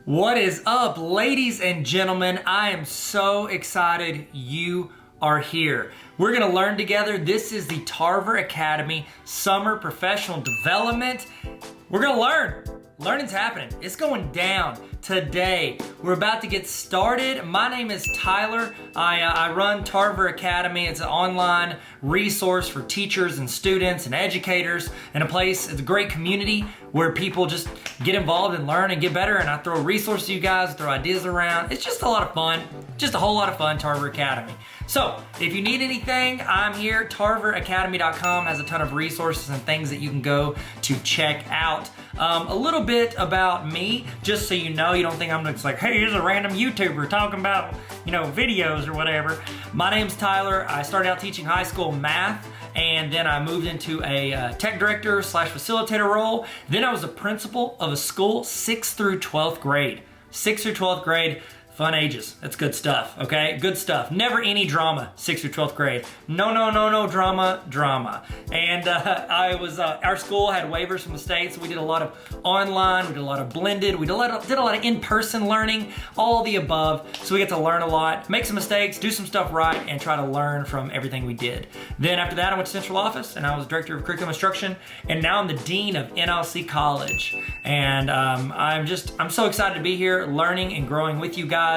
What is up, ladies and gentlemen? I am so excited you are here. We're gonna learn together. This is the Tarver Academy Summer Professional Development. We're gonna learn. Learning's happening. It's going down today. We're about to get started. My name is Tyler. I run Tarver Academy. It's an online resource for teachers and students and educators, and it's a great community where people just get involved and learn and get better. And I throw resources to you guys, throw ideas around. It's just a lot of fun. Just a whole lot of fun, Tarver Academy. So if you need anything, I'm here. TarverAcademy.com has a ton of resources and things that you can go to check out. A little bit about me, just so you know, you don't think I'm just like, hey, here's a random YouTuber talking about, videos or whatever. My name's Tyler. I started out teaching high school math, and then I moved into a tech director / facilitator role. Then I was a principal of a school 6th through 12th grade. 6th through 12th grade. Fun ages. That's good stuff, okay? Good stuff. Never any drama, 6th through 12th grade. No drama. And our school had waivers from the state, so we did a lot of online, we did a lot of blended, we did a lot of in-person learning, all the above. So we get to learn a lot, make some mistakes, do some stuff right, and try to learn from everything we did. Then after that, I went to central office, and I was director of curriculum instruction, and now I'm the dean of NLC College. And I'm so excited to be here, learning and growing with you guys.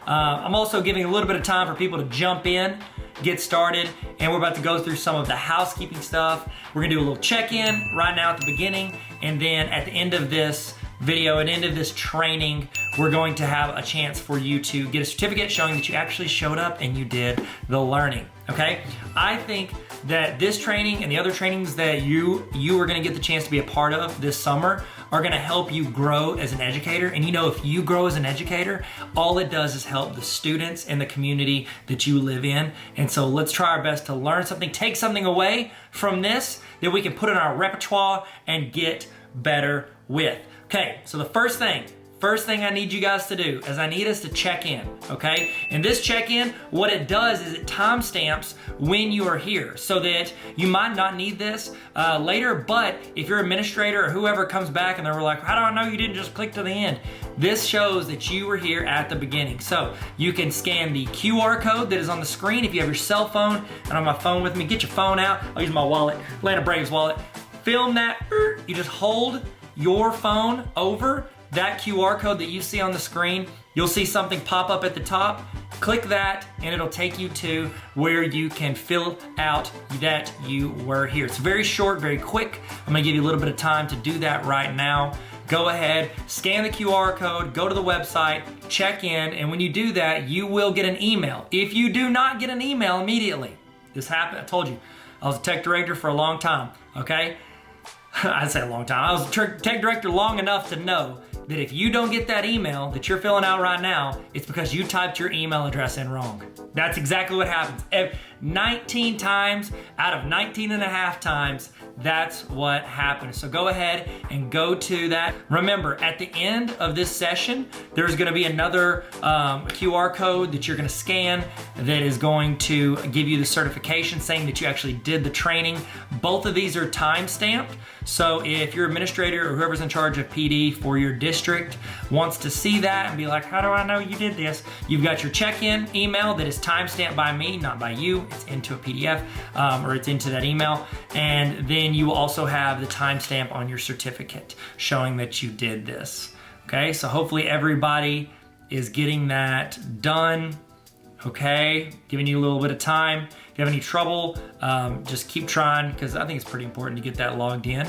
I'm also giving a little bit of time for people to jump in, get started, and we're about to go through some of the housekeeping stuff. We're gonna do a little check-in right now at the beginning, and then at the end of this video, at the end of this training, we're going to have a chance for you to get a certificate showing that you actually showed up and you did the learning, okay? I think that this training and the other trainings that you are gonna get the chance to be a part of this summer are gonna help you grow as an educator. And if you grow as an educator, all it does is help the students and the community that you live in. And so let's try our best to learn something, take something away from this that we can put in our repertoire and get better with. Okay, so the first thing I need you guys to do is I need us to check in, okay? And this check-in, what it does is it timestamps when you are here so that you might not need this later, but if your administrator or whoever comes back and they're like, how do I know you didn't just click to the end? This shows that you were here at the beginning. So you can scan the QR code that is on the screen if you have your cell phone. And on my phone with me, get your phone out. I'll use my wallet, Atlanta Braves wallet. Film that, you just hold your phone over that QR code that you see on the screen. You'll see something pop up at the top. Click that and it'll take you to where you can fill out that you were here. It's very short, very quick. I'm gonna give you a little bit of time to do that right now. Go ahead, scan the QR code, go to the website, check in, and when you do that, you will get an email. If you do not get an email immediately, this happened, I told you, I was a tech director for a long time, okay? I'd say a long time. I was a tech director long enough to know that if you don't get that email that you're filling out right now, it's because you typed your email address in wrong. That's exactly what happens. 19 times out of 19 and a half times, that's what happens. So go ahead and go to that. Remember, at the end of this session, there's gonna be another QR code that you're gonna scan that is going to give you the certification saying that you actually did the training. Both of these are time-stamped. So if your administrator or whoever's in charge of PD for your district wants to see that and be like, how do I know you did this? You've got your check-in email that is time-stamped by me, not by you. It's into a PDF or it's into that email. And then you will also have the timestamp on your certificate showing that you did this. Okay, so hopefully everybody is getting that done. Okay, giving you a little bit of time. If you have any trouble, just keep trying because I think it's pretty important to get that logged in.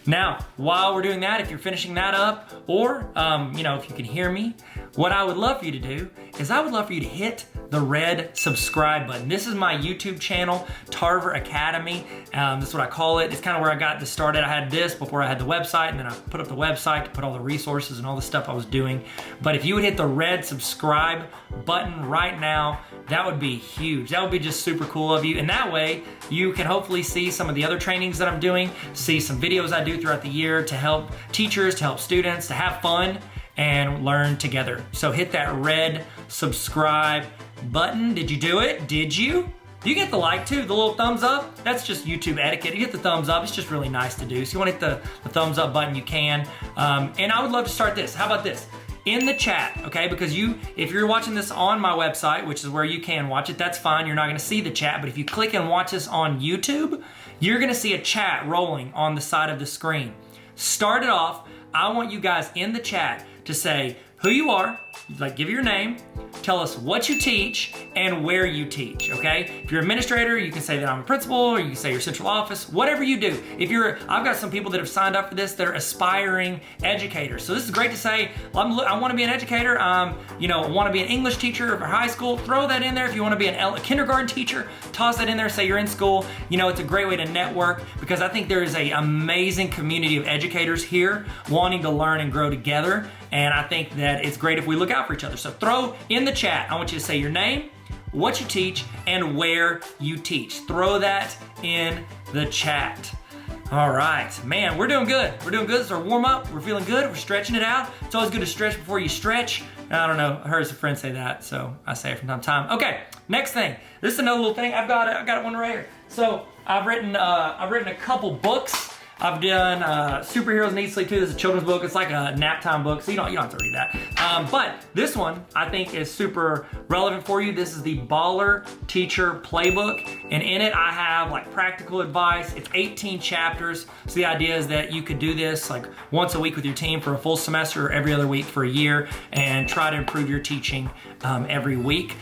Now, while we're doing that, if you're finishing that up or, if you can hear me, what I would love for you to do is I would love for you to hit the red subscribe button. This is my YouTube channel, Tarver Academy. That's what I call it. It's kind of where I got this started. I had this before I had the website, and then I put up the website to put all the resources and all the stuff I was doing. But if you would hit the red subscribe button right now, that would be huge. That would be just super cool of you. And that way, you can hopefully see some of the other trainings that I'm doing, see some videos I do throughout the year to help teachers, to help students, to have fun and learn together. So hit that red subscribe button. Did you do it? Did you? You get the like too, the little thumbs up. That's just YouTube etiquette. You hit the thumbs up. It's just really nice to do. So you want to hit the thumbs up button, you can. And I would love to start this. How about this? in the chat, okay? Because if you're watching this on my website, which is where you can watch it, that's fine. You're not gonna see the chat, but if you click and watch this on YouTube, you're gonna see a chat rolling on the side of the screen. Start it off. I want you guys in the chat to say who you are, like give your name, tell us what you teach and where you teach, okay? If you're an administrator, you can say that I'm a principal, or you can say your central office, whatever you do. I've got some people that have signed up for this that are aspiring educators. So this is great to say, I wanna be an educator, I wanna be an English teacher for high school, throw that in there. If you wanna be a kindergarten teacher, toss that in there, say you're in school. It's a great way to network, because I think there is an amazing community of educators here wanting to learn and grow together. And I think that it's great if we look out for each other. So throw in the chat, I want you to say your name, what you teach, and where you teach. Throw that in the chat. All right, man, we're doing good. We're doing good. It's our warm up. We're feeling good. We're stretching it out. It's always good to stretch before you stretch. I don't know, I heard a friend say that, so I say it from time to time. Okay, next thing. This is another little thing. I've got one right here. So I've written a couple books. I've done Superheroes Need Sleep Too. This is a children's book. It's like a nap time book, so you don't have to read that. But this one I think is super relevant for you. This is the Baller Teacher Playbook, and in it I have like practical advice. It's 18 chapters. So the idea is that you could do this like once a week with your team for a full semester, or every other week for a year, and try to improve your teaching every week.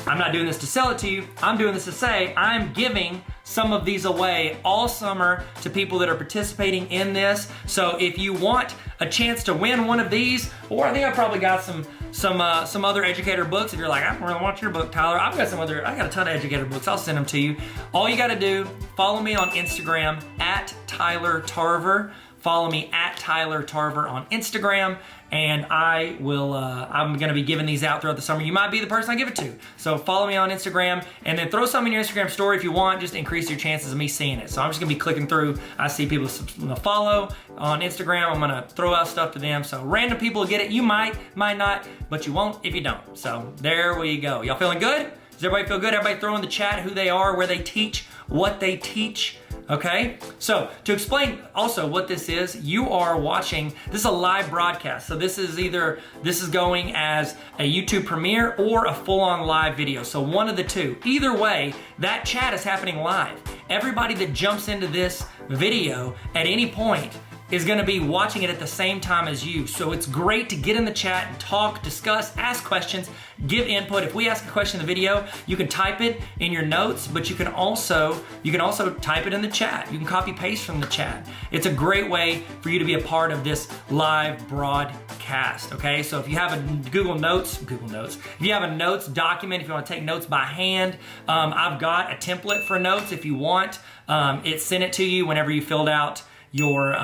I'm not doing this to sell it to you. I'm doing this to say I'm giving some of these away all summer to people that are participating in this. So if you want a chance to win one of these, or I think I probably got some other educator books. If you're like, I don't really want your book, Tyler, I got a ton of educator books. I'll send them to you. All you got to do, follow me on Instagram at Tyler Tarver. Follow me at Tyler Tarver on Instagram, and I'm gonna be giving these out throughout the summer. You might be the person I give it to. So follow me on Instagram, and then throw something in your Instagram story if you want, just to increase your chances of me seeing it. So I'm just gonna be clicking through. I see people follow on Instagram. I'm gonna throw out stuff to them. So random people will get it. You might not, but you won't if you don't. So there we go. Y'all feeling good? Does everybody feel good? Everybody throw in the chat who they are, where they teach, what they teach. Okay, so to explain also what this is, you are watching, this is a live broadcast. So this is going as a YouTube premiere or a full-on live video. So one of the two. Either way, that chat is happening live. Everybody that jumps into this video at any point is gonna be watching it at the same time as you. So it's great to get in the chat and talk, discuss, ask questions, give input. If we ask a question in the video, you can type it in your notes, but you can also type it in the chat. You can copy paste from the chat. It's a great way for you to be a part of this live broadcast, okay? So if you have a Google Notes, if you have a notes document, if you wanna take notes by hand, I've got a template for notes if you want. It sent it to you whenever you filled out your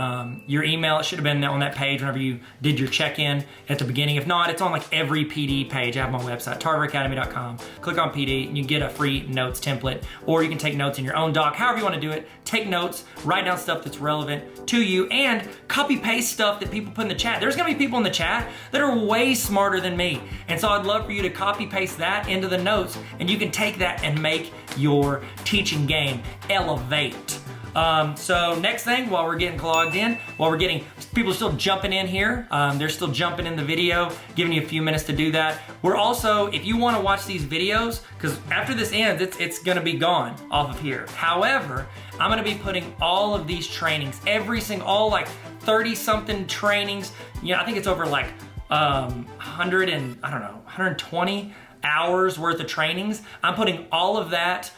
email. It should have been on that page whenever you did your check-in at the beginning. If not, it's on like every PD page. I have my website, tarveracademy.com. Click on PD and you get a free notes template, or you can take notes in your own doc. However you want to do it, take notes, write down stuff that's relevant to you, and copy paste stuff that people put in the chat. There's gonna be people in the chat that are way smarter than me. And so I'd love for you to copy paste that into the notes, and you can take that and make your teaching game elevate. So next thing, while we're getting logged in, people are still jumping in here. They're still jumping in the video, giving you a few minutes to do that. We're also, if you want to watch these videos, because after this ends, it's going to be gone off of here. However, I'm going to be putting all of these trainings, all like 30 something trainings. I think it's over like 120 hours worth of trainings. I'm putting all of that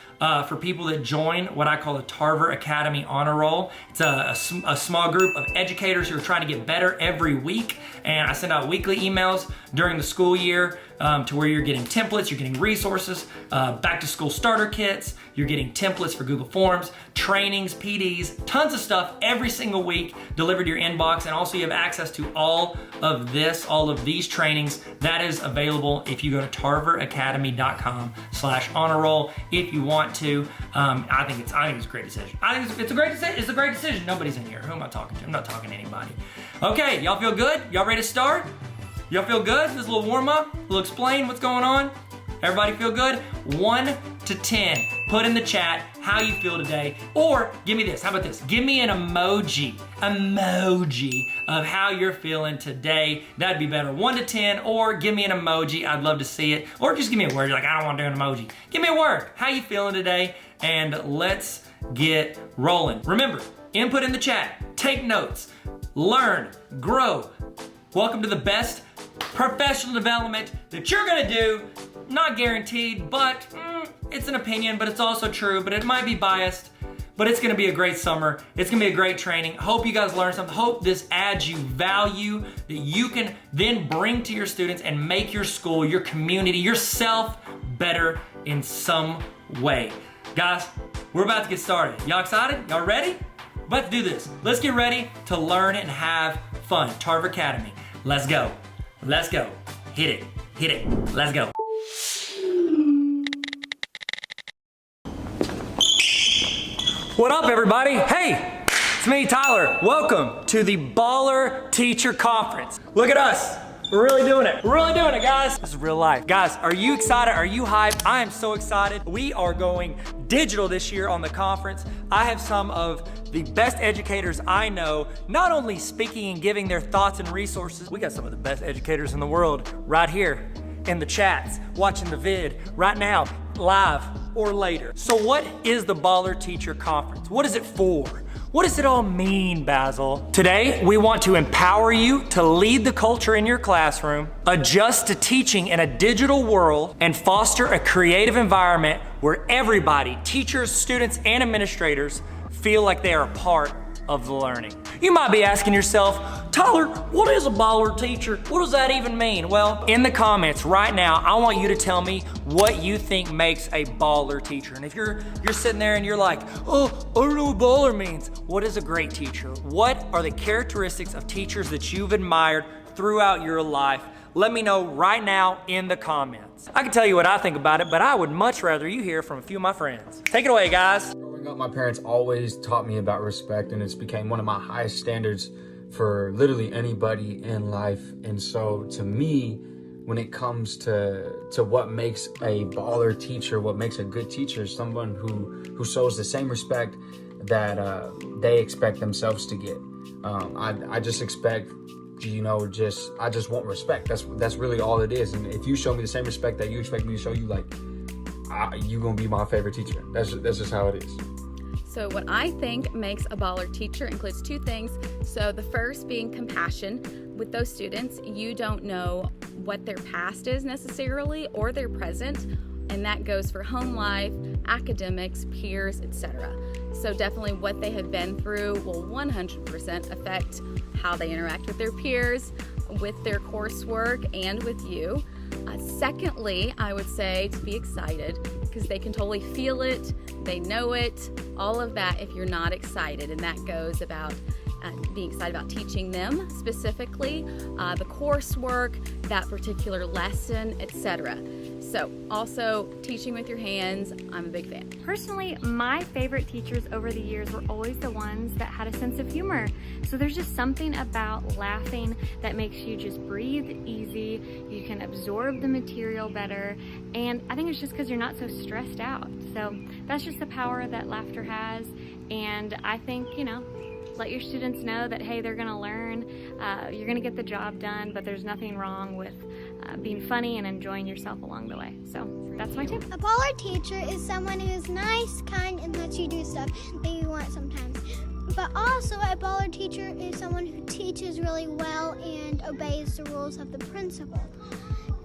for people that join what I call the Tarver Academy Honor Roll. It's a small group of educators who are trying to get better every week, and I send out weekly emails during the school year to where you're getting templates, you're getting resources, back to school starter kits, you're getting templates for Google Forms, trainings, PDs, tons of stuff every single week delivered to your inbox. And also you have access to all of these trainings. That is available if you go to tarveracademy.com/honor roll if you want to. I think it's a great decision. I think it's a great decision. Nobody's in here. Who am I talking to? I'm not talking to anybody. Okay, y'all feel good? Y'all ready to start? Y'all feel good? This is a little warm up. We'll explain what's going on. Everybody feel good? 1 to 10. put in the chat how you feel today, or give me this. How about this? Give me an emoji of how you're feeling today. That'd be better. 1 to 10, or give me an emoji. I'd love to see it. Or just give me a word. You're like, I don't want to do an emoji. Give me a word. How you feeling today? And let's get rolling. Remember, input in the chat. Take notes. Learn. Grow. Welcome to the best professional development that you're gonna do. Not guaranteed, but it's an opinion, but it's also true, but it might be biased, but it's gonna be a great summer. It's gonna be a great training. Hope you guys learn something. Hope this adds you value that you can then bring to your students and make your school, your community, yourself better in some way. Guys, we're about to get started. Y'all excited? Y'all ready? About to do this. Let's get ready to learn and have fun. Tarver Academy. Let's go. Let's go. Hit it. Hit it. Let's go. What up, everybody? Hey, it's me, Tyler. Welcome to the Baller Teacher Conference. Look at us. We're really doing it. We're really doing it, guys. This is real life. Guys, are you excited? Are you hyped? I am so excited. We are going digital this year on the conference. I have some of the best educators I know, not only speaking and giving their thoughts and resources. We got some of the best educators in the world right here in the chats, watching the vid right now, live or later. So what is the Baller Teacher Conference? What is it for? What does it all mean, Basil? Today, we want to empower you to lead the culture in your classroom, adjust to teaching in a digital world, and foster a creative environment where everybody, teachers, students, and administrators, feel like they are a part of the learning. You might be asking yourself, Tyler, what is a baller teacher? What does that even mean? Well, in the comments right now, I want you to tell me what you think makes a baller teacher. And if you're sitting there and you're like, oh, I don't know what baller means. What is a great teacher? What are the characteristics of teachers that you've admired throughout your life? Let me know right now in the comments. I can tell you what I think about it, but I would much rather you hear from a few of my friends. Take it away, guys. Growing up, my parents always taught me about respect, and it's became one of my highest standards for literally anybody in life. And so to me, when it comes to what makes a baller teacher, what makes a good teacher, someone who shows the same respect that they expect themselves to get. I just expect, I just want respect. That's really all it is. And if you show me the same respect that you expect me to show you, like, you gonna be my favorite teacher. That's just how it is. So what I think makes a baller teacher includes two things. So the first being compassion. With those students, you don't know what their past is necessarily or their present, and that goes for home life, academics, peers, etc. So definitely what they have been through will 100% affect how they interact with their peers, with their coursework, and with you. Secondly, I would say to be excited, because they can totally feel it, they know it, all of that if you're not excited. And that goes about being excited about teaching them specifically, the coursework, that particular lesson, etc. So also teaching with your hands, I'm a big fan. Personally, my favorite teachers over the years were always the ones that had a sense of humor. So there's just something about laughing that makes you just breathe easy, you can absorb the material better, and I think it's just because you're not so stressed out. So that's just the power that laughter has, and I think, let your students know that, hey, they're gonna learn, you're gonna get the job done, but there's nothing wrong with being funny and enjoying yourself along the way. So that's my tip. A baller teacher is someone who is nice, kind, and lets you do stuff that you want sometimes. But also a baller teacher is someone who teaches really well and obeys the rules of the principal.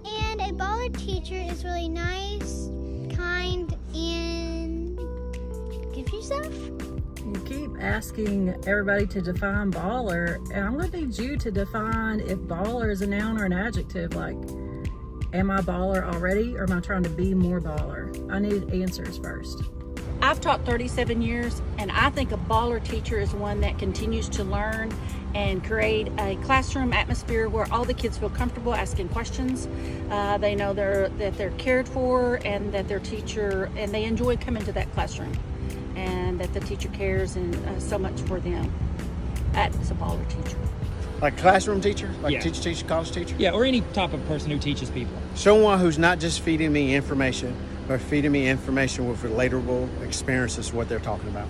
And a baller teacher is really nice, kind, and gives you stuff. You keep asking everybody to define baller, and I'm going to need you to define if baller is a noun or an adjective. Like, am I baller already, or am I trying to be more baller? I need answers first. I've taught 37 years, and I think a baller teacher is one that continues to learn and create a classroom atmosphere where all the kids feel comfortable asking questions. They know that they're cared for, and that their teacher, and they enjoy coming to that classroom, and that the teacher cares and so much for them. That is a baller teacher. Like a classroom teacher? Like Yeah. a teacher, college teacher? Yeah, or any type of person who teaches people. Someone who's not just feeding me information, by feeding me information with relatable experiences, what they're talking about.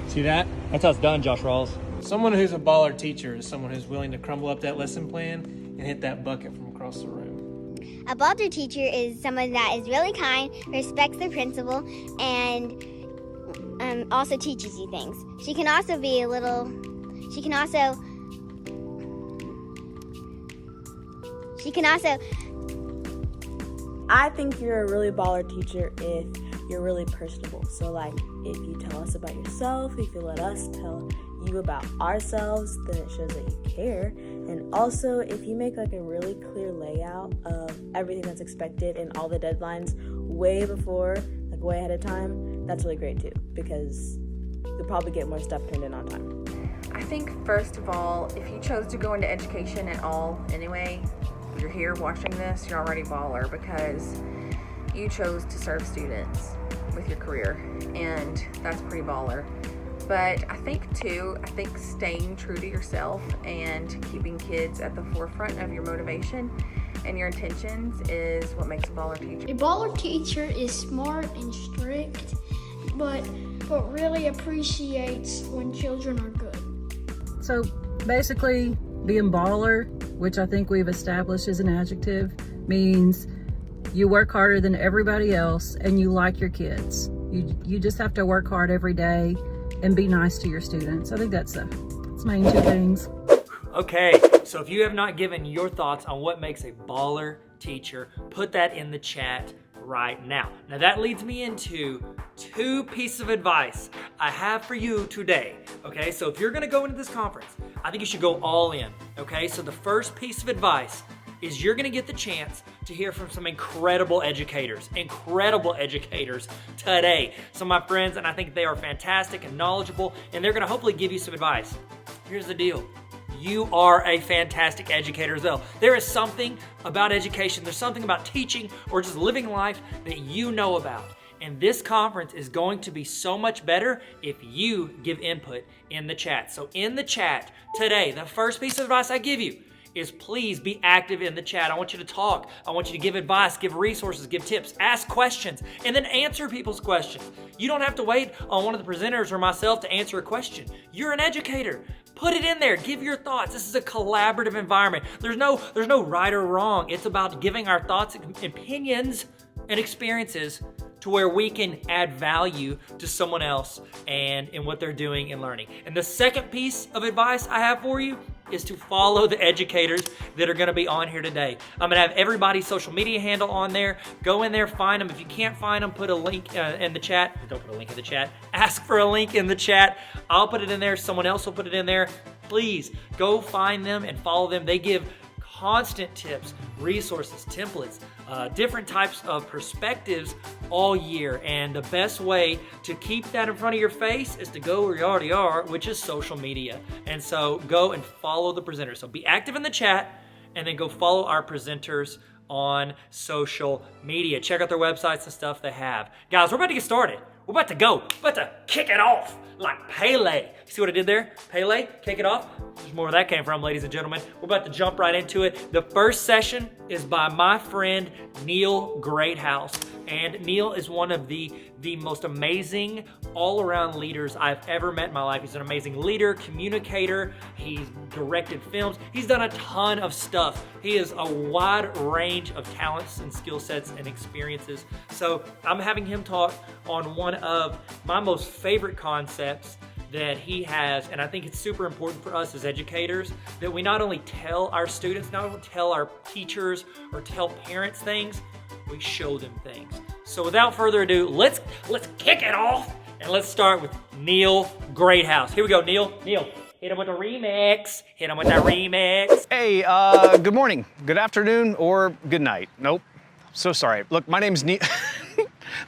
See that? That's how it's done, Josh Rawls. Someone who's a baller teacher is someone who's willing to crumble up that lesson plan and hit that bucket from across the room. A baller teacher is someone that is really kind, respects the principal, and also teaches you things. She can also be I think you're a really baller teacher if you're really personable. So like if you tell us about yourself, if you let us tell you about ourselves, then it shows that you care. And also if you make like a really clear layout of everything that's expected and all the deadlines way before, like way ahead of time, that's really great too, because you'll probably get more stuff turned in on time. I think first of all, if you chose to go into education at all anyway, you're here watching this, you're already baller because you chose to serve students with your career, and that's pretty baller. But I think staying true to yourself and keeping kids at the forefront of your motivation and your intentions is what makes a baller teacher. A baller teacher is smart and strict, but really appreciates when children are good. So basically, being baller, which I think we've established as an adjective, means you work harder than everybody else and you like your kids. You just have to work hard every day and be nice to your students. I think that's the main two things. Okay, so if you have not given your thoughts on what makes a baller teacher, put that in the chat right now. Now that leads me into 2 pieces of advice I have for you today. Okay, so if you're gonna go into this conference, I think you should go all in. Okay, so the first piece of advice is you're gonna get the chance to hear from some incredible educators today. Some of my friends, and I think they are fantastic and knowledgeable, and they're gonna hopefully give you some advice. Here's the deal. You are a fantastic educator as well. There is something about education, there's something about teaching or just living life that you know about. And this conference is going to be so much better if you give input in the chat. So in the chat today, the first piece of advice I give you is please be active in the chat. I want you to talk. I want you to give advice, give resources, give tips, ask questions, and then answer people's questions. You don't have to wait on one of the presenters or myself to answer a question. You're an educator. Put it in there. Give your thoughts. This is a collaborative environment. There's no right or wrong. It's about giving our thoughts, opinions, and experiences to where we can add value to someone else and in what they're doing and learning. And the second piece of advice I have for you is to follow the educators that are gonna be on here today. I'm gonna have everybody's social media handle on there. Go in there, find them. If you can't find them, put a link in the chat. Don't put a link in the chat. Ask for a link in the chat. I'll put it in there. Someone else will put it in there. Please go find them and follow them. They give constant tips, resources, templates, different types of perspectives all year. And the best way to keep that in front of your face is to go where you already are, which is social media. And so go and follow the presenters. So be active in the chat and then go follow our presenters on social media. Check out their websites and stuff they have. Guys, we're about to get started. We're about to go. We're about to kick it off like Pele. You see what I did there? Pele, kick it off. There's more where that came from, ladies and gentlemen. We're about to jump right into it. The first session is by my friend, Neil Greathouse. And Neil is one of the most amazing all-around leaders I've ever met in my life. He's an amazing leader, communicator. He's directed films. He's done a ton of stuff. He has a wide range of talents and skill sets and experiences. So I'm having him talk on one of my most favorite concepts that he has, and I think it's super important for us as educators that we not only tell our students, not only tell our teachers or tell parents things, we show them things. So without further ado, let's kick it off, and let's start with Neil Greathouse. Here we go, Neil. Neil, hit him with a remix. Hit him with that remix. Hey, good morning, good afternoon, or good night. Nope, so sorry. Look, my name's Neil.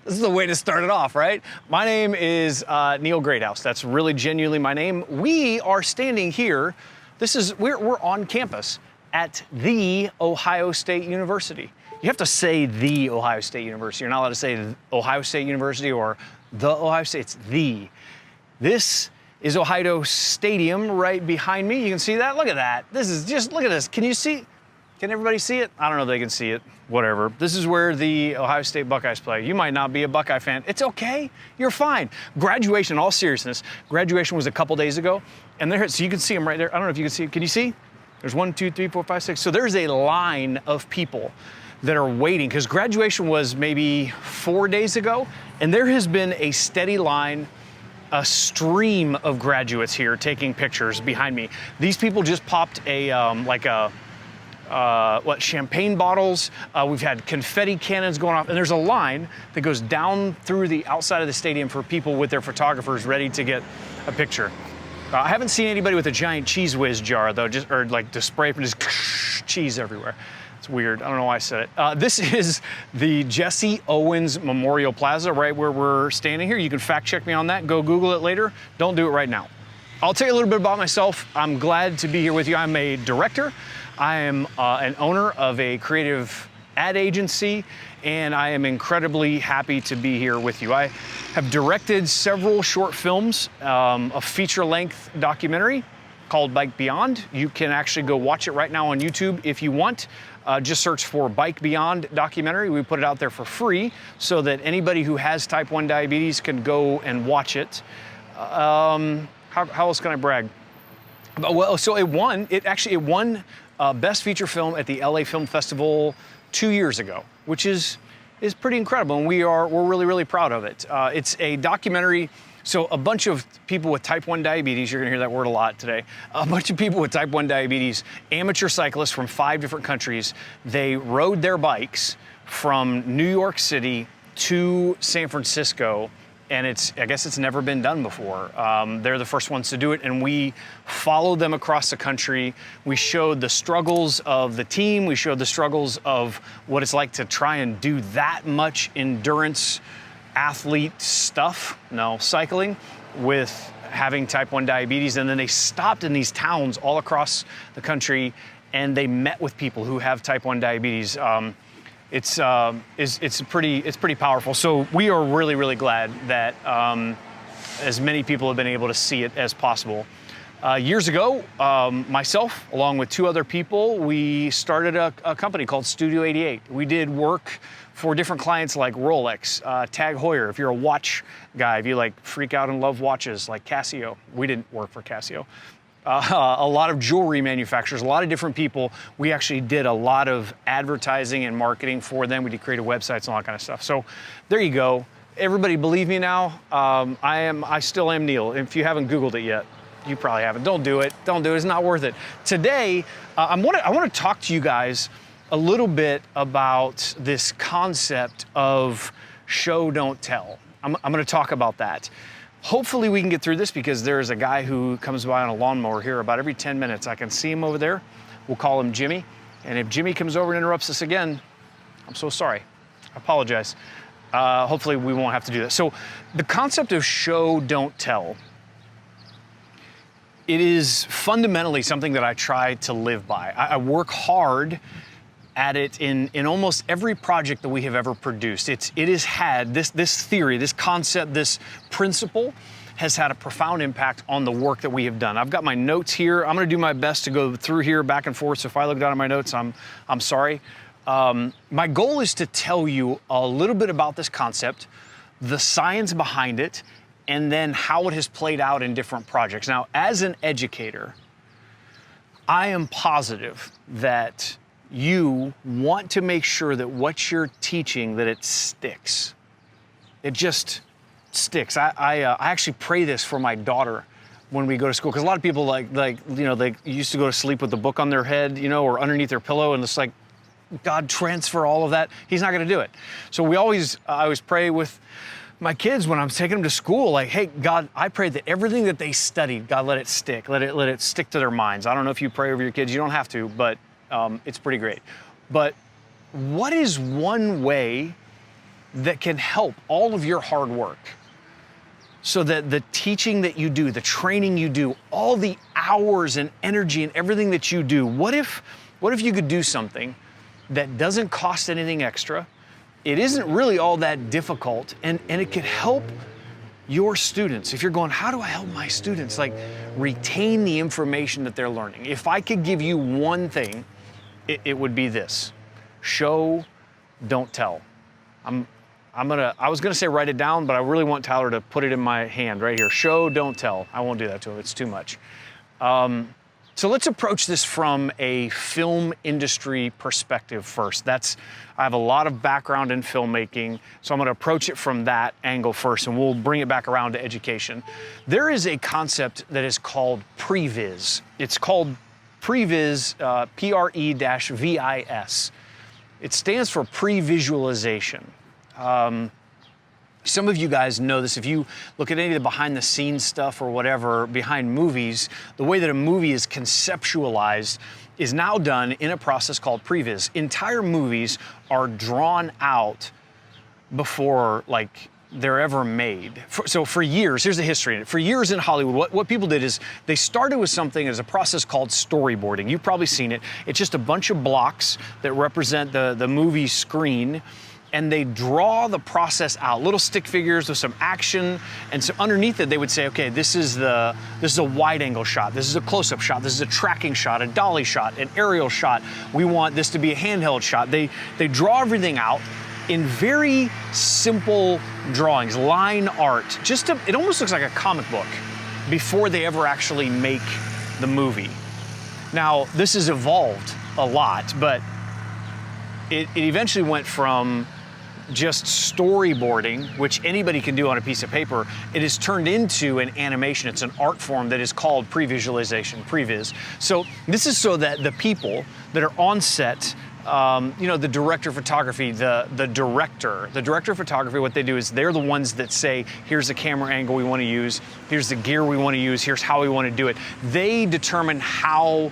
This is the way to start it off, right? My name is Neil Greathouse. That's really genuinely my name. We are standing here. We're on campus at the Ohio State University. You have to say the Ohio State University. You're not allowed to say the Ohio State University or the Ohio State. It's the. This is Ohio Stadium right behind me. You can see that. Look at that. This is just, look at this. Can you see Can everybody see it? I don't know if they can see it. Whatever. This is where the Ohio State Buckeyes play. You might not be a Buckeye fan. It's okay. You're fine. Graduation, in all seriousness, graduation was a couple days ago. And there, so you can see them right there. I don't know if you can see. Can you see? There's 1, 2, 3, 4, 5, 6. So there's a line of people that are waiting, because graduation was maybe 4 days ago. And there has been a steady line, a stream of graduates here taking pictures behind me. These people just popped a, champagne bottles. We've had confetti cannons going off, and there's a line that goes down through the outside of the stadium for people with their photographers ready to get a picture. I haven't seen anybody with a giant Cheese Whiz jar though, or like to spray and just cheese everywhere. It's weird. I don't know why I said it. This is the Jesse Owens Memorial Plaza, right where we're standing here. You can fact check me on that. Go Google it later. Don't do it right now. I'll tell you a little bit about myself. I'm glad to be here with you. I'm a director. I am an owner of a creative ad agency, and I am incredibly happy to be here with you. I have directed several short films, a feature-length documentary called Bike Beyond. You can actually go watch it right now on YouTube if you want. Just search for Bike Beyond documentary. We put it out there for free so that anybody who has type 1 diabetes can go and watch it. How else can I brag? Well, so it won Best Feature Film at the LA Film Festival 2 years ago, which is pretty incredible, and we're really, really proud of it. It's a documentary. So a bunch of people with type 1 diabetes, you're gonna hear that word a lot today, a bunch of people with type 1 diabetes, amateur cyclists from 5 different countries, they rode their bikes from New York City to San Francisco, and I guess it's never been done before. They're the first ones to do it, and we followed them across the country. We showed the struggles of the team. We showed the struggles of what it's like to try and do that much endurance athlete stuff, cycling, with having type 1 diabetes. And then they stopped in these towns all across the country, and they met with people who have type 1 diabetes. It's pretty powerful. So we are really, really glad that as many people have been able to see it as possible. Years ago, myself, along with 2 other people, we started a company called Studio 88. We did work for different clients like Rolex, Tag Heuer. If you're a watch guy, if you like freak out and love watches like Casio, we didn't work for Casio. A lot of jewelry manufacturers, a lot of different people. We actually did a lot of advertising and marketing for them. We did creative websites and all that kind of stuff. So there you go. Everybody believe me now. I still am Neil. If you haven't Googled it yet, you probably haven't. Don't do it. Don't do it. It's not worth it. Today, I want to talk to you guys a little bit about this concept of show, don't tell. I'm going to talk about that. Hopefully we can get through this, because there is a guy who comes by on a lawnmower here about every 10 minutes. I can see him over there. We'll call him Jimmy. And if Jimmy comes over and interrupts us again, I'm so sorry. I apologize. Hopefully we won't have to do that. So the concept of show, don't tell, it is fundamentally something that I try to live by. I work hard at it in almost every project that we have ever produced. It has had this theory, this concept, this principle has had a profound impact on the work that we have done. I've got my notes here. I'm gonna do my best to go through here back and forth. So if I look down at my notes, I'm sorry. My goal is to tell you a little bit about this concept, the science behind it, and then how it has played out in different projects. Now, as an educator, I am positive that you want to make sure that what you're teaching, that it sticks. It just sticks. I actually pray this for my daughter when we go to school, because a lot of people they used to go to sleep with the book on their head, or underneath their pillow, and it's like, God, transfer all of that. He's not going to do it. So I always pray with my kids when I'm taking them to school, like, hey, God, I pray that everything that they studied, God, let it stick. Let it stick to their minds. I don't know if you pray over your kids. You don't have to, but it's pretty great. But what is one way that can help all of your hard work so that the teaching that you do, the training you do, all the hours and energy and everything that you do, what if you could do something that doesn't cost anything extra? It isn't really all that difficult, and it could help your students. If you're going, how do I help my students retain the information that they're learning? If I could give you one thing it would be this: show, don't tell. I was gonna say write it down, but I really want Tyler to put it in my hand right here. Show, don't tell. I won't do that to him, it's too much. So let's approach this from a film industry perspective first. I have a lot of background in filmmaking, so I'm gonna approach it from that angle first, and we'll bring it back around to education. There is a concept that is called previs. It's called previs, Pre-VIS. It stands for pre-visualization. Some of you guys know this. If you look at any of the behind the scenes stuff or whatever behind movies, the way that a movie is conceptualized is now done in a process called previs. Entire movies are drawn out before they're ever made. So for years, here's the history. For years in Hollywood, what people did is they started with something as a process called storyboarding. You've probably seen it. It's just a bunch of blocks that represent the movie screen, and they draw the process out, little stick figures with some action, and so underneath it they would say, okay, this is a wide angle shot, this is a close-up shot, this is a tracking shot, a dolly shot, an aerial shot. We want this to be a handheld shot. They draw everything out in very simple drawings, line art. It almost looks like a comic book before they ever actually make the movie. Now, this has evolved a lot, but it eventually went from just storyboarding, which anybody can do on a piece of paper. It is turned into an animation. It's an art form that is called pre-visualization, previs. So this is so that the people that are on set, the director of photography, the director of photography, what they do is they're the ones that say, here's the camera angle we want to use, here's the gear we want to use, here's how we want to do it. They determine how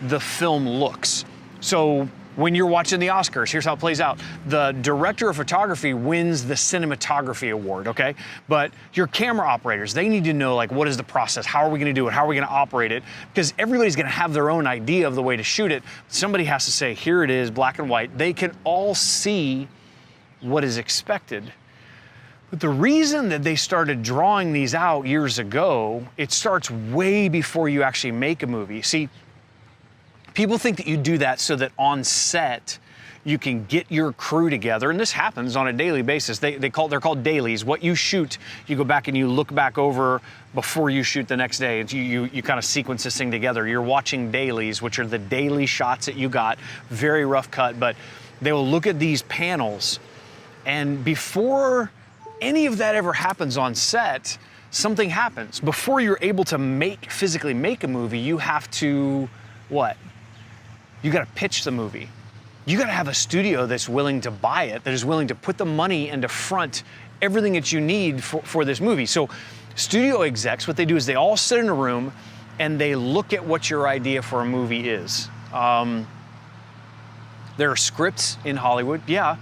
the film looks. So when you're watching the Oscars, here's how it plays out. The director of photography wins the cinematography award, okay? But your camera operators, they need to know, what is the process? How are we gonna do it? How are we gonna operate it? Because everybody's gonna have their own idea of the way to shoot it. Somebody has to say, here it is, black and white. They can all see what is expected. But the reason that they started drawing these out years ago, it starts way before you actually make a movie. See, people think that you do that so that on set you can get your crew together, and this happens on a daily basis. They're called dailies. What you shoot, you go back and you look back over before you shoot the next day. You kind of sequence this thing together. You're watching dailies, which are the daily shots that you got, very rough cut, but they will look at these panels, and before any of that ever happens on set, something happens. Before you're able to physically make a movie, you have to, what? You gotta pitch the movie. You gotta have a studio that's willing to buy it, that is willing to put the money and to front everything that you need for this movie. So studio execs, what they do is they all sit in a room and they look at what your idea for a movie is. There are scripts in Hollywood, yeah.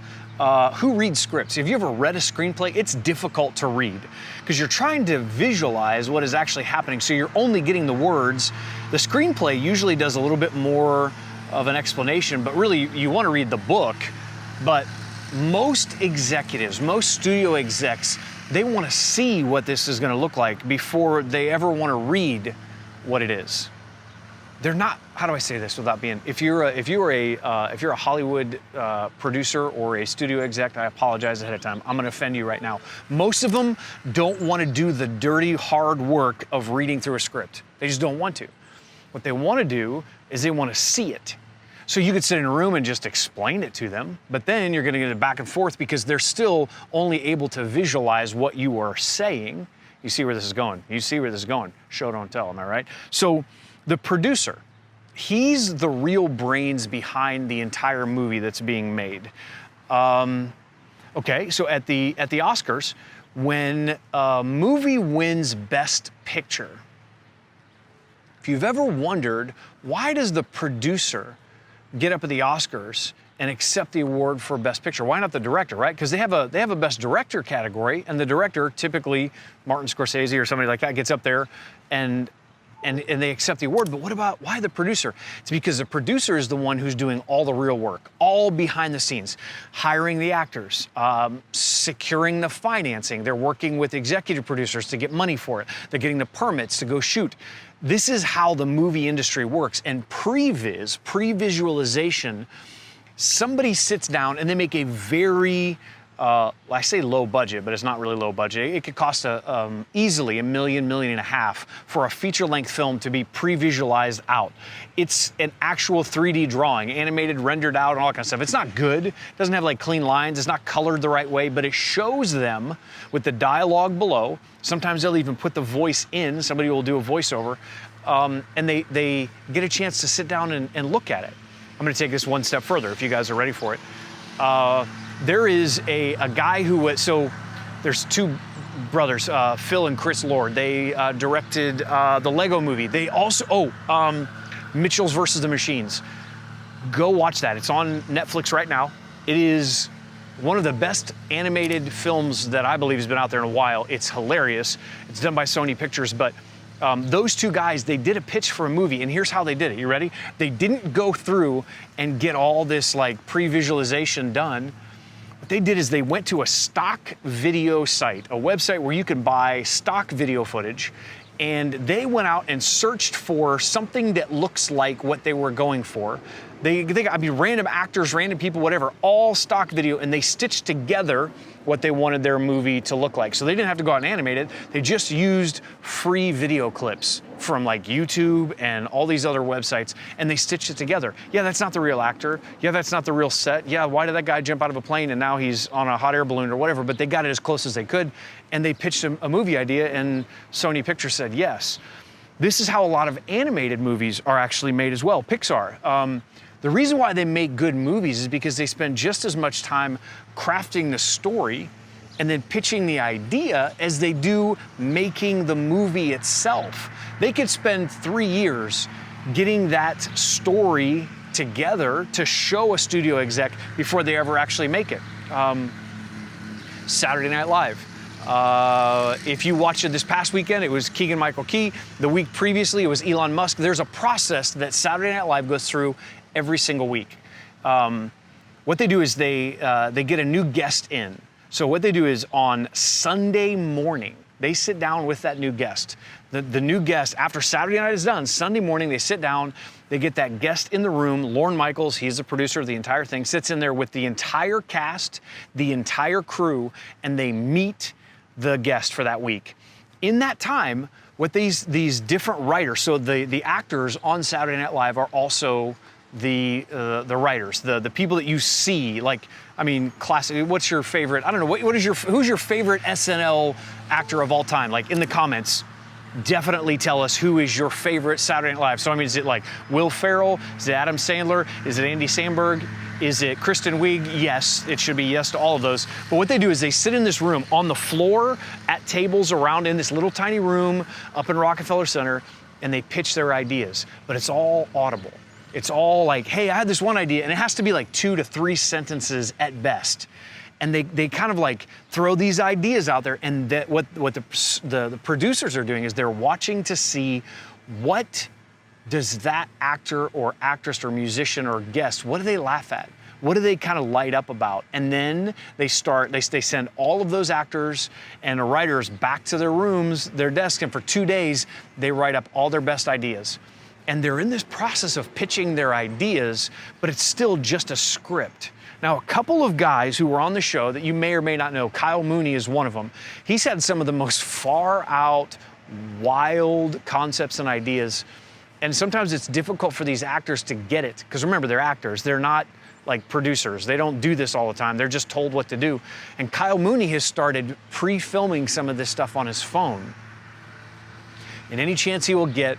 Who reads scripts? Have you ever read a screenplay? It's difficult to read because you're trying to visualize what is actually happening, so you're only getting the words. The screenplay usually does a little bit more of an explanation, but really you want to read the book. But most executives, most studio execs, they want to see what this is going to look like before they ever want to read what it is. They're not, how do I say this without being, if you're a Hollywood producer or a studio exec, I apologize ahead of time. I'm gonna offend you right now. Most of them don't want to do the dirty, hard work of reading through a script. They just don't want to. What they want to do is they want to see it. So you could sit in a room and just explain it to them, but then you're gonna get it back and forth because they're still only able to visualize what you are saying. You see where this is going. You see where this is going. Show, don't tell, am I right? So the producer, he's the real brains behind the entire movie that's being made. Okay, so at the Oscars, when a movie wins Best Picture, if you've ever wondered, why does the producer get up at the Oscars and accept the award for Best Picture? Why not the director, right? Because they have a Best Director category, and the director, typically Martin Scorsese or somebody like that, gets up there and they accept the award. But why the producer? It's because the producer is the one who's doing all the real work, all behind the scenes, hiring the actors, securing the financing. They're working with executive producers to get money for it. They're getting the permits to go shoot. this is how the movie industry works. And pre-visualization, somebody sits down and they make a very, I say low budget, but it's not really low budget. It could cost easily $1 million, $1.5 million for a feature-length film to be pre-visualized out. It's an actual 3D drawing, animated, rendered out, and all that kind of stuff. It's not good. It doesn't have like clean lines. It's not colored the right way, but it shows them with the dialogue below. Sometimes they'll even put the voice in. Somebody will do a voiceover, and they get a chance to sit down and look at it. I'm going to take this one step further if you guys are ready for it. There is a guy who, so there's two brothers, Phil and Chris Lord. They directed the Lego movie. They also, Mitchell's versus the Machines. Go watch that. It's on Netflix right now. It is one of the best animated films that I believe has been out there in a while. It's hilarious. It's done by Sony Pictures, but those two guys, they did a pitch for a movie, and here's how they did it. You ready? They didn't go through and get all this like pre-visualization done. What they did is they went to a stock video site, a website where you can buy stock video footage, and they went out and searched for something that looks like what they were going for. They got, I mean, random actors, random people, whatever, all stock video, and they stitched together what they wanted their movie to look like. So they didn't have to go out and animate it. They just used free video clips from like YouTube and all these other websites, and they stitched it together. Yeah, that's not the real actor. Yeah, that's not the real set. Yeah, why did that guy jump out of a plane and now he's on a hot air balloon or whatever? But they got it as close as they could, and they pitched a movie idea, and Sony Pictures said yes. This is how a lot of animated movies are actually made as well. Pixar. The reason why they make good movies is because they spend just as much time crafting the story and then pitching the idea as they do making the movie itself. They could spend 3 years getting that story together to show a studio exec before they ever actually make it. Saturday Night Live. If you watched it this past weekend, it was Keegan-Michael Key. The week previously, it was Elon Musk. There's a process that Saturday Night Live goes through every single week. What they do is they get a new guest in. So what they do is on Sunday morning, they sit down with that new guest. The new guest, after Saturday night is done, Sunday morning they sit down, they get that guest in the room. Lorne Michaels, he's the producer of the entire thing, sits in there with the entire cast, the entire crew, and they meet the guest for that week. In that time, what these different writers, so the actors on Saturday Night Live are also the writers, the people that you see, like, I mean, classic. What's your favorite? I don't know. Who's your favorite SNL actor of all time? Like in the comments, definitely tell us who is your favorite Saturday Night Live. So I mean, is it like Will Ferrell? Is it Adam Sandler? Is it Andy Samberg? Is it Kristen Wiig? Yes, it should be yes to all of those. But what they do is they sit in this room on the floor at tables around in this little tiny room up in Rockefeller Center, and they pitch their ideas. But it's all audible. It's all like, hey, I had this one idea, and it has to be like 2 to 3 sentences at best. And they kind of like throw these ideas out there, and that what the producers are doing is they're watching to see what does that actor or actress or musician or guest, what do they laugh at? What do they kind of light up about? And then they send all of those actors and the writers back to their rooms, their desks, and for 2 days, they write up all their best ideas. And they're in this process of pitching their ideas, but it's still just a script. Now, a couple of guys who were on the show that you may or may not know, Kyle Mooney is one of them. He's had some of the most far out, wild concepts and ideas. And sometimes it's difficult for these actors to get it. Because remember, they're actors. They're not like producers. They don't do this all the time. They're just told what to do. And Kyle Mooney has started pre-filming some of this stuff on his phone. And any chance he will get,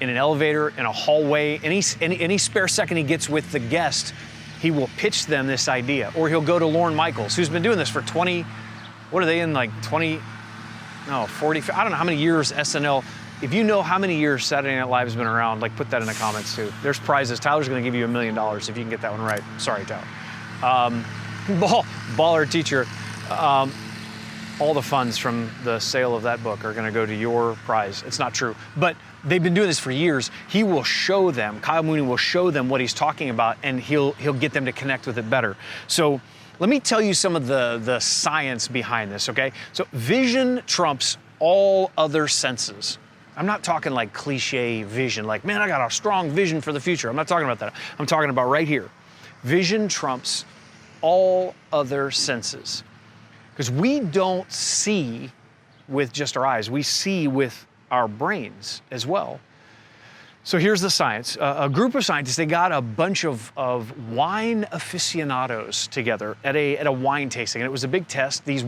in an elevator, in a hallway, any spare second he gets with the guest, he will pitch them this idea. Or he'll go to Lorne Michaels, who's been doing this for 20, what are they in, like 40, I don't know how many years SNL. If you know how many years Saturday Night Live has been around, like put that in the comments too. There's prizes. Tyler's gonna give you $1 million if you can get that one right. Sorry, Tyler. Baller Teacher. All the funds from the sale of that book are gonna go to your prize. It's not true, but they've been doing this for years. He will show them, Kyle Mooney will show them what he's talking about, and he'll get them to connect with it better. So let me tell you some of the science behind this, okay? So vision trumps all other senses. I'm not talking like cliche vision, like, man, I got a strong vision for the future. I'm not talking about that. I'm talking about right here. Vision trumps all other senses. Because we don't see with just our eyes, we see with our brains as well. So here's the science. A group of scientists, they got a bunch of wine aficionados together at a wine tasting. And it was a big test. These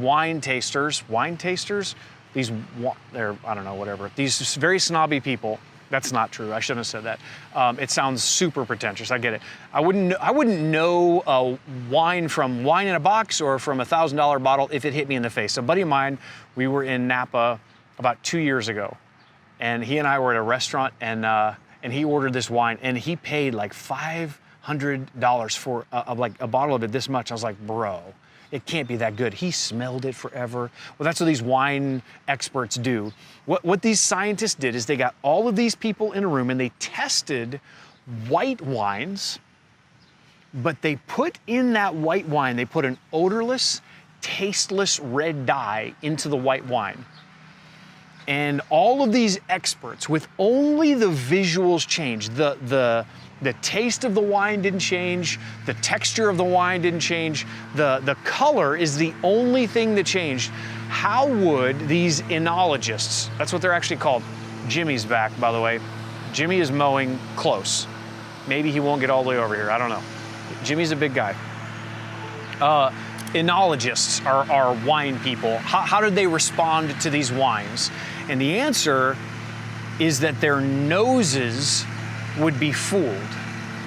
they're, I don't know, whatever. These very snobby people, that's not true, I shouldn't have said that. It sounds super pretentious, I get it. I wouldn't know wine from wine in a box or from a $1,000 bottle if it hit me in the face. A buddy of mine, we were in Napa about 2 years ago, and he and I were at a restaurant, and he ordered this wine, and he paid like $500 for like a bottle of it this much. I was like, bro, it can't be that good. He smelled it forever. Well, that's what these wine experts do. What these scientists did is they got all of these people in a room and they tested white wines, but they put in that white wine, they put an odorless, tasteless red dye into the white wine. And all of these experts, with only the visuals changed, the taste of the wine didn't change, the texture of the wine didn't change, the color is the only thing that changed. How would these enologists, that's what they're actually called. Jimmy's back, by the way. Jimmy is mowing close. Maybe he won't get all the way over here, I don't know. Jimmy's a big guy. Enologists are wine people. How did they respond to these wines? And the answer is that their noses would be fooled.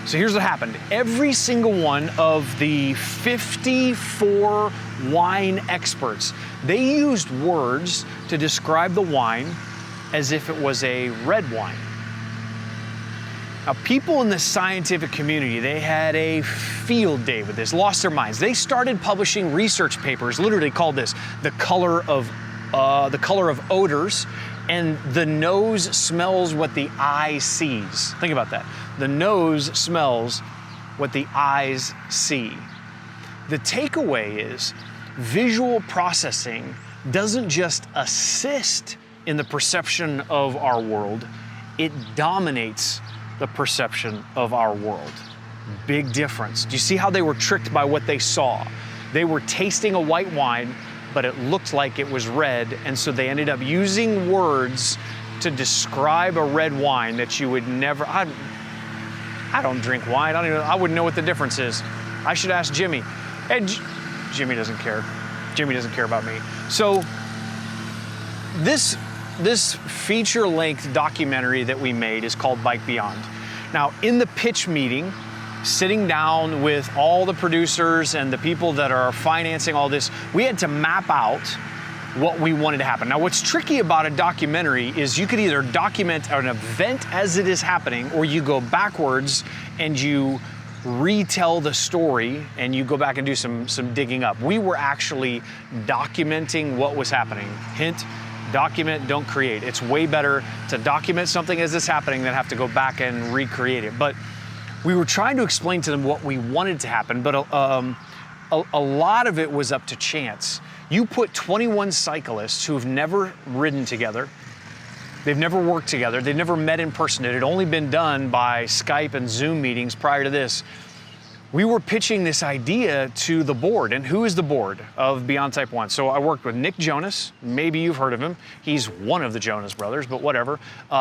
So here's what happened. Every single one of the 54 wine experts, they used words to describe the wine as if it was a red wine. Now, people in the scientific community, they had a field day with this, lost their minds. They started publishing research papers, literally called this the color of odors, and the nose smells what the eye sees. Think about that. The nose smells what the eyes see. The takeaway is visual processing doesn't just assist in the perception of our world, it dominates the perception of our world. Big difference. Do you see how they were tricked by what they saw? They were tasting a white wine, but it looked like it was red, and so they ended up using words to describe a red wine that you would never, I don't drink wine, I wouldn't know what the difference is. I should ask Jimmy. And Jimmy doesn't care. Jimmy doesn't care about me. So this feature-length documentary that we made is called Bike Beyond. Now, in the pitch meeting, sitting down with all the producers and the people that are financing all this, we had to map out what we wanted to happen. Now, what's tricky about a documentary is you could either document an event as it is happening, or you go backwards and you retell the story and you go back and do some digging up. We were actually documenting what was happening. Hint, document, don't create. It's way better to document something as it's happening than have to go back and recreate it. But we were trying to explain to them what we wanted to happen, but a lot of it was up to chance. You put 21 cyclists who have never ridden together, they've never worked together, they've never met in person. It had only been done by Skype and Zoom meetings prior to this. We were pitching this idea to the board, and who is the board of Beyond Type 1? So I worked with Nick Jonas, maybe you've heard of him. He's one of the Jonas brothers, but whatever.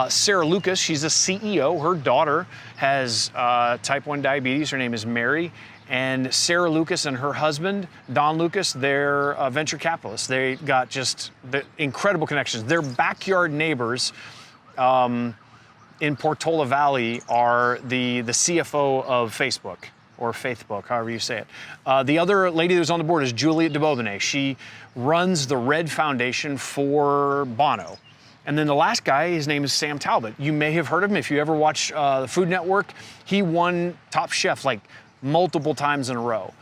Sarah Lucas, she's a CEO. Her daughter has type 1 diabetes. Her name is Mary. And Sarah Lucas and her husband, Don Lucas, they're venture capitalists. They got just the incredible connections. Their backyard neighbors in Portola Valley are the CFO of Facebook, or Faithbook, however you say it. The other lady who's on the board is Juliet DeBobine. She runs the Red Foundation for Bono. And then the last guy, his name is Sam Talbot. You may have heard of him if you ever watch the Food Network. He won Top Chef like multiple times in a row.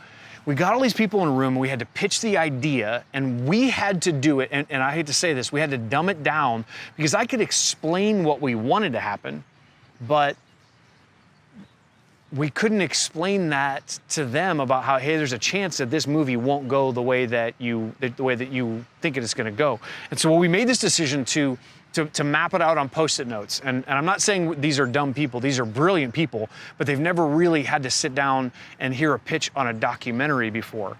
We got all these people in a room and we had to pitch the idea, and we had to do it, and I hate to say this, we had to dumb it down because I could explain what we wanted to happen, but we couldn't explain that to them about how, hey, there's a chance that this movie won't go the way that you think it is going to go. And so we made this decision to to map it out on Post-it notes. And I'm not saying these are dumb people, these are brilliant people, but they've never really had to sit down and hear a pitch on a documentary before.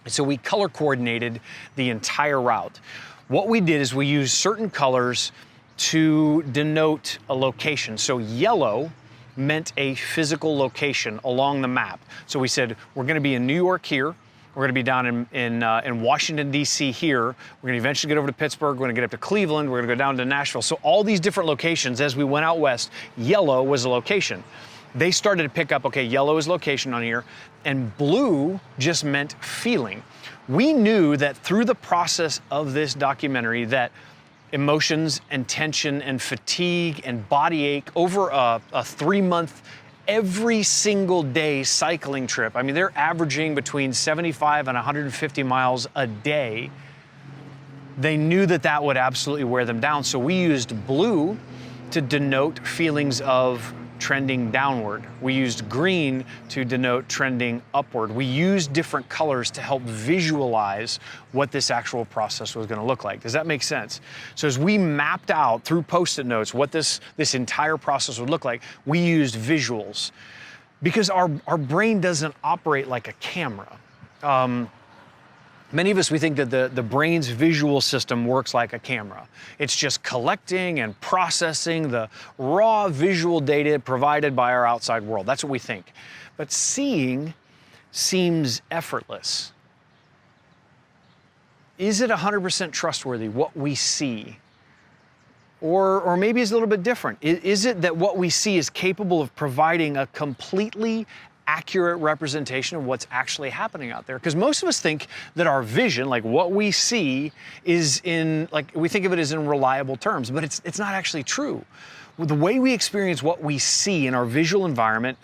So we color coordinated the entire route. What we did is we used certain colors to denote a location. So yellow meant a physical location along the map. So we said, we're gonna be in New York here, we're going to be down in Washington, D.C. here. We're going to eventually get over to Pittsburgh. We're going to get up to Cleveland. We're going to go down to Nashville. So all these different locations, as we went out west, yellow was a location. They started to pick up, okay, yellow is location on here, and blue just meant feeling. We knew that through the process of this documentary that emotions and tension and fatigue and body ache over a 3-month every single day cycling trip. I mean, they're averaging between 75 and 150 miles a day. They knew that that would absolutely wear them down. So we used blue to denote feelings of trending downward. We used green to denote trending upward. We used different colors to help visualize what this actual process was going to look like. Does that make sense? So as we mapped out through Post-it notes what this entire process would look like, we used visuals because our brain doesn't operate like a camera. Many of us, we think that the brain's visual system works like a camera. It's just collecting and processing the raw visual data provided by our outside world. That's what we think. But seeing seems effortless. Is it 100% trustworthy, what we see? Or maybe it's a little bit different. Is it that what we see is capable of providing a completely accurate representation of what's actually happening out there? Because most of us think that our vision, like what we see, is in, like, we think of it as in reliable terms, but it's not actually true. The way we experience what we see in our visual environment,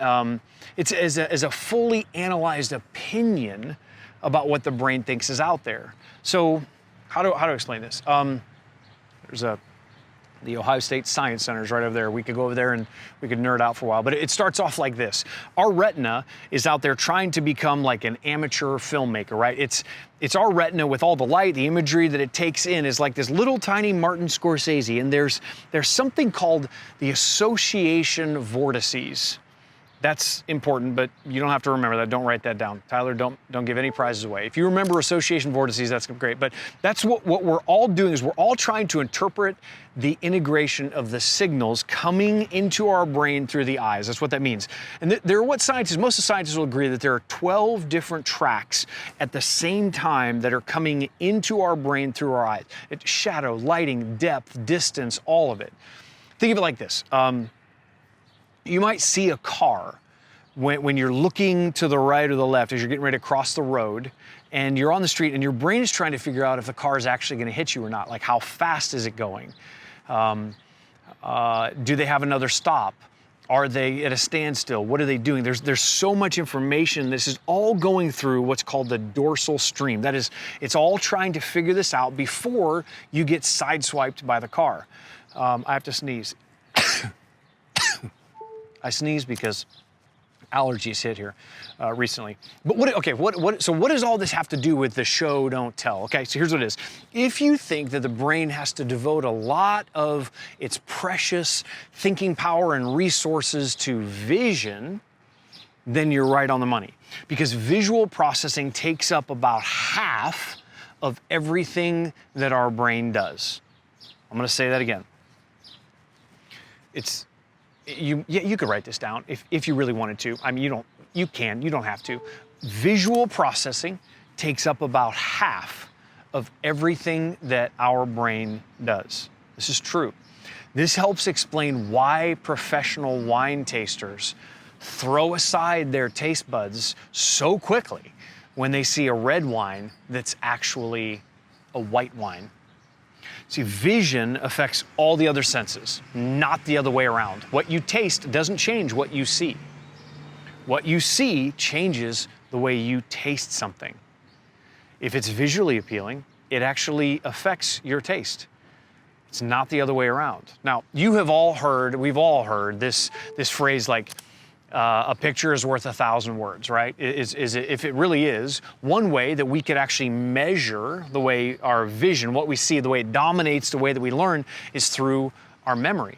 it's as a fully analyzed opinion about what the brain thinks is out there. So how to explain this? There's the Ohio State Science Center is right over there. We could go over there and we could nerd out for a while, but it starts off like this. Our retina is out there trying to become like an amateur filmmaker, right? It's our retina with all the light, the imagery that it takes in is like this little tiny Martin Scorsese, and there's something called the association vortices. That's important, but you don't have to remember that. Don't write that down. Tyler, don't give any prizes away. If you remember association vortices, that's great. But that's what we're all doing is we're all trying to interpret the integration of the signals coming into our brain through the eyes. That's what that means. And there are most of the scientists will agree that there are 12 different tracks at the same time that are coming into our brain through our eyes. It's shadow, lighting, depth, distance, all of it. Think of it like this. You might see a car when you're looking to the right or the left as you're getting ready to cross the road, and you're on the street and your brain is trying to figure out if the car is actually going to hit you or not. Like, how fast is it going? Do they have another stop? Are they at a standstill? What are they doing? There's so much information. This is all going through what's called the dorsal stream. That is, it's all trying to figure this out before you get sideswiped by the car. I have to sneeze. I sneeze because allergies hit here recently. But so what does all this have to do with the show Don't Tell? Okay, so here's what it is. If you think that the brain has to devote a lot of its precious thinking power and resources to vision, then you're right on the money. Because visual processing takes up about half of everything that our brain does. I'm gonna say that again. You could write this down if you really wanted to. I mean, you don't have to. Visual processing takes up about half of everything that our brain does. This is true. This helps explain why professional wine tasters throw aside their taste buds so quickly when they see a red wine that's actually a white wine. See, vision affects all the other senses, not the other way around. What you taste doesn't change what you see. What you see changes the way you taste something. If it's visually appealing, it actually affects your taste. It's not the other way around. Now, we've all heard this phrase like, A picture is worth 1,000 words, right? If it really is, one way that we could actually measure the way our vision, what we see, the way it dominates the way that we learn, is through our memory.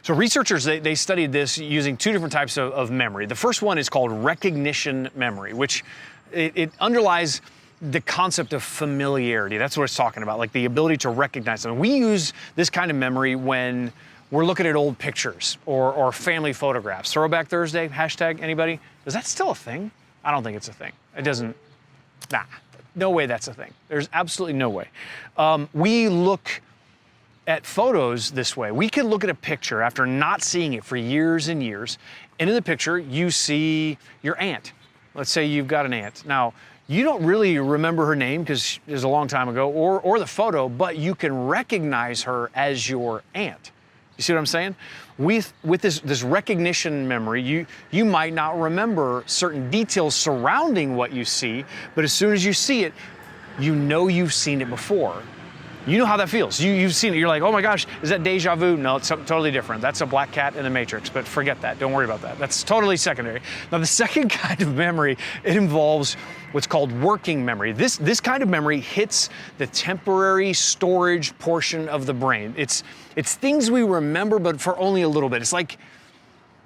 So researchers, they studied this using two different types of memory. The first one is called recognition memory, which it underlies the concept of familiarity. That's what it's talking about, like the ability to recognize something. We use this kind of memory when we're looking at old pictures or family photographs. Throwback Thursday, hashtag, anybody? Is that still a thing? I don't think it's a thing. It doesn't, no way that's a thing. There's absolutely no way. We look at photos this way. We can look at a picture after not seeing it for years and years, and in the picture, you see your aunt. Let's say you've got an aunt. Now, you don't really remember her name because it was a long time ago, or the photo, but you can recognize her as your aunt. You see what I'm saying? With this recognition memory, you might not remember certain details surrounding what you see, but as soon as you see it, you know you've seen it before. You know how that feels. You've seen it. You're like, oh my gosh, is that deja vu? No, it's something totally different. That's a black cat in the Matrix, but forget that. Don't worry about that. That's totally secondary. Now, the second kind of memory, it involves what's called working memory. This kind of memory hits the temporary storage portion of the brain. It's things we remember, but for only a little bit. It's like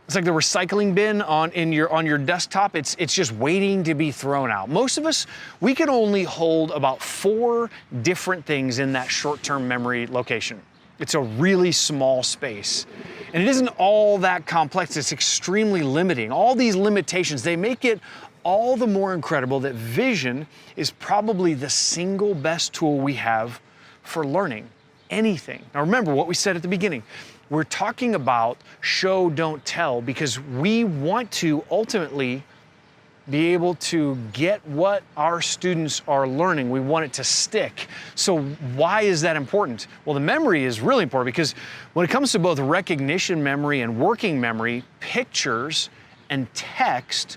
the recycling bin on your desktop. It's just waiting to be thrown out. Most of us, we can only hold about 4 different things in that short-term memory location. It's a really small space. And it isn't all that complex. It's extremely limiting. All these limitations, they make it all the more incredible that vision is probably the single best tool we have for learning anything. Now remember what we said at the beginning. We're talking about show, don't tell, because we want to ultimately be able to get what our students are learning. We want it to stick. So why is that important? Well, the memory is really important because when it comes to both recognition memory and working memory, pictures and text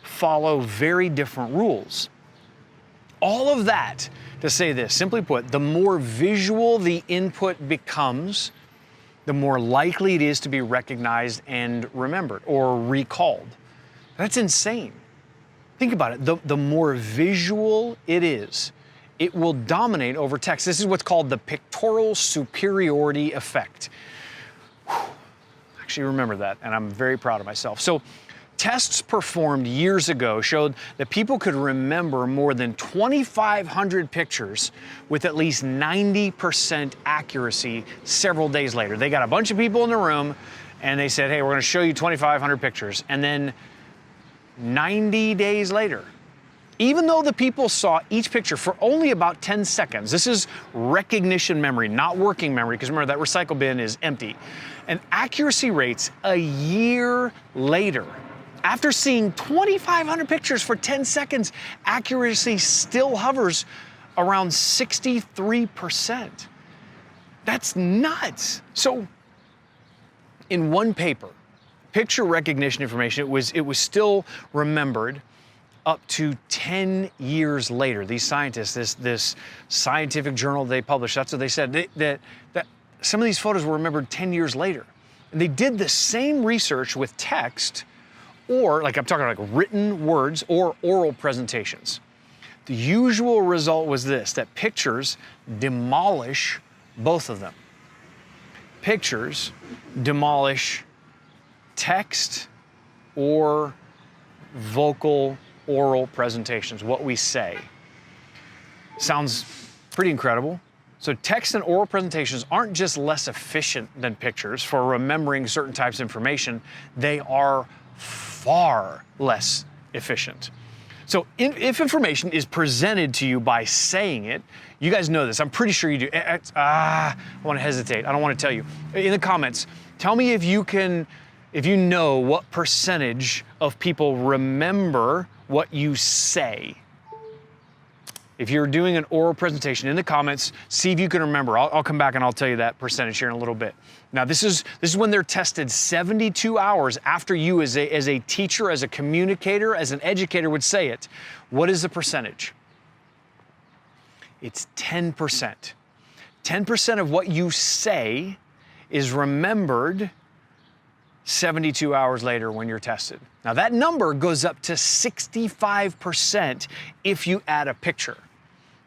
follow very different rules. All of that to say this, simply put, the more visual the input becomes, the more likely it is to be recognized and remembered or recalled. That's insane. Think about it. The more visual it is, it will dominate over text. This is what's called the pictorial superiority effect. Actually remember that, and I'm very proud of myself. So tests performed years ago showed that people could remember more than 2,500 pictures with at least 90% accuracy several days later. They got a bunch of people in the room and they said, hey, we're going to show you 2,500 pictures. And then 90 days later, even though the people saw each picture for only about 10 seconds, this is recognition memory, not working memory, because remember that recycle bin is empty. And accuracy rates a year later, after seeing 2,500 pictures for 10 seconds, accuracy still hovers around 63%. That's nuts. So in one paper, picture recognition information, it was still remembered up to 10 years later. These scientists, this scientific journal they published, that's what they said, that some of these photos were remembered 10 years later. And they did the same research with text, or like I'm talking like written words or oral presentations. The usual result was this, that pictures demolish both of them. Pictures demolish text or vocal oral presentations, what we say. Sounds pretty incredible. So text and oral presentations aren't just less efficient than pictures for remembering certain types of information, they are far less efficient. So if information is presented to you by saying it, you guys know this, I'm pretty sure you do. I want to hesitate, I don't want to tell you. In the comments, tell me if you know what percentage of people remember what you say. If you're doing an oral presentation, in the comments, see if you can remember. I'll come back and I'll tell you that percentage here in a little bit. Now, this is when they're tested 72 hours after you as a teacher, as a communicator, as an educator would say it. What is the percentage? It's 10%. 10% of what you say is remembered 72 hours later when you're tested. Now that number goes up to 65% if you add a picture.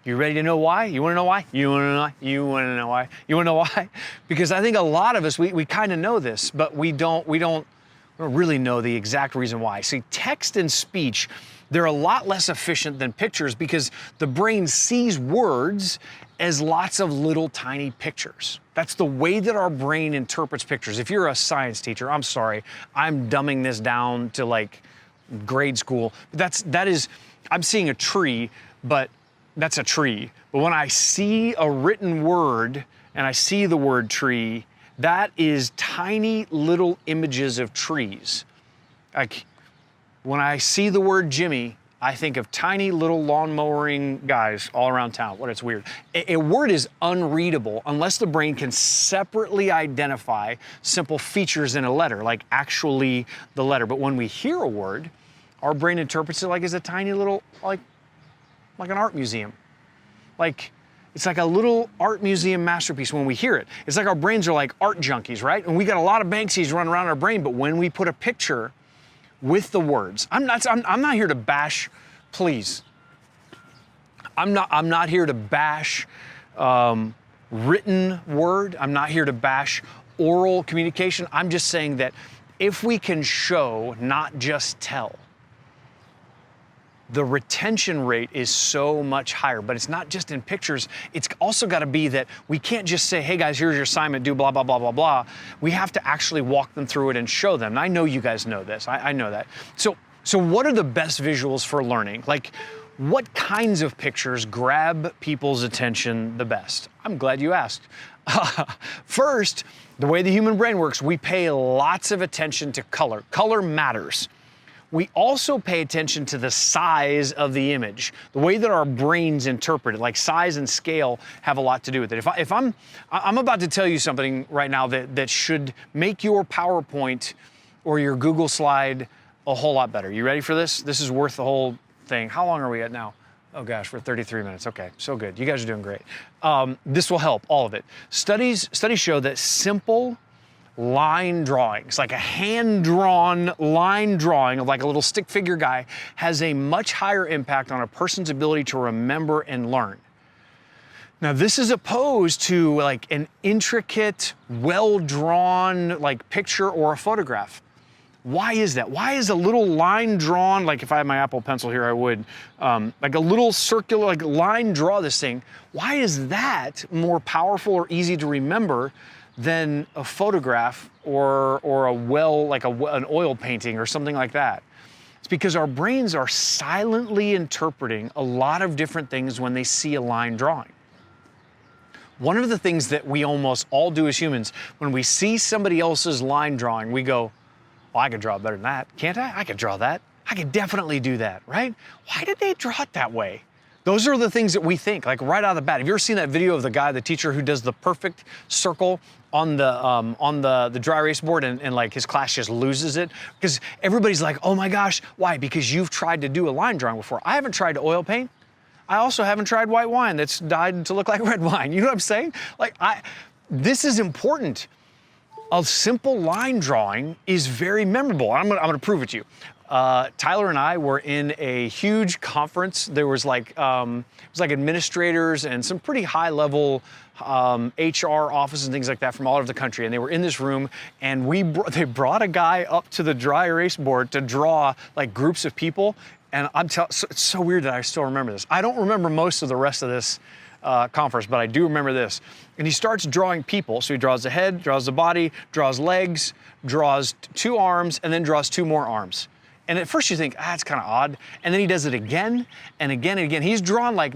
You ready to know why? You wanna know why? You wanna know why? You wanna know why? You wanna know why? Because I think a lot of us, we kind of know this, but we don't really know the exact reason why. See, text and speech, they're a lot less efficient than pictures because the brain sees words as lots of little tiny pictures. That's the way that our brain interprets pictures. If you're a science teacher, I'm sorry, I'm dumbing this down to like grade school. I'm seeing a tree, but that's a tree. But when I see a written word and I see the word tree, that is tiny little images of trees. Like when I see the word Jimmy, I think of tiny little lawn mowing guys all around town. What, it's weird. A word is unreadable unless the brain can separately identify simple features in a letter, like actually the letter. But when we hear a word, our brain interprets it like as a tiny little, like an art museum. It's like a little art museum masterpiece when we hear it. It's like our brains are like art junkies, right? And we got a lot of Banksies running around our brain, but when we put a picture with the words, I'm not here to bash, please. I'm not here to bash written word. I'm not here to bash oral communication. I'm just saying that if we can show, not just tell, the retention rate is so much higher. But it's not just in pictures. It's also got to be that we can't just say, hey guys, here's your assignment, do blah, blah, blah, blah, blah. We have to actually walk them through it and show them. And I know you guys know this. I know that. So what are the best visuals for learning? Like, what kinds of pictures grab people's attention the best? I'm glad you asked. First, the way the human brain works, we pay lots of attention to color. Color matters. We also pay attention to the size of the image, the way that our brains interpret it, like size and scale have a lot to do with it. If I'm about to tell you something right now that should make your PowerPoint or your Google slide a whole lot better. You ready for this? This is worth the whole thing. How long are we at now? Oh gosh, we're 33 minutes. Okay, so good. You guys are doing great. This will help, all of it. Studies show that simple line drawings, like a hand-drawn line drawing of like a little stick figure guy, has a much higher impact on a person's ability to remember and learn. Now, this is opposed to like an intricate, well-drawn like picture or a photograph. Why is that? Why is a little line drawn, like if I had my Apple Pencil here, I would, like a little circular, like line draw this thing. Why is that more powerful or easy to remember than a photograph or a well, like an oil painting or something like that? It's because our brains are silently interpreting a lot of different things when they see a line drawing. One of the things that we almost all do as humans, when we see somebody else's line drawing, we go, well, I could draw better than that, can't I? I could draw that. I could definitely do that, right? Why did they draw it that way? Those are the things that we think, like right out of the bat. Have you ever seen that video of the guy, the teacher, who does the perfect circle on the dry erase board and like his class just loses it? Because everybody's like, oh my gosh, why? Because you've tried to do a line drawing before. I haven't tried to oil paint. I also haven't tried white wine that's dyed to look like red wine. You know what I'm saying? Like, this is important. A simple line drawing is very memorable. I'm gonna prove it to you. Tyler and I were in a huge conference. There was like, it was like administrators and some pretty high level HR offices and things like that from all over the country. And they were in this room, and they brought a guy up to the dry erase board to draw like groups of people. And it's so weird that I still remember this. I don't remember most of the rest of this conference, but I do remember this. And he starts drawing people. So he draws the head, draws the body, draws legs, draws 2 arms, and then draws 2 more arms. And at first you think, it's kind of odd. And then he does it again and again and again. He's drawn like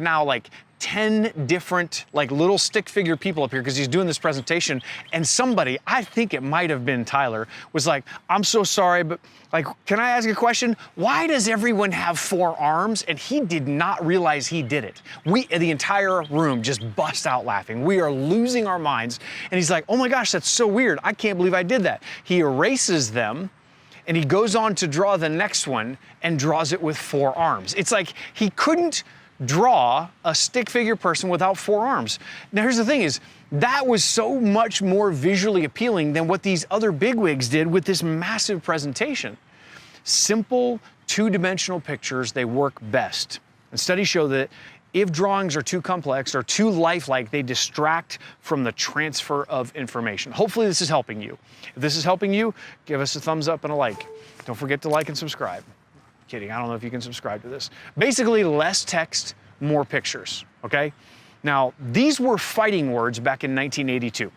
10 different like little stick figure people up here because he's doing this presentation. And somebody, I think it might have been Tyler, was like, I'm so sorry, but like, can I ask a question? Why does everyone have 4 arms? And he did not realize he did it. The entire room just bust out laughing. We are losing our minds. And he's like, oh my gosh, that's so weird. I can't believe I did that. He erases them. And he goes on to draw the next one and draws it with 4 arms. It's like he couldn't draw a stick figure person without 4 arms. Now here's the thing is, that was so much more visually appealing than what these other bigwigs did with this massive presentation. Simple, two-dimensional pictures, they work best. And studies show that if drawings are too complex or too lifelike, they distract from the transfer of information. Hopefully this is helping you. If this is helping you, give us a thumbs up and a like. Don't forget to like and subscribe. Kidding, I don't know if you can subscribe to this. Basically, less text, more pictures, okay? Now, these were fighting words back in 1982.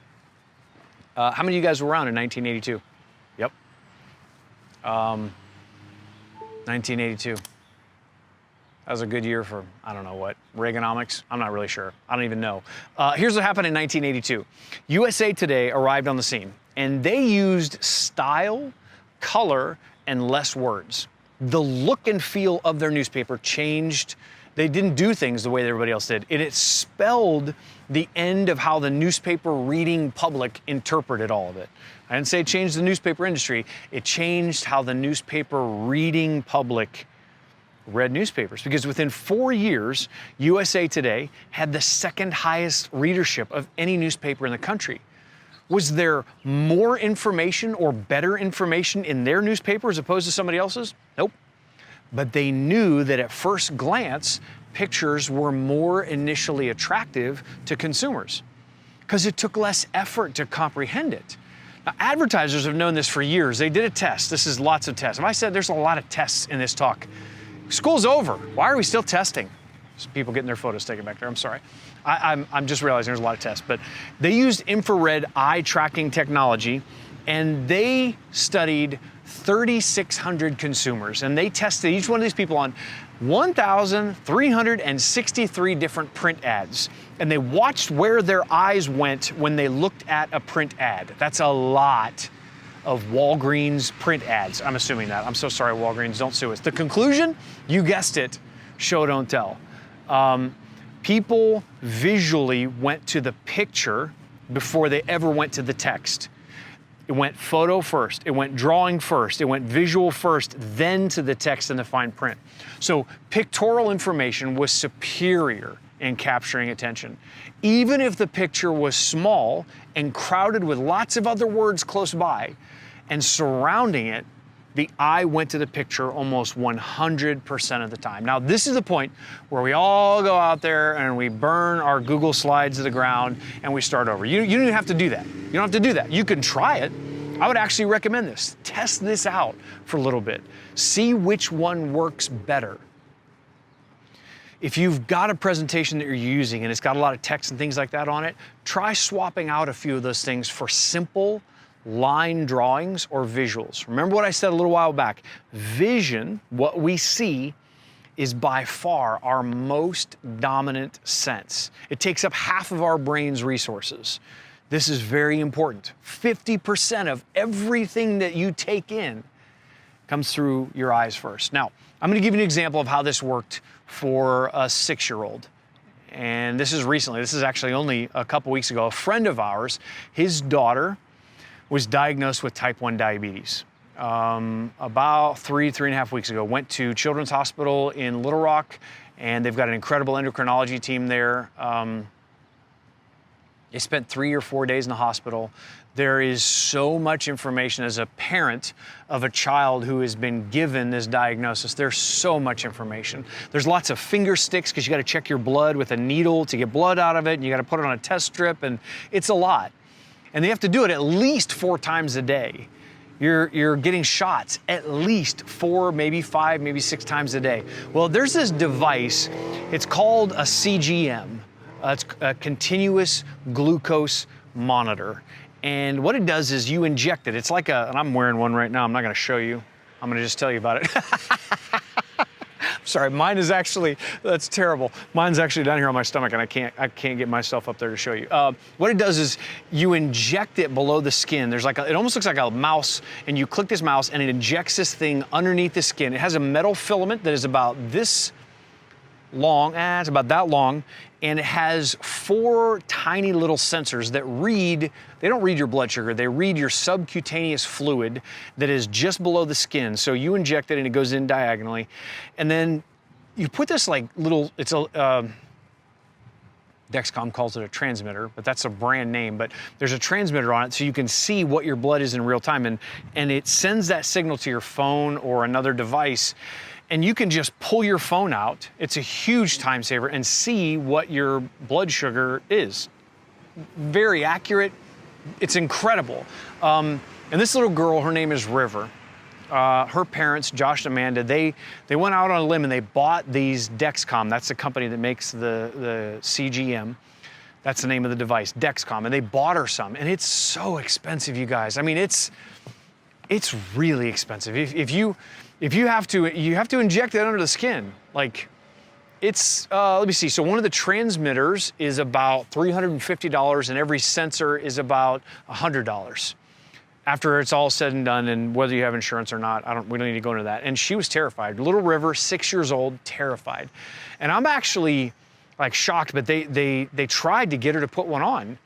How many of you guys were around in 1982? Yep. 1982. That was a good year for, I don't know what, Reaganomics? I'm not really sure. I don't even know. Here's what happened in 1982. USA Today arrived on the scene, and they used style, color, and less words. The look and feel of their newspaper changed. They didn't do things the way that everybody else did. It spelled the end of how the newspaper reading public interpreted all of it. I didn't say it changed the newspaper industry. It changed how the newspaper reading public read newspapers, because within 4 years, USA Today had the second highest readership of any newspaper in the country. Was there more information or better information in their newspaper as opposed to somebody else's? Nope. But they knew that at first glance, pictures were more initially attractive to consumers because it took less effort to comprehend it. Now, advertisers have known this for years. They did a test. This is lots of tests. If I said there's a lot of tests in this talk, school's over. Why are we still testing? There's people getting their photos taken back there. I'm sorry. I'm just realizing there's a lot of tests. But they used infrared eye tracking technology, and they studied 3,600 consumers, and they tested each one of these people on 1,363 different print ads, and they watched where their eyes went when they looked at a print ad. That's a lot of Walgreens print ads. I'm assuming that. I'm so sorry, Walgreens, don't sue us. The conclusion, you guessed it, show, don't tell. People visually went to the picture before they ever went to the text. It went photo first, it went drawing first, it went visual first, then to the text and the fine print. So pictorial information was superior in capturing attention. Even if the picture was small and crowded with lots of other words close by and surrounding it, the eye went to the picture almost 100% of the time. Now, this is the point where we all go out there and we burn our Google Slides to the ground and we start over. You don't even have to do that. You don't have to do that. You can try it. I would actually recommend this. Test this out for a little bit. See which one works better. If you've got a presentation that you're using and it's got a lot of text and things like that on it, try swapping out a few of those things for simple line drawings or visuals. Remember what I said a little while back. Vision, what we see, is by far our most dominant sense. It takes up half of our brain's resources. This is very important. 50% of everything that you take in comes through your eyes first. Now, I'm going to give you an example of how this worked for a 6-year-old. And this is recently, this is actually only a couple weeks ago. A friend of ours, his daughter was diagnosed with type 1 diabetes. About 3.5 weeks ago, went to Children's Hospital in Little Rock, and they've got an incredible endocrinology team there. They spent 3 or 4 days in the hospital. There is so much information as a parent of a child who has been given this diagnosis. There's so much information. There's lots of finger sticks because you got to check your blood with a needle to get blood out of it, and you got to put it on a test strip, and it's a lot. And they have to do it at least 4 times a day. You're getting shots at least 4, maybe 5, maybe 6 times a day. Well, there's this device. It's called a CGM. It's a continuous glucose monitor. And what it does is you inject it. It's like and I'm wearing one right now. I'm not going to show you. I'm going to just tell you about it. Sorry, mine is actually, that's terrible. Mine's actually down here on my stomach, and I can't get myself up there to show you. What it does is you inject it below the skin. There's like it almost looks like a mouse, and you click this mouse, and it injects this thing underneath the skin. It has a metal filament that is about this long, it's about that long, and it has 4 tiny little sensors that they don't read your blood sugar, they read your subcutaneous fluid that is just below the skin. So you inject it and it goes in diagonally, and then you put this like little, it's a, Dexcom calls it a transmitter, but that's a brand name, but there's a transmitter on it so you can see what your blood is in real time, and it sends that signal to your phone or another device, and you can just pull your phone out. It's a huge time saver, and see what your blood sugar is. Very accurate. It's incredible. And this little girl, her name is River. Her parents, Josh and Amanda, they went out on a limb and they bought these Dexcom. That's the company that makes the CGM. That's the name of the device, Dexcom. And they bought her some, and it's so expensive, you guys. I mean, it's really expensive. If you have to inject it under the skin. Like, it's let me see. So one of the transmitters is about $350, and every sensor is about $100. After it's all said and done, and whether you have insurance or not, we don't need to go into that. And she was terrified. Little River, 6 years old, terrified. And I'm actually like shocked, but they tried to get her to put one on,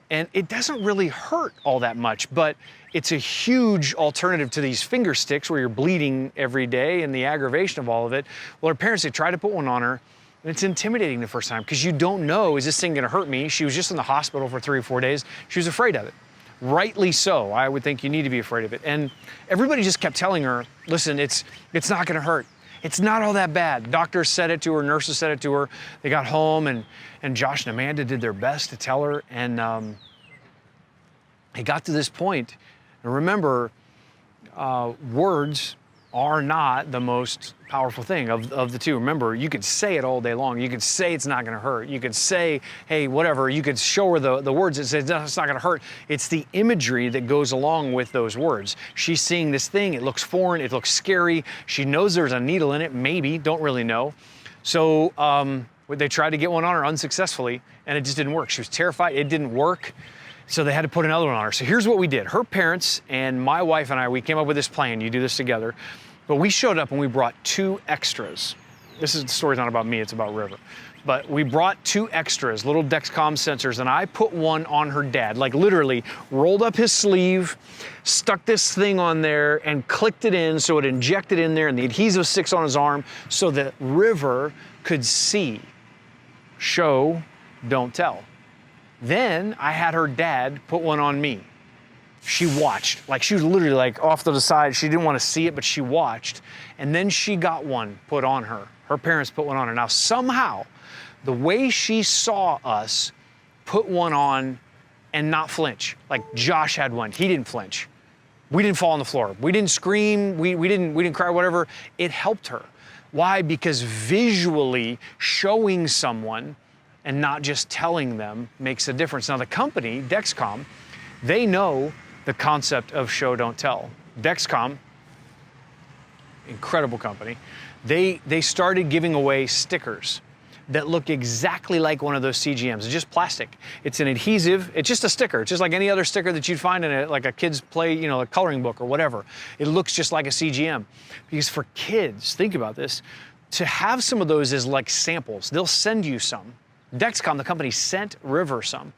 and it doesn't really hurt all that much, but it's a huge alternative to these finger sticks where you're bleeding every day and the aggravation of all of it. Well, her parents, they tried to put one on her, and it's intimidating the first time because you don't know, is this thing gonna hurt me? She was just in the hospital for 3 or 4 days. She was afraid of it. Rightly so. I would think you need to be afraid of it. And everybody just kept telling her, listen, it's not gonna hurt. It's not all that bad. Doctors said it to her, nurses said it to her. They got home, and Josh and Amanda did their best to tell her, and it got to this point. And remember, words are not the most powerful thing of the two. Remember, you could say it all day long. You could say it's not gonna hurt. You could say, hey, whatever. You could show her the words that says, no, it's not gonna hurt. It's the imagery that goes along with those words. She's seeing this thing, it looks foreign, it looks scary. She knows there's a needle in it, maybe, don't really know. So they tried to get one on her unsuccessfully, and it just didn't work. She was terrified, it didn't work. So they had to put another one on her. So here's what we did. Her parents and my wife and I, we came up with this plan. You do this together. But we showed up and we brought 2 extras. The story's not about me, it's about River. But we brought 2 extras, little Dexcom sensors, and I put one on her dad, like literally rolled up his sleeve, stuck this thing on there, and clicked it in so it injected in there, and the adhesive sticks on his arm so that River could see. Show, don't tell. Then I had her dad put one on me. She watched, like she was literally like off to the side. She didn't want to see it, but she watched. And then she got one put on her. Her parents put one on her. Now somehow, the way she saw us put one on and not flinch, like Josh had one, he didn't flinch. We didn't fall on the floor. We didn't scream, we didn't cry, whatever. It helped her. Why? Because visually showing someone and not just telling them makes a difference. Now the company, Dexcom, they know the concept of show, don't tell. Dexcom, incredible company, they started giving away stickers that look exactly like one of those CGMs. It's just plastic. It's an adhesive, it's just a sticker. It's just like any other sticker that you'd find in like a kid's play, a coloring book or whatever. It looks just like a CGM. Because for kids, think about this, to have some of those as like samples, they'll send you some. Dexcom, the company, sent River some.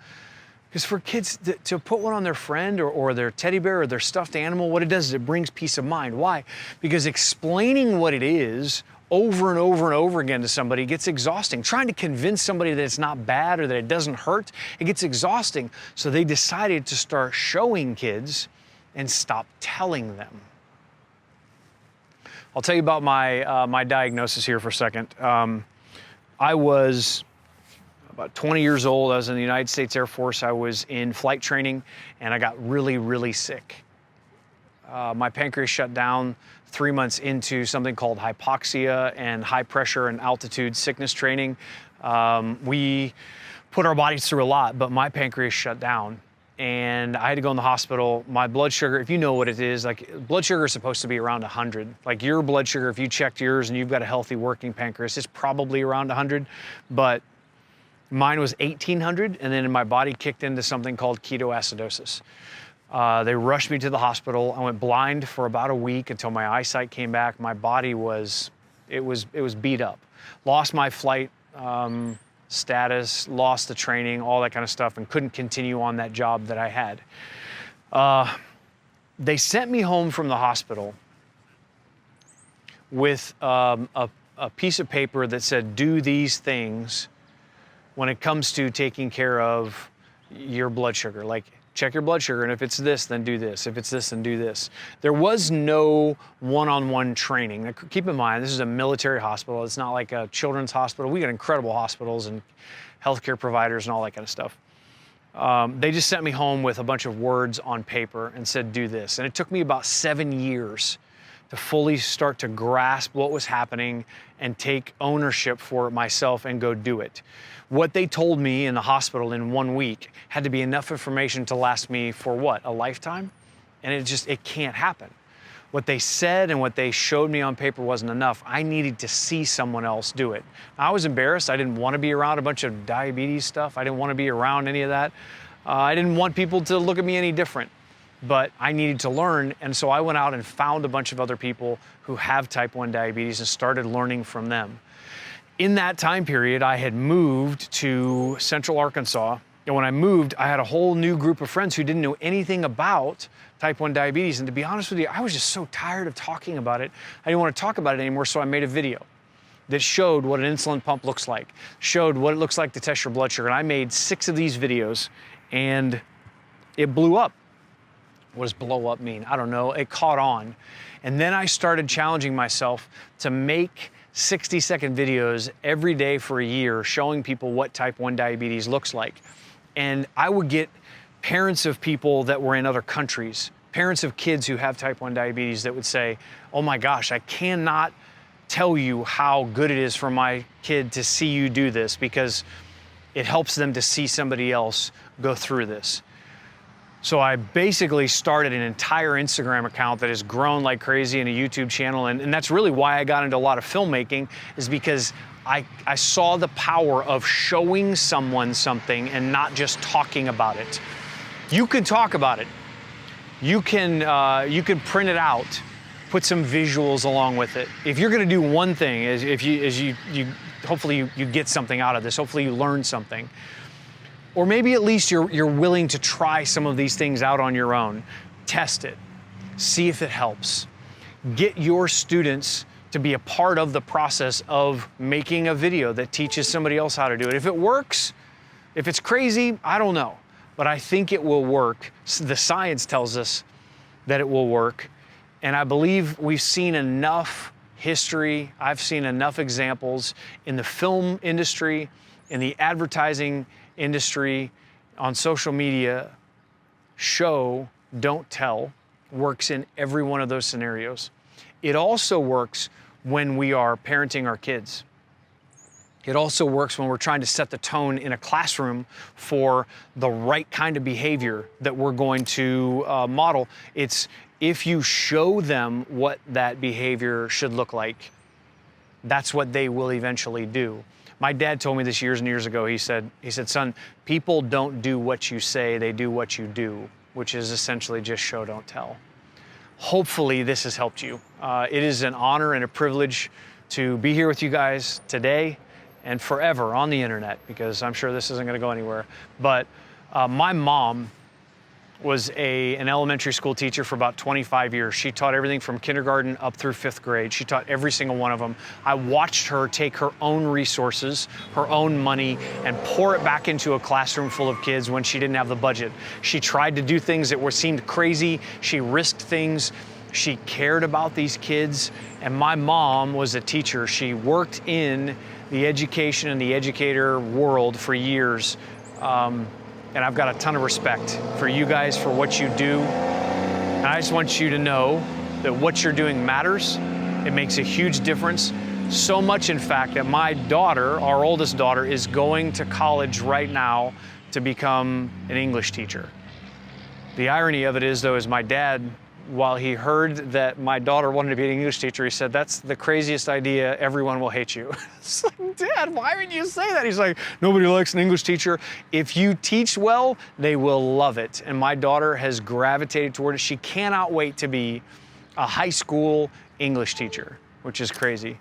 Because for kids to put one on their friend or their teddy bear or their stuffed animal, what it does is it brings peace of mind. Why? Because explaining what it is over and over and over again to somebody gets exhausting. Trying to convince somebody that it's not bad or that it doesn't hurt, it gets exhausting. So they decided to start showing kids and stop telling them. I'll tell you about my diagnosis here for a second. I was about 20 years old. I was in the United States Air Force. I was in flight training, and I got really, really sick. My pancreas shut down 3 months into something called hypoxia and high pressure and altitude sickness training. We put our bodies through a lot, but my pancreas shut down, and I had to go in the hospital. My blood sugar, if you know what it is, like blood sugar is supposed to be around 100. Like your blood sugar, if you checked yours and you've got a healthy working pancreas, it's probably around 100, but mine was 1800, and then my body kicked into something called ketoacidosis. They rushed me to the hospital. I went blind for about a week until my eyesight came back. My body was beat up. Lost my flight status, lost the training, all that kind of stuff, and couldn't continue on that job that I had. They sent me home from the hospital with a a piece of paper that said, do these things when it comes to taking care of your blood sugar. Like, check your blood sugar, and if it's this, then do this. If it's this, then do this. There was no one-on-one training. Now, keep in mind, this is a military hospital. It's not like a children's hospital. We got incredible hospitals and healthcare providers and all that kind of stuff. They just sent me home with a bunch of words on paper and said, do this. And it took me about 7 years to fully start to grasp what was happening and take ownership for it myself and go do it. What they told me in the hospital in 1 week had to be enough information to last me for what, a lifetime? And it can't happen. What they said and what they showed me on paper wasn't enough. I needed to see someone else do it. I was embarrassed. I didn't want to be around a bunch of diabetes stuff. I didn't want to be around any of that. I didn't want people to look at me any different, but I needed to learn. And so I went out and found a bunch of other people who have type 1 diabetes and started learning from them. In that time period, I had moved to Central Arkansas. And when I moved, I had a whole new group of friends who didn't know anything about type 1 diabetes. And to be honest with you, I was just so tired of talking about it. I didn't want to talk about it anymore, so I made a video that showed what an insulin pump looks like, showed what it looks like to test your blood sugar. And I made 6 of these videos, and it blew up. What does blow up mean? I don't know. It caught on. And then I started challenging myself to make 60-second videos every day for a year showing people what type 1 diabetes looks like. And I would get parents of people that were in other countries, parents of kids who have type 1 diabetes that would say, oh my gosh, I cannot tell you how good it is for my kid to see you do this, because it helps them to see somebody else go through this. So I basically started an entire Instagram account that has grown like crazy, and a YouTube channel. And that's really why I got into a lot of filmmaking, is because I saw the power of showing someone something and not just talking about it. You can talk about it. You can print it out, put some visuals along with it. If you're going to do one thing, hopefully you get something out of this. Hopefully you learn something. Or maybe at least you're willing to try some of these things out on your own. Test it. See if it helps. Get your students to be a part of the process of making a video that teaches somebody else how to do it. If it works, if it's crazy, I don't know. But I think it will work. The science tells us that it will work. And I believe we've seen enough history. I've seen enough examples in the film industry, in the advertising industry, on social media. Show, don't tell works in every one of those scenarios. It also works when we are parenting our kids. It also works when we're trying to set the tone in a classroom for the right kind of behavior that we're going to model. It's if you show them what that behavior should look like, that's what they will eventually do. My dad told me this years and years ago. He said, son, people don't do what you say, they do what you do, which is essentially just show, don't tell. Hopefully this has helped you. It is an honor and a privilege to be here with you guys today and forever on the internet, because I'm sure this isn't going to go anywhere. But my mom was an elementary school teacher for about 25 years. She taught everything from kindergarten up through 5th grade. She taught every single one of them. I watched her take her own resources, her own money, and pour it back into a classroom full of kids when she didn't have the budget. She tried to do things that seemed crazy. She risked things. She cared about these kids. And my mom was a teacher. She worked in the education and the educator world for years. And I've got a ton of respect for you guys for what you do. And I just want you to know that what you're doing matters. It makes a huge difference. So much, in fact, that my daughter, our oldest daughter, is going to college right now to become an English teacher. The irony of it is, though, is my dad, while he heard that my daughter wanted to be an English teacher, he said, that's the craziest idea, everyone will hate you. It's like, Dad, why would you say that? He's like, nobody likes an English teacher. If you teach well, they will love it. And my daughter has gravitated toward it. She cannot wait to be a high school English teacher, which is crazy.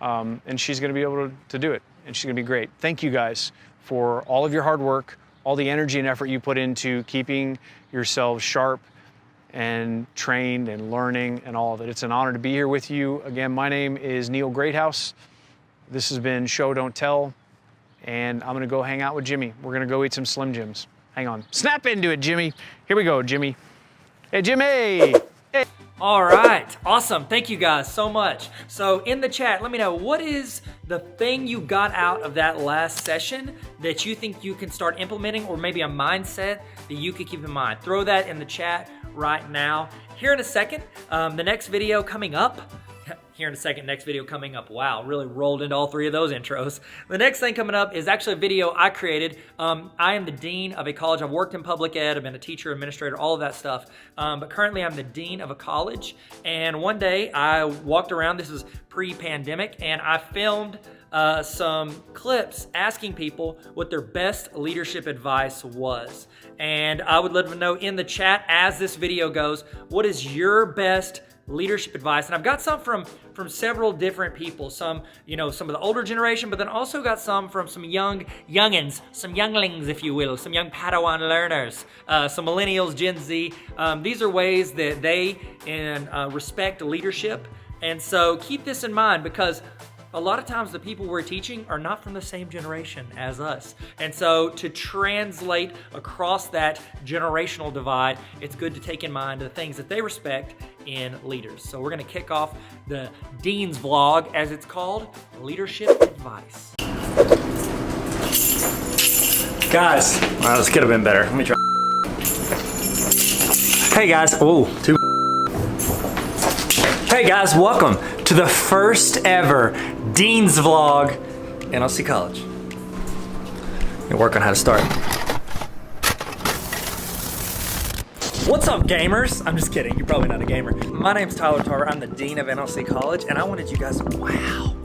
And she's gonna be able to do it, and she's gonna be great. Thank you guys for all of your hard work, all the energy and effort you put into keeping yourselves sharp and trained and learning and all of it. It's an honor to be here with you. Again, my name is Neil Greathouse. This has been Show Don't Tell, and I'm gonna go hang out with Jimmy. We're gonna go eat some Slim Jims. Hang on. Snap into it, Jimmy. Here we go, Jimmy. Hey, Jimmy! Hey. All right, awesome. Thank you guys so much. So in the chat, let me know, what is the thing you got out of that last session that you think you can start implementing, or maybe a mindset that you could keep in mind? Throw that in the chat right now. Here in a second, the next video coming up, Wow, really rolled into all three of those intros. The next thing coming up is actually a video I created. I am the dean of a college. I've worked in public ed. I've been a teacher, administrator, all of that stuff. But currently I'm the dean of a college. And one day I walked around, this is pre-pandemic, and I filmed some clips asking people what their best leadership advice was. And I would let them know in the chat as this video goes, what is your best leadership advice? And I've got some from several different people, some of the older generation, but then also got some from some youngins, some younglings, if you will, some young Padawan learners, some millennials, Gen Z. These are ways that they respect leadership. And so keep this in mind, because a lot of times the people we're teaching are not from the same generation as us. And so to translate across that generational divide, it's good to take in mind the things that they respect in leaders. So we're gonna kick off the Dean's Vlog, as it's called, Leadership Advice. Guys, wow, this could have been better. Let me try. Hey guys, Hey guys, welcome to the first ever Dean's Vlog, NLC College. You're working on how to start. What's up, gamers? I'm just kidding, you're probably not a gamer. My name's Tyler Tarver, I'm the Dean of NLC College, and I wanted you guys, wow,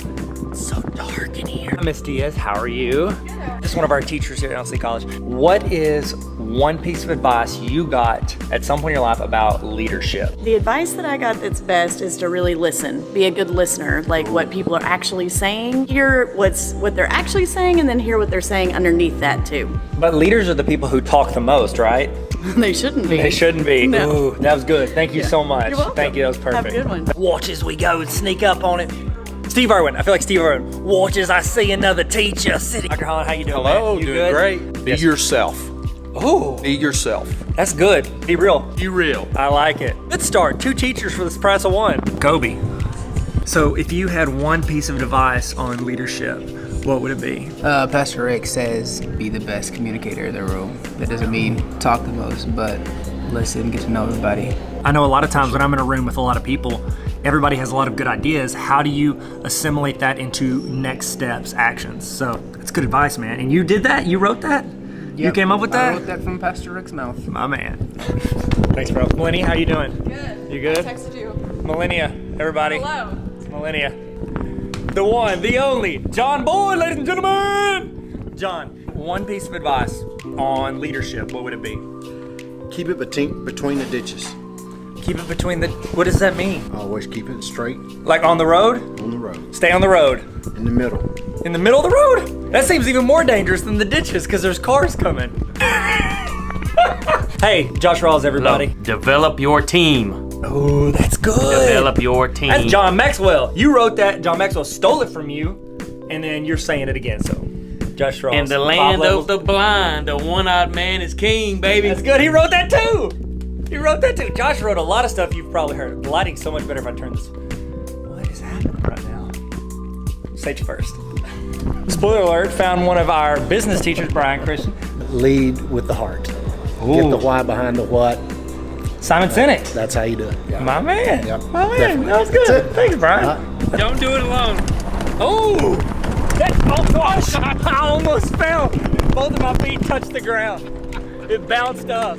it's so dark in here. Miss Diaz, how are you? Good. Just one of our teachers here at NLC College. What is one piece of advice you got at some point in your life about leadership? The advice that I got that's best is to really listen. Be a good listener, like what people are actually saying. Hear what they're actually saying, and then hear what they're saying underneath that too. But leaders are the people who talk the most, right? They shouldn't be. They shouldn't be. No. Ooh, that was good. Thank you so much. You're welcome. Thank you, that was perfect. Have a good one. Watch as we go and sneak up on it. Steve Irwin, I feel like Steve Irwin. Watch as I see another teacher sitting. Dr. Holland, how you doing? Hello, man? You doing good? great. Be yourself. Oh. Be yourself. That's good. Be real. Be real. I like it. Good start. 2 teachers for this price of 1. Kobe. So if you had one piece of advice on leadership, what would it be? Pastor Rick says be the best communicator in the room. That doesn't mean talk the most, but listen, get to know everybody. I know a lot of times when I'm in a room with a lot of people, everybody has a lot of good ideas. How do you assimilate that into next steps, actions? So that's good advice, man. And you did that? You wrote that? Yep, you came up with that? I wrote that from Pastor Rick's mouth. My man. Thanks, bro. Melania, how you doing? Good. You good? I texted you. Melania, everybody. Hello. It's Melania. The one, the only, John Boyd, ladies and gentlemen. John, one piece of advice on leadership, what would it be? Keep it between the ditches. Keep it between the, what does that mean? Always keep it straight. Like on the road? On the road. Stay on the road. In the middle. In the middle of the road? That seems even more dangerous than the ditches because there's cars coming. Hey, Josh Rawls, everybody. Look, develop your team. Oh, that's good. Develop your team. That's John Maxwell. You wrote that. John Maxwell stole it from you, and then you're saying it again. So, Josh Rawls. In the land of the blind, the one-eyed man is king, baby. That's good. He wrote that too. He wrote that too. Josh wrote a lot of stuff you've probably heard. The lighting's so much better if I turn this. What is happening right now? Safety first. Spoiler alert, found one of our business teachers, Brian Christian. Lead with the heart. Ooh. Get the why behind the what. Simon Sinek. That's how you do it. Yeah. My man. Yep. My man. Definitely. That was good. Thanks, Brian. Don't do it alone. Oh! Oh gosh! I almost fell. Both of my feet touched the ground. It bounced up.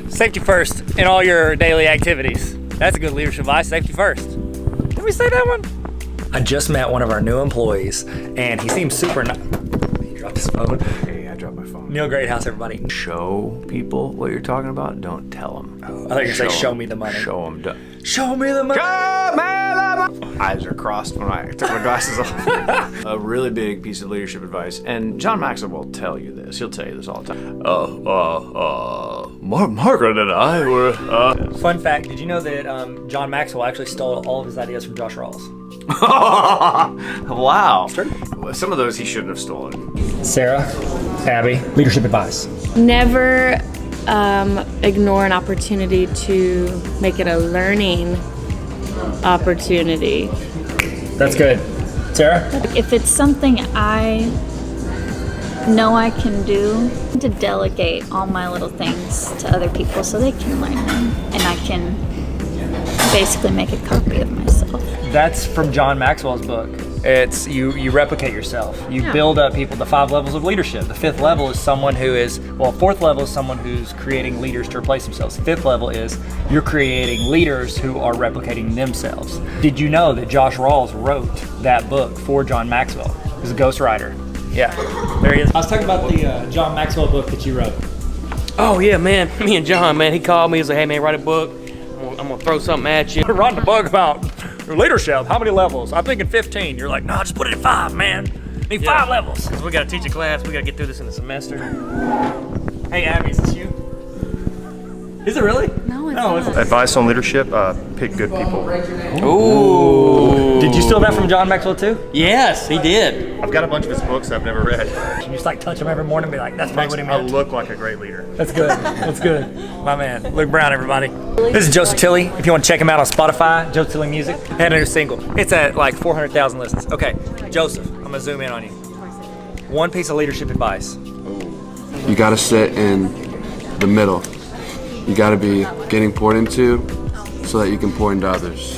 Safety first in all your daily activities. That's a good leadership advice. Safety first. Did we say that one? I just met one of our new employees, and he seems super nice. He dropped his phone. Hey, I dropped my phone. Neil Greathouse, everybody. Show people what you're talking about. Don't tell them. I thought you were going to say, show me the money. Show them. Show me the money. Eyes are crossed when I took my glasses off. A really big piece of leadership advice, and John Maxwell will tell you this. He'll tell you this all the time. Margaret and I were. Fun fact: did you know that John Maxwell actually stole all of his ideas from Josh Rawls? Wow. Some of those he shouldn't have stolen. Sarah, Abby, leadership advice. Never ignore an opportunity to make it a learning opportunity. That's good. Sarah? If it's something I know I can do, to delegate all my little things to other people so they can learn them, and I can basically make a copy of myself. That's from John Maxwell's book. It's you replicate yourself. You build up people, the 5 levels of leadership. The 5th level is someone who is, well, 4th level is someone who's creating leaders to replace themselves. 5th level is you're creating leaders who are replicating themselves. Did you know that Josh Rawls wrote that book for John Maxwell? He's a ghostwriter. Yeah, there he is. I was talking about the John Maxwell book that you wrote. Oh yeah, man. Me and John, man, he called me. He was like, hey man, write a book. I'm gonna throw something at you. You're writing a book about leadership. How many levels? I'm thinking 15. You're like, no, just put it at 5, man. Need 5 levels. We gotta teach a class. We gotta get through this in a semester. Hey, Abby, is this you? Is it really? No, it's not. Advice on leadership, pick good people. Ooh. Did you steal that from John Maxwell too? Yes, he did. I've got a bunch of his books I've never read. Can you just like touch him every morning and be like, that's probably what he meant? I look like a great leader. That's good. That's good. My man, Luke Brown, everybody. This is Joseph Tilley. If you want to check him out on Spotify, Joseph Tilley Music. Had a new single. It's at like 400,000 listens. Okay, Joseph, I'm gonna zoom in on you. One piece of leadership advice. You gotta sit in the middle. You gotta be getting poured into so that you can pour into others.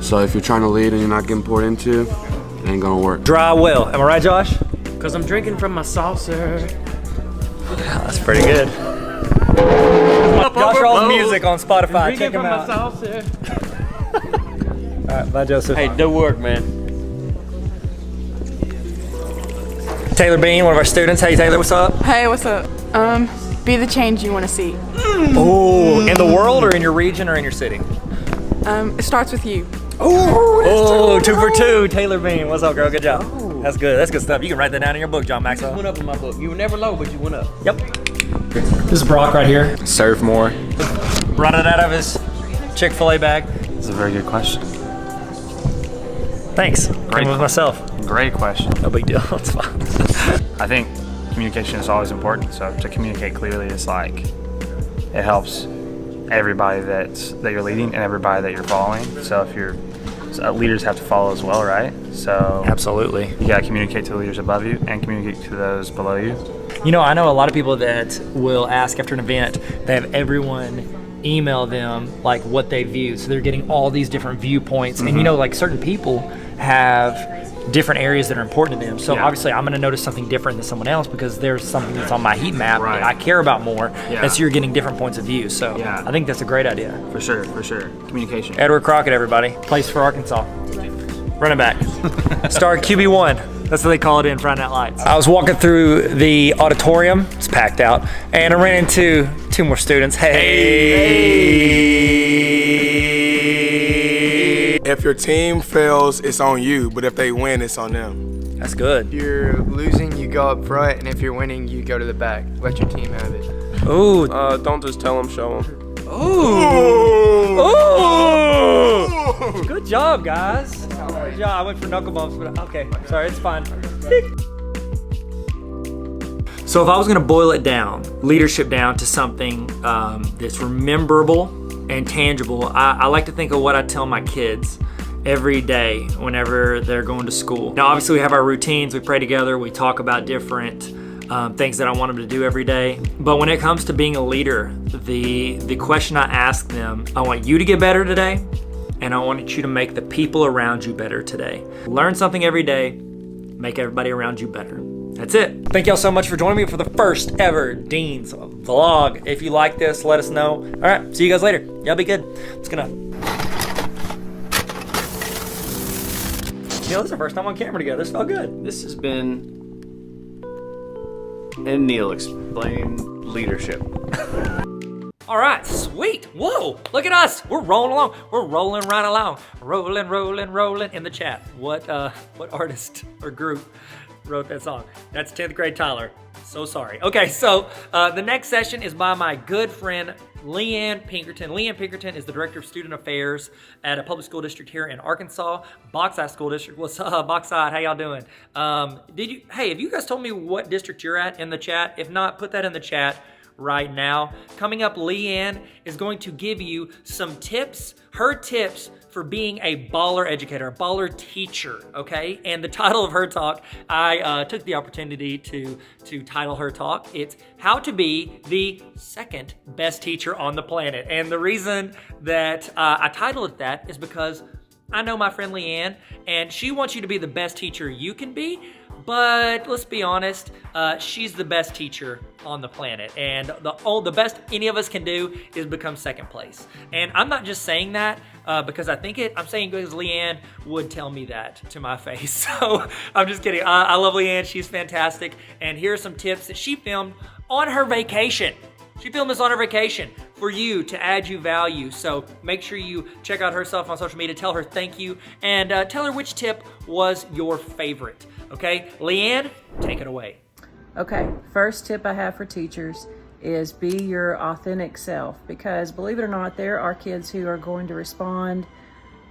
So if you're trying to lead and you're not getting poured into, it ain't gonna work. Dry well. Am I right, Josh? Cause I'm drinking from my saucer. That's pretty good. Josh Rawls music on Spotify. Check him out. All right, bye, Joseph. Hey, do work, man. Taylor Bean, one of our students. Hey, Taylor, what's up? Hey, what's up? Be the change you want to see. Oh, in the world or in your region or in your city? It starts with you. Oh, 2 for 2. Taylor Bean, what's up, girl? Good job. That's good. That's good stuff. You can write that down in your book, John Maxwell. You went up in my book. You were never low, but you went up. Yep. This is Brock right here. Serve more. Brought it out of his Chick-fil-A bag. That's a very good question. Thanks. Came with myself. Great question. No big deal. It's fine. I think communication is always important. So to communicate clearly is like, it helps everybody that you're leading and everybody that you're following. So leaders have to follow as well, right? So absolutely, you gotta communicate to the leaders above you and communicate to those below you. You know, I know a lot of people that will ask after an event, they have everyone email them like what they view. So they're getting all these different viewpoints. And you know, like certain people have different areas that are important to them. So obviously I'm gonna notice something different than someone else because there's something that's on my heat map that I care about more. And so you're getting different points of view. So I think that's a great idea. For sure. Communication. Edward Crockett, everybody. Plays for Arkansas. Running back. Star QB1. That's what they call it in Friday Night Lights. I was walking through the auditorium, it's packed out, and I ran into 2 more students. Hey! If your team fails, it's on you, but if they win, it's on them. That's good. If you're losing, you go up front, and if you're winning, you go to the back. Let your team have it. Ooh. Don't just tell them, show them. Ooh. Ooh. Good job, guys. Good job. I went for knuckle bumps, but okay. Sorry, it's fine. So if I was gonna boil it down, leadership down to something that's rememberable and tangible, I like to think of what I tell my kids every day whenever they're going to school. Now, obviously we have our routines, we pray together, we talk about different things that I want them to do every day. But when it comes to being a leader, the question I ask them, I want you to get better today, and I want you to make the people around you better today. Learn something every day, make everybody around you better. That's it. Thank y'all so much for joining me for the first ever Dean's vlog. If you like this, let us know. All right, see you guys later. Y'all be good. It's gonna... You know, this is our first time on camera together. This felt good. This has been... And Neil Explain Leadership. All right, sweet. Whoa, look at us. We're rolling along. We're rolling right along. Rolling in the chat. What artist or group wrote that song? That's 10th grade Tyler. So sorry. Okay, so the next session is by my good friend Leanne Pinkerton. Leanne Pinkerton is the Director of Student Affairs at a public school district here in Arkansas, Bauxite School District. What's up, Bauxite? How y'all doing? Hey, have you guys told me what district you're at in the chat? If not, put that in the chat right now. Coming up, Leanne is going to give you some tips, her tips for being a baller educator, a baller teacher, okay? And the title of her talk, I took the opportunity to title her talk. It's How to Be the Second Best Teacher on the Planet. And the reason that I titled it that is because I know my friend Leanne, and she wants you to be the best teacher you can be, but let's be honest, she's the best teacher on the planet, and the best any of us can do is become second place. And I'm not just saying that because I think it, I'm saying because Leanne would tell me that to my face. So I'm just kidding. I love Leanne, she's fantastic, and here are some tips that she filmed on her vacation. She filmed this on her vacation for you to add you value. So make sure you check out her stuff on social media, tell her thank you, and tell her which tip was your favorite. Okay, Leanne, take it away. Okay, first tip I have for teachers is be your authentic self, because believe it or not, there are kids who are going to respond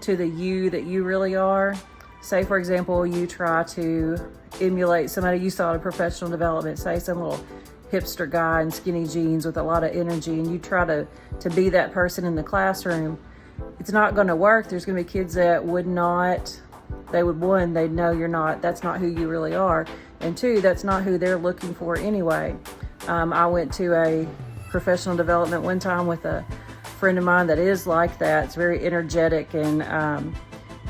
to the you that you really are. Say, for example, you try to emulate somebody you saw in professional development, say some little hipster guy in skinny jeans with a lot of energy, and you try to be that person in the classroom. It's not going to work. There's going to be kids that would not, they would, one, they'd know you're not, that's not who you really are, and two, that's not who they're looking for anyway. I went to a professional development one time with a friend of mine that is like that. It's very energetic, and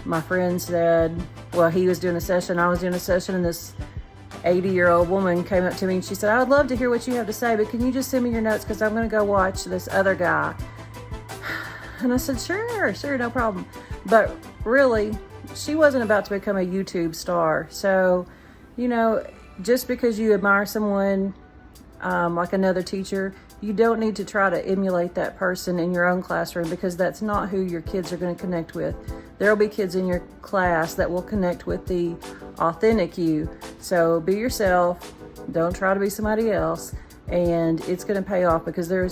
my friend said, well, he was doing a session, I was doing a session, and this 80-year-old woman came up to me and she said, I'd love to hear what you have to say, but can you just send me your notes because I'm going to go watch this other guy. And I said, sure, no problem. But really, she wasn't about to become a YouTube star. So, you know, just because you admire someone like another teacher, you don't need to try to emulate that person in your own classroom, because that's not who your kids are going to connect with. There will be kids in your class that will connect with the authentic you. So be yourself, don't try to be somebody else, and it's going to pay off, because there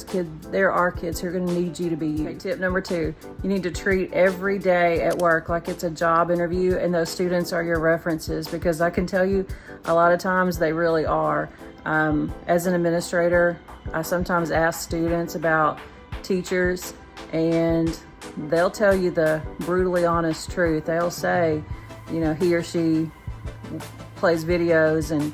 are kids who are going to need you to be you. Okay, tip number 2, you need to treat every day at work like it's a job interview, and those students are your references, because I can tell you a lot of times they really are. As an administrator, I sometimes ask students about teachers, and they'll tell you the brutally honest truth. They'll say, you know, he or she plays videos and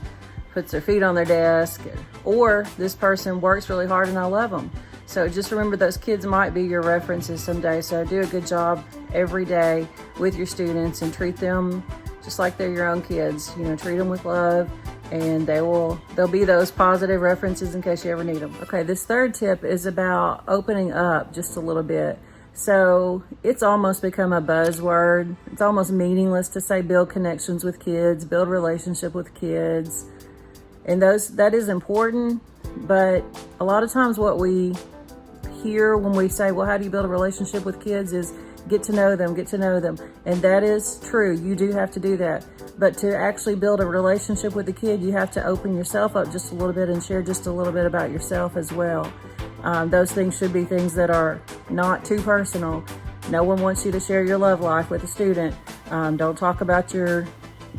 puts their feet on their desk, or this person works really hard and I love them. So just remember, those kids might be your references someday. So do a good job every day with your students and treat them just like they're your own kids. You know, treat them with love, and they'll be those positive references in case you ever need them. Okay, this third tip is about opening up just a little bit. So it's almost become a buzzword. It's almost meaningless to say build connections with kids, build relationship with kids. And that is important, but a lot of times what we hear when we say, well, how do you build a relationship with kids, is get to know them. And that is true. You do have to do that. But to actually build a relationship with a kid, you have to open yourself up just a little bit and share just a little bit about yourself as well. Those things should be things that are not too personal. No one wants you to share your love life with a student. Don't talk about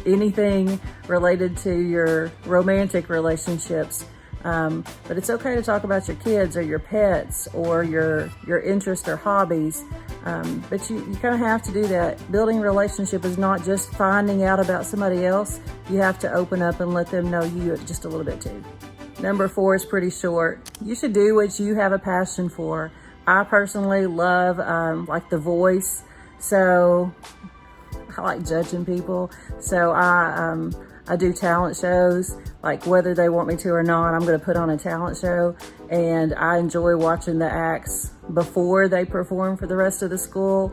anything related to your romantic relationships. But it's okay to talk about your kids or your pets or your interests or hobbies. But you kind of have to do that. Building a relationship is not just finding out about somebody else. You have to open up and let them know you just a little bit too. Number 4 is pretty short. You should do what you have a passion for. I personally love like The Voice, so I like judging people. So I do talent shows, like whether they want me to or not, I'm going to put on a talent show, and I enjoy watching the acts before they perform for the rest of the school.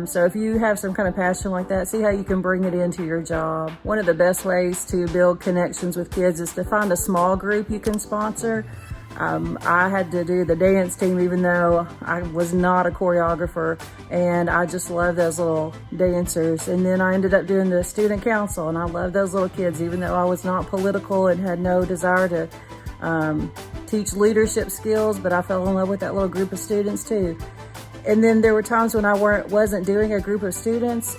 So if you have some kind of passion like that, see how you can bring it into your job. One of the best ways to build connections with kids is to find a small group you can sponsor. I had to do the dance team even though I was not a choreographer, and I just love those little dancers. And then I ended up doing the student council, and I love those little kids even though I was not political and had no desire to teach leadership skills, but I fell in love with that little group of students too. And then there were times when I wasn't doing a group of students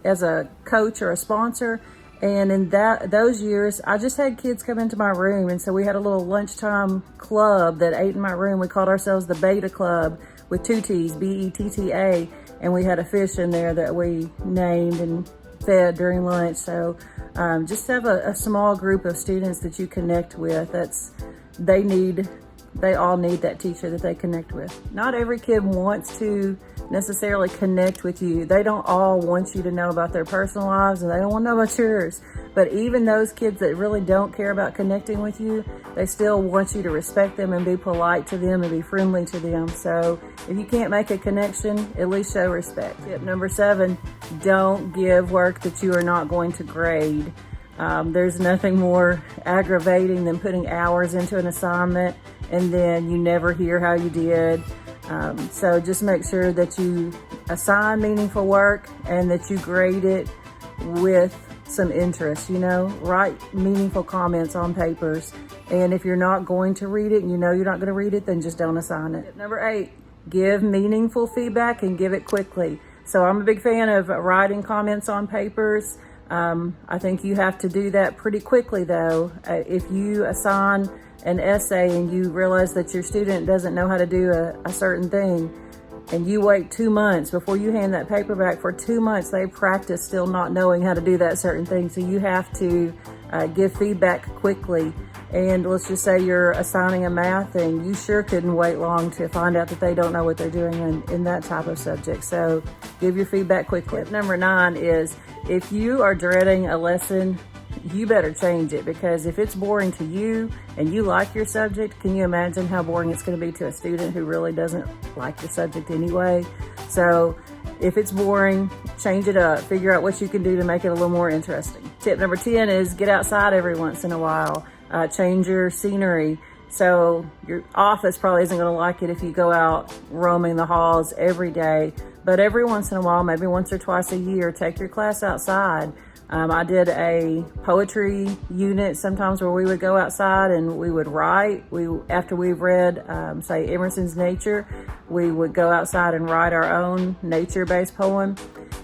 as a coach or a sponsor. And in those years, I just had kids come into my room. And so we had a little lunchtime club that ate in my room. We called ourselves the Beta Club with 2 T's, B-E-T-T-A. And we had a fish in there that we named and fed during lunch. So just have a small group of students that you connect with. They all need that teacher that they connect with. Not every kid wants to necessarily connect with you. They don't all want you to know about their personal lives, and they don't want to know about yours. But even those kids that really don't care about connecting with you, they still want you to respect them and be polite to them and be friendly to them. So if you can't make a connection, at least show respect. Tip number 7, don't give work that you are not going to grade. There's nothing more aggravating than putting hours into an assignment and then you never hear how you did. So just make sure that you assign meaningful work and that you grade it with some interest, write meaningful comments on papers. And if you're not going to read it and you know you're not going to read it, then just don't assign it. Number 8, give meaningful feedback and give it quickly. So I'm a big fan of writing comments on papers. I think you have to do that pretty quickly though. If you assign an essay and you realize that your student doesn't know how to do a certain thing, and you wait 2 months before you hand that paper back, for 2 months they practice still not knowing how to do that certain thing. So you have to give feedback quickly. And let's just say you're assigning a math thing, you sure couldn't wait long to find out that they don't know what they're doing in that type of subject. So give your feedback quickly. Tip number 9 is, if you are dreading a lesson, you better change it, because if it's boring to you and you like your subject, can you imagine how boring it's going to be to a student who really doesn't like your subject anyway? So if it's boring, change it up. Figure out what you can do to make it a little more interesting. Tip number 10 is get outside every once in a while. Change your scenery. So your office probably isn't going to like it if you go out roaming the halls every day, but every once in a while, maybe once or twice a year, take your class outside. I did a poetry unit sometimes where we would go outside and we would write. After we've read, say, Emerson's Nature, we would go outside and write our own nature-based poem.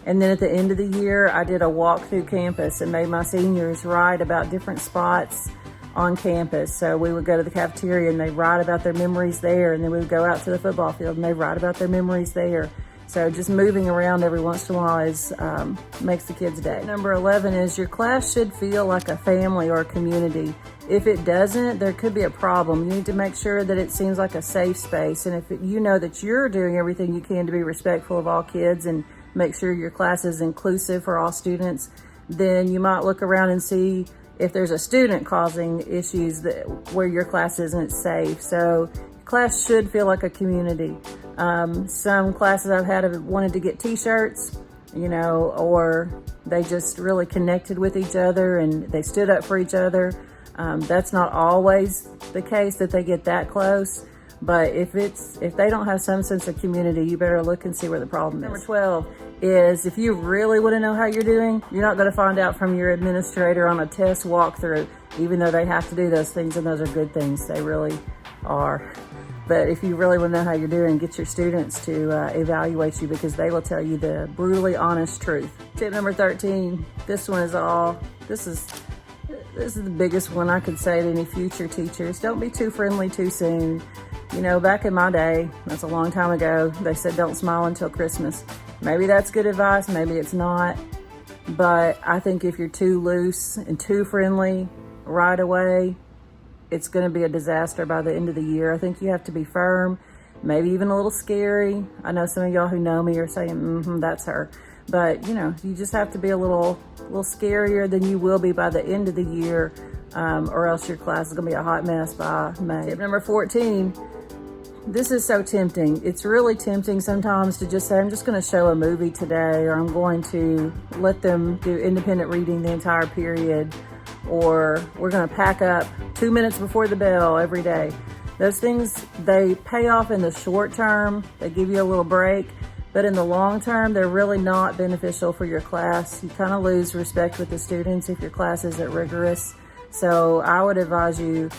And then at the end of the year, I did a walk through campus and made my seniors write about different spots on campus. So we would go to the cafeteria and they'd write about their memories there, and then we would go out to the football field and they'd write about their memories there. So just moving around every once in a while makes the kids' day. Number 11 is your class should feel like a family or a community. If it doesn't, there could be a problem. You need to make sure that it seems like a safe space. And if you know that you're doing everything you can to be respectful of all kids and make sure your class is inclusive for all students, then you might look around and see if there's a student causing issues where your class isn't safe. So class should feel like a community. Some classes I've had have wanted to get t-shirts, or they just really connected with each other and they stood up for each other. That's not always the case that they get that close, but if they don't have some sense of community, you better look and see where the problem is. Number 12 is, if you really want to know how you're doing, you're not going to find out from your administrator on a test walkthrough, even though they have to do those things, and those are good things. They really are. But if you really want to know how you're doing, get your students to evaluate you, because they will tell you the brutally honest truth. Tip number 13, this is the biggest one I could say to any future teachers. Don't be too friendly too soon. Back in my day, that's a long time ago, they said don't smile until Christmas. Maybe that's good advice, maybe it's not. But I think if you're too loose and too friendly right away, it's going to be a disaster by the end of the year. I think you have to be firm, maybe even a little scary. I know some of y'all who know me are saying, that's her. But, you just have to be a little scarier than you will be by the end of the year, or else your class is going to be a hot mess by May. Tip number 14, this is so tempting. It's really tempting sometimes to just say, I'm just going to show a movie today, or I'm going to let them do independent reading the entire period, or we're going to pack up 2 minutes before the bell every day. Those things, they pay off in the short term. They give you a little break. But in the long term, they're really not beneficial for your class. You kind of lose respect with the students if your class isn't rigorous. So I would advise you,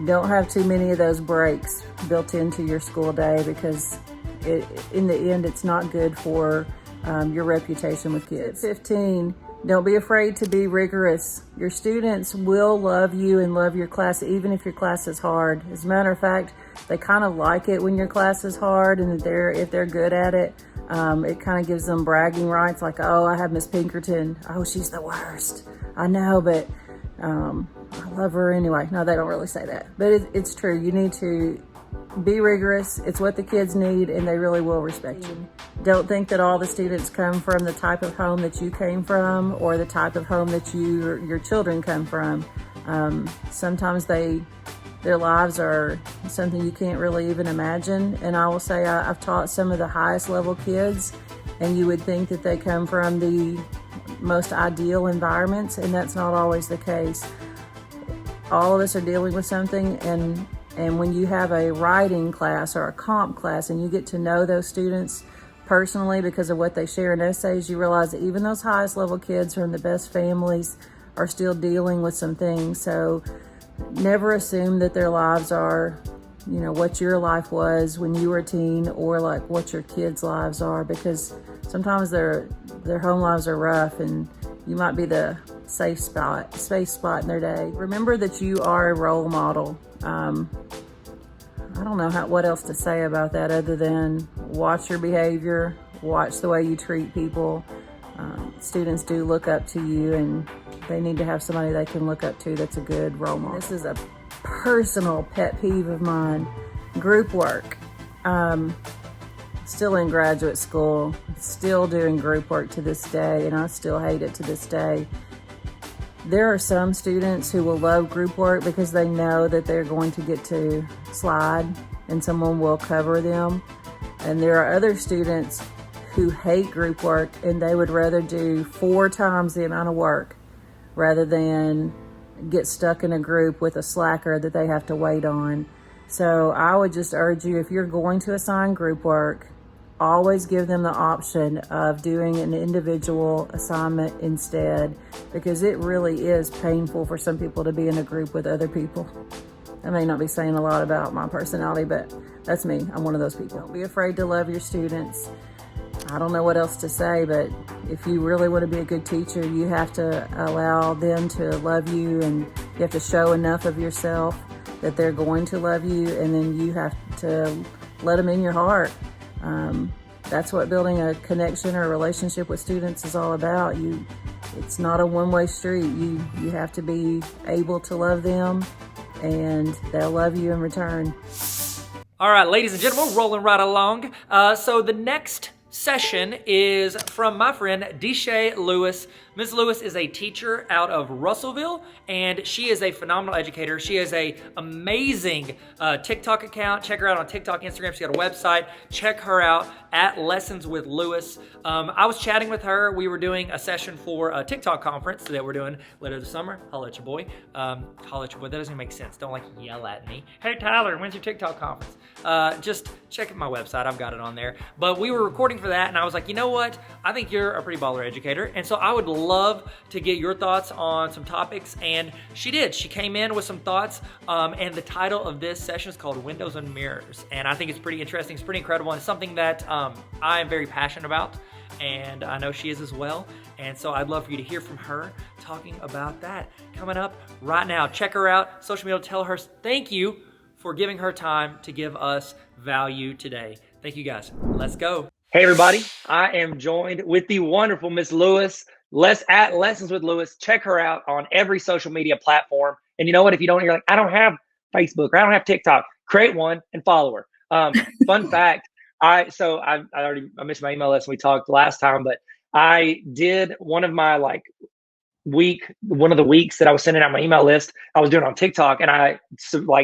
don't have too many of those breaks built into your school day, because in the end, it's not good for your reputation with kids. 15, don't be afraid to be rigorous. Your students will love you and love your class, even if your class is hard. As a matter of fact, they kind of like it when your class is hard, and if they're good at it, it kind of gives them bragging rights, like, oh, I have Miss Pinkerton. Oh, she's the worst. I know, but I love her anyway. No, they don't really say that, but it's true. You need to be rigorous. It's what the kids need, and they really will respect you. Don't think that all the students come from the type of home that you came from, or the type of home that your children come from. Sometimes their lives are something you can't really even imagine. And I will say I've taught some of the highest level kids, and you would think that they come from the most ideal environments, and that's not always the case. All of us are dealing with something, and when you have a writing class or a comp class and you get to know those students personally because of what they share in essays, you realize that even those highest level kids from the best families are still dealing with some things. So never assume that their lives are, what your life was when you were a teen, or like what your kids' lives are, because sometimes their home lives are rough, and you might be the safe spot in their day. Remember that you are a role model. I don't know what else to say about that other than watch your behavior, watch the way you treat people. Students do look up to you, and they need to have somebody they can look up to that's a good role model. This is a personal pet peeve of mine, group work. Still in graduate school, still doing group work to this day, and I still hate it to this day. There are some students who will love group work because they know that they're going to get to slide and someone will cover them. And there are other students who hate group work, and they would rather do 4 times the amount of work rather than get stuck in a group with a slacker that they have to wait on. So I would just urge you, if you're going to assign group work, always give them the option of doing an individual assignment instead, because it really is painful for some people to be in a group with other people. I may not be saying a lot about my personality, but that's me. I'm one of those people. Don't be afraid to love your students. I don't know what else to say, but if you really want to be a good teacher, you have to allow them to love you, and you have to show enough of yourself that they're going to love you, and then you have to let them in your heart. That's what building a connection or a relationship with students is all about. It's not a one-way street. You have to be able to love them, and they'll love you in return. All right, ladies and gentlemen, we're rolling right along. So the next session is from my friend Deshae Lewis. Ms. Lewis is a teacher out of Russellville, and she is a phenomenal educator. She has an amazing TikTok account. Check her out on TikTok, Instagram. She's got a website. Check her out at Lessons with Lewis. I was chatting with her. We were doing a session for a TikTok conference that we're doing later this summer. Holla at your boy. Holla at your boy. That doesn't make sense. Don't yell at me. Hey, Tyler, when's your TikTok conference? Just check out my website. I've got it on there. But we were recording for that, and I was like, you know what? I think you're a pretty baller educator, and so I would love to get your thoughts on some topics. And she did. She came in with some thoughts, and the title of this session is called Windows and Mirrors, and I think it's pretty interesting. It's pretty incredible, and it's something that I am very passionate about, and I know she is as well. And so I'd love for you to hear from her talking about that coming up right now. Check her out, social media, tell her thank you for giving her time to give us value today. Thank you, guys. Let's go. Hey, everybody. I am joined with the wonderful Miss Lewis. At Lessons with Lewis. Check her out on every social media platform. And you know what? If you don't, you're like, I don't have Facebook or I don't have TikTok. Create one and follow her. Fun fact. I missed my email list when we talked last time, but I did one of my one of the weeks that I was sending out my email list, I was doing on TikTok, and I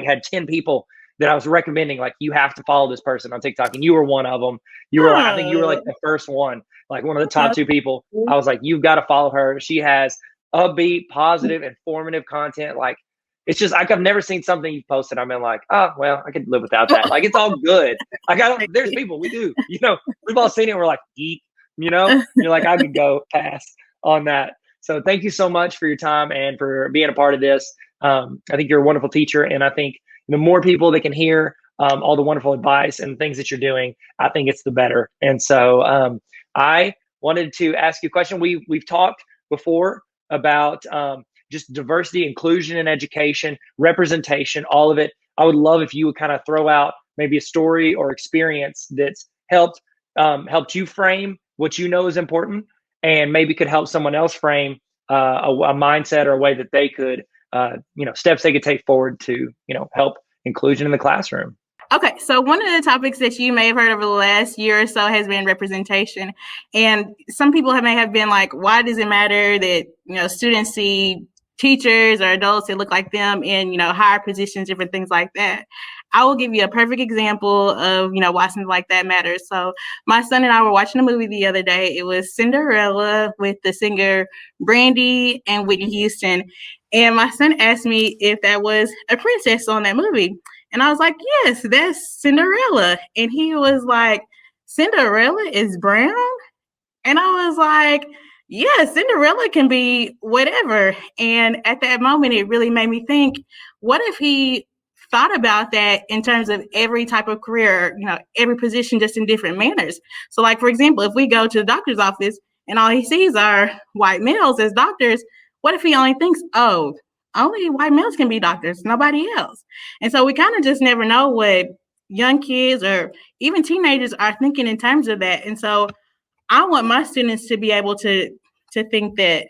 had 10 people that I was recommending, you have to follow this person on TikTok. And you were one of them. You were I think you were the first one, one of the top 2 people. I was like, you've got to follow her. She has upbeat, positive, informative content. It's just I've never seen something you've posted. I've been like, oh, well, I could live without that. It's all good. There's people we do, we've all seen it. We're like, geek, you're like, I could go pass on that. So thank you so much for your time and for being a part of this. I think you're a wonderful teacher, and I think the more people that can hear all the wonderful advice and things that you're doing, I think it's the better. And so I wanted to ask you a question. We've talked before about just diversity, inclusion in education, representation, all of it. I would love if you would kind of throw out maybe a story or experience that's helped you frame what you know is important, and maybe could help someone else frame a mindset or a way that they could, steps they could take forward to, help inclusion in the classroom. Okay, so one of the topics that you may have heard over the last year or so has been representation. And some people may have been like, why does it matter that, students see teachers or adults that look like them in, higher positions, different things like that? I will give you a perfect example of, why something like that matters. So my son and I were watching a movie the other day. It was Cinderella with the singer Brandy and Whitney Houston. And my son asked me if that was a princess on that movie. And I was like, yes, that's Cinderella. And he was like, Cinderella is brown? And I was like, yeah, Cinderella can be whatever. And at that moment, it really made me think, what if he thought about that in terms of every type of career, every position, just in different manners? So like, for example, if we go to the doctor's office and all he sees are white males as doctors, what if he only thinks, oh, only white males can be doctors, nobody else? And so we kind of just never know what young kids or even teenagers are thinking in terms of that. And so I want my students to be able to think that,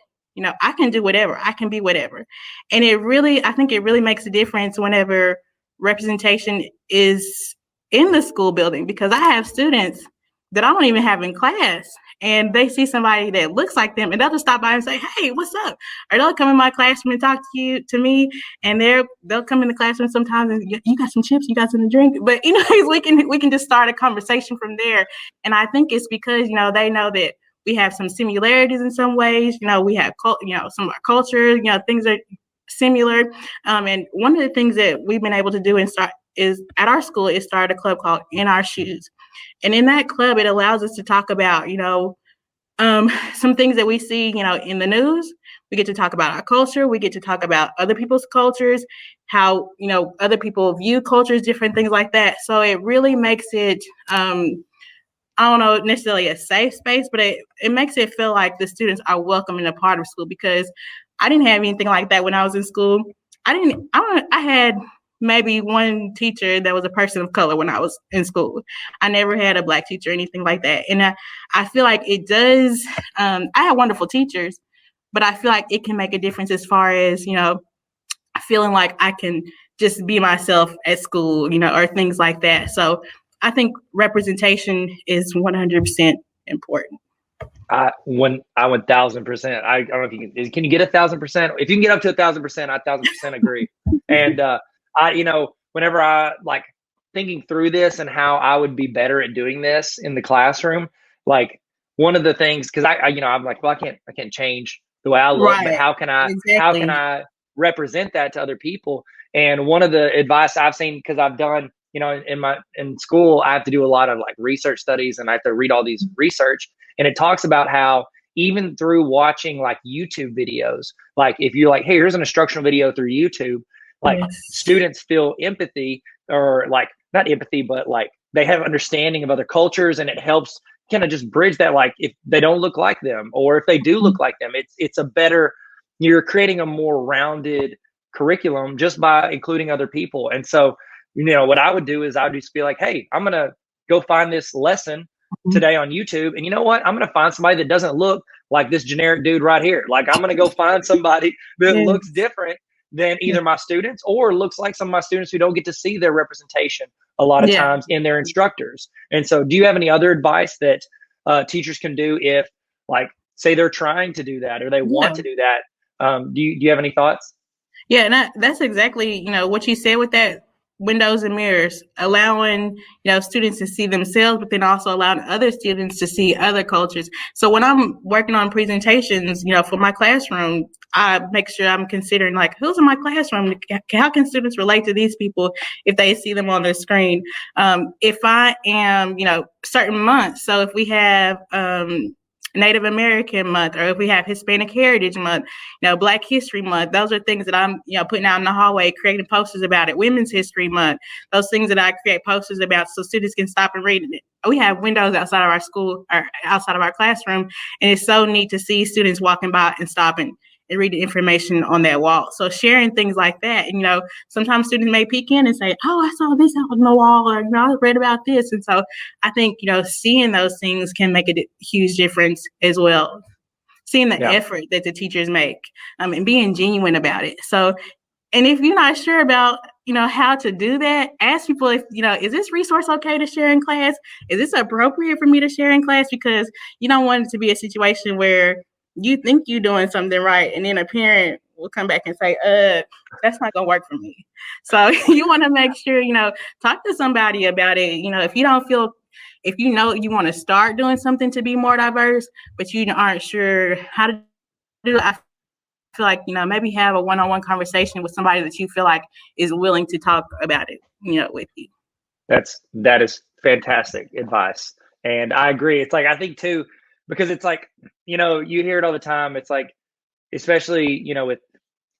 I can do whatever, I can be whatever. And I think it really makes a difference whenever representation is in the school building, because I have students that I don't even have in class, and they see somebody that looks like them, and they'll just stop by and say, hey, what's up? Or they'll come in my classroom and talk to me, and they'll come in the classroom sometimes and, you got some chips, you got something to drink? But, we can just start a conversation from there. And I think it's because, they know that we have some similarities in some ways. We have, some of our culture, things are similar. And one of the things that we've been able to do is at our school is start a club called In Our Shoes. And in that club, it allows us to talk about, some things that we see, in the news. We get to talk about our culture. We get to talk about other people's cultures, how, other people view cultures, different things like that. So it really makes it, I don't know, necessarily a safe space, but it makes it feel like the students are welcome and a part of school, because I didn't have anything like that when I was in school. I had maybe one teacher that was a person of color when I was in school. I never had a Black teacher or anything like that. And I feel like it does, I had wonderful teachers, but I feel like it can make a difference as far as, feeling like I can just be myself at school, or things like that. So I think representation is 100% important. 1000%. I don't know if you can you get 1000%? If you can get up to 1000%, I 1000% agree. And whenever I like thinking through this and how I would be better at doing this in the classroom, like one of the things, because I'm like, well, I can't change the way I look, Right. but how can Exactly. I represent that to other people? And one of the advice I've seen, because I've done, in school, I have to do a lot of like research studies, and I have to read all these research, and it talks about how even through watching like YouTube videos, like if you're like, hey, here's an instructional video through YouTube, like students feel empathy, or like not empathy, but like they have understanding of other cultures, and it helps kind of just bridge that. Like if they don't look like them, or if they do look like them, it's a better, you're creating a more rounded curriculum just by including other people. And so, what I would do is I would just be like, hey, I'm going to go find this lesson today on YouTube. And you know what? I'm going to find somebody that doesn't look like this generic dude right here. Like I'm going to go find somebody that looks different than either my students, or looks like some of my students who don't get to see their representation a lot of times in their instructors. And so do you have any other advice that teachers can do if, like, say they're trying to do that or they want to do that? Do you have any thoughts? Yeah, and that's exactly, what you said with that windows and mirrors, allowing, students to see themselves, but then also allowing other students to see other cultures. So when I'm working on presentations, for my classroom, I make sure I'm considering like, who's in my classroom? How can students relate to these people if they see them on their screen? If I am, certain months. So if we have, Native American Month, or if we have Hispanic Heritage Month, Black History Month. Those are things that I'm, putting out in the hallway, creating posters about it. Women's History Month, those things that I create posters about so students can stop and read it. We have windows outside of our school or outside of our classroom, and it's so neat to see students walking by and stopping and read the information on that wall. So sharing things like that, and sometimes students may peek in and say, "Oh, I saw this out on the wall," or I read about this. And so I think seeing those things can make a huge difference as well. Seeing the effort that the teachers make, and being genuine about it. So, and if you're not sure about how to do that, ask people if is this resource okay to share in class? Is this appropriate for me to share in class? Because you don't want it to be a situation where you think you're doing something right, and then a parent will come back and say, that's not gonna work for me. So you want to make sure, talk to somebody about it. If you don't feel, if you want to start doing something to be more diverse, but you aren't sure how to do it, I feel like, maybe have a one-on-one conversation with somebody that you feel like is willing to talk about it, with you. That is fantastic advice. And I agree. It's like, I think too, because it's like, you hear it all the time. It's like, especially, with,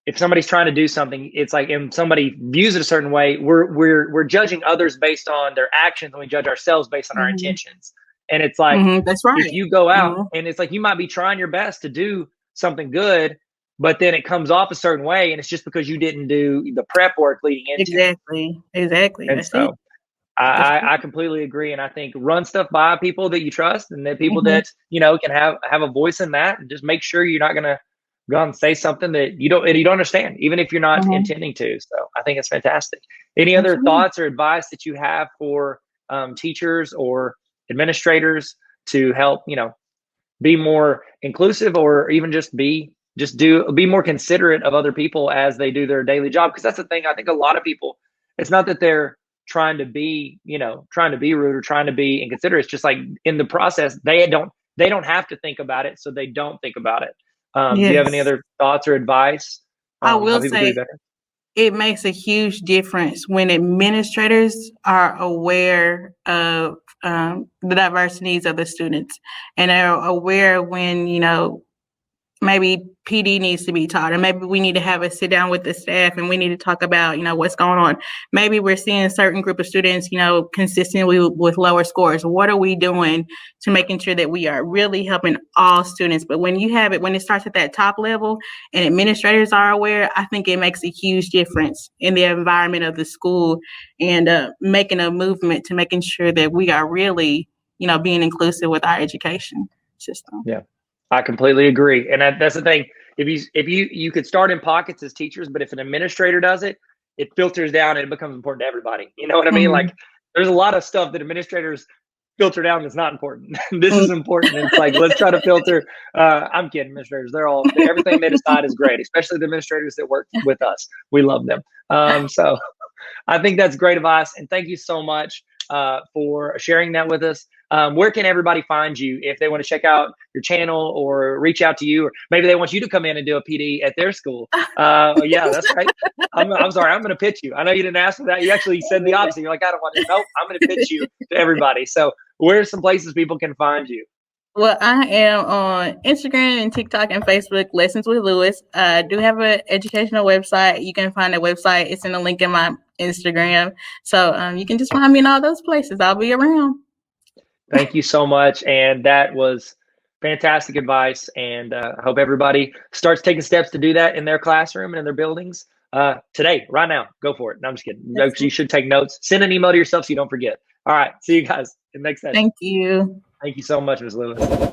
if somebody's trying to do something, it's like, and somebody views it a certain way, we're judging others based on their actions, and we judge ourselves based on our intentions. And it's like, that's right. If you go out and it's like, you might be trying your best to do something good, but then it comes off a certain way, and it's just because you didn't do the prep work leading into it. Exactly. And that's so it. I completely agree. And I think run stuff by people that you trust, and that people that, can have a voice in that, and just make sure you're not going to go out and say something that you don't understand, even if you're not intending to. So I think it's fantastic. Any other thoughts or advice that you have for teachers or administrators to help, be more inclusive, or even just be more considerate of other people as they do their daily job? Because that's the thing. I think a lot of people, it's not that they're trying to be rude or trying to be inconsiderate. It's just like, in the process, they don't have to think about it, so they don't think about it. Do you have any other thoughts or advice? I will say it makes a huge difference when administrators are aware of the diverse needs of the students, and are aware when, maybe PD needs to be taught, or maybe we need to have a sit down with the staff and we need to talk about, what's going on. Maybe we're seeing a certain group of students, consistently with lower scores. What are we doing to making sure that we are really helping all students? But when it starts at that top level and administrators are aware, I think it makes a huge difference in the environment of the school, and making a movement to making sure that we are really, being inclusive with our education system. Yeah. I completely agree. And that's the thing. If you could start in pockets as teachers, but if an administrator does it, it filters down and it becomes important to everybody. You know what I mean? Like, there's a lot of stuff that administrators filter down that's not important. This is important. And it's like, let's try to filter. I'm kidding, administrators. Everything they decide is great, especially the administrators that work with us. We love them. So I think that's great advice. And thank you so much for sharing that with us. Where can everybody find you if they want to check out your channel or reach out to you, or maybe they want you to come in and do a PD at their school? Yeah, that's right. I'm sorry, I'm going to pitch you. I know you didn't ask for that. You actually said the opposite. You're like, I don't want to. Nope, I'm going to pitch you to everybody. So where are some places people can find you? Well, I am on Instagram and TikTok and Facebook, Lessons with Lewis. I do have an educational website. You can find that website. It's in the link in my Instagram. So you can just find me in all those places. I'll be around. Thank you so much. And that was fantastic advice. And I hope everybody starts taking steps to do that in their classroom and in their buildings today, right now. Go for it. No, I'm just kidding. You should take notes. Send an email to yourself so you don't forget. All right. See you guys in the next session. Thank you. Thank you so much, Ms. Lewis.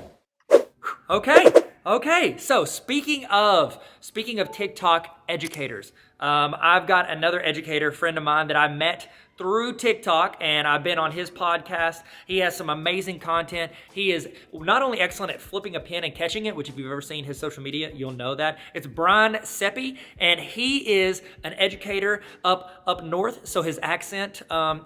Okay. So speaking of TikTok educators, I've got another educator friend of mine that I met through TikTok, and I've been on his podcast. He has some amazing content. He is not only excellent at flipping a pen and catching it, which if you've ever seen his social media, you'll know that. It's Brian Seppi, and he is an educator up north, so his accent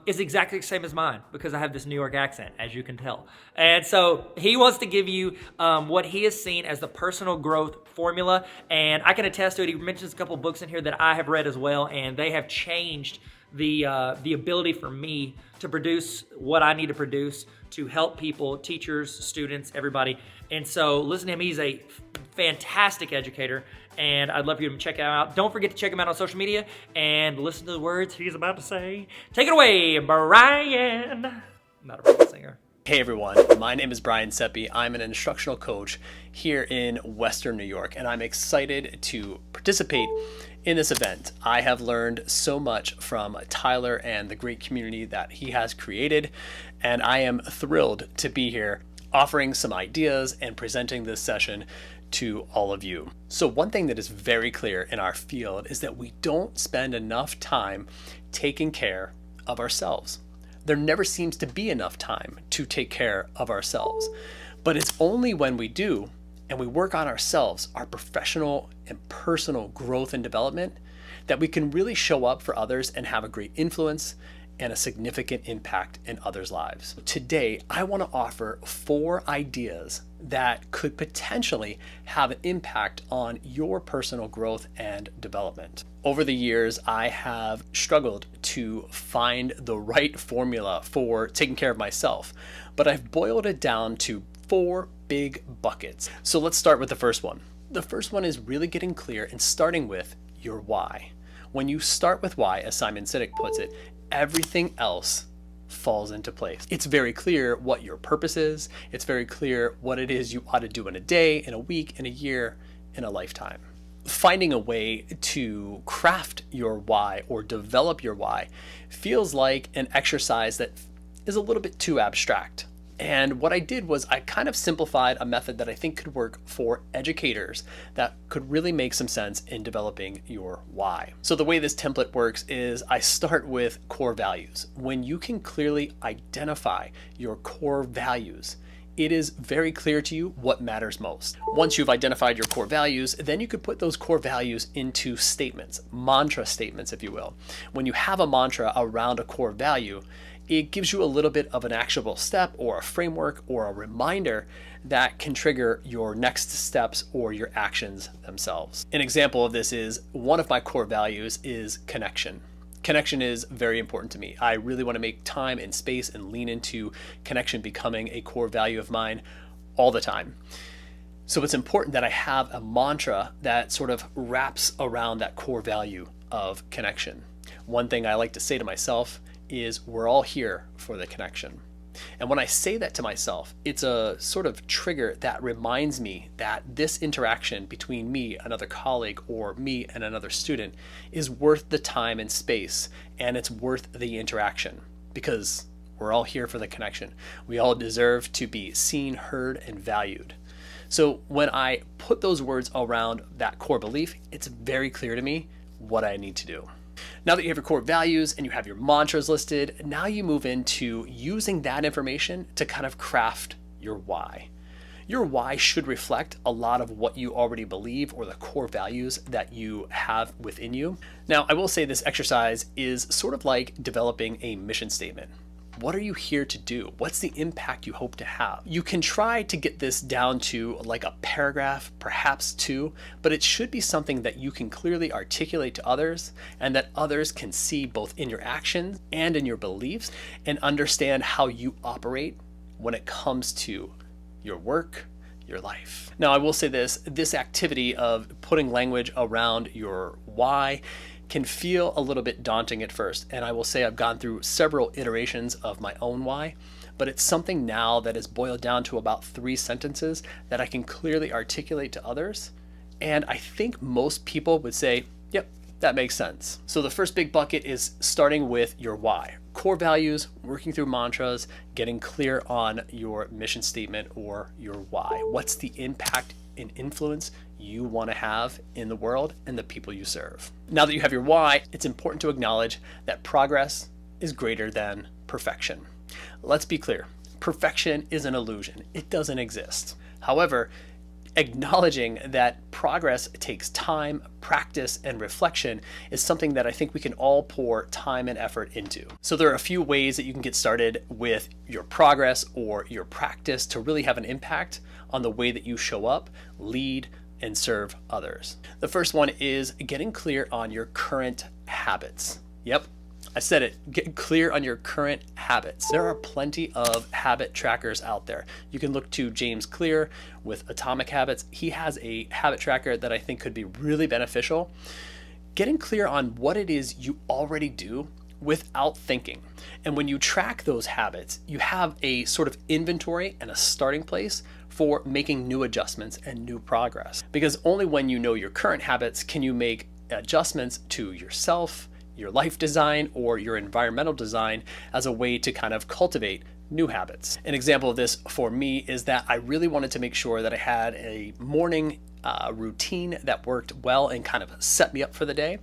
is exactly the same as mine, because I have this New York accent, as you can tell. And so he wants to give you what he has seen as the personal growth formula, and I can attest to it. He mentions a couple books in here that I have read as well, and they have changed the ability for me to produce what I need to produce to help people, teachers, students, everybody. And so listen to him. He's a fantastic educator, and I'd love for you to check him out. Don't forget to check him out on social media and listen to the words he's about to say. Take it away, Brian. I'm not a real singer. Hey everyone, my name is Brian Seppi. I'm an instructional coach here in Western New York, and I'm excited to participate in this event. I have learned so much from Tyler and the great community that he has created, and I am thrilled to be here offering some ideas and presenting this session to all of you. So one thing that is very clear in our field is that we don't spend enough time taking care of ourselves. There never seems to be enough time to take care of ourselves. But it's only when we do and we work on ourselves, our professional and personal growth and development, that we can really show up for others and have a great influence and a significant impact in others' lives. Today, I want to offer 4 ideas that could potentially have an impact on your personal growth and development. Over the years, I have struggled to find the right formula for taking care of myself, but I've boiled it down to 4 big buckets. So let's start with the first one. The first one is really getting clear and starting with your why. When you start with why, as Simon Sinek puts it, everything else falls into place. It's very clear what your purpose is. It's very clear what it is you ought to do in a day, in a week, in a year, in a lifetime. Finding a way to craft your why or develop your why feels like an exercise that is a little bit too abstract. And what I did was I kind of simplified a method that I think could work for educators that could really make some sense in developing your why. So the way this template works is I start with core values. When you can clearly identify your core values, it is very clear to you what matters most. Once you've identified your core values, then you could put those core values into statements, mantra statements, if you will. When you have a mantra around a core value, it gives you a little bit of an actionable step or a framework or a reminder that can trigger your next steps or your actions themselves. An example of this is one of my core values is connection. Connection is very important to me. I really want to make time and space and lean into connection becoming a core value of mine all the time. So it's important that I have a mantra that sort of wraps around that core value of connection. One thing I like to say to myself is we're all here for the connection. And when I say that to myself, it's a sort of trigger that reminds me that this interaction between me, another colleague, or me and another student is worth the time and space, and it's worth the interaction because we're all here for the connection. We all deserve to be seen, heard, and valued. So when I put those words around that core belief, it's very clear to me what I need to do. Now that you have your core values and you have your mantras listed, now you move into using that information to kind of craft your why. Your why should reflect a lot of what you already believe or the core values that you have within you. Now, I will say this exercise is sort of like developing a mission statement. What are you here to do? What's the impact you hope to have? You can try to get this down to like a paragraph, perhaps 2, but it should be something that you can clearly articulate to others and that others can see both in your actions and in your beliefs and understand how you operate when it comes to your work, your life. Now, I will say this activity of putting language around your why can feel a little bit daunting at first. And I will say I've gone through several iterations of my own why, but it's something now that is boiled down to about 3 sentences that I can clearly articulate to others. And I think most people would say, yep, that makes sense. So the first big bucket is starting with your why. Core values, working through mantras, getting clear on your mission statement or your why. What's the impact and influence you want to have in the world and the people you serve? Now that you have your why, it's important to acknowledge that progress is greater than perfection. Let's be clear, perfection is an illusion. It doesn't exist. However, acknowledging that progress takes time, practice, and reflection is something that I think we can all pour time and effort into. So there are a few ways that you can get started with your progress or your practice to really have an impact on the way that you show up, lead, and serve others. The first one is getting clear on your current habits. Yep, I said it, get clear on your current habits. There are plenty of habit trackers out there. You can look to James Clear with Atomic Habits. He has a habit tracker that I think could be really beneficial. Getting clear on what it is you already do without thinking. And when you track those habits, you have a sort of inventory and a starting place for making new adjustments and new progress. Because only when you know your current habits can you make adjustments to yourself, your life design, or your environmental design as a way to kind of cultivate new habits. An example of this for me is that I really wanted to make sure that I had a morning routine that worked well and kind of set me up for the day.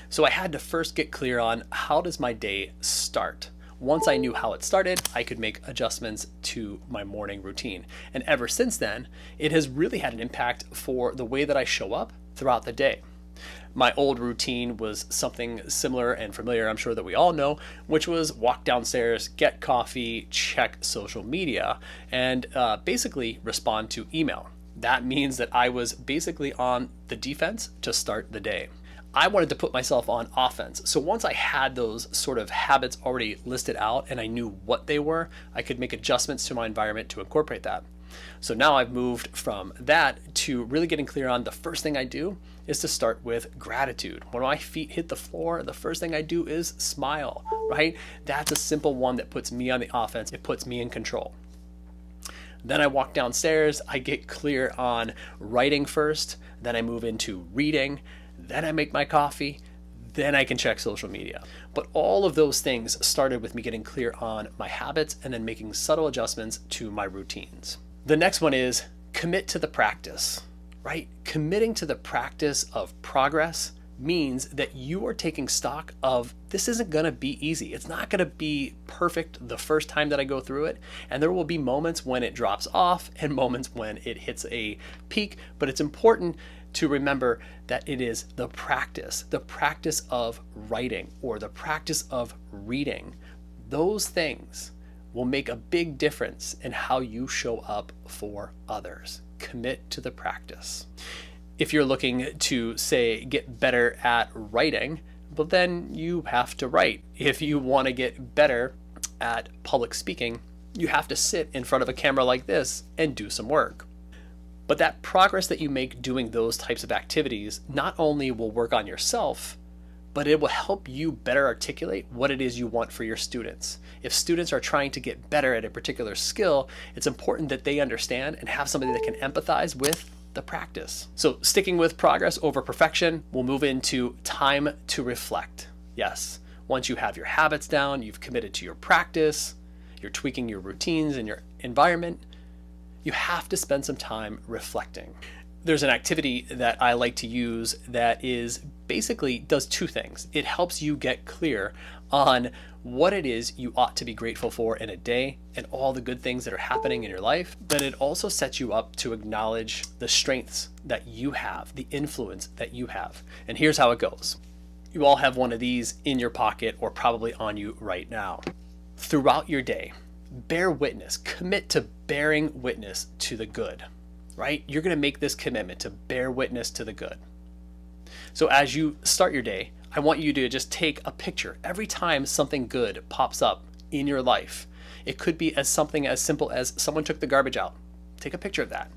So I had to first get clear on how does my day start. Once I knew how it started, I could make adjustments to my morning routine. And ever since then, it has really had an impact for the way that I show up throughout the day. My old routine was something similar and familiar, I'm sure that we all know, which was walk downstairs, get coffee, check social media, and basically respond to email. That means that I was basically on the defense to start the day. I wanted to put myself on offense. So once I had those sort of habits already listed out and I knew what they were, I could make adjustments to my environment to incorporate that. So now I've moved from that to really getting clear on the first thing I do is to start with gratitude. When my feet hit the floor, the first thing I do is smile, right? That's a simple one that puts me on the offense. It puts me in control. Then I walk downstairs, I get clear on writing first, then I move into reading, then I make my coffee, then I can check social media. But all of those things started with me getting clear on my habits and then making subtle adjustments to my routines. The next one is commit to the practice, right? Committing to the practice of progress means that you are taking stock of this isn't going to be easy. It's not going to be perfect the first time that I go through it. And there will be moments when it drops off and moments when it hits a peak. But it's important to remember that it is the practice of writing or the practice of reading. Those things will make a big difference in how you show up for others. Commit to the practice. If you're looking to, say, get better at writing, well, then you have to write. If you want to get better at public speaking, you have to sit in front of a camera like this and do some work. But that progress that you make doing those types of activities not only will work on yourself, but it will help you better articulate what it is you want for your students. If students are trying to get better at a particular skill, it's important that they understand and have somebody that can empathize with the practice. So sticking with progress over perfection, we'll move into time to reflect. Yes, once you have your habits down, you've committed to your practice, you're tweaking your routines and your environment, you have to spend some time reflecting. There's an activity that I like to use that is basically does two things. It helps you get clear on what it is you ought to be grateful for in a day and all the good things that are happening in your life. But it also sets you up to acknowledge the strengths that you have, the influence that you have. And here's how it goes. You all have one of these in your pocket or probably on you right now. Throughout your day, bear witness, commit to bearing witness to the good. Right? You're going to make this commitment to bear witness to the good. So as you start your day, I want you to just take a picture every time something good pops up in your life. It could be as something as simple as someone took the garbage out. Take a picture of that.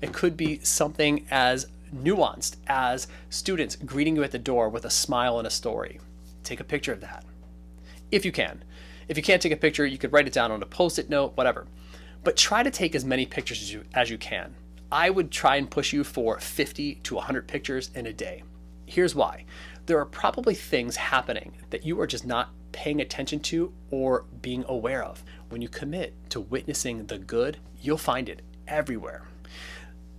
It could be something as nuanced as students greeting you at the door with a smile and a story. Take a picture of that. If you can. If you can't take a picture, you could write it down on a Post-it note, whatever. But try to take as many pictures as you can. I would try and push you for 50 to 100 pictures in a day. Here's why. There are probably things happening that you are just not paying attention to or being aware of. When you commit to witnessing the good, you'll find it everywhere.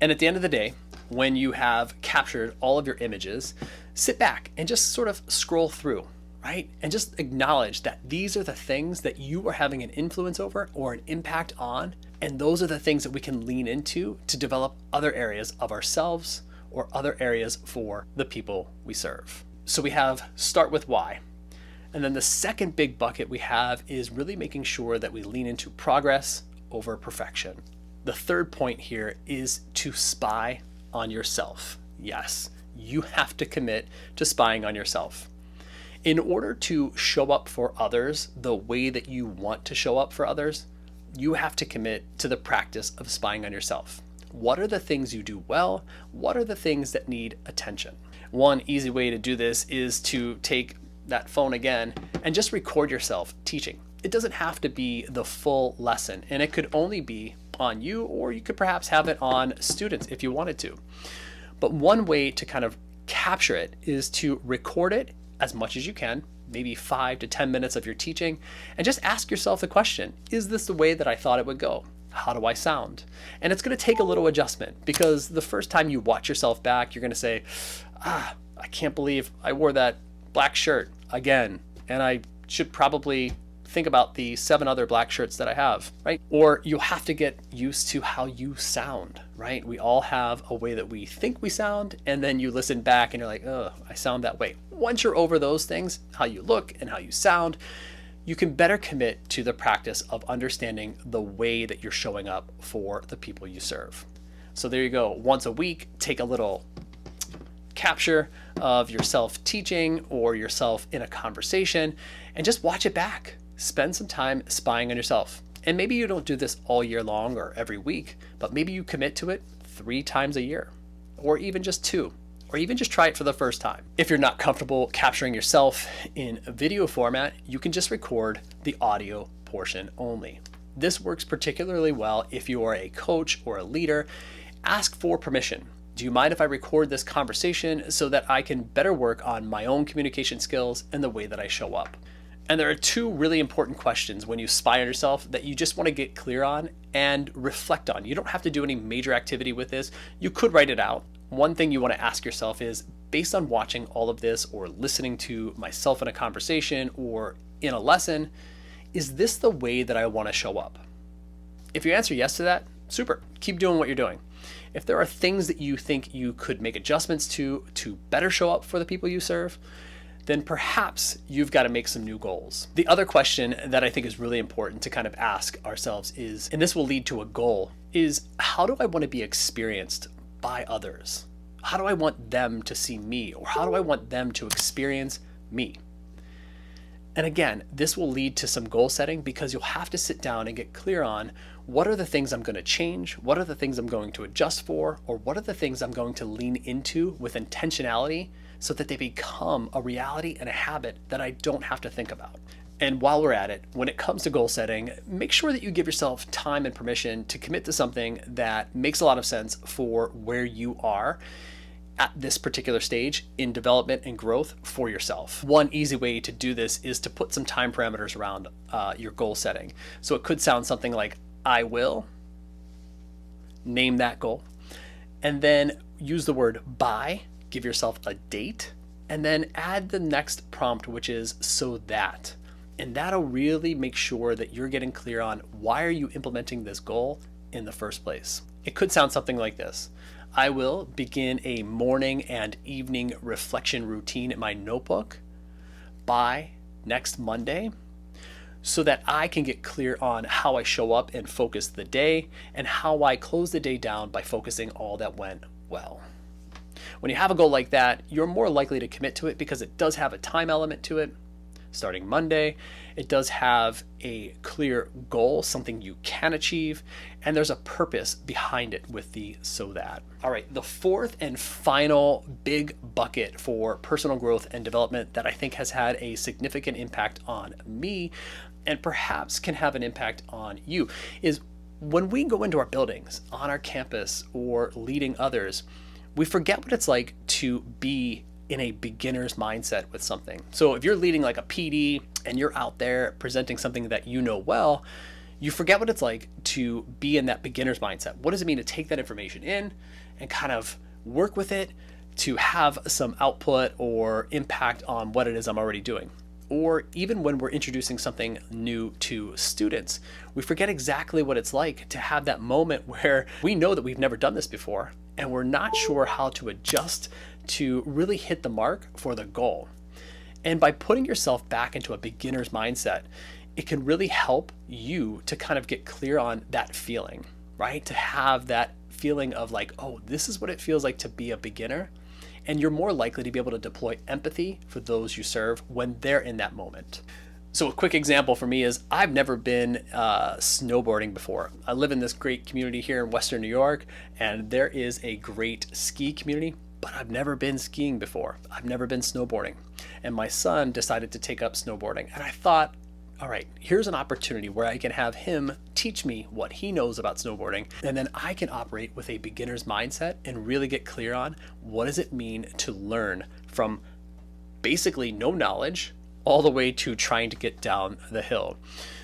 And at the end of the day, when you have captured all of your images, sit back and just sort of scroll through, right? And just acknowledge that these are the things that you are having an influence over or an impact on. And those are the things that we can lean into to develop other areas of ourselves or other areas for the people we serve. So we have start with why. And then the second big bucket we have is really making sure that we lean into progress over perfection. The third point here is to spy on yourself. Yes, you have to commit to spying on yourself. In order to show up for others the way that you want to show up for others, you have to commit to the practice of spying on yourself. What are the things you do well? What are the things that need attention? One easy way to do this is to take that phone again and just record yourself teaching. It doesn't have to be the full lesson, and it could only be on you, or you could perhaps have it on students if you wanted to. But one way to kind of capture it is to record it as much as you can, maybe 5 to 10 minutes of your teaching, and just ask yourself the question, is this the way that I thought it would go? How do I sound? And it's going to take a little adjustment, because the first time you watch yourself back, you're going to say, I can't believe I wore that black shirt again, and I should probably think about the 7 other black shirts that I have, right? Or you'll have to get used to how you sound, right? We all have a way that we think we sound, and then you listen back and you're like, oh, I sound that way. Once you're over those things, how you look and how you sound, you can better commit to the practice of understanding the way that you're showing up for the people you serve. So there you go. Once a week, take a little capture of yourself teaching or yourself in a conversation and just watch it back. Spend some time spying on yourself. And maybe you don't do this all year long or every week, but maybe you commit to it 3 times a year, or even just 2, or even just try it for the first time. If you're not comfortable capturing yourself in a video format, you can just record the audio portion only. This works particularly well if you are a coach or a leader. Ask for permission. Do you mind if I record this conversation so that I can better work on my own communication skills and the way that I show up? And there are 2 really important questions when you spy on yourself that you just want to get clear on and reflect on. You don't have to do any major activity with this. You could write it out. One thing you want to ask yourself is, based on watching all of this or listening to myself in a conversation or in a lesson, is this the way that I want to show up? If you answer yes to that, super. Keep doing what you're doing. If there are things that you think you could make adjustments to better show up for the people you serve, then perhaps you've got to make some new goals. The other question that I think is really important to kind of ask ourselves is, and this will lead to a goal, is how do I want to be experienced by others? How do I want them to see me? Or how do I want them to experience me? And again, this will lead to some goal setting, because you'll have to sit down and get clear on what are the things I'm going to change, what are the things I'm going to adjust for, or what are the things I'm going to lean into with intentionality so that they become a reality and a habit that I don't have to think about. And while we're at it, when it comes to goal setting, make sure that you give yourself time and permission to commit to something that makes a lot of sense for where you are at this particular stage in development and growth for yourself. One easy way to do this is to put some time parameters around your goal setting. So it could sound something like, I will, name that goal, and then use the word by, give yourself a date, and then add the next prompt, which is so that. And that'll really make sure that you're getting clear on why are you implementing this goal in the first place. It could sound something like this. I will begin a morning and evening reflection routine in my notebook by next Monday, so that I can get clear on how I show up and focus the day, and how I close the day down by focusing all that went well. When you have a goal like that, you're more likely to commit to it, because it does have a time element to it. Starting Monday, it does have a clear goal, something you can achieve, and there's a purpose behind it with the so that. All right, the 4th and final big bucket for personal growth and development that I think has had a significant impact on me, and perhaps can have an impact on you, is when we go into our buildings, on our campus, or leading others, we forget what it's like to be in a beginner's mindset with something. So if you're leading like a PD and you're out there presenting something that you know well, you forget what it's like to be in that beginner's mindset. What does it mean to take that information in and kind of work with it to have some output or impact on what it is I'm already doing? Or even when we're introducing something new to students, we forget exactly what it's like to have that moment where we know that we've never done this before and we're not sure how to adjust to really hit the mark for the goal. And by putting yourself back into a beginner's mindset, it can really help you to kind of get clear on that feeling, right? To have that feeling of like, oh, this is what it feels like to be a beginner. and you're more likely to be able to deploy empathy for those you serve when they're in that moment. So a quick example for me is I've never been snowboarding before. I live in this great community here in Western New York, and there is a great ski community, but I've never been skiing before. I've never been snowboarding. And my son decided to take up snowboarding. And I thought, all right, here's an opportunity where I can have him teach me what he knows about snowboarding, and then I can operate with a beginner's mindset and really get clear on what does it mean to learn from basically no knowledge all the way to trying to get down the hill.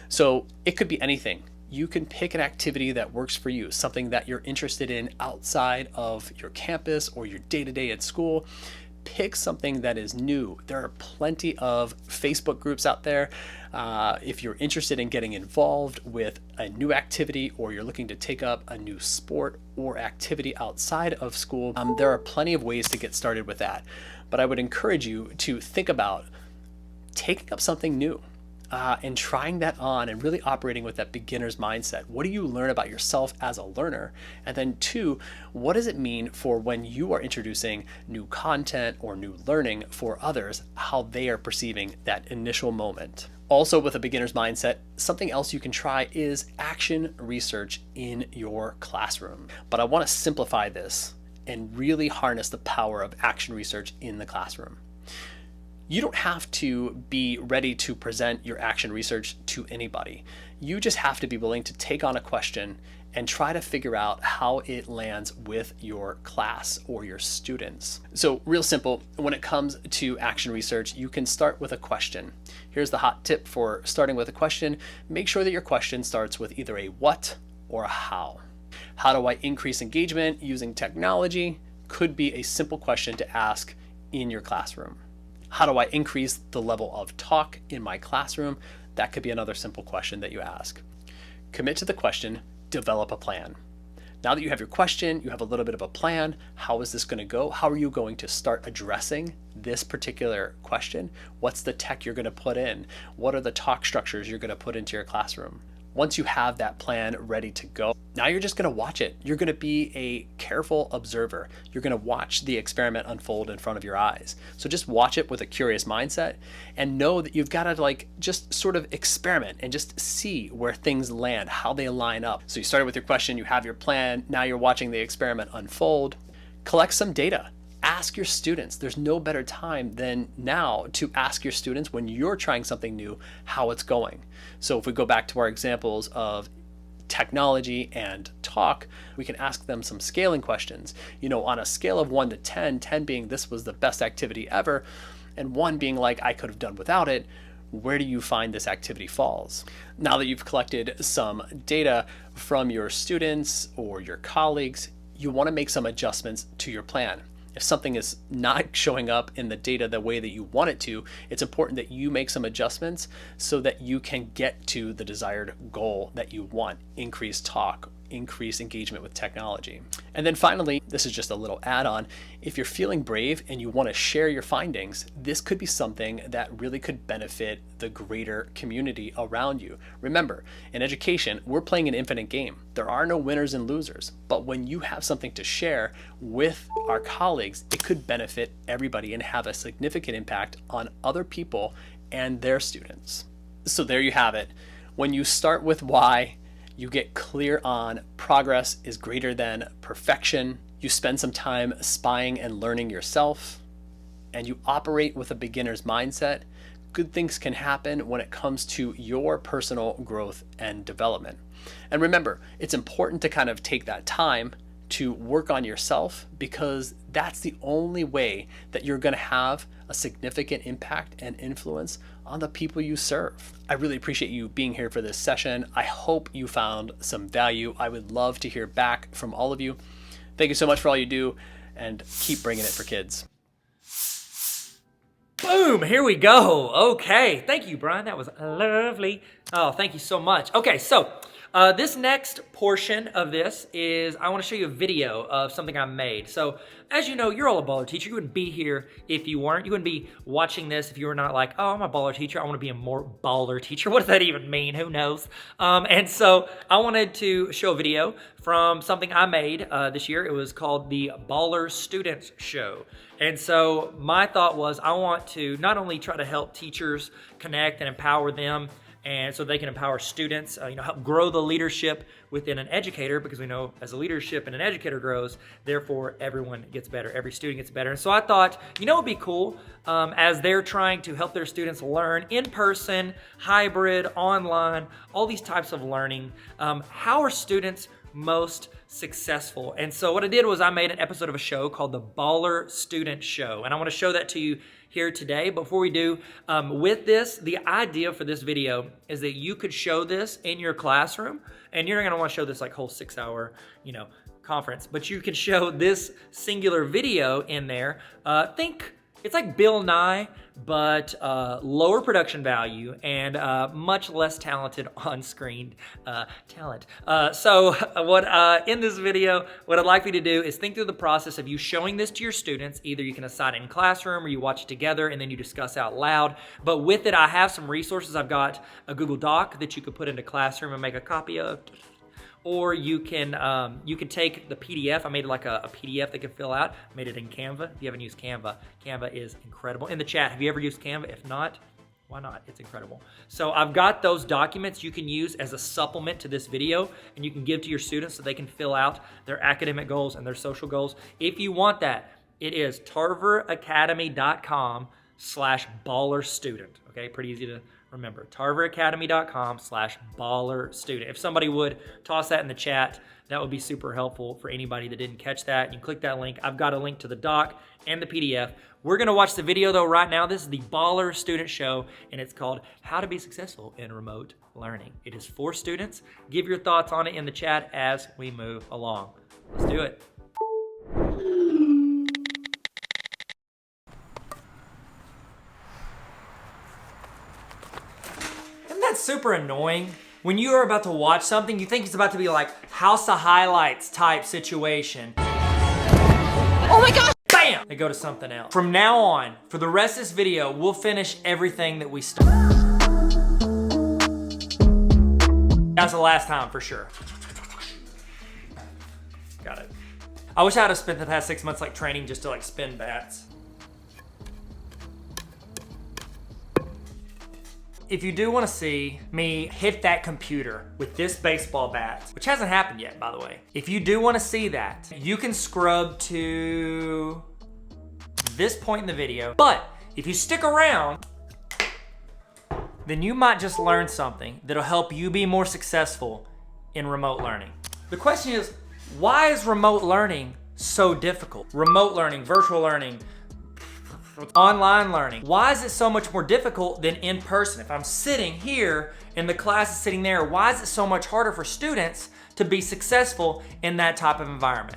So it could be anything. You can pick an activity that works for you, something that you're interested in outside of your campus or your day-to-day at school. Pick something that is new. There are plenty of Facebook groups out there. If you're interested in getting involved with a new activity, or you're looking to take up a new sport or activity outside of school, there are plenty of ways to get started with that. But I would encourage you to think about taking up something new and trying that on and really operating with that beginner's mindset. What do you learn about yourself as a learner? And then 2, what does it mean for when you are introducing new content or new learning for others, how they are perceiving that initial moment? Also, with a beginner's mindset, something else you can try is action research in your classroom. But I want to simplify this and really harness the power of action research in the classroom. You don't have to be ready to present your action research to anybody. You just have to be willing to take on a question and try to figure out how it lands with your class or your students. So real simple, when it comes to action research, you can start with a question. Here's the hot tip for starting with a question. Make sure that your question starts with either a what or a how. How do I increase engagement using technology? Could be a simple question to ask in your classroom. How do I increase the level of talk in my classroom? That could be another simple question that you ask. Commit to the question, develop a plan. Now that you have your question, you have a little bit of a plan. How is this going to go? How are you going to start addressing this particular question? What's the tech you're going to put in? What are the talk structures you're going to put into your classroom? Once you have that plan ready to go, now you're just going to watch it. You're going to be a careful observer. You're going to watch the experiment unfold in front of your eyes. So just watch it with a curious mindset and know that you've got to just sort of experiment and just see where things land, how they line up. So you started with your question, you have your plan, now you're watching the experiment unfold. Collect some data. Ask your students. There's no better time than now to ask your students when you're trying something new how it's going. So if we go back to our examples of technology and talk, we can ask them some scaling questions. On a scale of 1 to 10, 10 being this was the best activity ever, and 1 being like I could have done without it, where do you find this activity falls? Now that you've collected some data from your students or your colleagues, you want to make some adjustments to your plan. If something is not showing up in the data the way that you want it to, it's important that you make some adjustments so that you can get to the desired goal that you want. Increase talk, increase engagement with technology. And then finally, this is just a little add-on. If you're feeling brave and you want to share your findings, this could be something that really could benefit the greater community around you. Remember, in education, we're playing an infinite game. There are no winners and losers, but when you have something to share with our colleagues, it could benefit everybody and have a significant impact on other people and their students. So there you have it. When you start with why, you get clear on progress is greater than perfection. You spend some time spying and learning yourself, and you operate with a beginner's mindset. Good things can happen when it comes to your personal growth and development. And remember, it's important to kind of take that time to work on yourself, because that's the only way that you're going to have a significant impact and influence on the people you serve. I really appreciate you being here for this session. I hope you found some value. I would love to hear back from all of you. Thank you so much for all you do, and keep bringing it for kids. Boom, here we go. Okay, thank you, Brian. That was lovely. Oh, thank you so much. Okay, so This next portion of this is I want to show you a video of something I made. So as you know, you're all a baller teacher. You wouldn't be here if you weren't. You wouldn't be watching this if you were not like, oh, I'm a baller teacher. I want to be a more baller teacher. What does that even mean? Who knows? And so I wanted to show a video from something I made this year. It was called the Baller Students Show. And so my thought was I want to not only try to help teachers connect and empower them, and so they can empower students, help grow the leadership within an educator, because we know as a leadership and an educator grows, therefore everyone gets better, every student gets better. And so I thought, it would be cool as they're trying to help their students learn in person, hybrid, online, all these types of learning. How are students most successful? And so what I did was I made an episode of a show called the Baller Student Show, and I want to show that to you here today. Before we do, with this, the idea for this video is that you could show this in your classroom, and you're not going to want to show this like whole 6-hour, conference, but you can show this singular video in there. Think it's like Bill Nye, but lower production value and much less talented on-screen talent. So in this video, what I'd like you to do is think through the process of you showing this to your students. Either you can assign it in classroom or you watch it together and then you discuss out loud. But with it, I have some resources. I've got a Google Doc that you could put into Classroom and make a copy of. Or you can take the PDF. I made like a PDF that can fill out. I made it in Canva. If you haven't used Canva, Canva is incredible. In the chat, have you ever used Canva? If not, why not? It's incredible. So I've got those documents you can use as a supplement to this video, and you can give to your students so they can fill out their academic goals and their social goals. If you want that, it is tarveracademy.com/ballerstudent. Okay, pretty easy to remember, tarveracademy.com/ballerstudent. If somebody would toss that in the chat, that would be super helpful for anybody that didn't catch that. You can click that link. I've got a link to the doc and the PDF. We're gonna watch the video though right now. This is the Baller Student Show, and it's called How to Be Successful in Remote Learning. It is for students. Give your thoughts on it in the chat as we move along. Let's do it. That's super annoying. When you are about to watch something, you think it's about to be like House of Highlights type situation. Oh my God! Bam! They go to something else. From now on, for the rest of this video, we'll finish everything that we start. That's the last time for sure. Got it. I wish I had spent the past 6 months like training just to like spin bats. If you do want to see me hit that computer with this baseball bat, which hasn't happened yet, by the way. If you do want to see that, you can scrub to this point in the video. But if you stick around, then you might just learn something that'll help you be more successful in remote learning. The question is, why is remote learning so difficult? Remote learning, virtual learning, online learning. Why is it so much more difficult than in person? If I'm sitting here and the class is sitting there, why is it so much harder for students to be successful in that type of environment?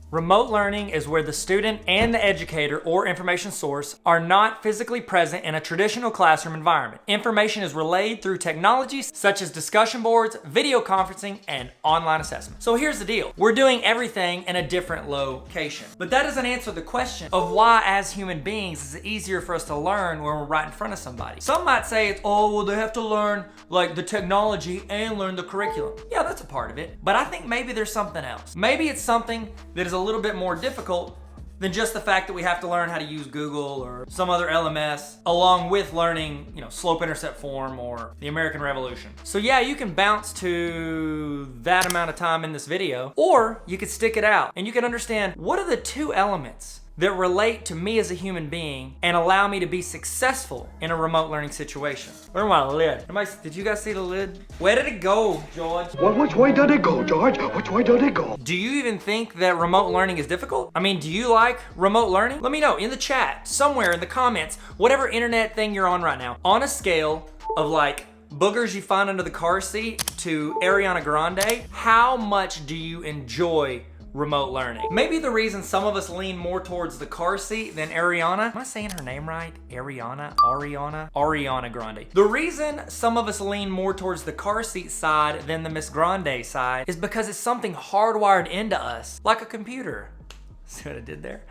Remote learning is where the student and the educator or information source are not physically present in a traditional classroom environment. Information is relayed through technologies such as discussion boards, video conferencing, and online assessment. So here's the deal. We're doing everything in a different location. But that doesn't answer the question of why, as human beings, is it easier for us to learn when we're right in front of somebody. Some might say it's, oh, well, they have to learn like the technology and learn the curriculum. Yeah, that's a part of it. But I think maybe there's something else. Maybe it's something that is a little bit more difficult than just the fact that we have to learn how to use Google or some other LMS along with learning, slope-intercept form or the American Revolution. So yeah, you can bounce to that amount of time in this video, or you could stick it out and you can understand what are the two elements that relate to me as a human being and allow me to be successful in a remote learning situation. Where's my lid? Did you guys see the lid? Where did it go, George? Well, which way did it go, George? Which way did it go? Do you even think that remote learning is difficult? I mean, do you like remote learning? Let me know in the chat, somewhere in the comments, whatever internet thing you're on right now. On a scale of like boogers you find under the car seat to Ariana Grande, how much do you enjoy remote learning. Maybe the reason some of us lean more towards the car seat than Ariana, am I saying her name right? Ariana Grande. The reason some of us lean more towards the car seat side than the Miss Grande side is because it's something hardwired into us, like a computer. See what I did there?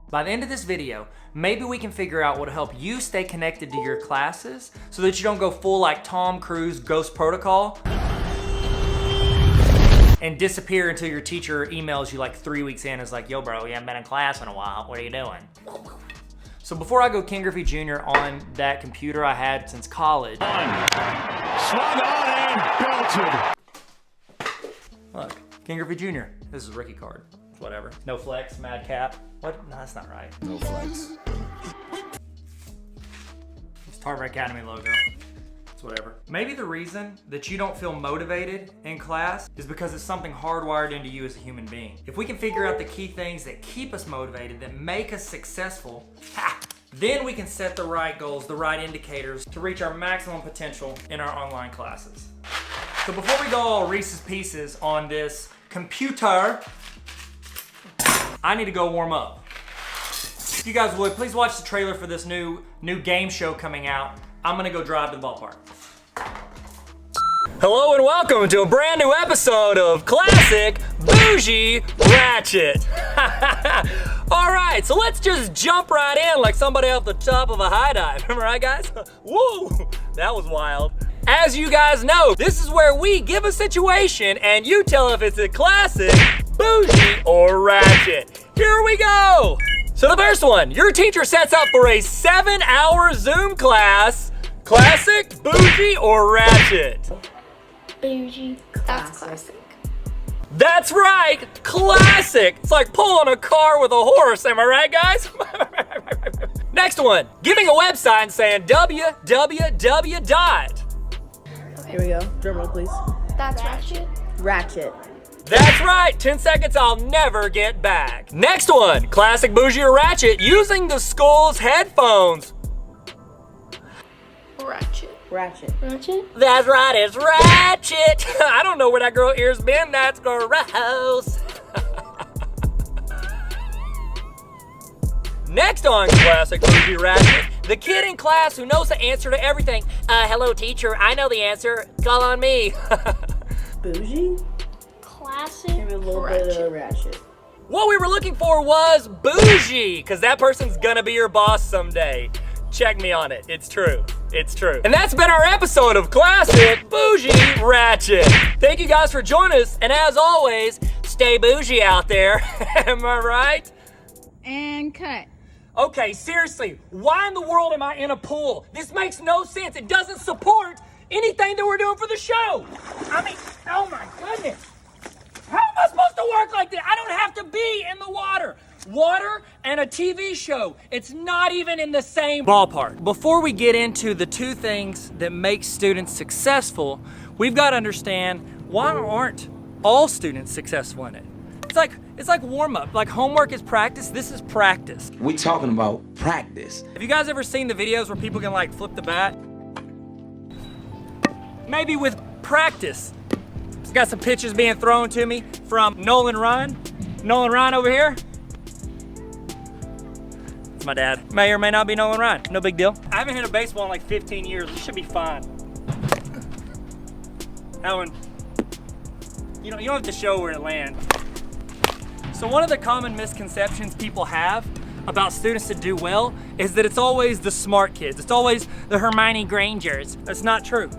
By the end of this video, maybe we can figure out what will help you stay connected to your classes so that you don't go full like Tom Cruise Ghost Protocol and disappear until your teacher emails you like 3 weeks in and is like, yo bro, you haven't been in class in a while, what are you doing? So before I go Ken Griffey Jr. on that computer I had since college. Swung on and belted. Look, Ken Griffey Jr., this is a rookie card. It's whatever. No flex, madcap. What? No, that's not right. No flex. It's Tarver Academy logo. It's whatever. Maybe the reason that you don't feel motivated in class is because it's something hardwired into you as a human being. If we can figure out the key things that keep us motivated, that make us successful, then we can set the right goals, the right indicators to reach our maximum potential in our online classes. So before we go all Reese's Pieces on this computer, I need to go warm up. If you guys would, please watch the trailer for this new game show coming out. I'm gonna go drive to the ballpark. Hello and welcome to a brand new episode of Classic Bougie Ratchet. All right, so let's just jump right in like somebody off the top of a high dive. Remember, right guys? Woo, that was wild. As you guys know, this is where we give a situation and you tell if it's a classic, bougie, or ratchet. Here we go. So the first one, your teacher sets up for a 7-hour Zoom class. Classic, bougie, or ratchet? Bougie. That's classic. That's right, classic. It's like pulling a car with a horse, am I right, guys? Next one, giving a website and saying www dot. Here we go. Drum roll, please. That's ratchet. Ratchet. That's right, 10 seconds I'll never get back. Next one, classic, bougie, or ratchet, using the school's headphones. Ratchet. Ratchet. Ratchet? That's right, it's ratchet. I don't know where that girl ears been, that's gross. Next on classic, bougie, ratchet, the kid in class who knows the answer to everything. Hello teacher, I know the answer, call on me. Bougie? Classic. Maybe a little bit of ratchet. What we were looking for was bougie, because that person's gonna be your boss someday. Check me on it, it's true, it's true. And that's been our episode of Classic Bougie Ratchet. Thank you guys for joining us, and as always, stay bougie out there, am I right? And cut. Okay, seriously, why in the world am I in a pool? This makes no sense, it doesn't support anything that we're doing for the show. I mean, oh my goodness. How am I supposed to work like that? I don't have to be in the water. Water and a TV show, it's not even in the same ballpark. Before we get into the two things that make students successful, we've got to understand why aren't all students successful in it? It's like warm up, like homework is practice, this is practice. We talking about practice. Have you guys ever seen the videos where people can like flip the bat? Maybe with practice. Got some pitches being thrown to me from Nolan Ryan. Nolan Ryan over here. It's my dad. May or may not be Nolan Ryan. No big deal. I haven't hit a baseball in like 15 years. This should be fine. That one, you don't have to show where it lands. So one of the common misconceptions people have about students that do well is that it's always the smart kids. It's always the Hermione Grangers. That's not true.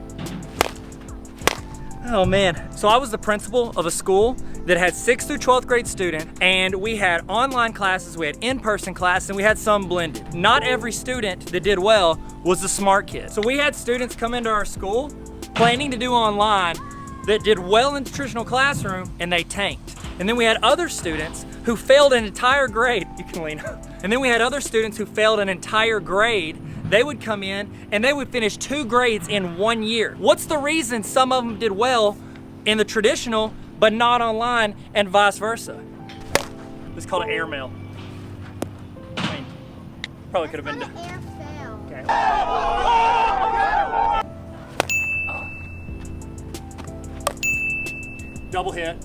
Oh man, so I was the principal of a school that had 6th through 12th grade students, and we had online classes, we had in-person classes, and we had some blended. Not every student that did well was the smart kid. So we had students come into our school planning to do online that did well in the traditional classroom, and they tanked. And then we had other students who failed an entire grade. You can lean up. And then we had other students who failed an entire grade. They would come in and they would finish 2 grades in 1 year. What's the reason some of them did well in the traditional but not online and vice versa? It's called an airmail. I mean, probably could have been done. Okay. Double hit.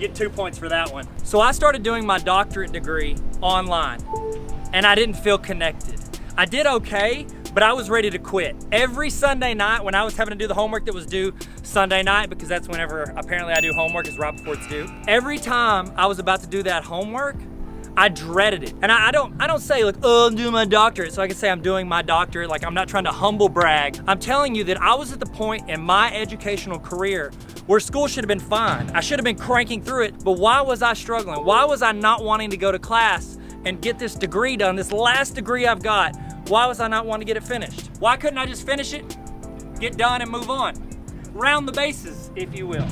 get 2 points for that one. So I started doing my doctorate degree online, and I didn't feel connected. I did okay, but I was ready to quit. Every Sunday night when I was having to do the homework that was due Sunday night, because that's whenever apparently I do homework, is right before it's due. Every time I was about to do that homework, I dreaded it. And I don't say like, oh, I'm doing my doctorate, so I can say I'm doing my doctorate, like I'm not trying to humble brag. I'm telling you that I was at the point in my educational career where school should have been fine. I should have been cranking through it, but why was I struggling? Why was I not wanting to go to class and get this degree done, this last degree I've got? Why was I not wanting to get it finished? Why couldn't I just finish it, get done, and move on? Round the bases, if you will.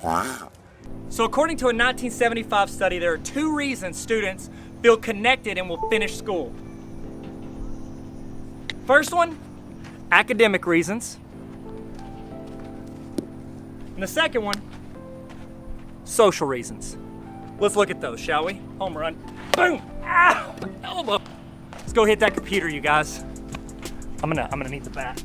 Wow. So according to a 1975 study, there are 2 reasons students feel connected and will finish school. First one, academic reasons. And the second one, social reasons. Let's look at those, shall we? Home run. Boom! Ow! Elbow! Let's go hit that computer, you guys. I'm gonna need the bat.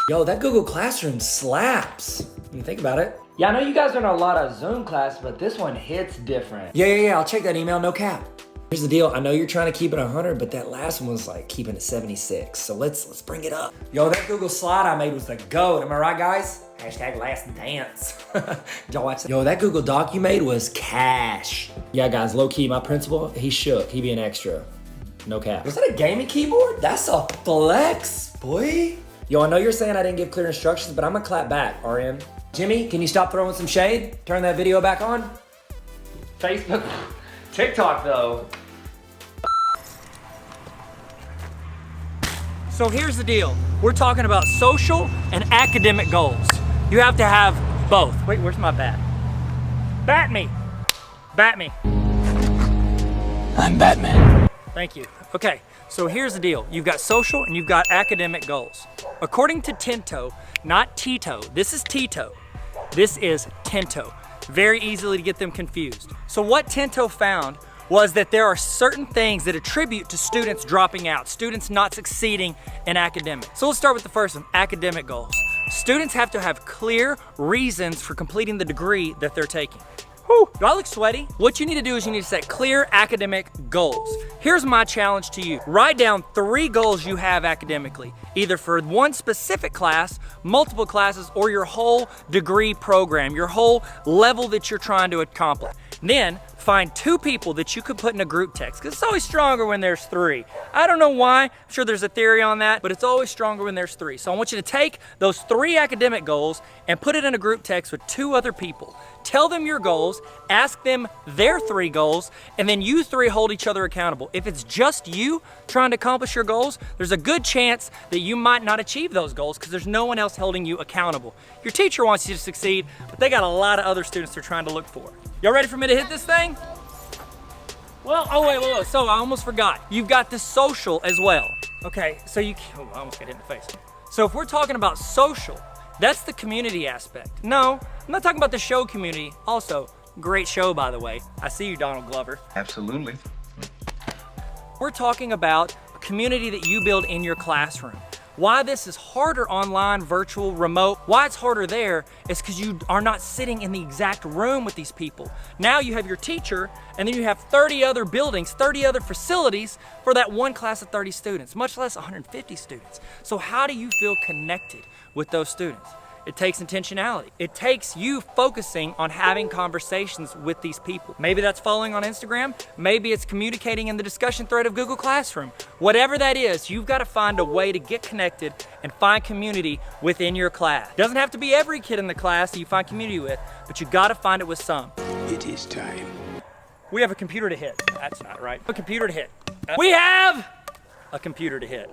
Yo, that Google Classroom slaps. When you think about it. Yeah, I know you guys are in a lot of Zoom class, but this one hits different. Yeah, I'll check that email, no cap. Here's the deal, I know you're trying to keep it 100, but that last one was like keeping it 76. So let's bring it up. Yo, that Google slide I made was the GOAT, am I right, guys? Hashtag last dance. Y'all watch that? Yo, that Google Doc you made was cash. Yeah, guys, low key, my principal, he shook. He be an extra. No cap. Was that a gaming keyboard? That's a flex, boy. Yo, I know you're saying I didn't give clear instructions, but I'm gonna clap back, RM. Jimmy, can you stop throwing some shade? Turn that video back on. Facebook, TikTok though. So here's the deal. We're talking about social and academic goals. You have to have both. Wait, where's my bat? Bat me. Bat me. I'm Batman. Thank you. Okay, so here's the deal. You've got social and you've got academic goals. According to Tinto, not Tito, this is Tito. This is Tinto. Very easily to get them confused. So what Tinto found was that there are certain things that attribute to students dropping out, students not succeeding in academics. So let's start with the first one, academic goals. Students have to have clear reasons for completing the degree that they're taking. Whew, do I look sweaty? What you need to do is you need to set clear academic goals. Here's my challenge to you. Write down 3 goals you have academically, either for one specific class, multiple classes, or your whole degree program, your whole level that you're trying to accomplish. Then find 2 people that you could put in a group text, because it's always stronger when there's 3. I don't know why, I'm sure there's a theory on that, but it's always stronger when there's 3. So I want you to take those 3 academic goals and put it in a group text with 2 other people. Tell them your goals, ask them their 3 goals, and then you 3 hold each other accountable. If it's just you trying to accomplish your goals, there's a good chance that you might not achieve those goals because there's no one else holding you accountable. Your teacher wants you to succeed, but they got a lot of other students they're trying to look for. Y'all ready for me to hit this thing? Well, oh wait, so I almost forgot. You've got the social as well. Okay, so I almost got hit in the face. So if we're talking about social, that's the community aspect. No, I'm not talking about the show community. Also, great show, by the way. I see you, Donald Glover. Absolutely. We're talking about community that you build in your classroom. Why this is harder online, virtual, remote, why it's harder there is because you are not sitting in the exact room with these people. Now you have your teacher, and then you have 30 other buildings, 30 other facilities for that one class of 30 students, much less 150 students. So how do you feel connected with those students? It takes intentionality. It takes you focusing on having conversations with these people. Maybe that's following on Instagram. Maybe it's communicating in the discussion thread of Google Classroom. Whatever that is, you've got to find a way to get connected and find community within your class. It doesn't have to be every kid in the class that you find community with, but you got to find it with some. It is time. We have a computer to hit. That's not right. A computer to hit. We have a computer to hit.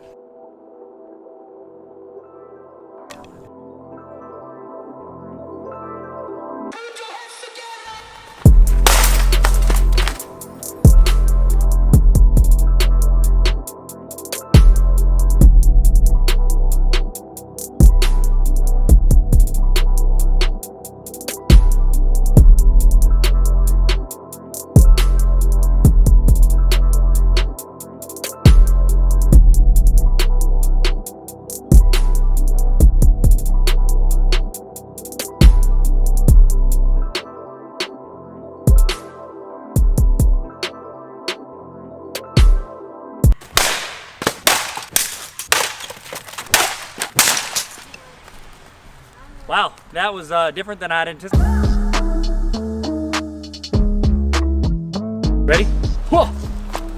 Wow, that was different than I'd anticipated. Ready? Whoa.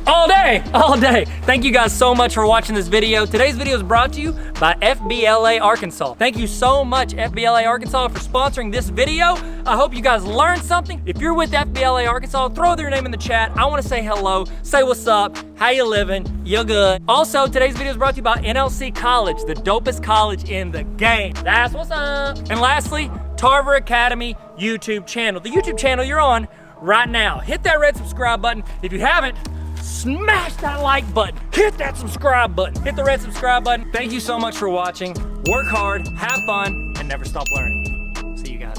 All day. Thank you guys so much for watching this video. Today's video is brought to you by FBLA Arkansas. Thank you so much, FBLA Arkansas, for sponsoring this video. I hope you guys learned something. If you're with FBLA Arkansas, throw their name in the chat. I want to say hello, say what's up, how you living, you good. Also, today's video is brought to you by NLC College, the dopest college in the game. That's what's up. And lastly, Tarver Academy YouTube channel. The YouTube channel you're on right now. Hit that red subscribe button. If you haven't, smash that like button. Hit that subscribe button. Hit the red subscribe button. Thank you so much for watching. Work hard, have fun, and never stop learning. See you guys.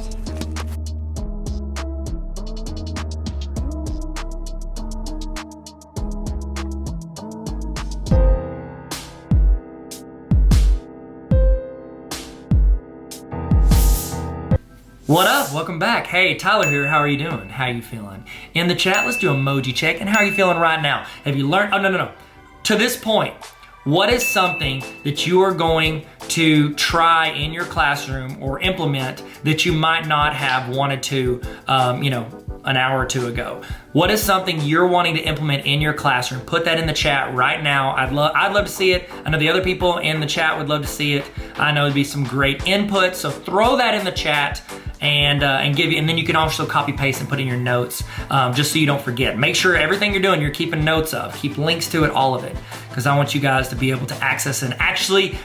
What up? Welcome back. Hey, Tyler here. How are you doing? How are you feeling? In the chat, let's do emoji check. And how are you feeling right now? Have you learned? Oh, no. To this point, what is something that you are going to try in your classroom or implement that you might not have wanted to, an hour or two ago? What is something you're wanting to implement in your classroom? Put that in the chat right now. I'd love to see it. I know the other people in the chat would love to see it. I know it'd be some great input. So throw that in the chat and then you can also copy paste and put in your notes, just so you don't forget. Make sure everything you're doing, you're keeping notes of. Keep links to it, all of it, because I want you guys to be able to access and actually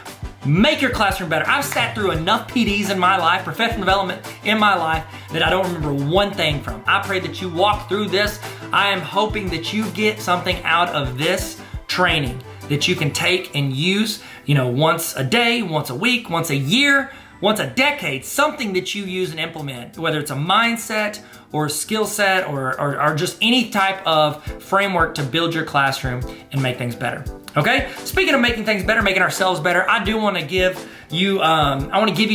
make your classroom better. I've sat through enough PDs in my life, professional development in my life, that I don't remember one thing from. I pray that you walk through this. I am hoping that you get something out of this training that you can take and use, once a day, once a week, once a year, once a decade, something that you use and implement, whether it's a mindset or a skill set or just any type of framework to build your classroom and make things better. Okay? Speaking of making things better, making ourselves better, I do want to give you,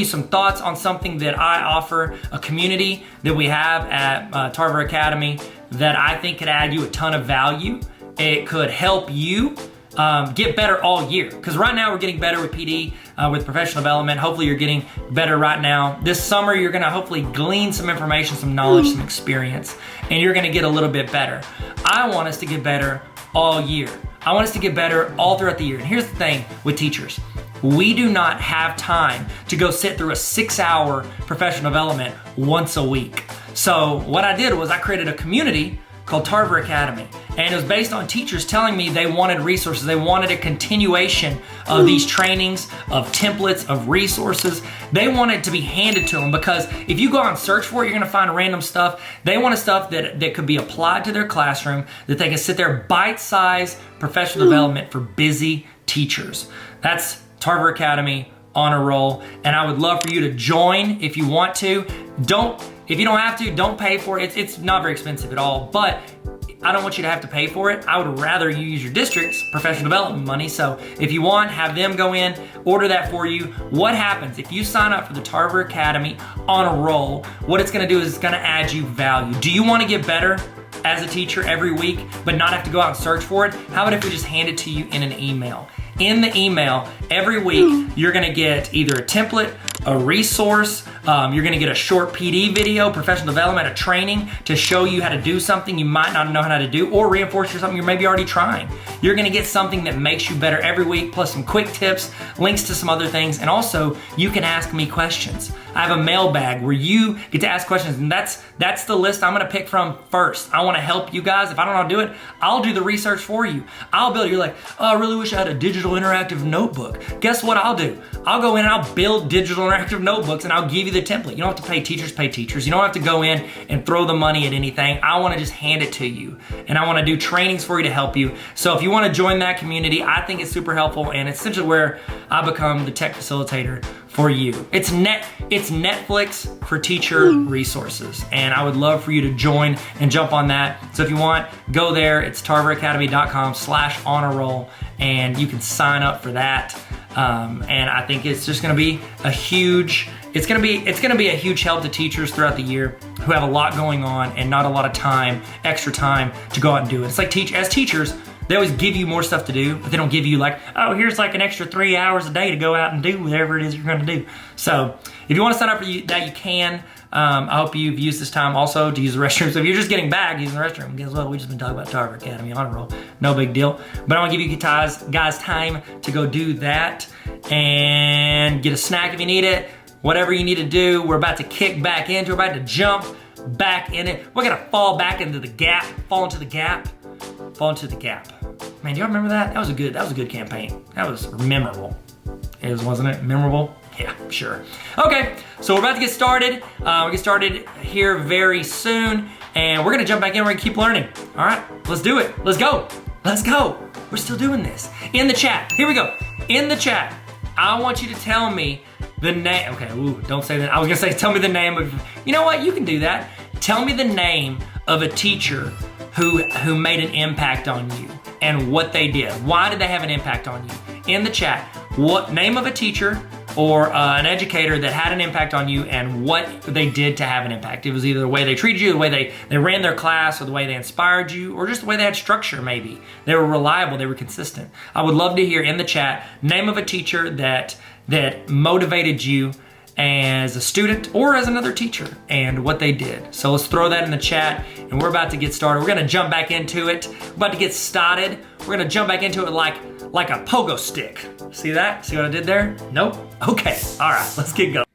some thoughts on something that I offer, a community that we have at Tarver Academy that I think could add you a ton of value. It could help you get better all year. Because right now we're getting better with PD, with professional development. Hopefully you're getting better right now. This summer you're gonna hopefully glean some information, some knowledge, some experience, and you're gonna get a little bit better. I want us to get better all year. I want us to get better all throughout the year. And here's the thing with teachers. We do not have time to go sit through a 6-hour professional development once a week. So what I did was I created a community called Tarver Academy. And it was based on teachers telling me they wanted resources. They wanted a continuation of these trainings, of templates, of resources. They wanted to be handed to them, because if you go out and search for it, you're gonna find random stuff. They wanted stuff that could be applied to their classroom, that they can sit there, bite-sized professional development for busy teachers. That's Tarver Academy on a roll. And I would love for you to join if you want to. If you don't have to, don't pay for it. It's not very expensive at all, but I don't want you to have to pay for it. I would rather you use your district's professional development money. So if you want, have them go in, order that for you. What happens if you sign up for the Tarver Academy on a roll? What it's gonna do is it's gonna add you value. Do you wanna get better as a teacher every week, but not have to go out and search for it? How about if we just hand it to you in an email? In the email, every week, you're gonna get either a template, a resource, you're gonna get a short PD video, professional development, a training to show you how to do something you might not know how to do, or reinforce something you're maybe already trying. You're gonna get something that makes you better every week, plus some quick tips, links to some other things, and also you can ask me questions. I have a mailbag where you get to ask questions, and that's the list I'm gonna pick from first. I wanna help you guys. If I don't know how to do it, I'll do the research for you. I'll build it. You're like, oh, I really wish I had a digital interactive notebook. Guess what I'll do? I'll go in and I'll build digital interactive notebooks, and I'll give you the template. You don't have to pay teachers. You don't have to go in and throw the money at anything. I wanna just hand it to you, and I wanna do trainings for you to help you. So if you wanna join that community, I think it's super helpful, and it's essentially where I become the tech facilitator for you. It's Netflix for teacher resources, and I would love for you to join and jump on that. So if you want, go there. It's tarveracademy.com/honorroll, and you can sign up for that. And I think it's just going to be a huge. It's going to be a huge help to teachers throughout the year who have a lot going on and not a lot of time, extra time to go out and do it. It's like as teachers, they always give you more stuff to do, but they don't give you like, oh, here's like an extra 3 hours a day to go out and do whatever it is you're gonna do. So If you want to sign up for that, you can. I hope you've used this time also to use the restroom. So if you're just getting back using the restroom, guess what? We've just been talking about Tarver Academy Honor Roll. No big deal. But I'm gonna give you guys time to go do that and get a snack if you need it. Whatever you need to do, we're about to kick back into, we're about to jump back in it. We're gonna fall back into the gap, fall into the gap. Man, do y'all remember that? That was a good campaign. That was memorable. It was, wasn't it? Memorable? Yeah, sure. Okay, so we're about to get started. We'll get started here very soon, and we're gonna jump back in, we're gonna keep learning. All right, let's do it. Let's go. We're still doing this. In the chat, here we go. In the chat, I want you to tell me the name. Okay, ooh, don't say that. I was gonna say, tell me the name of, you know what? You can do that. Tell me the name of a teacher who made an impact on you and what they did. Why did they have an impact on you? In the chat, what name of a teacher or an educator that had an impact on you and what they did to have an impact. It was either the way they treated you, the way they ran their class, or the way they inspired you, or just the way they had structure maybe. They were reliable, they were consistent. I would love to hear in the chat, name of a teacher that motivated you as a student or as another teacher and what they did. So let's throw that in the chat and we're about to get started. We're gonna jump back into it. We're about to get started. We're gonna jump back into it like a pogo stick. See that? See what I did there? Nope? Okay, all right, let's get going.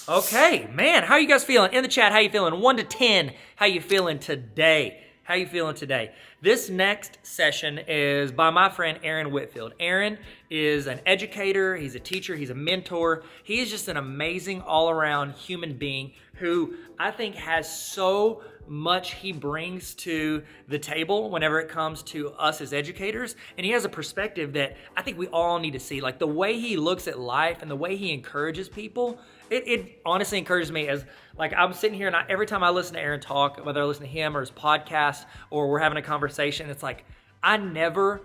Okay, man, how are you guys feeling? In the chat, how you feeling? 1 to 10, how you feeling today? How you feeling today? This next session is by my friend Aaron Whitfield. Aaron is an educator, he's a teacher, he's a mentor. He is just an amazing all-around human being who I think has so much he brings to the table whenever it comes to us as educators. And he has a perspective that I think we all need to see. Like the way he looks at life and the way he encourages people, it honestly encourages me. As like I'm sitting here and every time I listen to Aaron talk, whether I listen to him or his podcast or we're having a conversation, it's like I never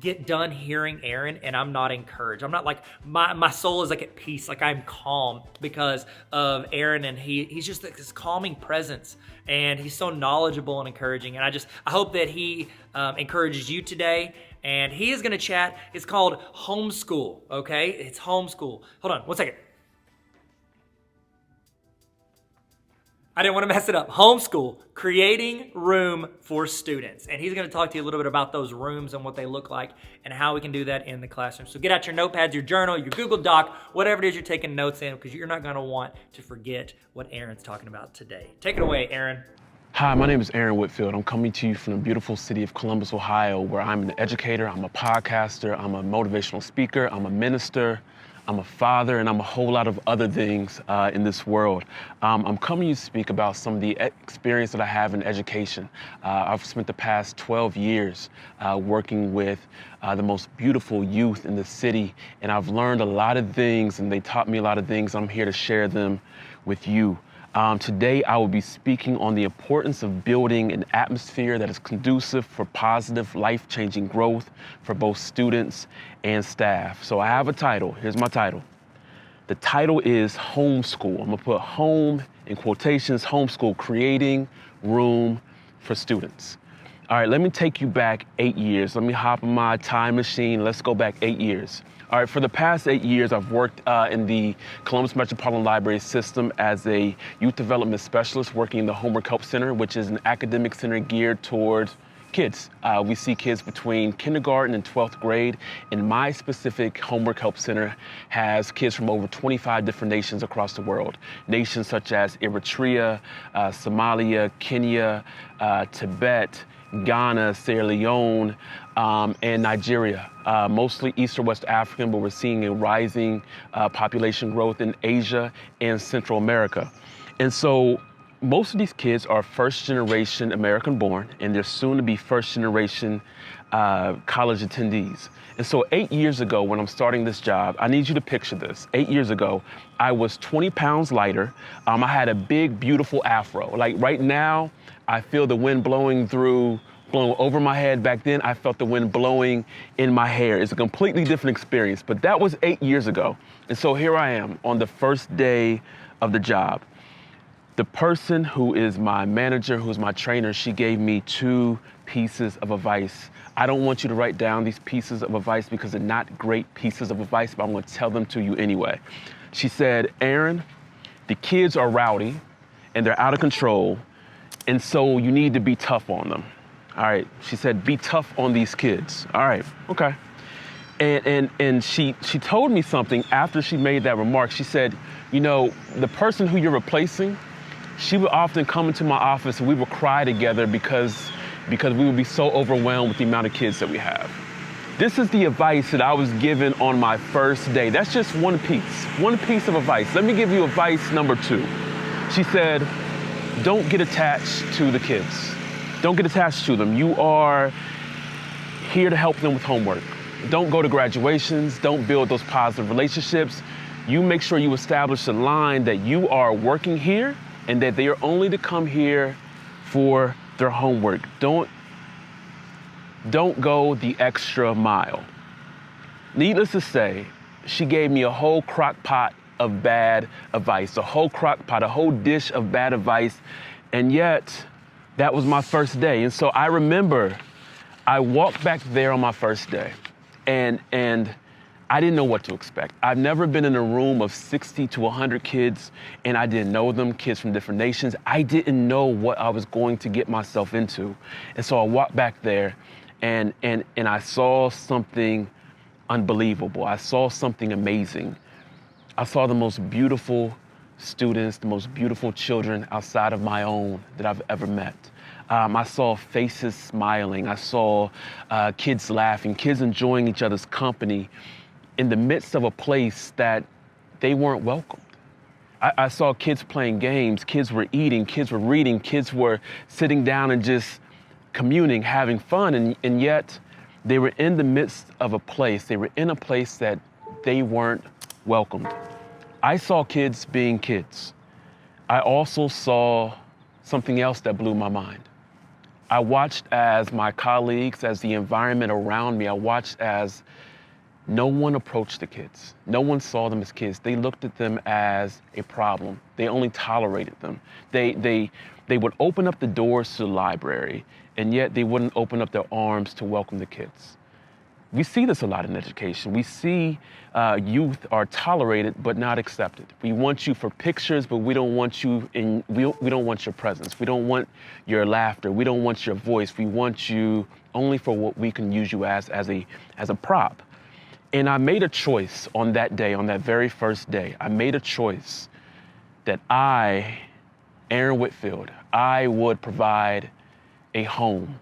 get done hearing Aaron and I'm not encouraged. I'm not like, my soul is like at peace, like I'm calm because of Aaron, and he's just like this calming presence and he's so knowledgeable and encouraging. And I hope that he encourages you today. And he is gonna chat, it's called homeschool, okay? It's homeschool. Hold on, 1 second. I didn't want to mess it up. Homeschool, creating room for students. And he's going to talk to you a little bit about those rooms and what they look like and how we can do that in the classroom. So get out your notepads, your journal, your Google Doc, whatever it is you're taking notes in, because you're not going to want to forget what Aaron's talking about today. Take it away, Aaron. Hi, my name is Aaron Whitfield. I'm coming to you from the beautiful city of Columbus, Ohio, where I'm an educator, I'm a podcaster, I'm a motivational speaker, I'm a minister, I'm a father, and I'm a whole lot of other things in this world. I'm coming to speak about some of the experience that I have in education. I've spent the past 12 years working with the most beautiful youth in the city, and I've learned a lot of things, and they taught me a lot of things. I'm here to share them with you. Today, I will be speaking on the importance of building an atmosphere that is conducive for positive, life-changing growth for both students and staff. So I have a title. Here's my title. The title is Homeschool. I'm gonna put home in quotations, homeschool, creating room for students. All right, let me take you back 8 years. Let me hop in my time machine. Let's go back 8 years. All right, for the past 8 years, I've worked in the Columbus Metropolitan Library System as a youth development specialist working in the Homework Help Center, which is an academic center geared towards kids. We see kids between kindergarten and 12th grade, and my specific Homework Help Center has kids from over 25 different nations across the world. Nations such as Eritrea, Somalia, Kenya, Tibet, Ghana, Sierra Leone, and Nigeria. Mostly East or West African, but we're seeing a rising population growth in Asia and Central America. And so most of these kids are first generation American born, and they're soon to be first generation college attendees. And so 8 years ago, when I'm starting this job, I need you to picture this. 8 years ago, I was 20 pounds lighter. I had a big, beautiful afro. Like right now, I feel the wind blowing over my head. Back then, I felt the wind blowing in my hair. It's a completely different experience, but that was 8 years ago. And so here I am on the first day of the job. The person who is my manager, who's my trainer, she gave me 2 pieces of advice. I don't want you to write down these pieces of advice because they're not great pieces of advice, but I'm going to tell them to you anyway. She said, Aaron, the kids are rowdy and they're out of control, and so you need to be tough on them. All right, she said, be tough on these kids. All right, okay. And she told me something after she made that remark. She said, you know, the person who you're replacing, she would often come into my office and we would cry together because we would be so overwhelmed with the amount of kids that we have. This is the advice that I was given on my first day. That's just one piece of advice. Let me give you advice number 2. She said, don't get attached to the kids. Don't get attached to them. You are here to help them with homework. Don't go to graduations. Don't build those positive relationships. You make sure you establish a line that you are working here and that they are only to come here for their homework. Don't go the extra mile. Needless to say, she gave me a whole crock pot of bad advice, a whole dish of bad advice, and yet that was my first day. And so I remember I walked back there on my first day, and I didn't know what to expect. I've never been in a room of 60 to 100 kids, and I didn't know them, kids from different nations. I didn't know what I was going to get myself into. And so I walked back there, and I saw something unbelievable. I saw something amazing. I saw the most beautiful students, the most beautiful children outside of my own that I've ever met. I saw faces smiling. I saw kids laughing, kids enjoying each other's company in the midst of a place that they weren't welcomed. I saw kids playing games, kids were eating, kids were reading, kids were sitting down and just communing, having fun, and yet they were in the midst of a place. They were in a place that they weren't welcomed. I saw kids being kids. I also saw something else that blew my mind. I watched as my colleagues, as the environment around me, I watched as no one approached the kids. No one saw them as kids. They looked at them as a problem. They only tolerated them. They would open up the doors to the library, and yet they wouldn't open up their arms to welcome the kids. We see this a lot in education. We see youth are tolerated but not accepted. We want you for pictures, but we don't want you we don't want your presence. We don't want your laughter. We don't want your voice. We want you only for what we can use you as a prop. And I made a choice on that day, on that very first day. I made a choice that I, Aaron Whitfield, I would provide a home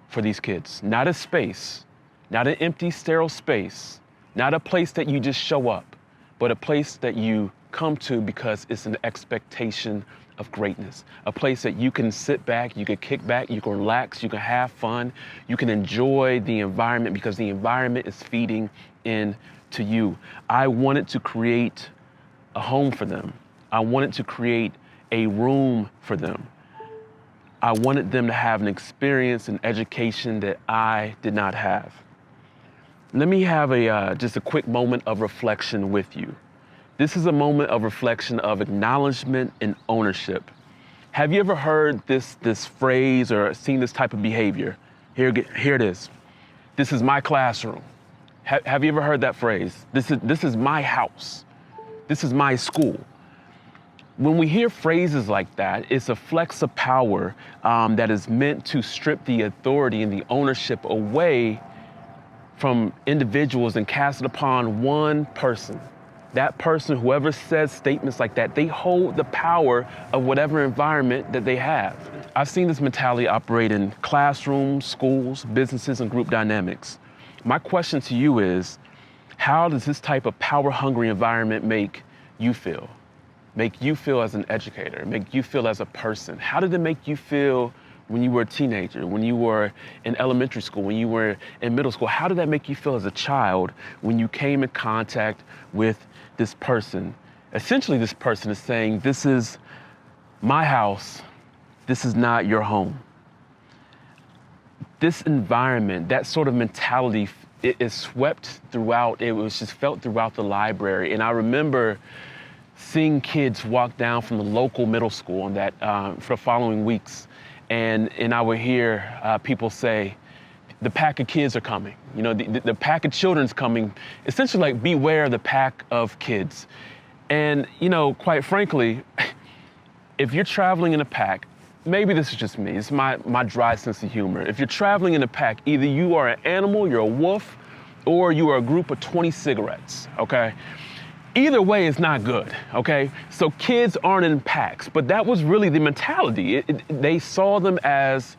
for these kids, not a space, not an empty, sterile space, not a place that you just show up, but a place that you come to because it's an expectation of greatness. A place that you can sit back, you can kick back, you can relax, you can have fun, you can enjoy the environment because the environment is feeding into you. I wanted to create a home for them. I wanted to create a room for them. I wanted them to have an experience and education that I did not have. Let me have just a quick moment of reflection with you. This is a moment of reflection of acknowledgement and ownership. Have you ever heard this phrase or seen this type of behavior? Here it is. This is my classroom. Have you ever heard that phrase? This is my house. This is my school. When we hear phrases like that, it's a flex of power that is meant to strip the authority and the ownership away from individuals and cast it upon one person. That person, whoever says statements like that, they hold the power of whatever environment that they have. I've seen this mentality operate in classrooms, schools, businesses, and group dynamics. My question to you is, how does this type of power-hungry environment make you feel? Make you feel as an educator, make you feel as a person? How did it make you feel when you were a teenager, when you were in elementary school, when you were in middle school? How did that make you feel as a child when you came in contact with this person? Essentially, this person is saying, this is my house, this is not your home. This environment, that sort of mentality, it is swept throughout, it was just felt throughout the library. And I remember seeing kids walk down from the local middle school on that for the following weeks. And I would hear people say, the pack of kids are coming. You know, the pack of children's coming. Essentially like, beware the pack of kids. And, quite frankly, if you're traveling in a pack, maybe this is just me, it's my dry sense of humor. If you're traveling in a pack, either you are an animal, you're a wolf, or you are a group of 20 cigarettes, okay? Either way is not good, okay? So kids aren't in packs, but that was really the mentality. They saw them as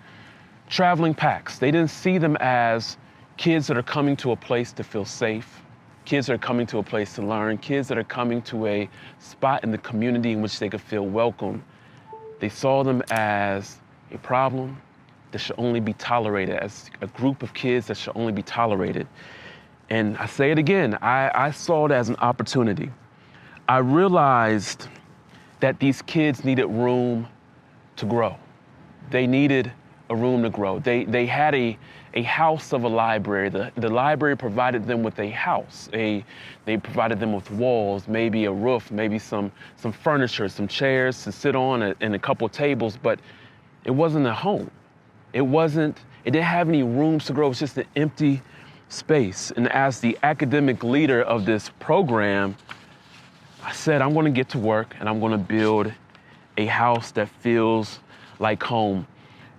traveling packs. They didn't see them as kids that are coming to a place to feel safe, kids that are coming to a place to learn, kids that are coming to a spot in the community in which they could feel welcome. They saw them as a problem that should only be tolerated, as a group of kids that should only be tolerated. And I say it again, I saw it as an opportunity. I realized that these kids needed room to grow. They needed a room to grow. They had a house of a library. The library provided them with a house. They provided them with walls, maybe a roof, maybe some furniture, some chairs to sit on and a couple of tables, but it wasn't a home. It didn't have any rooms to grow. It was just an empty space. And as the academic leader of this program, I said, I'm going to get to work and I'm going to build a house that feels like home.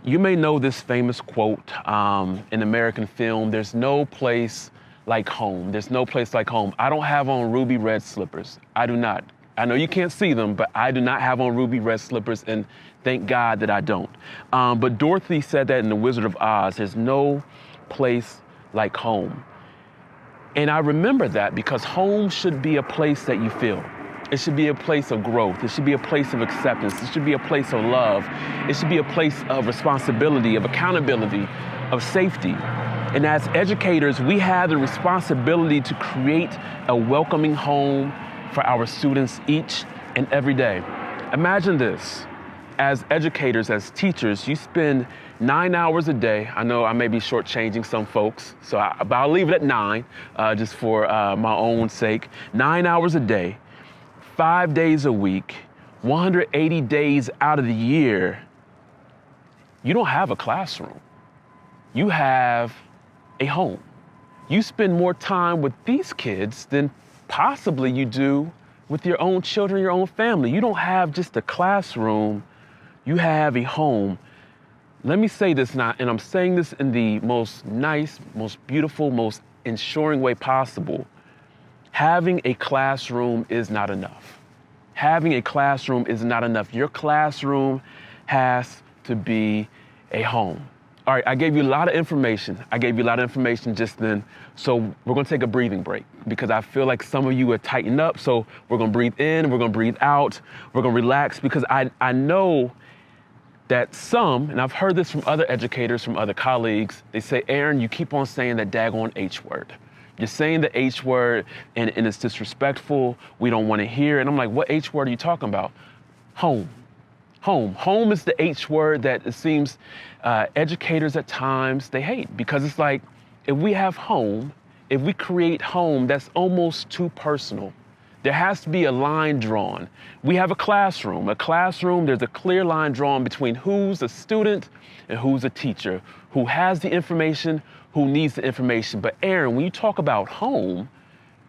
You may know this famous quote in American film, there's no place like home. There's no place like home. I don't have on ruby red slippers. I do not. I know you can't see them, but I do not have on ruby red slippers, and thank God that I don't. But Dorothy said that in The Wizard of Oz, there's no place like home. And I remember that because home should be a place that you feel. It should be a place of growth. It should be a place of acceptance. It should be a place of love. It should be a place of responsibility, of accountability, of safety. And as educators, we have the responsibility to create a welcoming home for our students each and every day. Imagine this. As educators, as teachers, you spend 9 hours a day. I know I may be shortchanging some folks, but I'll leave it at 9, just for my own sake. 9 hours a day, 5 days a week, 180 days out of the year. You don't have a classroom. You have a home. You spend more time with these kids than possibly you do with your own children, your own family. You don't have just a classroom. You have a home. Let me say this now, and I'm saying this in the most nice, most beautiful, most ensuring way possible. Having a classroom is not enough. Having a classroom is not enough. Your classroom has to be a home. All right, I gave you a lot of information. Just then. So we're gonna take a breathing break because I feel like some of you are tightened up. So we're gonna breathe in, we're gonna breathe out, we're gonna relax because I know that some, and I've heard this from other educators, from other colleagues, they say, Aaron, you keep on saying that daggone H word. You're saying the H word and it's disrespectful. We don't want to hear it. And I'm like, what H word are you talking about? Home. Home. Home is the H word that it seems educators at times, they hate because it's like, if we have home, if we create home, that's almost too personal. There has to be a line drawn. We have a classroom. There's a clear line drawn between who's a student and who's a teacher, who has the information, who needs the information. But Aaron, when you talk about home,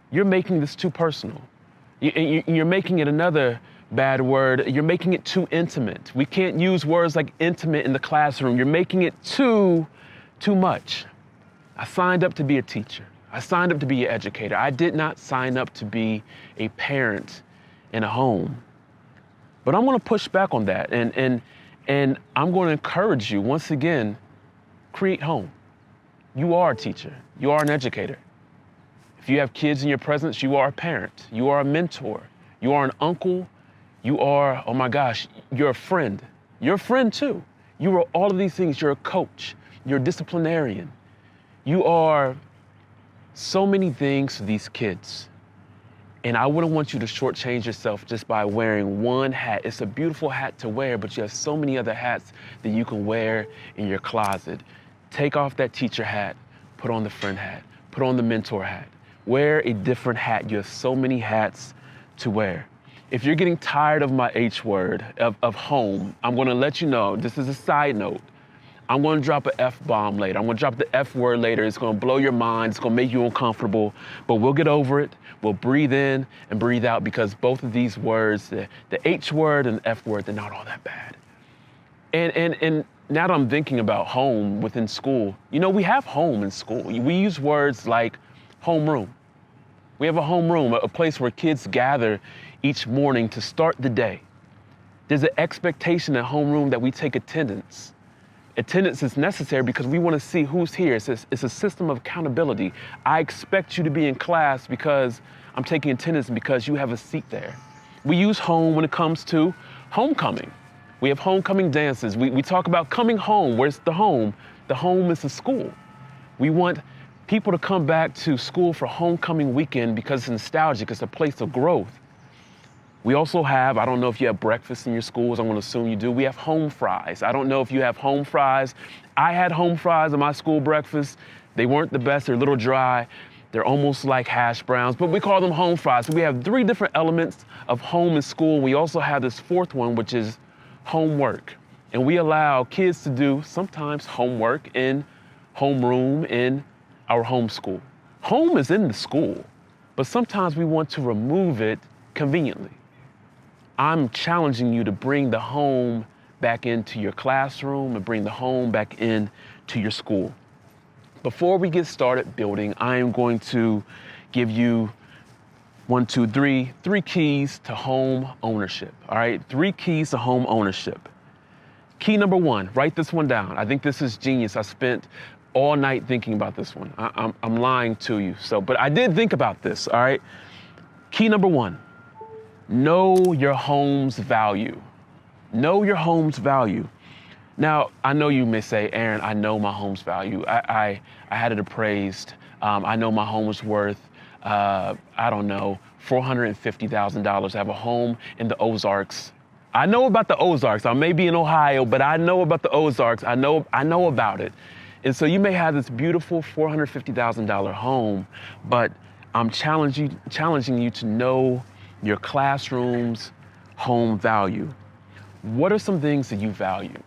you're making this too personal. You're making it another bad word. You're making it too intimate. We can't use words like intimate in the classroom. You're making it too much. I signed up to be a teacher. I signed up to be an educator. I did not sign up to be a parent in a home. But I'm going to push back on that. And I'm going to encourage you, once again, create home. You are a teacher. You are an educator. If you have kids in your presence, you are a parent. You are a mentor. You are an uncle. You are, oh my gosh, you're a friend. You're a friend too. You are all of these things. You're a coach. You're a disciplinarian. You are so many things to these kids. And I wouldn't want you to shortchange yourself just by wearing one hat. It's a beautiful hat to wear, but you have so many other hats that you can wear in your closet. Take off that teacher hat, put on the friend hat, put on the mentor hat. Wear a different hat. You have so many hats to wear. If you're getting tired of my H word, of home, I'm gonna let you know, this is a side note, I'm gonna drop an F-bomb later. I'm gonna drop the F word later. It's gonna blow your mind. It's gonna make you uncomfortable, but we'll get over it. We'll breathe in and breathe out because both of these words, the H word and the F word, they're not all that bad. And now that I'm thinking about home within school, you know, we have home in school. We use words like homeroom. We have a homeroom, a place where kids gather each morning to start the day. There's an expectation at homeroom that we take attendance. Attendance is necessary because we want to see who's here. It's a system of accountability. I expect you to be in class because I'm taking attendance and because you have a seat there. We use home when it comes to homecoming. We have homecoming dances. We talk about coming home. Where's the home? The home is the school. We want people to come back to school for homecoming weekend because it's nostalgic. It's a place of growth. We also have, I don't know if you have breakfast in your schools, I'm gonna assume you do. We have home fries. I don't know if you have home fries. I had home fries at my school breakfast. They weren't the best, they're a little dry. They're almost like hash browns, but we call them home fries. So we have 3 different elements of home and school. We also have this 4th one, which is homework. And we allow kids to do sometimes homework in homeroom in our home school. Home is in the school, but sometimes we want to remove it conveniently. I'm challenging you to bring the home back into your classroom and bring the home back into your school. Before we get started building, I am going to give you 3 keys to home ownership, all right? 3 keys to home ownership. Key number 1, write this one down. I think this is genius. I spent all night thinking about this one. I'm lying to you, but I did think about this, all right? Key number 1. Know your home's value. Know your home's value. Now, I know you may say, Aaron, I know my home's value. I had it appraised. I know my home was worth, I don't know, $450,000. I have a home in the Ozarks. I know about the Ozarks. I may be in Ohio, but I know about the Ozarks. I know about it. And so you may have this beautiful $450,000 home, but I'm challenging you to know your classroom's home value. What are some things that you value?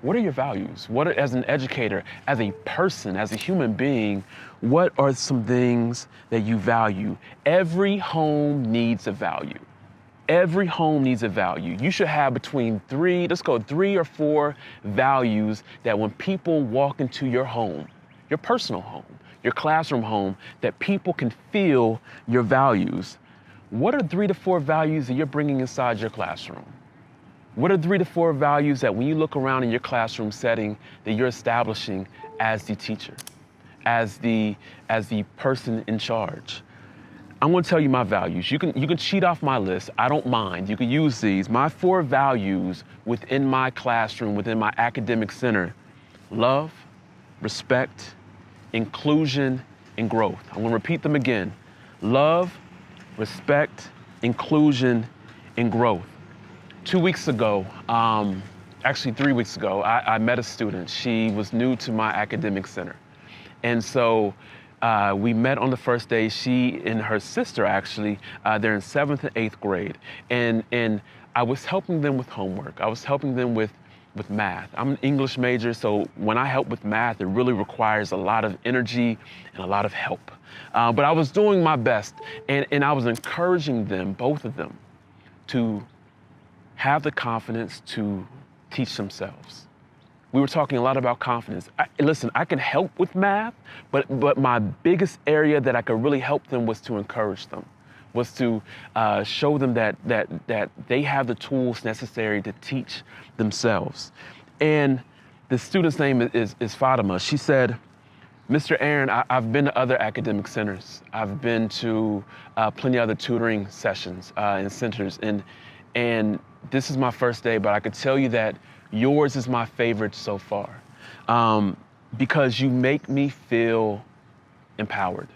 What are your values? As an educator, as a person, as a human being, what are some things that you value? Every home needs a value. Every home needs a value. You should have between 3 or 4 values that when people walk into your home, your personal home, your classroom home, that people can feel your values. What are 3 to 4 values that you're bringing inside your classroom? What are 3 to 4 values that when you look around in your classroom setting that you're establishing as the teacher, as the person in charge? I'm gonna tell you my values. You can cheat off my list. I don't mind. You can use these. My 4 values within my classroom, within my academic center: love, respect, inclusion, and growth. I'm gonna repeat them again. Love, respect, inclusion, and growth. 2 weeks ago, actually 3 weeks ago, I met a student. She was new to my academic center. And so we met on the first day. She and her sister, actually, they're in 7th and 8th grade. And I was helping them with homework. I was helping them with math. I'm an English major, so when I help with math, it really requires a lot of energy and a lot of help. But I was doing my best, and I was encouraging them, both of them, to have the confidence to teach themselves. We were talking a lot about confidence. Listen, I can help with math, but my biggest area that I could really help them was to encourage them, was to show them that they have the tools necessary to teach themselves. And the student's name is Fatima. She said, Mr. Aaron, I've been to other academic centers. I've been to plenty of other tutoring sessions and centers, and this is my first day, but I could tell you that yours is my favorite so far, because you make me feel empowered.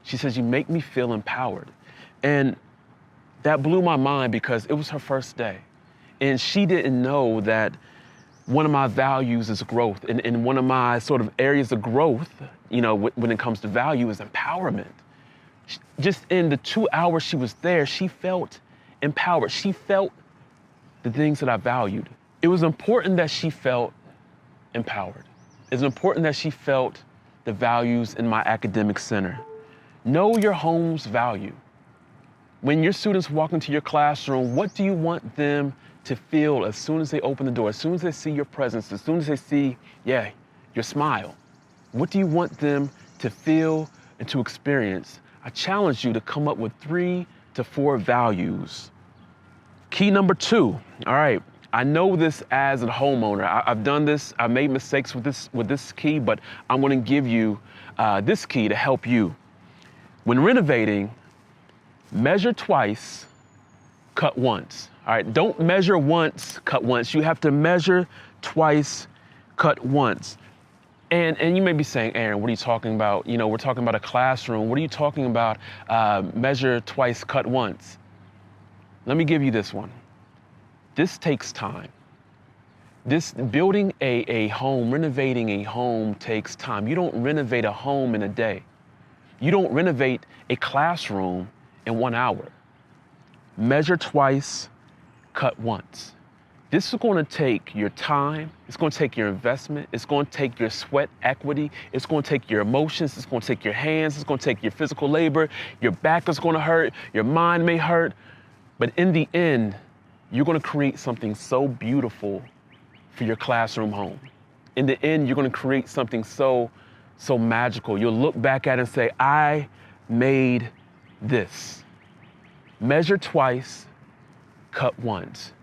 She says, you make me feel empowered. And that blew my mind because it was her first day. And she didn't know that one of my values is growth. And one of my sort of areas of growth, you know, when it comes to value, is empowerment. Just in the 2 hours she was there, she felt empowered. She felt the things that I valued. It was important that she felt empowered? Is it important that she felt the values in my academic center? Know your home's value. When your students walk into your classroom, what do you want them to feel as soon as they open the door, as soon as they see your presence, as soon as they see, your smile? What do you want them to feel and to experience? I challenge you to come up with 3 to 4 values. Key number 2, all right, I know this as a homeowner. I've done this, I made mistakes with this key, but I'm gonna give you this key to help you. When renovating, measure twice, cut once. All right, don't measure once, cut once. You have to measure twice, cut once. And you may be saying, Aaron, what are you talking about? You know, we're talking about a classroom. What are you talking about? Measure twice, cut once. Let me give you this one. This takes time. This building a home, renovating a home takes time. You don't renovate a home in a day. You don't renovate a classroom in 1 hour. Measure twice, cut once. This is going to take your time. It's going to take your investment. It's going to take your sweat equity. It's going to take your emotions. It's going to take your hands. It's going to take your physical labor. Your back is going to hurt. Your mind may hurt. But in the end, you're going to create something so beautiful for your classroom home. In the end, you're going to create something so magical. You'll look back at it and say, I made this. Measure twice, cut once.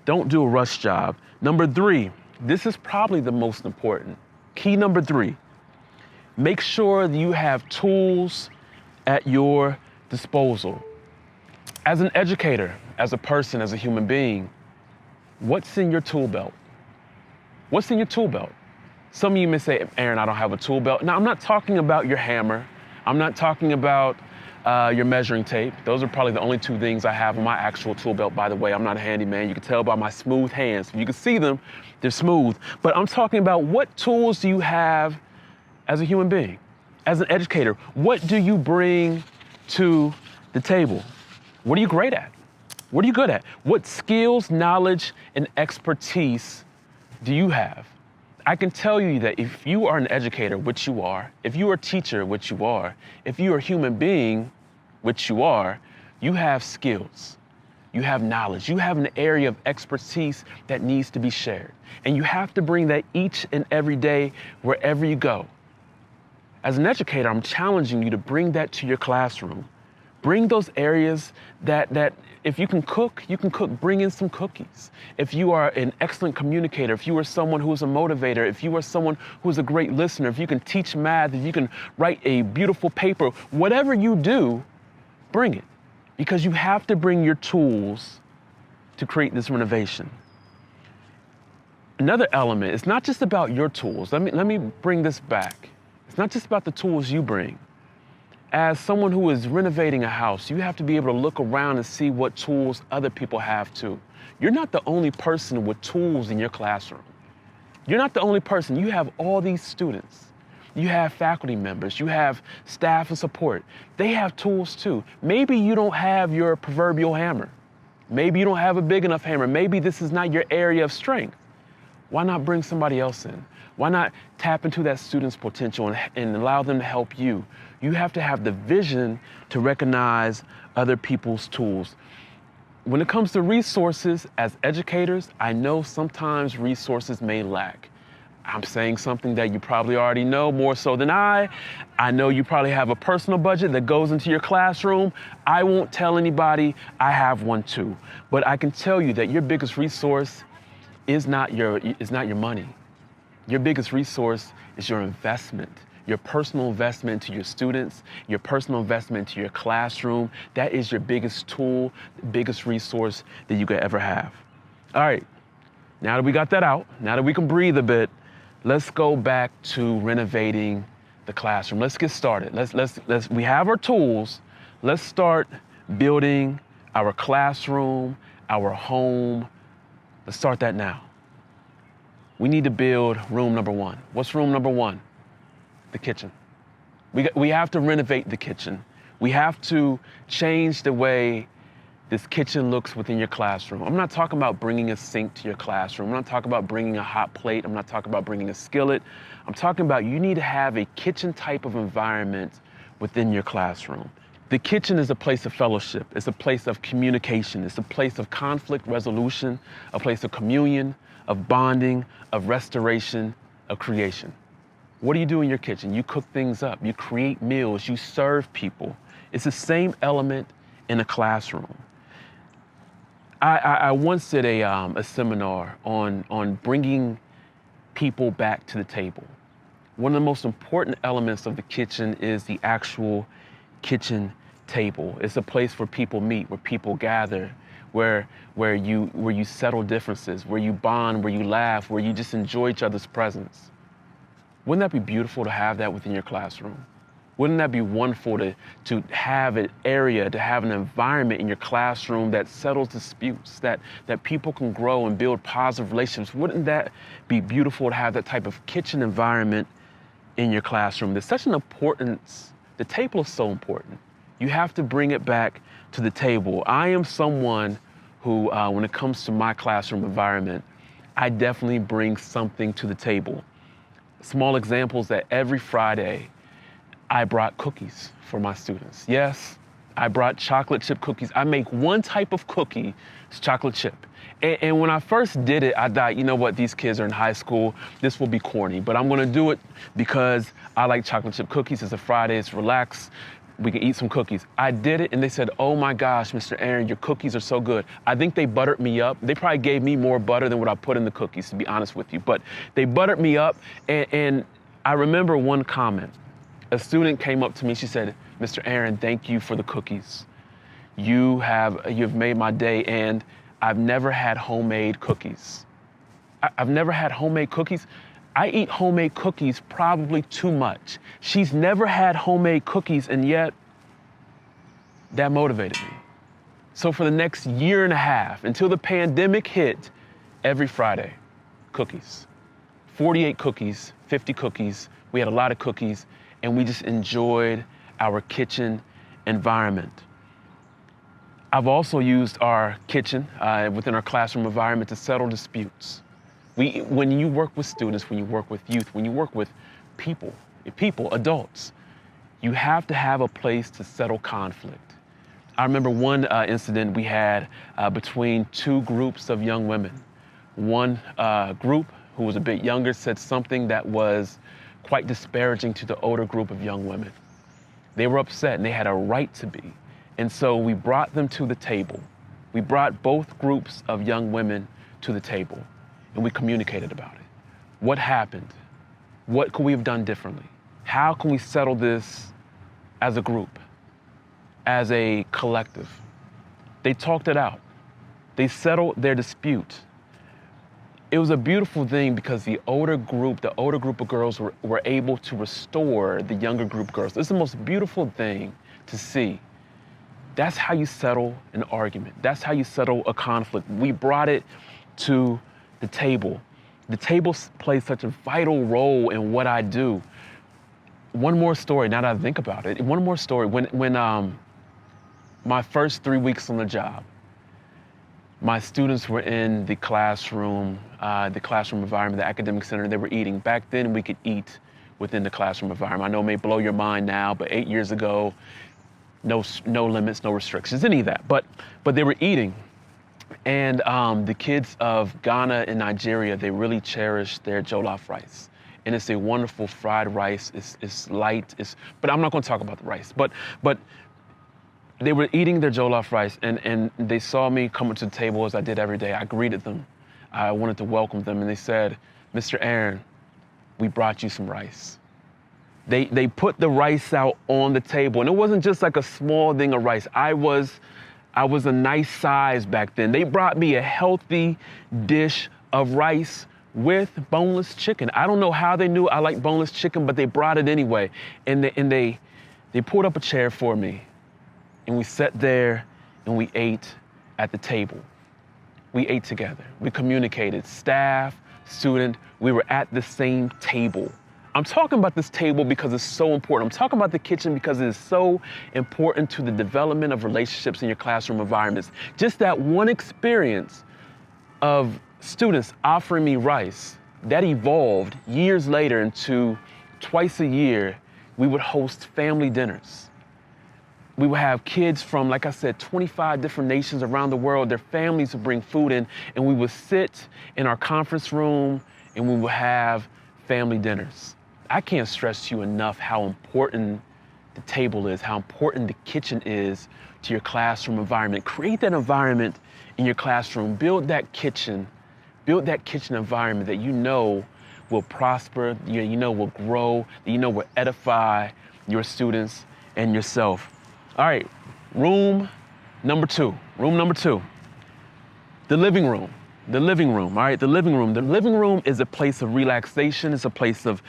Don't do a rush job. Number 3, this is probably the most important. Key number 3, make sure that you have tools at your disposal. As an educator, as a person, as a human being, what's in your tool belt? What's in your tool belt? Some of you may say, Aaron, I don't have a tool belt. Now, I'm not talking about your hammer. I'm not talking about your measuring tape. Those are probably the only 2 things I have in my actual tool belt, by the way. I'm not a handyman. You can tell by my smooth hands. If you can see them, they're smooth. But I'm talking about what tools do you have as a human being? As an educator, what do you bring to the table? What are you great at? What are you good at? What skills, knowledge, and expertise do you have? I can tell you that if you are an educator, which you are, if you are a teacher, which you are, if you are a human being, which you are, you have skills, you have knowledge, you have an area of expertise that needs to be shared. And you have to bring that each and every day wherever you go. As an educator, I'm challenging you to bring that to your classroom. Bring those areas that if you can cook, bring in some cookies. If you are an excellent communicator, if you are someone who is a motivator, if you are someone who is a great listener, if you can teach math, if you can write a beautiful paper, whatever you do, bring it. Because you have to bring your tools to create this renovation. Another element, it's not just about your tools. Let me bring this back. It's not just about the tools you bring. As someone who is renovating a house, you have to be able to look around and see what tools other people have too. You're not the only person with tools in your classroom. You're not the only person. You have all these students. You have faculty members. You have staff and support. They have tools too. Maybe you don't have your proverbial hammer. Maybe you don't have a big enough hammer. Maybe this is not your area of strength. Why not bring somebody else in? Why not tap into that student's potential and allow them to help you? You have to have the vision to recognize other people's tools. When it comes to resources, as educators, I know sometimes resources may lack. I'm saying something that you probably already know more so than I. I know you probably have a personal budget that goes into your classroom. I won't tell anybody I have one too. But I can tell you that your biggest resource is not your money. Your biggest resource is your investment, your personal investment to your students, your personal investment to your classroom. That is your biggest tool, the biggest resource that you could ever have. All right, now that we got that out, now that we can breathe a bit, let's go back to renovating the classroom. Let's get started. We have our tools. Let's start building our classroom, our home. Let's start that now. We need to build room number 1. What's room number 1? The kitchen. We have to renovate the kitchen. We have to change the way this kitchen looks within your classroom. I'm not talking about bringing a sink to your classroom. I'm not talking about bringing a hot plate. I'm not talking about bringing a skillet. I'm talking about you need to have a kitchen type of environment within your classroom. The kitchen is a place of fellowship. It's a place of communication. It's a place of conflict resolution, a place of communion, of bonding, of restoration, of creation. What do you do in your kitchen? You cook things up. You create meals. You serve people. It's the same element in a classroom. I once did a seminar on bringing people back to the table. One of the most important elements of the kitchen is the actual kitchen table. It's a place where people meet, where people gather, where you settle differences, where you bond, where you laugh, where you just enjoy each other's presence. Wouldn't that be beautiful to have that within your classroom? Wouldn't that be wonderful to have an area, to have an environment in your classroom that settles disputes, that people can grow and build positive relationships? Wouldn't that be beautiful to have that type of kitchen environment in your classroom? There's such an importance. The table is so important. You have to bring it back to the table. I am someone who, when it comes to my classroom environment, I definitely bring something to the table. Small examples that every Friday, I brought cookies for my students. Yes, I brought chocolate chip cookies. I make one type of cookie, it's chocolate chip. And when I first did it, I thought, you know what, these kids are in high school, this will be corny, but I'm gonna do it because I like chocolate chip cookies. It's a Friday, it's relaxed, we can eat some cookies. I did it and they said, oh my gosh, Mr. Aaron, your cookies are so good. I think they buttered me up. They probably gave me more butter than what I put in the cookies, to be honest with you. But they buttered me up and I remember one comment. A student came up to me, she said, Mr. Aaron, thank you for the cookies. You've made my day, and I've never had homemade cookies. I've never had homemade cookies. I eat homemade cookies probably too much. She's never had homemade cookies, and yet that motivated me. So for the next year and a half, until the pandemic hit, every Friday, cookies. 48 cookies, 50 cookies. We had a lot of cookies, and we just enjoyed our kitchen environment. I've also used our kitchen within our classroom environment to settle disputes. When you work with students, when you work with youth, when you work with people, adults, you have to have a place to settle conflict. I remember one incident we had between two groups of young women. One group, who was a bit younger, said something that was quite disparaging to the older group of young women. They were upset and they had a right to be. And so we brought them to the table. We brought both groups of young women to the table and we communicated about it. What happened? What could we have done differently? How can we settle this as a group, as a collective? They talked it out. They settled their dispute. It was a beautiful thing because the older group of girls were able to restore the younger group girls. It's the most beautiful thing to see. That's how you settle an argument. That's how you settle a conflict. We brought it to the table. The table plays such a vital role in what I do. One more story, now that I think about it. One more story. When my first 3 weeks on the job, my students were in the classroom environment, the academic center. They were eating. Back then, we could eat within the classroom environment. I know it may blow your mind now, but 8 years ago, no limits, no restrictions, any of that. But they were eating. And the kids of Ghana and Nigeria, they really cherish their jollof rice. And it's a wonderful fried rice. It's light, but I'm not gonna talk about the rice. But they were eating their jollof rice and they saw me come up to the table as I did every day. I greeted them. I wanted to welcome them and they said, Mr. Aaron, we brought you some rice. They put the rice out on the table and it wasn't just like a small thing of rice. I was a nice size back then. They brought me a healthy dish of rice with boneless chicken. I don't know how they knew I like boneless chicken, but they brought it anyway. And they pulled up a chair for me. And we sat there and we ate at the table. We ate together. We communicated. Staff, student, we were at the same table. I'm talking about this table because it's so important. I'm talking about the kitchen because it is so important to the development of relationships in your classroom environments. Just that one experience of students offering me rice, that evolved years later into twice a year, we would host family dinners. We would have kids from, like I said, 25 different nations around the world. Their families would bring food in, and we would sit in our conference room and we would have family dinners. I can't stress to you enough how important the table is, how important the kitchen is to your classroom environment. Create that environment in your classroom. Build that kitchen environment that you know will prosper, you know will grow, that you know will edify your students and yourself. All right, room number two, the living room. The living room, all right, the living room. The living room is a place of relaxation. It's a place of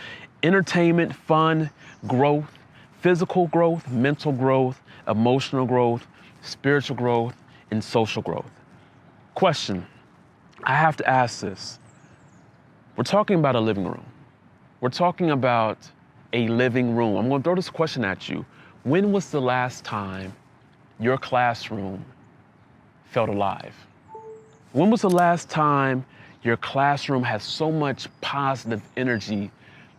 entertainment, fun, growth, physical growth, mental growth, emotional growth, spiritual growth, and social growth. Question, I have to ask this. We're talking about a living room. We're talking about a living room. I'm gonna throw this question at you. When was the last time your classroom felt alive? When was the last time your classroom had so much positive energy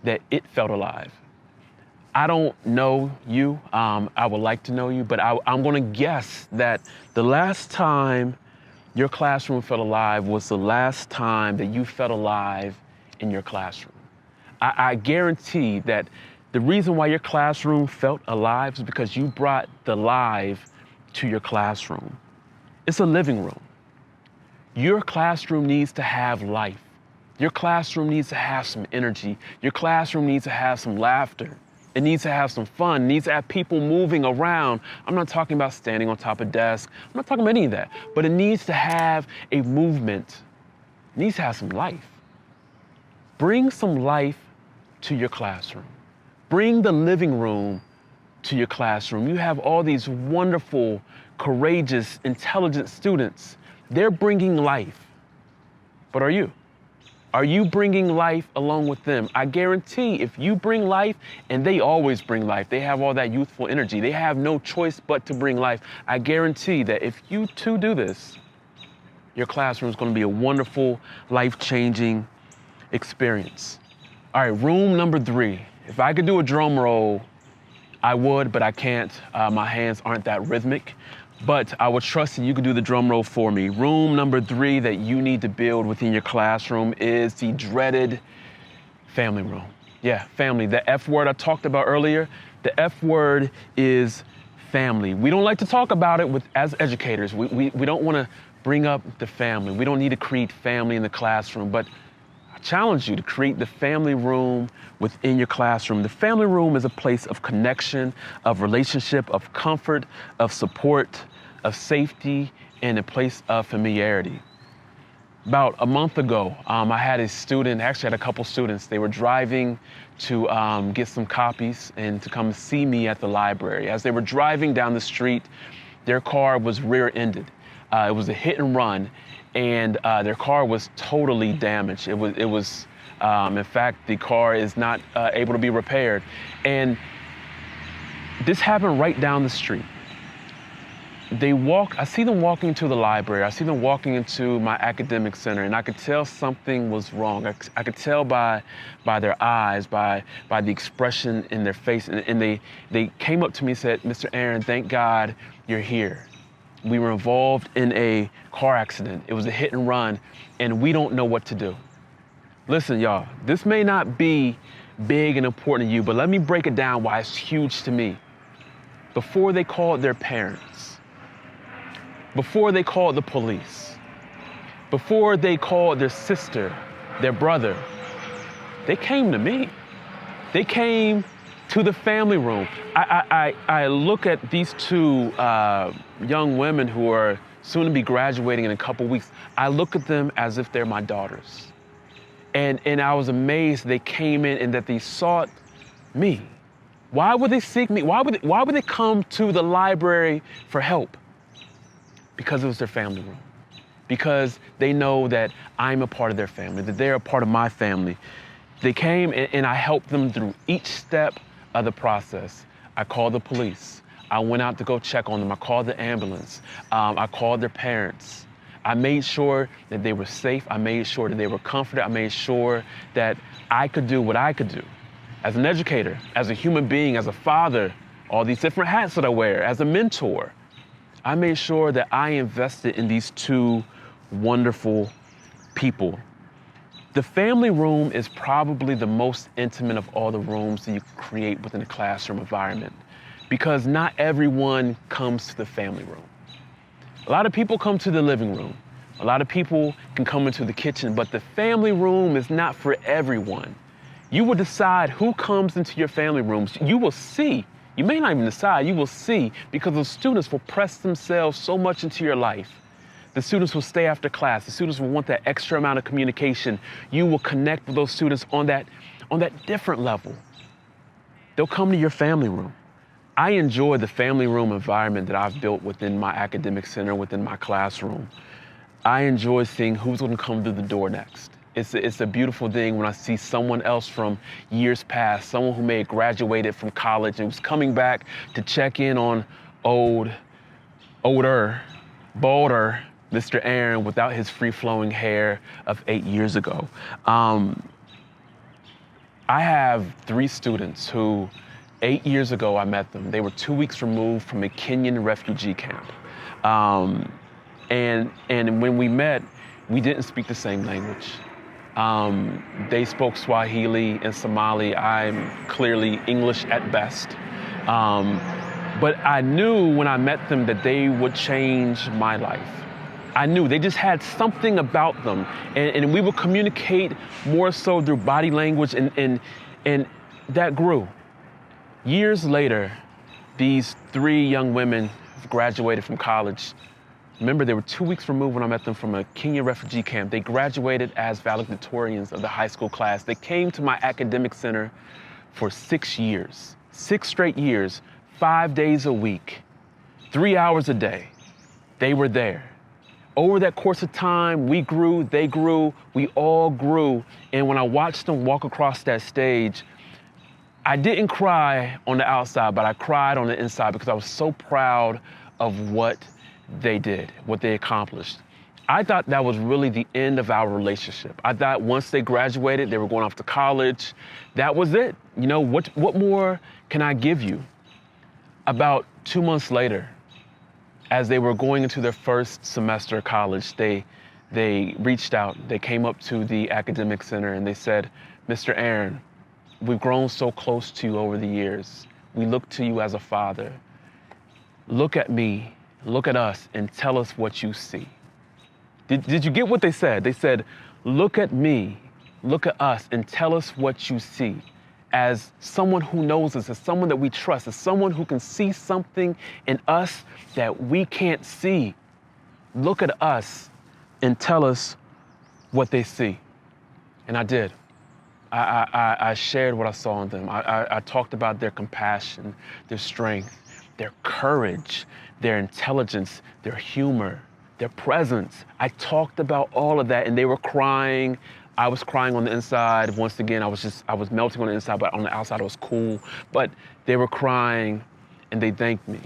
that it felt alive? I don't know you. I would like to know you, but I'm gonna guess that the last time your classroom felt alive was the last time that you felt alive in your classroom. I guarantee that the reason why your classroom felt alive is because you brought the live to your classroom. It's a living room. Your classroom needs to have life. Your classroom needs to have some energy. Your classroom needs to have some laughter. It needs to have some fun. It needs to have people moving around. I'm not talking about standing on top of desks. I'm not talking about any of that. But it needs to have a movement. It needs to have some life. Bring some life to your classroom. Bring the living room to your classroom. You have all these wonderful, courageous, intelligent students. They're bringing life. But are you? Are you bringing life along with them? I guarantee if you bring life, and they always bring life, they have all that youthful energy, they have no choice but to bring life. I guarantee that if you too do this, your classroom is going to be a wonderful, life-changing experience. All right, room number 3. If I could do a drum roll, I would, but I can't. My hands aren't that rhythmic. But I would trust that you could do the drum roll for me. Room number 3 that you need to build within your classroom is the dreaded family room. Yeah, family. The F word I talked about earlier, the F word is family. We don't like to talk about it as educators. We don't want to bring up the family. We don't need to create family in the classroom, but I challenge you to create the family room within your classroom. The family room is a place of connection, of relationship, of comfort, of support, of safety, and a place of familiarity. About a month ago, I had a student, actually had a couple students, they were driving to get some copies and to come see me at the library. As they were driving down the street, their car was rear-ended. It was a hit and run, and their car was totally damaged. It was in fact, the car is not able to be repaired. And this happened right down the street. I see them walking to the library. I see them walking into my academic center, and I could tell something was wrong. I could tell by their eyes, by the expression in their face. And they came up to me and said, "Mr. Aaron, thank God you're here. We were involved in a car accident. It was a hit and run, and we don't know what to do." Listen, y'all, this may not be big and important to you, but let me break it down why it's huge to me. Before they called their parents, before they called the police, before they called their sister, their brother, they came to me. They came to the family room. I look at these two young women who are soon to be graduating in a couple weeks. I look at them as if they're my daughters. And I was amazed they came in and that they sought me. Why would they seek me? Why would they come to the library for help? Because it was their family room. Because they know that I'm a part of their family, that they're a part of my family. They came and I helped them through each step of the process. I called the police. I went out to go check on them. I called the ambulance. I called their parents. I made sure that they were safe. I made sure that they were comforted. I made sure that I could do what I could do as an educator, as a human being, as a father, all these different hats that I wear, as a mentor. I made sure that I invested in these two wonderful people. The family room is probably the most intimate of all the rooms that you create within a classroom environment, because not everyone comes to the family room. A lot of people come to the living room. A lot of people can come into the kitchen, but the family room is not for everyone. You will decide who comes into your family rooms. You will see. You may not even decide, you will see, because the students will press themselves so much into your life. The students will stay after class. The students will want that extra amount of communication. You will connect with those students on that different level. They'll come to your family room. I enjoy the family room environment that I've built within my academic center, within my classroom. I enjoy seeing who's going to come through the door next. It's a beautiful thing when I see someone else from years past, someone who may have graduated from college and was coming back to check in on bolder Mr. Aaron without his free-flowing hair of 8 years ago. I have 3 students who 8 years ago I met them. They were 2 weeks removed from a Kenyan refugee camp. And when we met, we didn't speak the same language. They spoke Swahili and Somali. I'm clearly English at best. But I knew when I met them that they would change my life. I knew they just had something about them. And we would communicate more so through body language, and that grew. Years later, these 3 young women graduated from college. Remember, they were 2 weeks removed when I met them from a Kenyan refugee camp. They graduated as valedictorians of the high school class. They came to my academic center for 6 years, 6 straight years, 5 days a week, 3 hours a day. They were there. Over that course of time, we grew, they grew, we all grew. And when I watched them walk across that stage, I didn't cry on the outside, but I cried on the inside because I was so proud of what they did, what they accomplished. I thought that was really the end of our relationship. I thought once they graduated, they were going off to college. That was it. You know, what more can I give you? About 2 months later, as they were going into their first semester of college, they reached out. They came up to the academic center and they said, "Mr. Aaron, we've grown so close to you over the years. We look to you as a father. Look at me, look at us, and tell us what you see." Did you get what they said? They said, "Look at me, look at us, and tell us what you see." As someone who knows us, as someone that we trust, as someone who can see something in us that we can't see, look at us and tell us what they see. And I did. I shared what I saw in them. I talked about their compassion, their strength, their courage, their intelligence, their humor, their presence. I talked about all of that, and they were crying. I was crying on the inside. Once again, I was melting on the inside, but on the outside, it was cool. But they were crying, and they thanked me.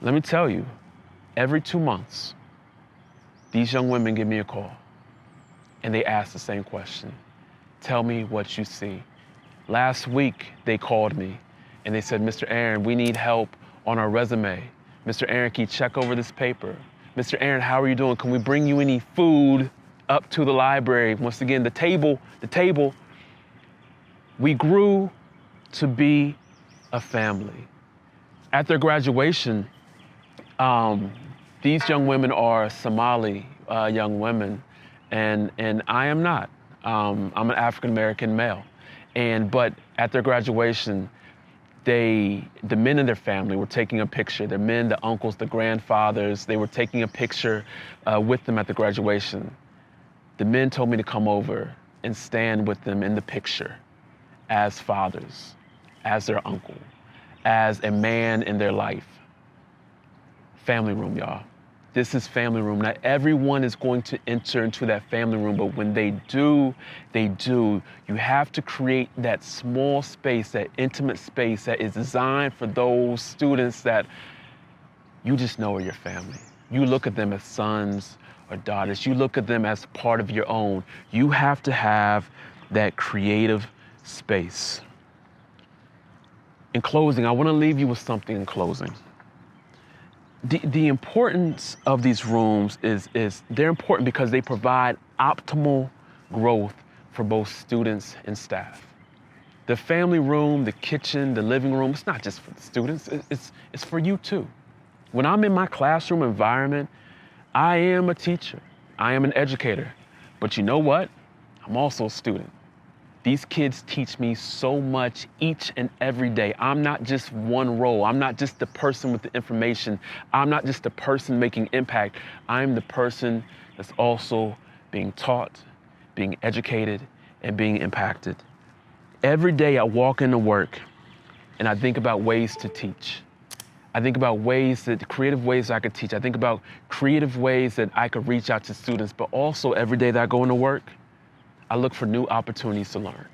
Let me tell you, every 2 months, these young women give me a call, and they ask the same question. Tell me what you see. Last week, they called me, and they said, "Mr. Aaron, we need help on our resume. Mr. Aaron, can you check over this paper? Mr. Aaron, how are you doing? Can we bring you any food up to the library?" Once again, the table. We grew to be a family. At their graduation, these young women are Somali young women, and I am not. I'm an African-American male. But at their graduation, the men in their family were taking a picture. The men, the uncles, the grandfathers, they were taking a picture with them at the graduation. The men told me to come over and stand with them in the picture as fathers, as their uncle, as a man in their life. Family room, y'all. this is family room. Not everyone is going to enter into that family room, but when they do, they do. You have to create that small space, that intimate space that is designed for those students that you just know are your family. You look at them as sons or daughters. You look at them as part of your own. You have to have that creative space. In closing, I want to leave you with something in closing. The importance of these rooms is they're important because they provide optimal growth for both students and staff. The family room, the kitchen, the living room, it's not just for the students, it's for you too. When I'm in my classroom environment, I am a teacher, I am an educator, but you know what? I'm also a student. These kids teach me so much each and every day. I'm not just one role. I'm not just the person with the information. I'm not just the person making impact. I'm the person that's also being taught, being educated, and being impacted. Every day I walk into work and I think about ways to teach. I think about creative ways I could teach. I think about creative ways that I could reach out to students, but also every day that I go into work, I look for new opportunities to learn.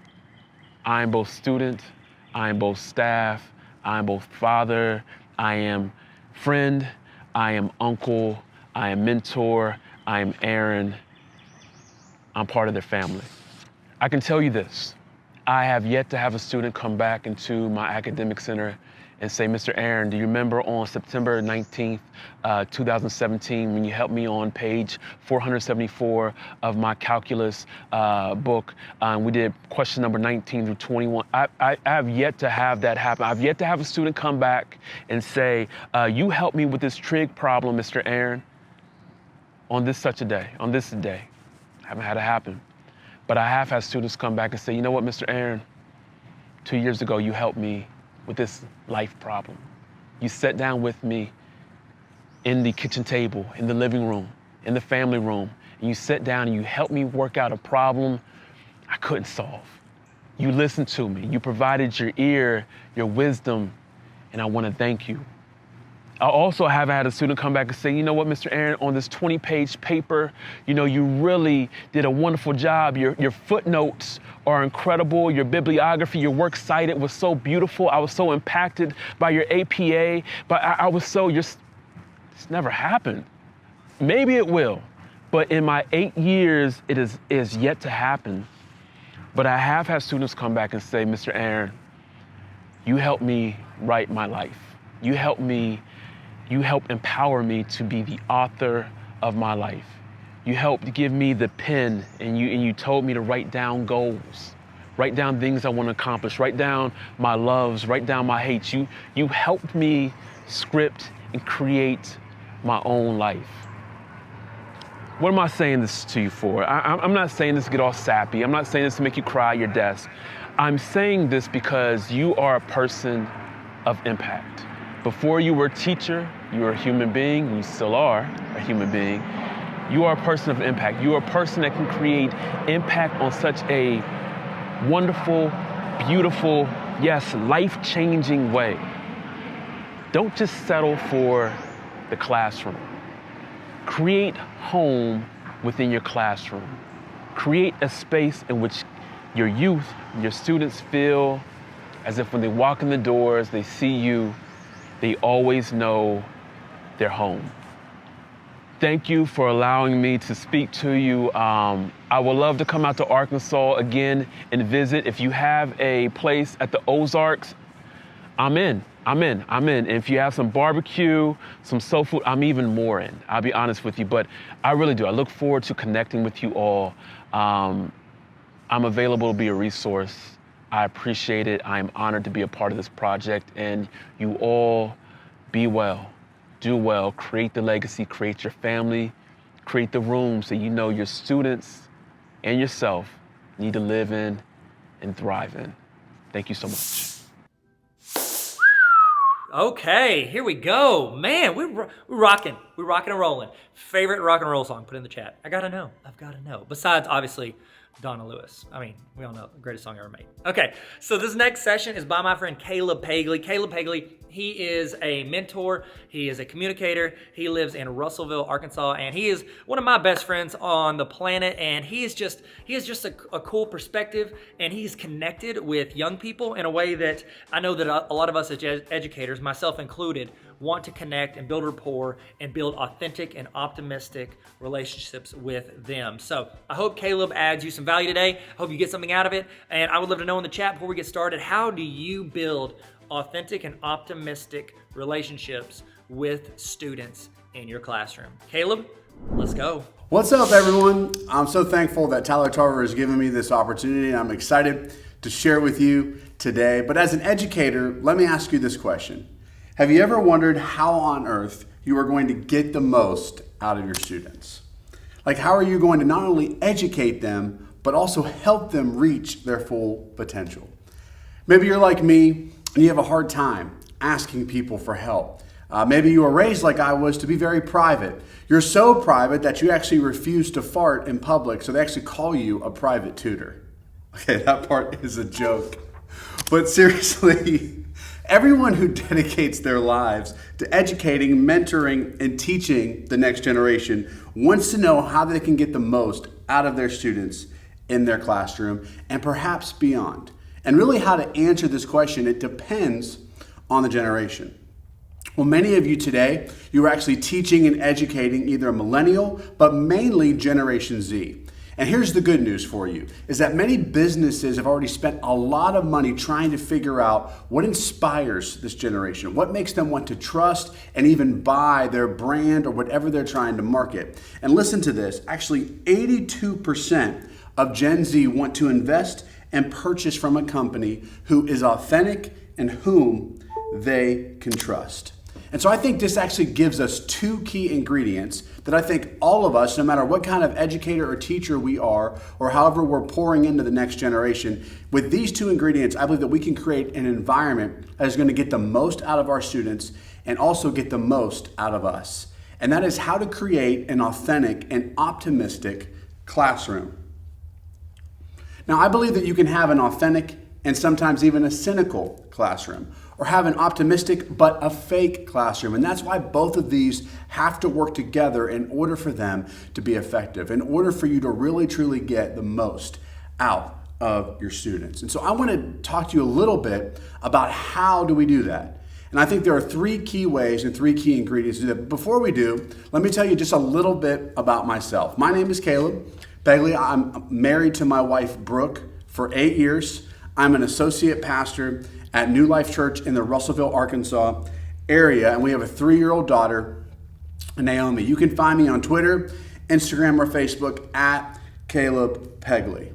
I am both student, I am both staff, I am both father, I am friend, I am uncle, I am mentor, I am Aaron. I'm part of their family. I can tell you this, I have yet to have a student come back into my academic center and say, Mr. Aaron, do you remember on September 19th, 2017, when you helped me on page 474 of my calculus book, we did question number 19 through 21. I have yet to have that happen. I've yet to have a student come back and say, you helped me with this trig problem, Mr. Aaron, on this such a day, on this day. I haven't had it happen. But I have had students come back and say, you know what, Mr. Aaron, 2 years ago, you helped me with this life problem. You sat down with me in the kitchen table, in the living room, in the family room, and you sat down and you helped me work out a problem I couldn't solve. You listened to me, you provided your ear, your wisdom, and I want to thank you. I also have had a student come back and say, you know what, Mr. Aaron, on this 20-page paper, you know, you really did a wonderful job. Your footnotes are incredible. Your bibliography, your works cited was so beautiful. I was so impacted by your APA, but I was so, it's never happened. Maybe it will, but in my 8 years, it is yet to happen. But I have had students come back and say, Mr. Aaron, you helped me write my life. You helped empower me to be the author of my life. You helped give me the pen, and you told me to write down goals, write down things I want to accomplish, write down my loves, write down my hates. You helped me script and create my own life. What am I saying this to you for? I'm not saying this to get all sappy. I'm not saying this to make you cry at your desk. I'm saying this because you are a person of impact. Before you were a teacher, you were a human being, you still are a human being. You are a person of impact. You are a person that can create impact on such a wonderful, beautiful, yes, life-changing way. Don't just settle for the classroom. Create home within your classroom. Create a space in which your youth, your students feel as if when they walk in the doors, they see you, they always know they're home. Thank you for allowing me to speak to you. I would love to come out to Arkansas again and visit. If you have a place at the Ozarks, I'm in. And if you have some barbecue, some soul food, I'm even more in. I'll be honest with you, but I really do. I look forward to connecting with you all. I'm available to be a resource. I appreciate it. I'm honored to be a part of this project, and you all be well, do well, create the legacy, create your family, create the rooms that you know your students and yourself need to live in and thrive in. Thank you so much. Okay, here we go. Man, we're rocking. We're rocking and rolling. Favorite rock and roll song? Put it in the chat. I've got to know. Besides, obviously, Donna Lewis. I mean, we all know the greatest song ever made. Okay, so this next session is by my friend Caleb Pagley. Caleb Pagley, he is a mentor. He is a communicator. He lives in Russellville, Arkansas, and he is one of my best friends on the planet. And he is just a cool perspective, and he's connected with young people in a way that I know that a lot of us as educators, myself included, want to connect and build rapport and build authentic and optimistic relationships with them. So I hope Caleb adds you some value today. I hope you get something out of it. And I would love to know in the chat before we get started, how do you build authentic and optimistic relationships with students in your classroom? Caleb, let's go. What's up, everyone? I'm so thankful that Tyler Tarver has given me this opportunity, and I'm excited to share with you today. But as an educator, let me ask you this question. Have you ever wondered how on earth you are going to get the most out of your students? Like, how are you going to not only educate them, but also help them reach their full potential? Maybe you're like me and you have a hard time asking people for help. Maybe you were raised like I was to be very private. You're so private that you actually refuse to fart in public, so they actually call you a private tutor. Okay, that part is a joke. But seriously, everyone who dedicates their lives to educating, mentoring, and teaching the next generation wants to know how they can get the most out of their students in their classroom and perhaps beyond. And really how to answer this question, it depends on the generation. Well, many of you today, you are actually teaching and educating either a millennial, but mainly Generation Z. And here's the good news for you, is that many businesses have already spent a lot of money trying to figure out what inspires this generation, what makes them want to trust and even buy their brand or whatever they're trying to market. And listen to this, actually 82% of Gen Z want to invest and purchase from a company who is authentic and whom they can trust. And so I think this actually gives us two key ingredients that I think all of us, no matter what kind of educator or teacher we are, or however we're pouring into the next generation, with these two ingredients, I believe that we can create an environment that is going to get the most out of our students and also get the most out of us. And that is how to create an authentic and optimistic classroom. Now, I believe that you can have an authentic and sometimes even a cynical classroom, or have an optimistic but a fake classroom. And that's why both of these have to work together in order for them to be effective, in order for you to really truly get the most out of your students. And so I want to talk to you a little bit about how do we do that. And I think there are three key ways and three key ingredients to do that. But before we do, let me tell you just a little bit about myself. My name is Caleb Pagley. I'm married to my wife, Brooke, for 8 years. I'm an associate pastor at New Life Church in the Russellville, Arkansas area, and we have a 3-year-old daughter, Naomi. You can find me on Twitter, Instagram, or Facebook at Caleb Pagley.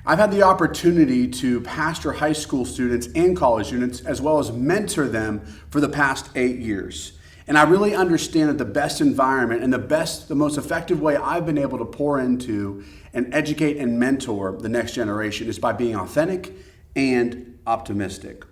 I've had the opportunity to pastor high school students and college students, as well as mentor them for the past 8 years. And I really understand that the best environment and the most effective way I've been able to pour into and educate and mentor the next generation is by being authentic and optimistic.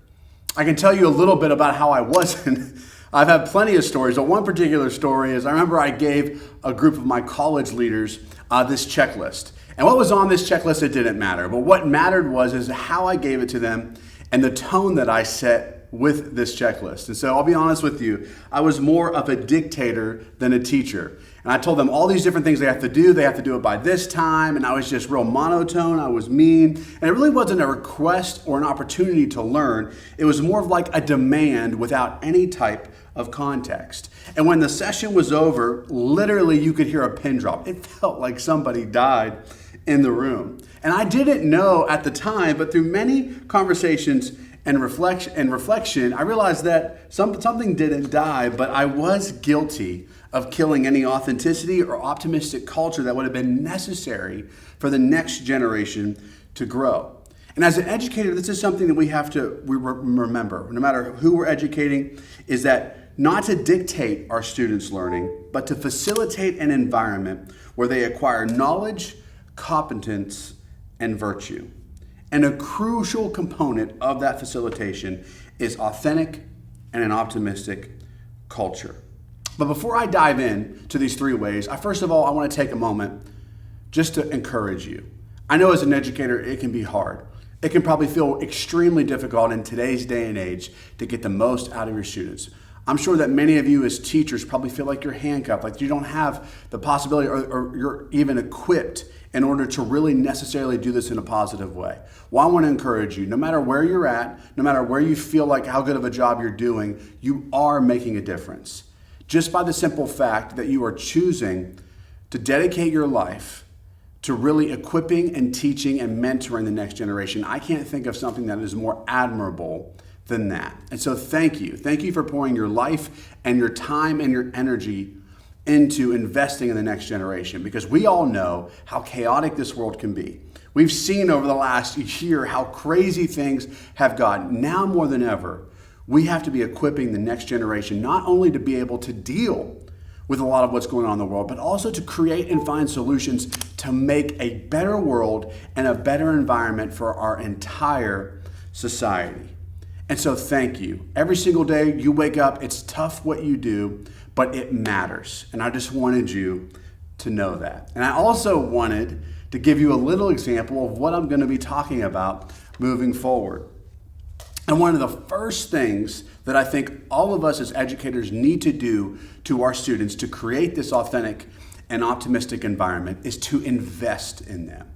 I can tell you a little bit about how I wasn't. I've had plenty of stories, but one particular story is I remember I gave a group of my college leaders this checklist. And what was on this checklist, it didn't matter. But what mattered is how I gave it to them and the tone that I set with this checklist. And so I'll be honest with you, I was more of a dictator than a teacher. And I told them all these different things they have to do. They have to do it by this time. And I was just real monotone. I was mean. And it really wasn't a request or an opportunity to learn. It was more of like a demand without any type of context. And when the session was over, literally you could hear a pin drop. It felt like somebody died in the room. And I didn't know at the time, but through many conversations and reflection, I realized that something didn't die, but I was guilty of killing any authenticity or optimistic culture that would have been necessary for the next generation to grow. And as an educator, this is something that we have to remember, no matter who we're educating, is that not to dictate our students' learning, but to facilitate an environment where they acquire knowledge, competence, and virtue. And a crucial component of that facilitation is authentic and an optimistic culture. But before I dive in to these three ways, first of all, I want to take a moment just to encourage you. I know as an educator, it can be hard. It can probably feel extremely difficult in today's day and age to get the most out of your students. I'm sure that many of you as teachers probably feel like you're handcuffed, like you don't have the possibility or you're even equipped in order to really necessarily do this in a positive way. Well, I want to encourage you, no matter where you're at, no matter where you feel like how good of a job you're doing, you are making a difference. Just by the simple fact that you are choosing to dedicate your life to really equipping and teaching and mentoring the next generation. I can't think of something that is more admirable than that. And so thank you. Thank you for pouring your life and your time and your energy into investing in the next generation, because we all know how chaotic this world can be. We've seen over the last year how crazy things have gotten. Now more than ever, we have to be equipping the next generation not only to be able to deal with a lot of what's going on in the world, but also to create and find solutions to make a better world and a better environment for our entire society. And so thank you. Every single day you wake up, it's tough what you do, but it matters. And I just wanted you to know that. And I also wanted to give you a little example of what I'm going to be talking about moving forward. And one of the first things that I think all of us as educators need to do to our students to create this authentic and optimistic environment is to invest in them.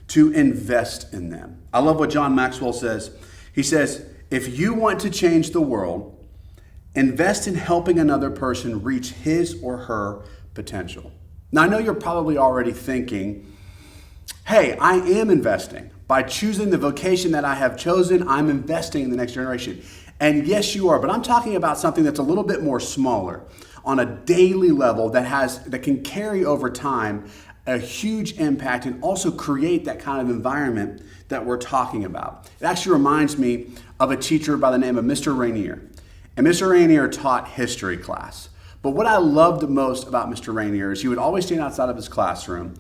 To invest in them. I love what John Maxwell says. He says, if you want to change the world, invest in helping another person reach his or her potential. Now, I know you're probably already thinking, hey, I am investing. By choosing the vocation that I have chosen, I'm investing in the next generation. And yes, you are, but I'm talking about something that's a little bit more smaller on a daily level that can carry over time a huge impact and also create that kind of environment that we're talking about. It actually reminds me of a teacher by the name of Mr. Rainier. And Mr. Rainier taught history class. But what I loved most about Mr. Rainier is he would always stand outside of his classroom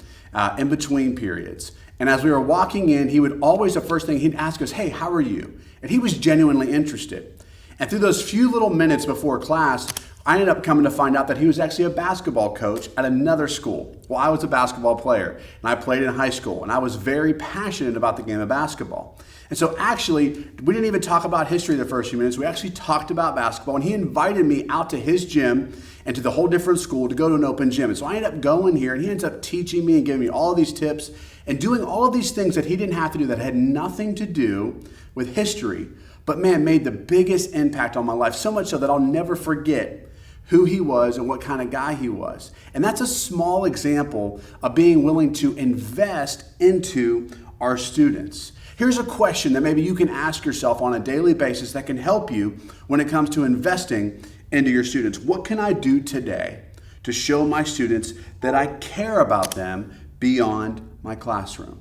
in between periods. And as we were walking in, he would always, the first thing he'd ask us, hey, how are you? And he was genuinely interested. And through those few little minutes before class, I ended up coming to find out that he was actually a basketball coach at another school. Well, I was a basketball player, and I played in high school, and I was very passionate about the game of basketball. And so actually, we didn't even talk about history the first few minutes. We actually talked about basketball, and he invited me out to his gym and to the whole different school to go to an open gym. And so I ended up going here, and he ends up teaching me and giving me all of these tips and doing all of these things that he didn't have to do that had nothing to do with history, but man, made the biggest impact on my life, so much so that I'll never forget who he was and what kind of guy he was. And that's a small example of being willing to invest into our students. Here's a question that maybe you can ask yourself on a daily basis that can help you when it comes to investing into your students. What can I do today to show my students that I care about them beyond my classroom?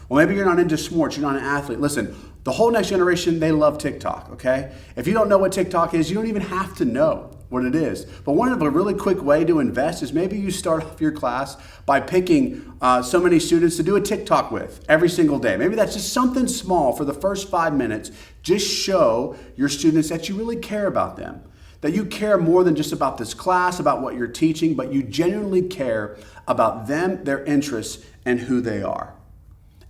Well, maybe you're not into sports, you're not an athlete. Listen, the whole next generation, they love TikTok, okay? If you don't know what TikTok is, you don't even have to know what it is. But one of a really quick way to invest is maybe you start off your class by picking so many students to do a TikTok with every single day. Maybe that's just something small for the first 5 minutes. Just show your students that you really care about them, that you care more than just about this class, about what you're teaching, but you genuinely care about them, their interests, and who they are.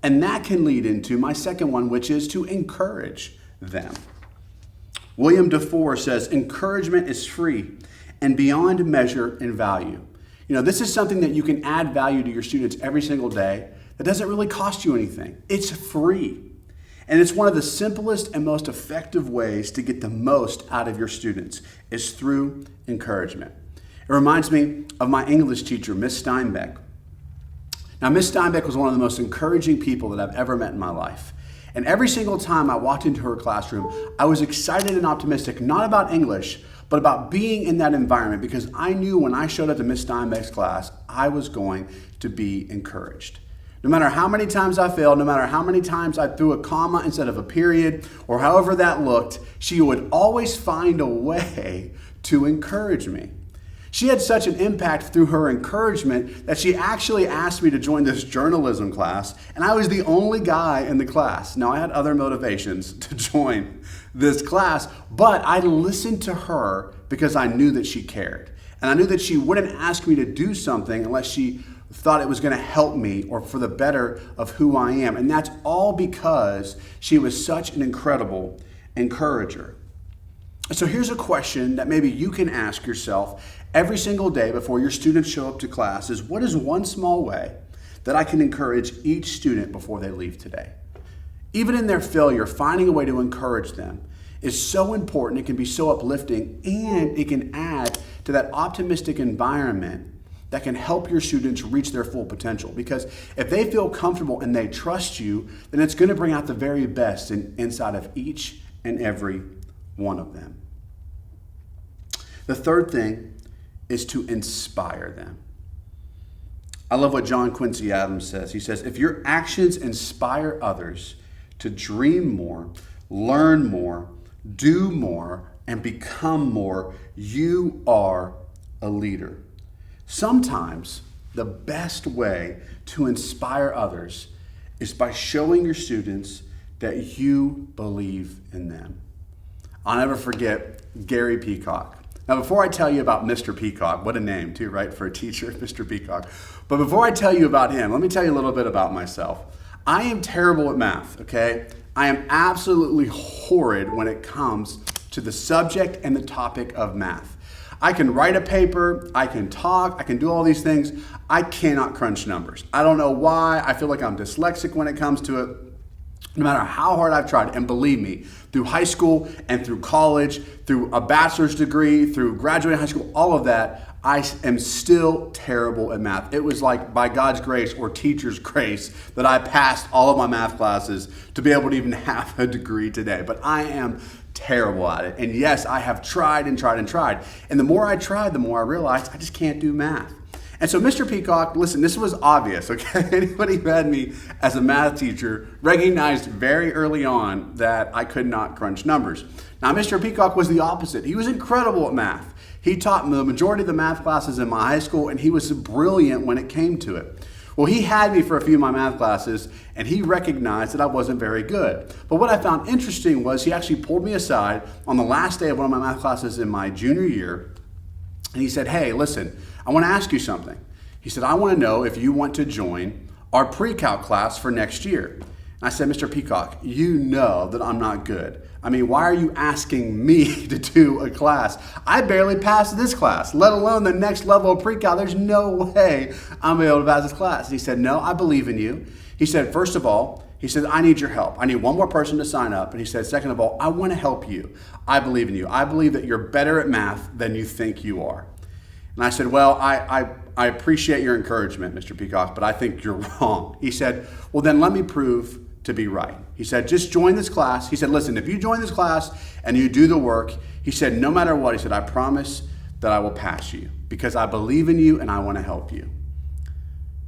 And that can lead into my second one, which is to encourage them. William Dufour says, encouragement is free and beyond measure in value. You know, this is something that you can add value to your students every single day that doesn't really cost you anything. It's free. And it's one of the simplest and most effective ways to get the most out of your students is through encouragement. It reminds me of my English teacher, Miss Steinbeck. Now, Miss Steinbeck was one of the most encouraging people that I've ever met in my life. And every single time I walked into her classroom, I was excited and optimistic, not about English, but about being in that environment, because I knew when I showed up to Miss Steinbeck's class, I was going to be encouraged. No matter how many times I failed, no matter how many times I threw a comma instead of a period, or however that looked, she would always find a way to encourage me. She had such an impact through her encouragement that she actually asked me to join this journalism class, and I was the only guy in the class. Now, I had other motivations to join this class, but I listened to her because I knew that she cared. And I knew that she wouldn't ask me to do something unless she thought it was going to help me or for the better of who I am. And that's all because she was such an incredible encourager. So here's a question that maybe you can ask yourself every single day before your students show up to class is, what is one small way that I can encourage each student before they leave today? Even in their failure, finding a way to encourage them is so important. It can be so uplifting, and it can add to that optimistic environment that can help your students reach their full potential. Because if they feel comfortable and they trust you, then it's going to bring out the very best inside of each and every one of them. The third thing is to inspire them. I love what John Quincy Adams says. He says, if your actions inspire others to dream more, learn more, do more, and become more, you are a leader. Sometimes the best way to inspire others is by showing your students that you believe in them. I'll never forget Gary Peacock. Now, before I tell you about Mr. Peacock, what a name too, right, for a teacher, Mr. Peacock. But before I tell you about him, let me tell you a little bit about myself. I am terrible at math, okay? I am absolutely horrid when it comes to the subject and the topic of math. I can write a paper, I can talk, I can do all these things. I cannot crunch numbers. I don't know why. I feel like I'm dyslexic when it comes to it. No matter how hard I've tried, and believe me, through high school and through college, through a bachelor's degree, through graduating high school, all of that, I am still terrible at math. It was like by God's grace or teacher's grace that I passed all of my math classes to be able to even have a degree today. But I am terrible at it. And yes, I have tried and tried and tried. And the more I tried, the more I realized I just can't do math. And so Mr. Peacock, listen, this was obvious, okay? Anybody who had me as a math teacher recognized very early on that I could not crunch numbers. Now, Mr. Peacock was the opposite. He was incredible at math. He taught the majority of the math classes in my high school, and he was brilliant when it came to it. Well, he had me for a few of my math classes, and he recognized that I wasn't very good. But what I found interesting was he actually pulled me aside on the last day of one of my math classes in my junior year, and he said, hey, listen, I want to ask you something. He said, I want to know if you want to join our pre-calc class for next year. And I said, Mr. Peacock, you know that I'm not good. I mean, why are you asking me to do a class? I barely passed this class, let alone the next level of pre-calc. There's no way I'm going to be able to pass this class. And he said, no, I believe in you. He said, first of all, he said, I need your help. I need one more person to sign up. And he said, second of all, I want to help you. I believe in you. I believe that you're better at math than you think you are. And I said, well, I appreciate your encouragement, Mr. Peacock, but I think you're wrong. He said, well, then let me prove to be right. He said, just join this class. He said, listen, if you join this class and you do the work, he said, no matter what, he said, I promise that I will pass you because I believe in you and I want to help you.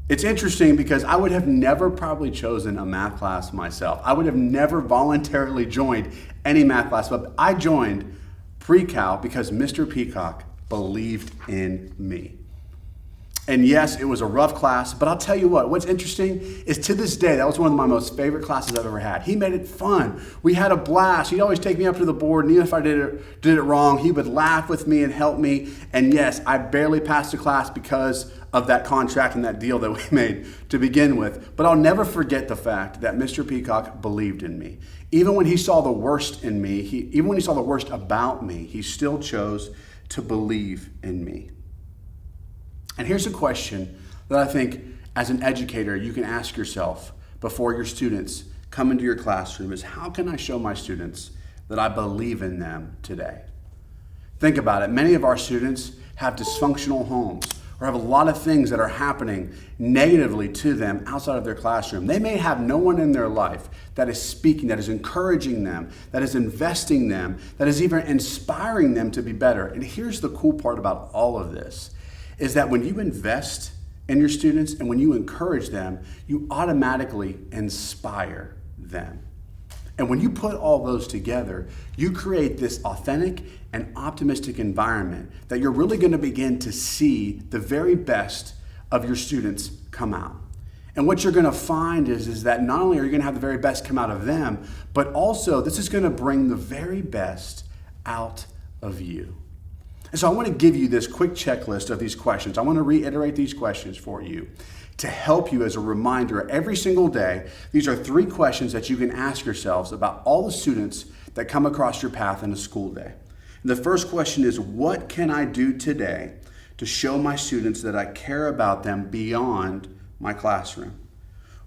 It's interesting because I would have never probably chosen a math class myself. I would have never voluntarily joined any math class, but I joined pre-calc because Mr. Peacock believed in me. And yes, it was a rough class, but I'll tell you what's interesting is to this day, that was one of my most favorite classes I've ever had. He made it fun. We had a blast. He'd always take me up to the board, and even if I did it wrong, he would laugh with me and help me. And yes, I barely passed the class because of that contract and that deal that we made to begin with. But I'll never forget the fact that Mr. Peacock believed in me. Even when he saw the worst in me, even when he saw the worst about me, he still chose to believe in me. And here's a question that I think as an educator you can ask yourself before your students come into your classroom is, how can I show my students that I believe in them today? Think about it. Many of our students have dysfunctional homes or have a lot of things that are happening negatively to them outside of their classroom. They may have no one in their life that is speaking, that is encouraging them, that is investing them, that is even inspiring them to be better. And here's the cool part about all of this, is that when you invest in your students and when you encourage them, you automatically inspire them. And when you put all those together, you create this authentic and optimistic environment that you're really going to begin to see the very best of your students come out. And what you're going to find is that not only are you going to have the very best come out of them, but also this is going to bring the very best out of you. And so I want to give you this quick checklist of these questions. I want to reiterate these questions for you to help you as a reminder every single day. These are 3 questions that you can ask yourselves about all the students that come across your path in a school day. And the first question is, what can I do today to show my students that I care about them beyond my classroom?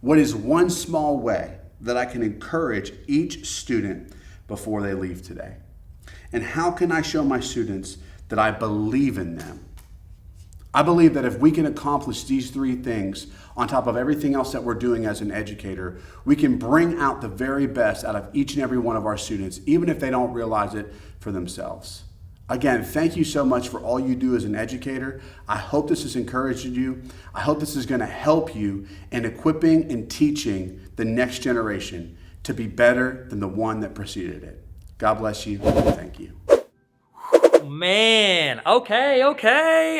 What is one small way that I can encourage each student before they leave today? And how can I show my students that I believe in them? I believe that if we can accomplish these 3 things on top of everything else that we're doing as an educator, we can bring out the very best out of each and every one of our students, even if they don't realize it for themselves. Again, thank you so much for all you do as an educator. I hope this has encouraged you. I hope this is going to help you in equipping and teaching the next generation to be better than the one that preceded it. God bless you. Thank you. Man, okay.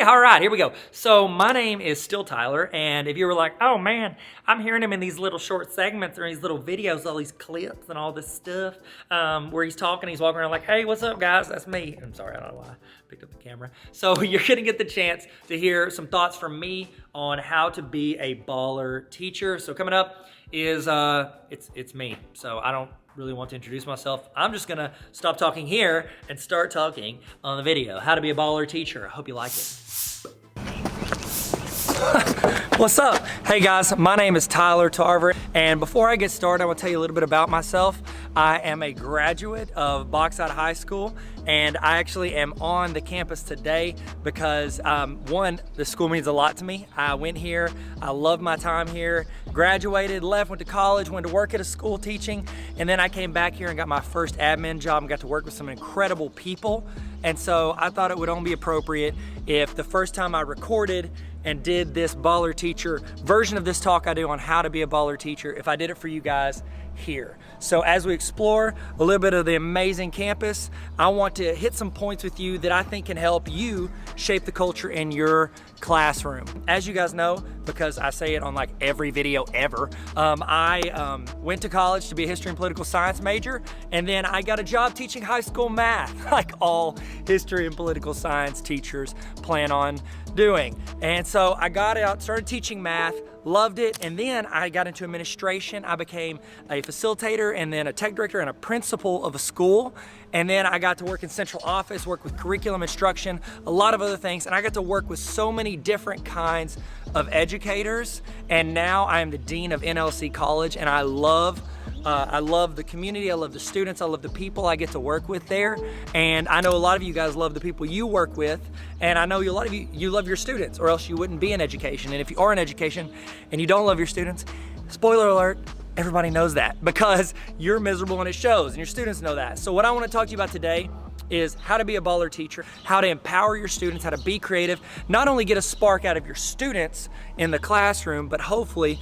All right, here we go. So my name is still Tyler, and if you were like, oh man, I'm hearing him in these little short segments or these little videos, all these clips and all this stuff, where he's talking, he's walking around like, hey, what's up guys, that's me. I'm sorry, I don't know why I picked up the camera. So you're gonna get the chance to hear some thoughts from me on how to be a baller teacher. So coming up is, it's me. So I don't really want to introduce myself. I'm just gonna stop talking here and start talking on the video. How to be a baller teacher. I hope you like it. What's up? Hey guys, my name is Tyler Tarver, and before I get started, I want to tell you a little bit about myself. I am a graduate of Bauxite High School, and I actually am on the campus today because one, the school means a lot to me. I went here, I love my time here, graduated, left, went to college, went to work at a school teaching, and then I came back here and got my first admin job and got to work with some incredible people. And so I thought it would only be appropriate if the first time I recorded and did this baller teacher version of this talk I do on how to be a baller teacher, if I did it for you guys here. So as we explore a little bit of the amazing campus, I want to hit some points with you that I think can help you shape the culture in your classroom. As you guys know, because I say it on like every video ever, I went to college to be a history and political science major, and then I got a job teaching high school math, like all history and political science teachers plan on doing. And so I got out, started teaching math, loved it, and then I got into administration. I became a facilitator and then a tech director and a principal of a school. And then I got to work in central office, work with curriculum instruction, a lot of other things, and I got to work with so many different kinds of educators. And now I am the dean of NLC College, and I love the community, I love the students, I love the people I get to work with there. And I know a lot of you guys love the people you work with, and I know a lot of you love your students, or else you wouldn't be in education. And if you are in education and you don't love your students, spoiler alert, everybody knows that because you're miserable and it shows, and your students know that. So what I want to talk to you about today is how to be a baller teacher, how to empower your students, how to be creative, not only get a spark out of your students in the classroom, but hopefully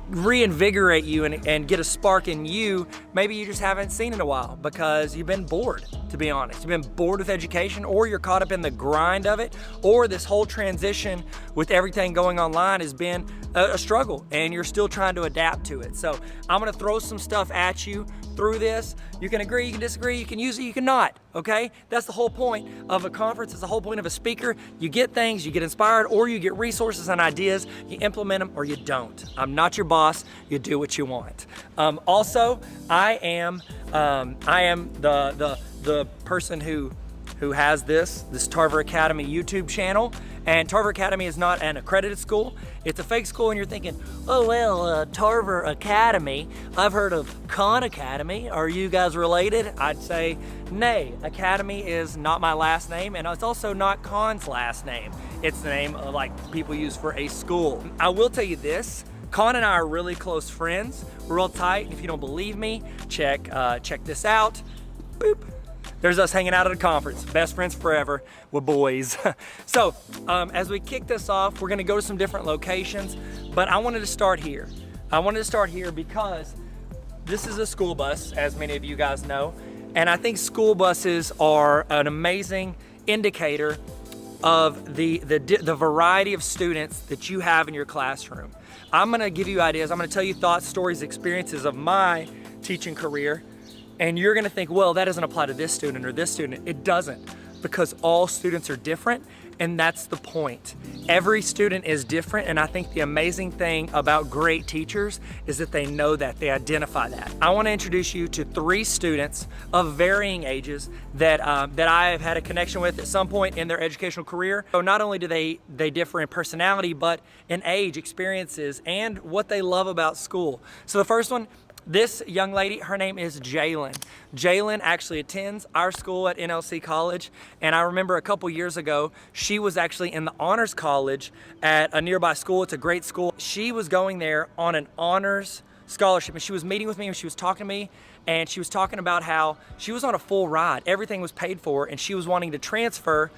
reinvigorate you and get a spark in you maybe you just haven't seen in a while because you've been bored, to be honest. You've been bored with education, or you're caught up in the grind of it, or this whole transition with everything going online has been a struggle and you're still trying to adapt to it. So I'm gonna throw some stuff at you through this. You can agree, you can disagree, you can use it, you can not, okay? That's the whole point of a conference, it's the whole point of a speaker. You get things, you get inspired, or you get resources and ideas, you implement them or you don't. I'm not your boss, you do what you want. Also, I am the person who has this Tarver Academy YouTube channel. And Tarver Academy is not an accredited school. It's a fake school, and you're thinking, oh well, Tarver Academy, I've heard of Khan Academy. Are you guys related? I'd say, nay, Academy is not my last name, and it's also not Khan's last name. It's the name like people use for a school. I will tell you this, Khan and I are really close friends. We're real tight, and if you don't believe me, check this out. Boop. There's us hanging out at a conference, best friends forever with boys. So as we kick this off, we're gonna go to some different locations, but I wanted to start here. I wanted to start here because this is a school bus, as many of you guys know, and I think school buses are an amazing indicator of the variety of students that you have in your classroom. I'm gonna give you ideas, I'm gonna tell you thoughts, stories, experiences of my teaching career, and you're gonna think, well, that doesn't apply to this student or this student. It doesn't. because all students are different, and that's the point. Every student is different, and I think the amazing thing about great teachers is that they know that, they identify that. I want to introduce you to 3 students of varying ages that I have had a connection with at some point in their educational career. So not only do they differ in personality, but in age, experiences, and what they love about school. So the first one, this young lady, her name is Jalen. Jalen actually attends our school at NLC College, and I remember a couple years ago, she was actually in the honors college at a nearby school. It's a great school. She was going there on an honors scholarship, and she was meeting with me and she was talking to me, and she was talking about how she was on a full ride. Everything was paid for, and she was wanting to transfer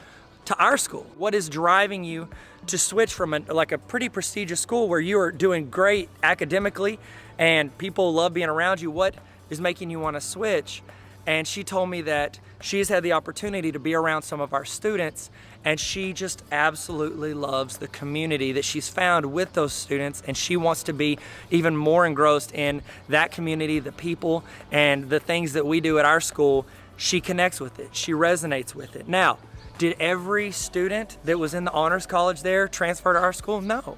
to our school. What is driving you to switch from a pretty prestigious school where you are doing great academically and people love being around you? What is making you want to switch? And she told me that she's had the opportunity to be around some of our students, and she just absolutely loves the community that she's found with those students, and she wants to be even more engrossed in that community, the people, and the things that we do at our school. She connects with it, she resonates with it. Now, did every student that was in the honors college there transfer to our school? No,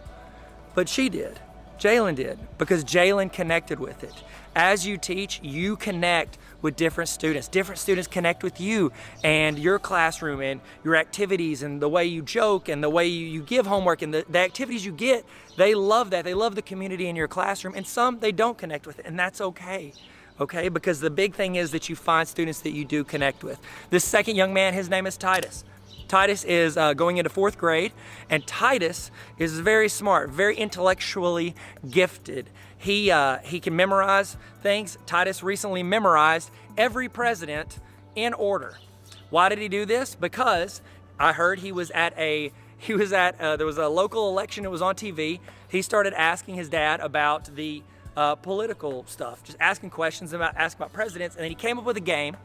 but she did. Jalen did, because Jalen connected with it. As you teach, you connect with different students. Different students connect with you and your classroom and your activities and the way you joke and the way you give homework and the activities you get. They love that. They love the community in your classroom, and some they don't connect with it, and that's okay. Okay, because the big thing is that you find students that you do connect with. This second young man, his name is Titus. Titus is going into 4th grade, and Titus is very smart, very intellectually gifted. He can memorize things. Titus recently memorized every president in order. Why did he do this? Because I heard there was a local election. It was on TV. He started asking his dad about the political stuff, just asking questions asking about presidents, and then he came up with a game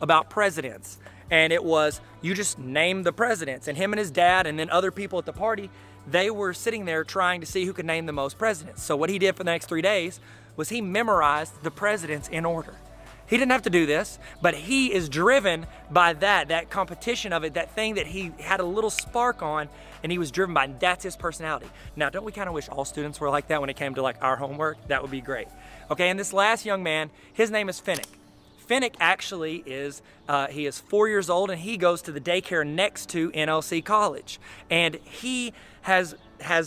about presidents. And it was, you just name the presidents. And him and his dad and then other people at the party, they were sitting there trying to see who could name the most presidents. So what he did for the next 3 days was he memorized the presidents in order. He didn't have to do this, but he is driven by that competition of it, that thing that he had a little spark on, and he was driven by, and that's his personality. Now, don't we kind of wish all students were like that when it came to like our homework? That would be great. Okay, and this last young man, his name is Finnick. Finnick actually is, he is 4 years old, and he goes to the daycare next to NLC College. And he has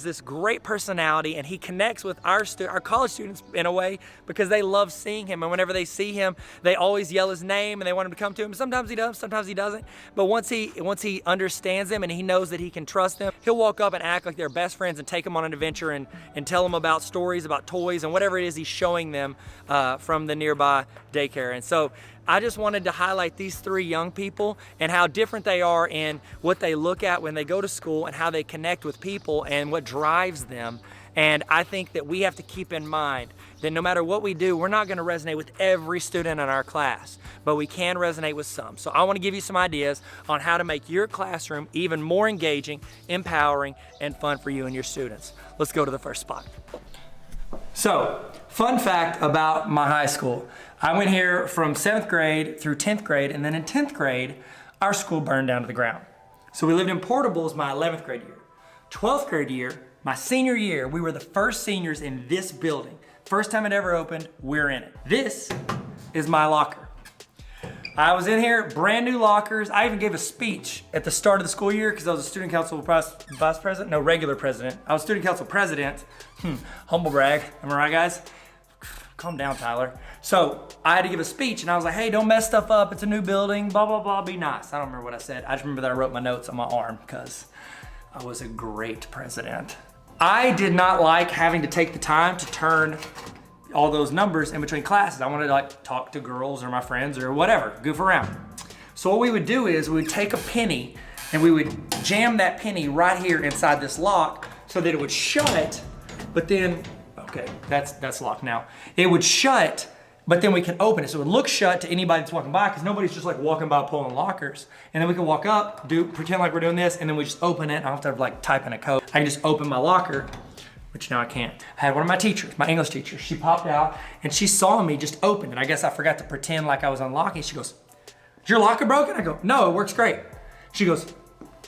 this great personality, and he connects with our college students in a way because they love seeing him. And whenever they see him, they always yell his name and they want him to come to him. Sometimes he does, sometimes he doesn't. But once he understands them and he knows that he can trust them, he'll walk up and act like they're best friends and take them on an adventure and tell them about stories, about toys, and whatever it is he's showing them from the nearby daycare. And so I just wanted to highlight these 3 young people and how different they are in what they look at when they go to school and how they connect with people and what drives them. And I think that we have to keep in mind that no matter what we do, we're not going to resonate with every student in our class, but we can resonate with some. So I want to give you some ideas on how to make your classroom even more engaging, empowering, and fun for you and your students. Let's go to the first spot. So, fun fact about my high school. I went here from 7th grade through 10th grade, and then in 10th grade, our school burned down to the ground. So we lived in portables my 11th grade year. 12th grade year, my senior year, we were the first seniors in this building. First time it ever opened, we're in it. This is my locker. I was in here, brand new lockers. I even gave a speech at the start of the school year because I was a student council vice president, no, regular president. I was student council president. Humble brag, am I right, guys? Calm down, Tyler. So I had to give a speech, and I was like, hey, don't mess stuff up. It's a new building, blah, blah, blah, be nice. I don't remember what I said. I just remember that I wrote my notes on my arm because I was a great president. I did not like having to take the time to turn all those numbers in between classes. I wanted to like talk to girls or my friends or whatever, goof around. So what we would do is we would take a penny and we would jam that penny right here inside this lock so that it would shut, but then, okay, that's locked now. It would shut, but then we can open it. So it would look shut to anybody that's walking by because nobody's just like walking by pulling lockers. And then we can walk up, pretend like we're doing this, and then we just open it. I don't have to like type in a code. I can just open my locker, which now I can't. I had one of my teachers, my English teacher, she popped out and she saw me just open it. I guess I forgot to pretend like I was unlocking. She goes, is your locker broken? I go, no, it works great. She goes,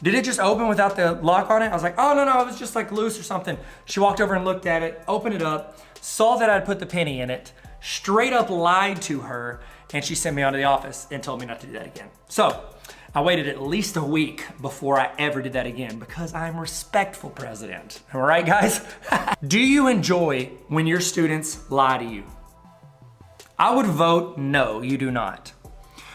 did it just open without the lock on it? I was like, oh, no, it was just like loose or something. She walked over and looked at it, opened it up, saw that I'd put the penny in it, straight up lied to her, and she sent me out of the office and told me not to do that again. So I waited at least a week before I ever did that again because I'm a respectful president. All right, guys? Do you enjoy when your students lie to you? I would vote no, you do not.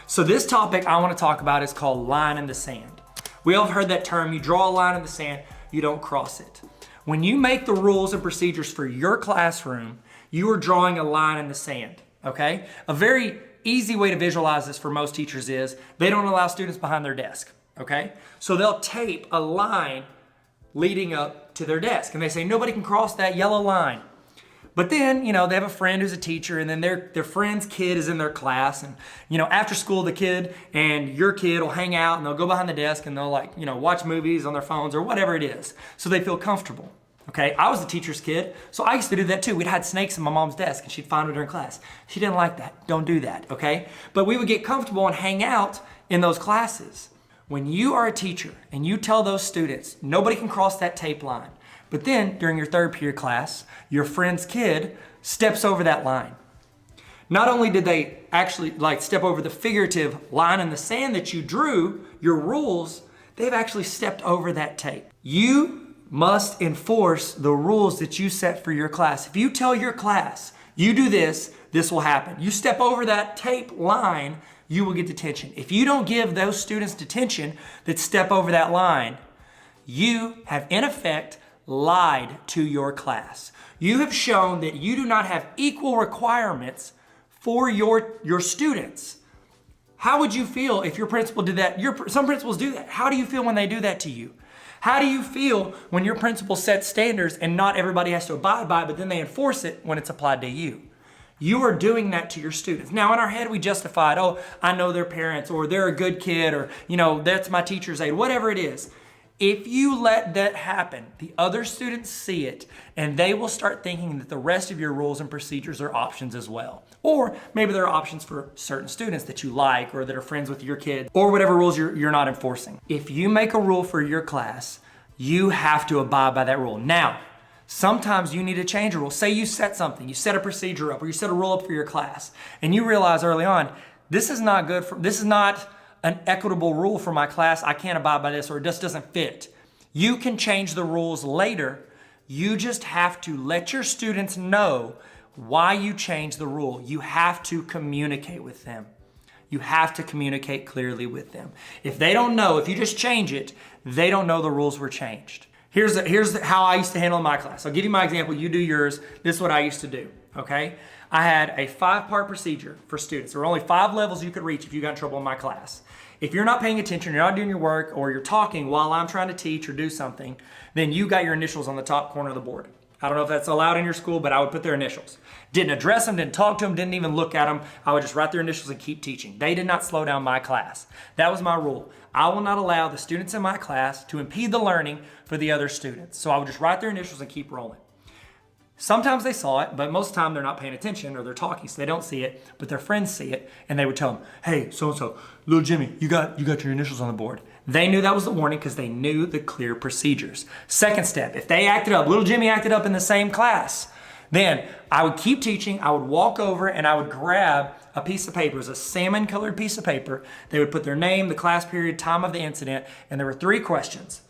So this topic I want to talk about is called line in the sand. We all have heard that term, you draw a line in the sand, you don't cross it. When you make the rules and procedures for your classroom, you are drawing a line in the sand, okay? A very easy way to visualize this for most teachers is they don't allow students behind their desk, okay? So they'll tape a line leading up to their desk and they say nobody can cross that yellow line. But then, they have a friend who's a teacher and then their friend's kid is in their class and, after school the kid and your kid will hang out and they'll go behind the desk and they'll watch movies on their phones or whatever it is so they feel comfortable. Okay, I was the teacher's kid, so I used to do that too. We'd had snakes in my mom's desk and she'd find them during class. She didn't like that. Don't do that, okay? But we would get comfortable and hang out in those classes. When you are a teacher and you tell those students, nobody can cross that tape line, but then during your third period class, your friend's kid steps over that line. Not only did they actually step over the figurative line in the sand that you drew, your rules, they've actually stepped over that tape. You must enforce the rules that you set for your class. If you tell your class, you do this, this will happen. You step over that tape line, you will get detention. If you don't give those students detention that step over that line, you have in effect lied to your class. You have shown that you do not have equal requirements for your students. How would you feel if your principal did that? Some principals do that. How do you feel when they do that to you? How do you feel when your principal sets standards and not everybody has to abide by, but then they enforce it when it's applied to you? You are doing that to your students. Now in our head we justified, oh, I know their parents or they're a good kid or, that's my teacher's aide, whatever it is. If you let that happen, the other students see it and they will start thinking that the rest of your rules and procedures are options as well. Or maybe there are options for certain students that you like or that are friends with your kid or whatever rules you're not enforcing. If you make a rule for your class, you have to abide by that rule. Now, sometimes you need to change a rule. Say you set something, you set a procedure up or you set a rule up for your class and you realize early on, this is not good this is not an equitable rule for my class. I can't abide by this or it just doesn't fit. You can change the rules later. You just have to let your students know why you changed the rule. You have to communicate with them. You have to communicate clearly with them. If they don't know, if you just change it, they don't know the rules were changed. Here's how I used to handle my class. I'll give you my example. You do yours. This is what I used to do, okay? I had a 5-part procedure for students. There were only 5 levels you could reach if you got in trouble in my class. If you're not paying attention, you're not doing your work, or you're talking while I'm trying to teach or do something, then you got your initials on the top corner of the board. I don't know if that's allowed in your school, but I would put their initials. Didn't address them, didn't talk to them, didn't even look at them. I would just write their initials and keep teaching. They did not slow down my class. That was my rule. I will not allow the students in my class to impede the learning for the other students. So I would just write their initials and keep rolling. Sometimes they saw it, but most of the time they're not paying attention or they're talking, so they don't see it, but their friends see it, and they would tell them, hey, so-and-so, little Jimmy, you got your initials on the board. They knew that was the warning because they knew the clear procedures. Second step, if they acted up, little Jimmy acted up in the same class, then I would keep teaching, I would walk over and I would grab a piece of paper. It was a salmon colored piece of paper. They would put their name, the class period, time of the incident, and there were 3 questions.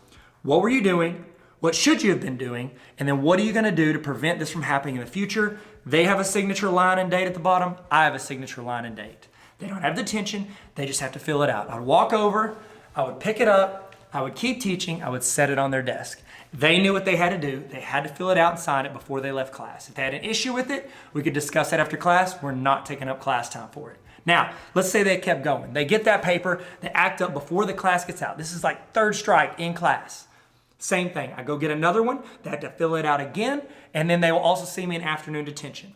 What were you doing? What should you have been doing? And then what are you going to do to prevent this from happening in the future? They have a signature line and date at the bottom. I have a signature line and date. They don't have the tension. They just have to fill it out. I'd walk over. I would pick it up. I would keep teaching. I would set it on their desk. They knew what they had to do. They had to fill it out and sign it before they left class. If they had an issue with it, we could discuss that after class. We're not taking up class time for it. Now, let's say they kept going. They get that paper. They act up before the class gets out. This is like 3rd strike in class. Same thing. I go get another one. They have to fill it out again, and then they will also see me in afternoon detention.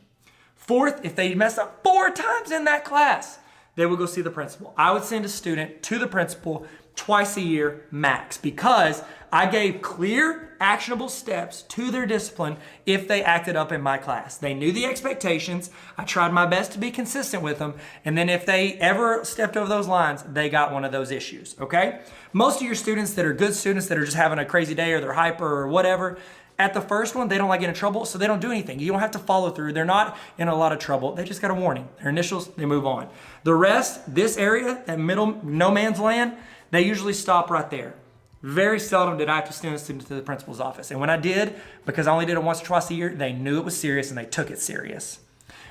4th, if they mess up 4 times in that class, they will go see the principal. I would send a student to the principal twice a year max, because I gave clear, actionable steps to their discipline if they acted up in my class. They knew the expectations. I tried my best to be consistent with them. And then if they ever stepped over those lines, they got one of those issues, okay? Most of your students that are good students that are just having a crazy day or they're hyper or whatever, at the first one, they don't like getting in trouble, so they don't do anything. You don't have to follow through. They're not in a lot of trouble. They just got a warning. Their initials, they move on. The rest, this area, that middle no man's land, they usually stop right there. Very seldom did I have to send a student to the principal's office. And when I did, because I only did it once or twice a year, they knew it was serious and they took it serious.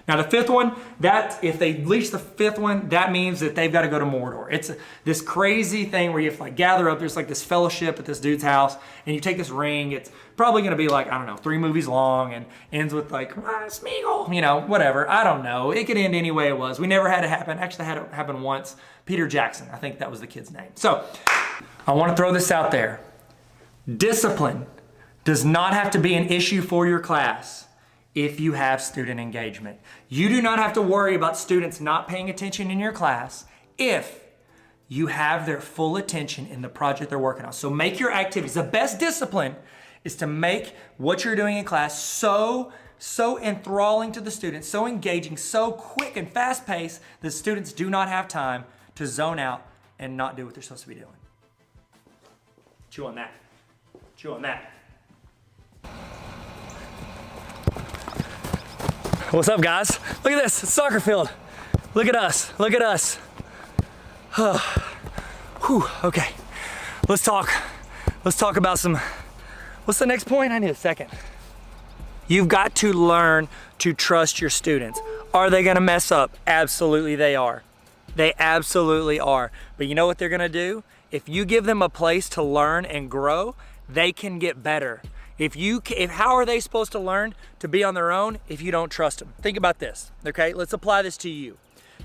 Now the fifth one, that if they reach the fifth one, that means that they've got to go to Mordor. It's this crazy thing where you have to like gather up. There's like this fellowship at this dude's house, and you take this ring. It's probably going to be like, I don't know, 3 movies long, and ends with like Smeagol, you know, whatever. I don't know. It could end any way it was. We never had it happen. Actually, had it happen once. Peter Jackson, I think that was the kid's name. So I want to throw this out there. Discipline does not have to be an issue for your class if you have student engagement. You do not have to worry about students not paying attention in your class if you have their full attention in the project they're working on. So make your activities. The best discipline is to make what you're doing in class so enthralling to the students, so engaging, so quick and fast paced that students do not have time to zone out and not do what they're supposed to be doing. Chew on that. Chew on that. What's up, guys? Look at this, it's a soccer field. Look at us, look at us. Whew, okay, let's talk about some, what's the next point? I need a second. You've got to learn to trust your students. Are they gonna mess up? Absolutely they are. They absolutely are. But you know what they're gonna do? If you give them a place to learn and grow, they can get better. How are they supposed to learn to be on their own if you don't trust them? Think about this, okay? Let's apply this to you.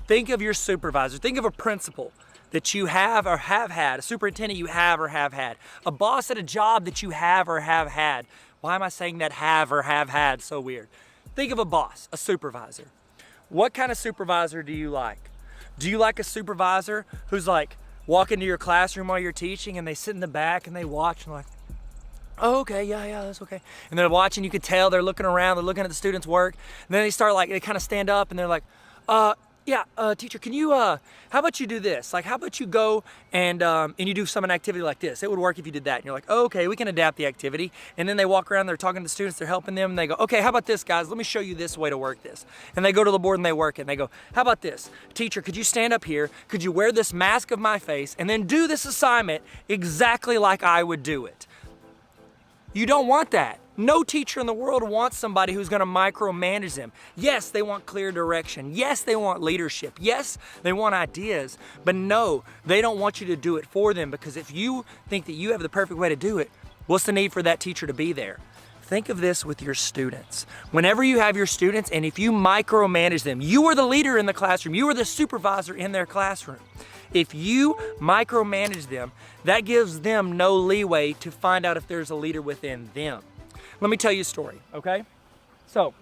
Think of your supervisor. Think of a principal that you have or have had, a superintendent you have or have had, a boss at a job that you have or have had. Why am I saying that have or have had? So weird. Think of a boss, a supervisor. What kind of supervisor do you like? Do you like a supervisor who's like, walk into your classroom while you're teaching and they sit in the back and they watch and like, oh, okay, yeah, that's okay. And they're watching, you could tell they're looking around, they're looking at the students' work. And then they start like, they kind of stand up and they're like, teacher, can you, how about you do this? Like, how about you go and you do an activity like this? It would work if you did that. And you're like, oh, okay, we can adapt the activity. And then they walk around, they're talking to the students, they're helping them. And they go, okay, how about this, guys? Let me show you this way to work this. And they go to the board and they work it. And they go, how about this? Teacher, could you stand up here? Could you wear this mask of my face and then do this assignment exactly like I would do it? You don't want that. No teacher in the world wants somebody who's gonna micromanage them. Yes, they want clear direction. Yes, they want leadership. Yes, they want ideas. But no, they don't want you to do it for them, because if you think that you have the perfect way to do it, what's the need for that teacher to be there? Think of this with your students. Whenever you have your students and if you micromanage them, you are the leader in the classroom, you are the supervisor in their classroom. If you micromanage them, that gives them no leeway to find out if there's a leader within them. Let me tell you a story, okay? So,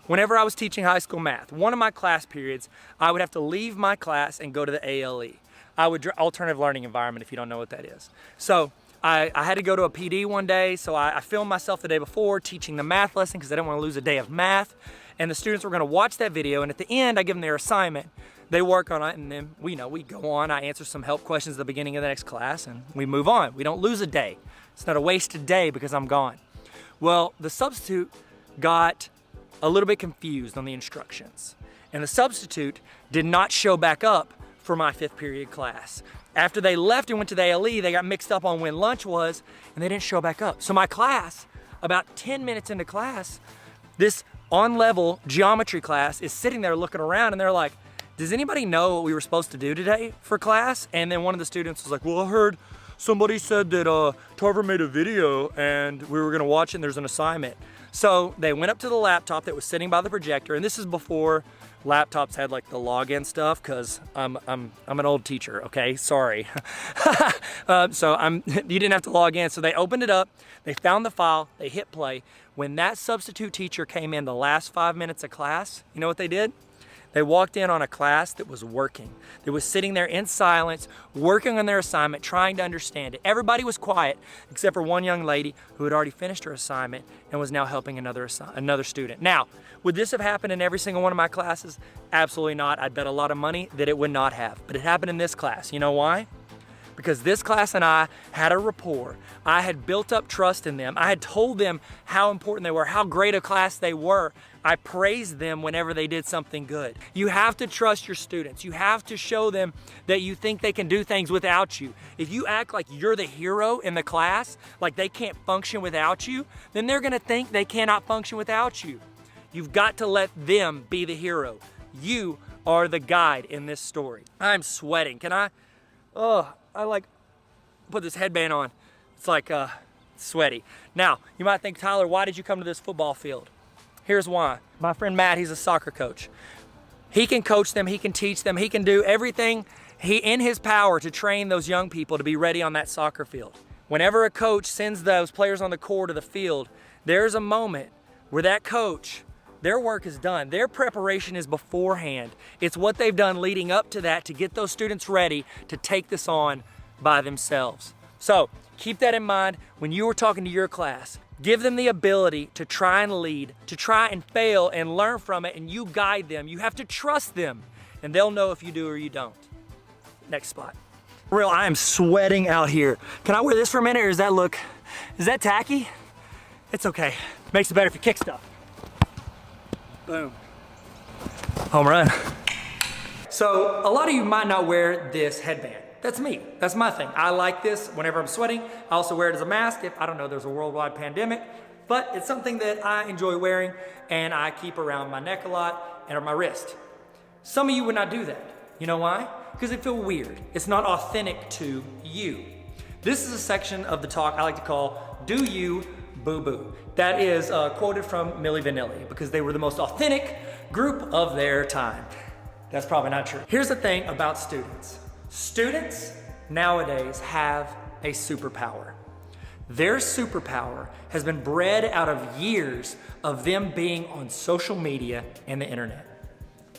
whenever I was teaching high school math, one of my class periods, I would have to leave my class and go to the ALE. Alternative Learning Environment, if you don't know what that is. So, I had to go to a PD one day, so I filmed myself the day before teaching the math lesson because I didn't want to lose a day of math. And the students were going to watch that video, and at the end, I give them their assignment. They work on it, and then we go on. I answer some help questions at the beginning of the next class, and we move on. We don't lose a day. It's not a wasted day because I'm gone. Well, the substitute got a little bit confused on the instructions, and the substitute did not show back up for my 5th period class. After they left and went to the ALE, they got mixed up on when lunch was, and they didn't show back up. So my class, about 10 minutes into class, this on-level geometry class is sitting there looking around, and they're like, does anybody know what we were supposed to do today for class? And then one of the students was like, well, I heard somebody said that Tarver made a video and we were gonna watch it and there's an assignment. So they went up to the laptop that was sitting by the projector, and this is before laptops had like the login stuff, because I'm an old teacher, okay, sorry. You didn't have to log in. So they opened it up, they found the file, they hit play. When that substitute teacher came in the last 5 minutes of class, you know what they did? They walked in on a class that was working. That was sitting there in silence, working on their assignment, trying to understand it. Everybody was quiet except for one young lady who had already finished her assignment and was now helping another student. Now, would this have happened in every single one of my classes? Absolutely not. I'd bet a lot of money that it would not have. But it happened in this class. You know why? Because this class and I had a rapport. I had built up trust in them. I had told them how important they were, how great a class they were. I praised them whenever they did something good. You have to trust your students. You have to show them that you think they can do things without you. If you act like you're the hero in the class, like they can't function without you, then they're gonna think they cannot function without you. You've got to let them be the hero. You are the guide in this story. I'm sweating. Can I? Oh, I like put this headband on. It's like sweaty. Now, you might think, Tyler, why did you come to this football field? Here's why. My friend Matt, he's a soccer coach. He can coach them, he can teach them, he can do everything in his power to train those young people to be ready on that soccer field. Whenever a coach sends those players on the court or the field, there's a moment where that coach, their work is done. Their preparation is beforehand. It's what they've done leading up to that to get those students ready to take this on by themselves. So keep that in mind when you are talking to your class. Give them the ability to try and lead, to try and fail and learn from it, and you guide them. You have to trust them, and they'll know if you do or you don't. Next spot. Real, I am sweating out here. Can I wear this for a minute, or is that tacky? It's okay. Makes it better if you kick stuff. Boom. Home run. So a lot of you might not wear this headband. That's me. That's my thing. I like this whenever I'm sweating. I also wear it as a mask if, I don't know, there's a worldwide pandemic, but it's something that I enjoy wearing and I keep around my neck a lot and on my wrist. Some of you would not do that. You know why? Because it feels weird. It's not authentic to you. This is a section of the talk I like to call Do You Boo Boo. That is quoted from Milli Vanilli because they were the most authentic group of their time. That's probably not true. Here's the thing about students. Students nowadays have a superpower. Their superpower has been bred out of years of them being on social media and the internet.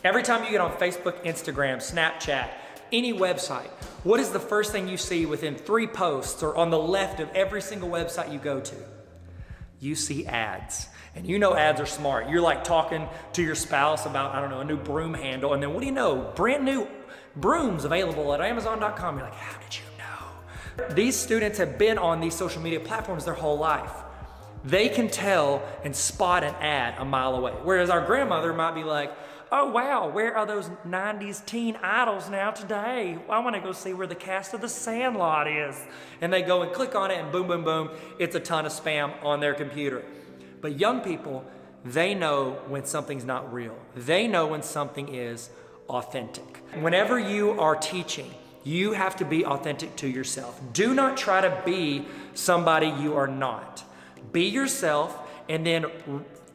Every time you get on Facebook, Instagram, Snapchat, any website, what is the first thing you see within 3 posts or on the left of every single website you go to? You see ads. And you know ads are smart. You're like talking to your spouse about, I don't know, a new broom handle, and then what do you know? Brand new brooms available at Amazon.com. You're like, how did you know? These students have been on these social media platforms their whole life. They can tell and spot an ad a mile away. Whereas our grandmother might be like, oh wow, where are those 90s teen idols now today? I want to go see where the cast of The Sandlot is. And they go and click on it and boom, boom, boom, it's a ton of spam on their computer. But young people, they know when something's not real. They know when something is authentic. Whenever you are teaching, you have to be authentic to yourself. Do not try to be somebody you are not. Be yourself and then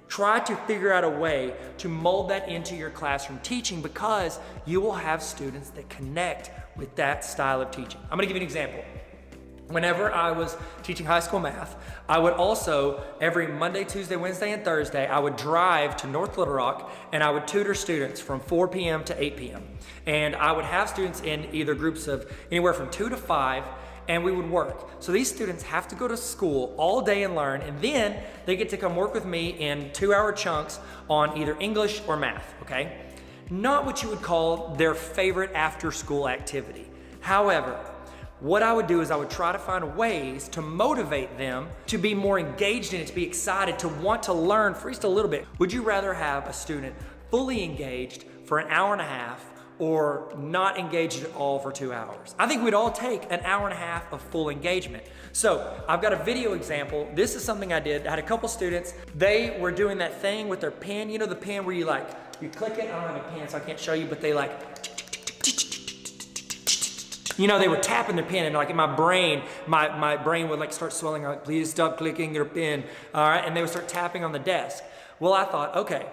try to figure out a way to mold that into your classroom teaching because you will have students that connect with that style of teaching. I'm gonna give you an example. Whenever I was teaching high school math, I would also, every Monday, Tuesday, Wednesday, and Thursday, I would drive to North Little Rock and I would tutor students from 4 p.m. to 8 p.m. And I would have students in either groups of anywhere from 2 to 5, and we would work. So these students have to go to school all day and learn, and then they get to come work with me in 2-hour chunks on either English or math, okay? Not what you would call their favorite after-school activity. However, what I would do is I would try to find ways to motivate them to be more engaged in it, to be excited, to want to learn for just a little bit. Would you rather have a student fully engaged for an hour and a half or not engaged at all for 2 hours? I think we'd all take an hour and a half of full engagement. So I've got a video example. This is something I did. I had a couple students. They were doing that thing with their pen. You know the pen where you click it? I don't have a pen so I can't show you, but they you know, they were tapping their pen and like in my brain would like start swelling, like, please stop clicking your pen, all right? And they would start tapping on the desk. Well, I thought, okay,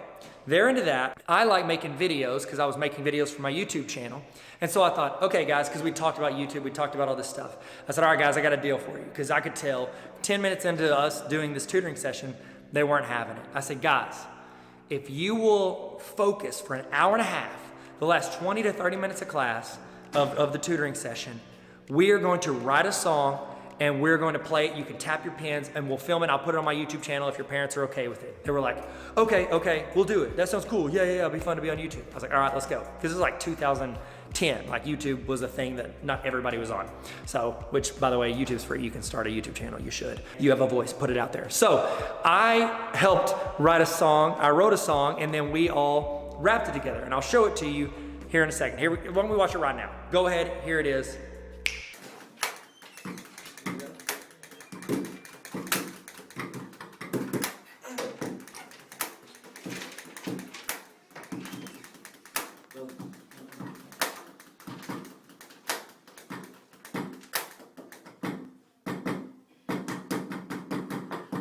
they're into that. I like making videos because I was making videos for my YouTube channel. And so I thought, okay guys, because we talked about YouTube, we talked about all this stuff. I said, all right guys, I got a deal for you. Because I could tell 10 minutes into us doing this tutoring session, they weren't having it. I said, guys, if you will focus for an hour and a half, the last 20 to 30 minutes of class of the tutoring session, we are going to write a song and we're going to play it. You can tap your pens and we'll film it. I'll put it on my YouTube channel if your parents are okay with it. They were like, okay, we'll do it. That sounds cool. Yeah, it'll be fun to be on YouTube. I was like, all right, let's go. Because this is like 2010. Like YouTube was a thing that not everybody was on. So, which by the way, YouTube's free. You can start a YouTube channel, you should. You have a voice, put it out there. So I helped write a song. I wrote a song and then we all rapped it together. And I'll show it to you here in a second. Why don't we watch it right now? Go ahead, here it is.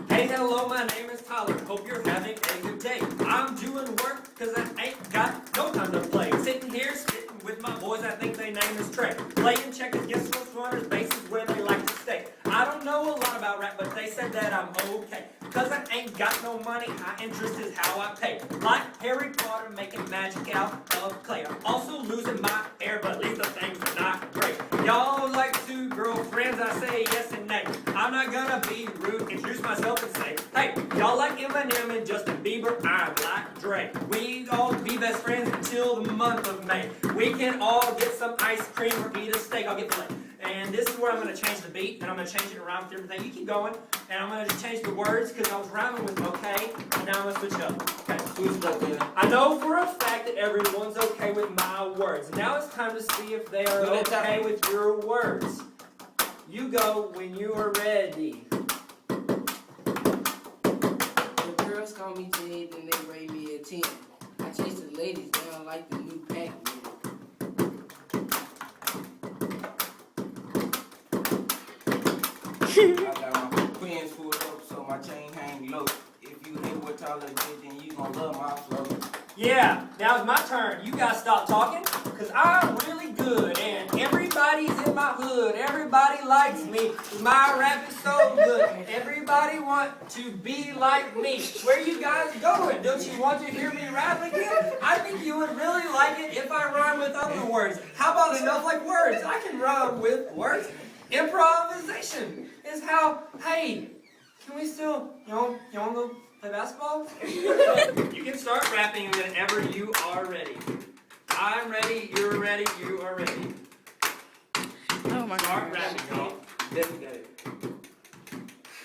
Hey, hello, my name is Tyler. Hope you're having a good day. I'm doing work cause I ain't got no time to play. Sitting here spitting with my boys, I think they name is Trey. Playing checkers, guess what's runners, bases where they like to stay. I don't know a lot about rap, but they said that I'm okay. Cause I ain't got no money, high interest is how I pay. Like Harry Potter making magic out of clay. I'm also losing my hair, but at least the things are not great. Y'all like two girlfriends, I say yes and nay. I'm not gonna be rude, introduce myself and say, hey, y'all like Eminem and Justin Bieber, I'm like Dre. We all be best friends until the month of May. We can all get some ice cream or eat a steak, I'll get filet. And this is where I'm gonna change the beat, and I'm gonna change it around with everything. You keep going, and I'm gonna just change the words, because I was rhyming with okay, and now I'm gonna switch up. Okay, I know for a fact that everyone's okay with my words. Now it's time to see if they are okay with your words. You go when you are ready. The girls call me Jade and they rate me a 10. I chase the ladies down like the new Pac-Man. I got my pins full up so my chain hang low. If you hate what Tyler did, then you gon' love my flow. Yeah, now it's my turn. You guys stop talking, because I'm really good, and everybody's in my hood. Everybody likes me. My rap is so good. Everybody want to be like me. Where you guys going? Don't you want to hear me rap again? I think you would really like it if I rhyme with other words. How about stuff like words? I can rhyme with words. Improvisation is how, hey, can we still, you want to go play basketball? You can start rapping whenever you are ready. I'm ready, you're ready, you are ready. Oh my God. Start rapping, y'all.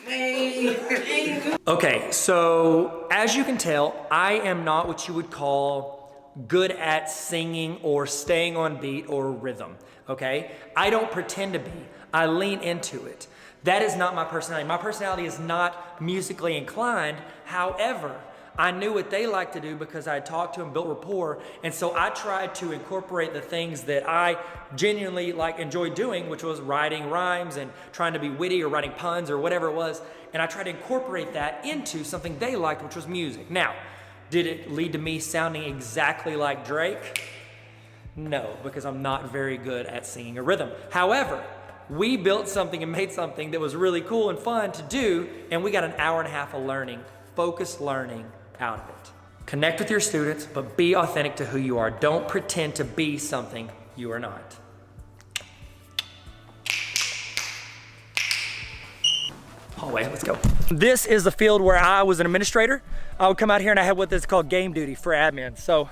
Man. Okay, so as you can tell, I am not what you would call good at singing or staying on beat or rhythm, okay? I don't pretend to be. I lean into it. That is not my personality. My personality is not musically inclined. However, I knew what they like to do because I talked to them, built rapport, and so I tried to incorporate the things that I genuinely enjoyed doing, which was writing rhymes and trying to be witty or writing puns or whatever it was, and I tried to incorporate that into something they liked, which was music. Now, did it lead to me sounding exactly like Drake? No, because I'm not very good at singing a rhythm. However, we built something and made something that was really cool and fun to do, and we got an hour and a half of learning, focused learning out of it. Connect with your students, but be authentic to who you are. Don't pretend to be something you are not. Hallway, let's go. This is the field where I was an administrator. I would come out here and I had what is called game duty for admin. So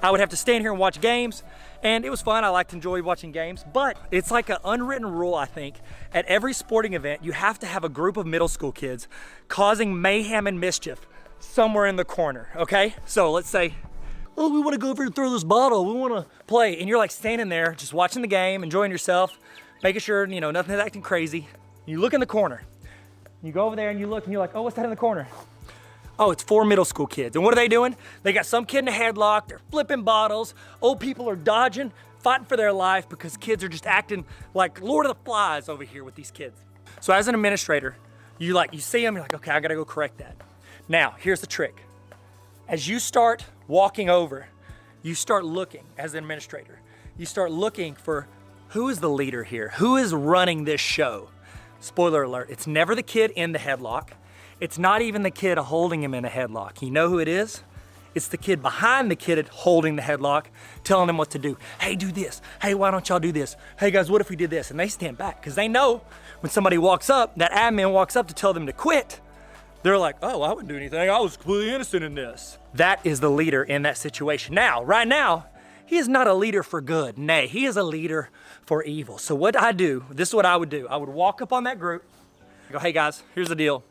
I would have to stand here and watch games, and it was fun. I like to enjoy watching games, but it's like an unwritten rule, I think. At every sporting event, you have to have a group of middle school kids causing mayhem and mischief somewhere in the corner, okay? So let's say, oh, we wanna go over and throw this bottle, we wanna play, and you're like standing there, just watching the game, enjoying yourself, making sure, nothing's acting crazy. You look in the corner, you go over there and you look and you're like, oh, what's that in the corner? Oh, it's 4 middle school kids. And what are they doing? They got some kid in a headlock, they're flipping bottles, old people are dodging, fighting for their life because kids are just acting like Lord of the Flies over here with these kids. So as an administrator, you see them, you're like, okay, I gotta go correct that. Now, here's the trick. As you start walking over, you start looking as an administrator. You start looking for who is the leader here? Who is running this show? Spoiler alert, it's never the kid in the headlock. It's not even the kid holding him in a headlock. You know who it is? It's the kid behind the kid holding the headlock, telling them what to do. Hey, do this. Hey, why don't y'all do this? Hey guys, what if we did this? And they stand back because they know when somebody walks up, that admin walks up to tell them to quit, they're like, oh, I wouldn't do anything. I was completely innocent in this. That is the leader in that situation. Now, right now, he is not a leader for good. Nay, he is a leader for evil. So what I do, this is what I would do. I would walk up on that group, go, hey guys, here's the deal.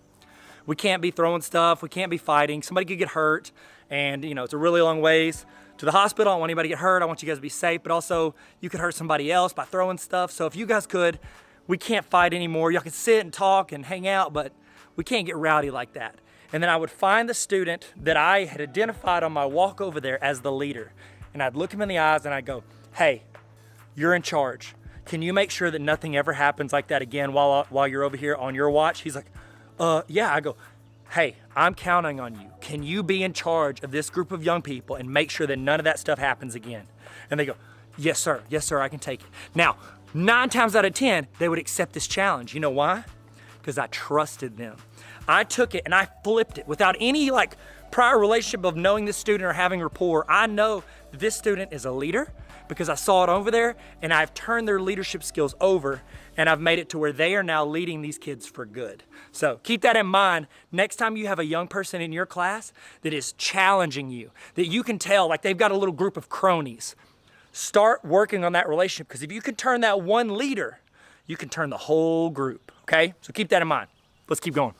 We can't be throwing stuff. We can't be fighting. Somebody could get hurt. And you know, it's a really long ways to the hospital. I don't want anybody to get hurt. I want you guys to be safe, but also you could hurt somebody else by throwing stuff. So if you guys could, we can't fight anymore. Y'all can sit and talk and hang out, but we can't get rowdy like that. And then I would find the student that I had identified on my walk over there as the leader. And I'd look him in the eyes and I'd go, hey, you're in charge. Can you make sure that nothing ever happens like that again while you're over here on your watch? He's like, yeah. I go, hey, I'm counting on you. Can you be in charge of this group of young people and make sure that none of that stuff happens again? And they go, yes, sir. Yes, sir, I can take it. Now, 9 times out of 10, they would accept this challenge. You know why? Because I trusted them. I took it and I flipped it without any like prior relationship of knowing this student or having rapport. I know that this student is a leader because I saw it over there, and I've turned their leadership skills over, and I've made it to where they are now leading these kids for good. So keep that in mind. Next time you have a young person in your class that is challenging you, that you can tell like they've got a little group of cronies, start working on that relationship, because if you can turn that one leader, you can turn the whole group, okay? So keep that in mind. Let's keep going.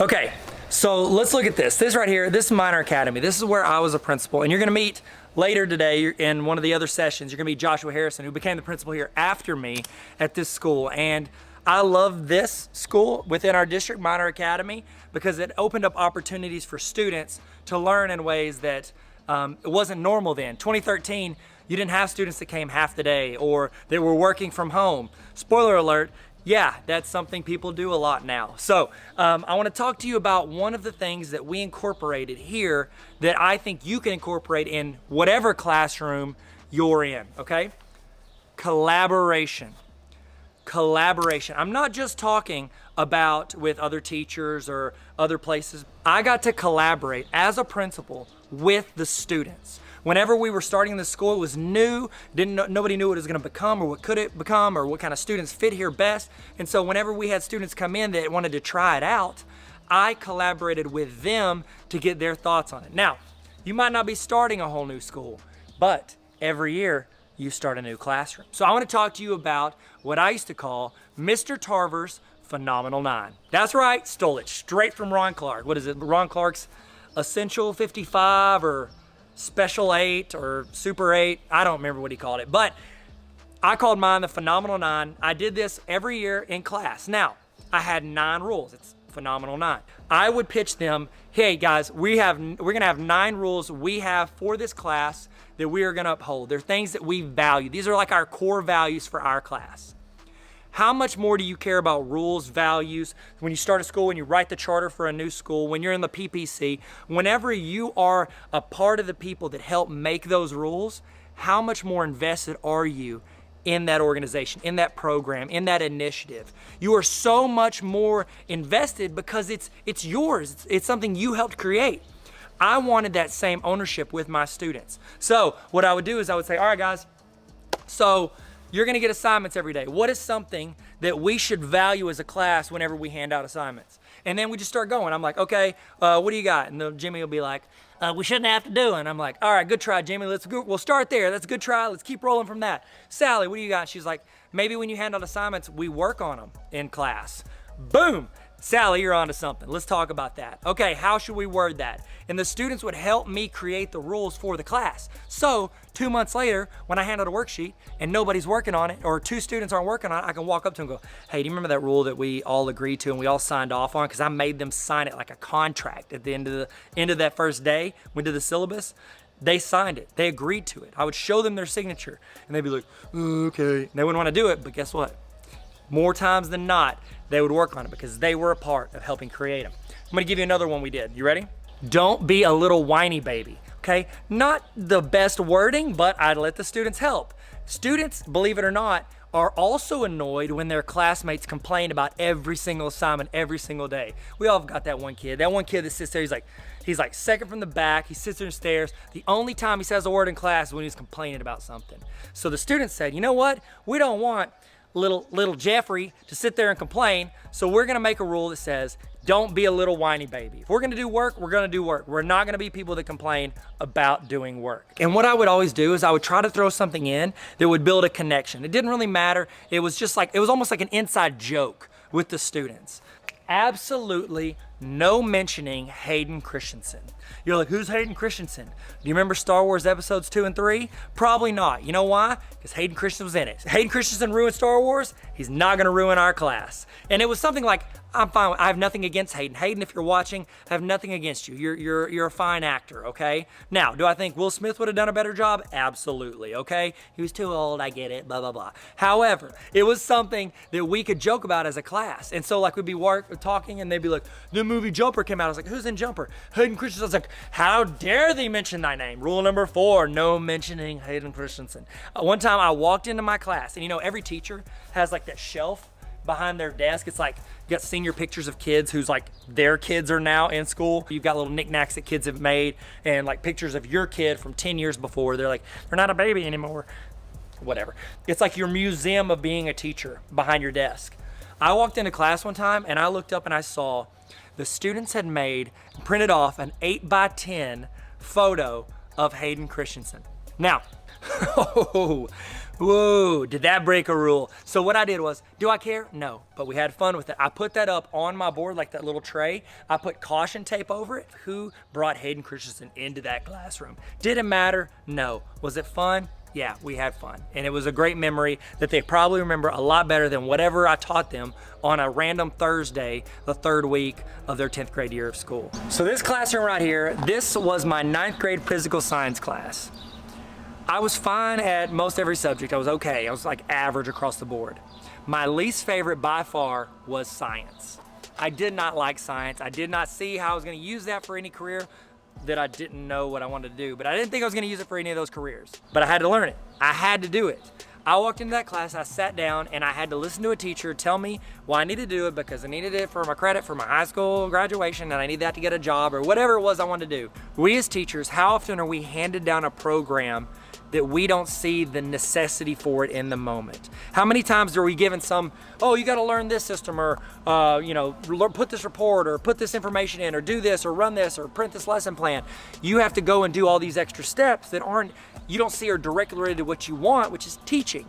Okay, so let's look at this. This right here, this is Minor Academy. This is where I was a principal, and you're gonna meet later today in one of the other sessions, you're gonna meet Joshua Harrison, who became the principal here after me at this school. And I love this school within our district, Minor Academy, because it opened up opportunities for students to learn in ways that it wasn't normal then. 2013, you didn't have students that came half the day or they were working from home. Spoiler alert, yeah, that's something people do a lot now. So I want to talk to you about one of the things that we incorporated here that I think you can incorporate in whatever classroom you're in, okay? Collaboration. Collaboration. I'm not just talking about with other teachers or other places. I got to collaborate as a principal with the students. Whenever we were starting the school, it was new. Nobody knew what it was going to become or what could it become or what kind of students fit here best. And so whenever we had students come in that wanted to try it out, I collaborated with them to get their thoughts on it. Now, you might not be starting a whole new school, but every year you start a new classroom. So I want to talk to you about what I used to call Mr. Tarver's Phenomenal 9. That's right, stole it straight from Ron Clark. What is it, Ron Clark's Essential 55 or Special 8 or Super 8, I don't remember what he called it, but I called mine the Phenomenal 9. I did this every year in class. Now, I had 9 rules. It's Phenomenal 9. I would pitch them, hey guys, we're gonna have 9 rules we have for this class that we are gonna uphold. They're things that we value. These are like our core values for our class. How much more do you care about rules, values, when you start a school, when you write the charter for a new school, when you're in the PPC, whenever you are a part of the people that help make those rules, how much more invested are you in that organization, in that program, in that initiative? You are so much more invested because it's yours. It's something you helped create. I wanted that same ownership with my students. So what I would do is I would say, all right guys, so you're gonna get assignments every day. What is something that we should value as a class whenever we hand out assignments? And then we just start going. I'm like, okay, what do you got? And then Jimmy will be like, we shouldn't have to do it. And I'm like, all right, good try, Jimmy. We'll start there. That's a good try. Let's keep rolling from that. Sally, what do you got? She's like, maybe when you hand out assignments, we work on them in class. Boom. Sally, you're onto something. Let's talk about that. Okay, how should we word that? And the students would help me create the rules for the class. So 2 months later, when I hand out a worksheet and nobody's working on it, or 2 students aren't working on it, I can walk up to them and go, hey, do you remember that rule that we all agreed to and we all signed off on? Because I made them sign it like a contract at the end of that first day. We did the syllabus. They signed it. They agreed to it. I would show them their signature and they'd be like, okay. And they wouldn't want to do it, but guess what? More times than not, they would work on it because they were a part of helping create them. I'm gonna give you another one we did. You ready? Don't be a little whiny baby, okay? Not the best wording, but I'd let the students help. Students, believe it or not, are also annoyed when their classmates complain about every single assignment every single day. We all have got that one kid that sits there, he's like second from the back, he sits there and stares. The only time he says a word in class is when he's complaining about something. So the students said, you know what? We don't want little Jeffrey to sit there and complain, so we're gonna make a rule that says, don't be a little whiny baby. If we're gonna do work, we're gonna do work. We're not gonna be people that complain about doing work. And what I would always do is I would try to throw something in that would build a connection. It didn't really matter. It was almost like an inside joke with the students. Absolutely no mentioning Hayden Christensen. You're like, who's Hayden Christensen? Do you remember Star Wars episodes 2 and 3? Probably not. You know why? Because Hayden Christensen was in it. Hayden Christensen ruined Star Wars. He's not gonna ruin our class. And it was something like, I'm fine. I have nothing against Hayden. Hayden, if you're watching, I have nothing against you. You're a fine actor, okay? Now, do I think Will Smith would have done a better job? Absolutely, okay? He was too old, I get it, blah, blah, blah. However, it was something that we could joke about as a class. And so like we'd be talking and they'd be like, the movie Jumper came out. I was like, who's in Jumper? Hayden Christensen. I was like, how dare they mention thy name? Rule number 4, no mentioning Hayden Christensen. One time I walked into my class and every teacher has like that shelf behind their desk. It's like, you got senior pictures of kids who's like, their kids are now in school. You've got little knickknacks that kids have made and like pictures of your kid from 10 years before. They're like, they're not a baby anymore. Whatever. It's like your museum of being a teacher behind your desk. I walked into class one time and I looked up and I saw the students had printed off an 8x10 photo of Hayden Christensen. Now, whoa, did that break a rule? So what I did was, do I care? No, but we had fun with it. I put that up on my board, like that little tray. I put caution tape over it. Who brought Hayden Christensen into that classroom? Did it matter? No. Was it fun? Yeah, we had fun. And it was a great memory that they probably remember a lot better than whatever I taught them on a random Thursday, the 3rd week of their 10th grade year of school. So this classroom right here, this was my 9th grade physical science class. I was fine at most every subject. I was okay. I was like average across the board. My least favorite by far was science. I did not like science. I did not see how I was gonna use that for any career that I didn't know what I wanted to do, but I didn't think I was gonna use it for any of those careers. But I had to learn it. I had to do it. I walked into that class, I sat down, and I had to listen to a teacher tell me why I needed to do it because I needed it for my credit for my high school graduation and I needed that to get a job or whatever it was I wanted to do. We as teachers, how often are we handed down a program that we don't see the necessity for it in the moment? How many times are we given oh, you gotta learn this system or, put this report or put this information in or do this or run this or print this lesson plan. You have to go and do all these extra steps that you don't see are directly related to what you want, which is teaching,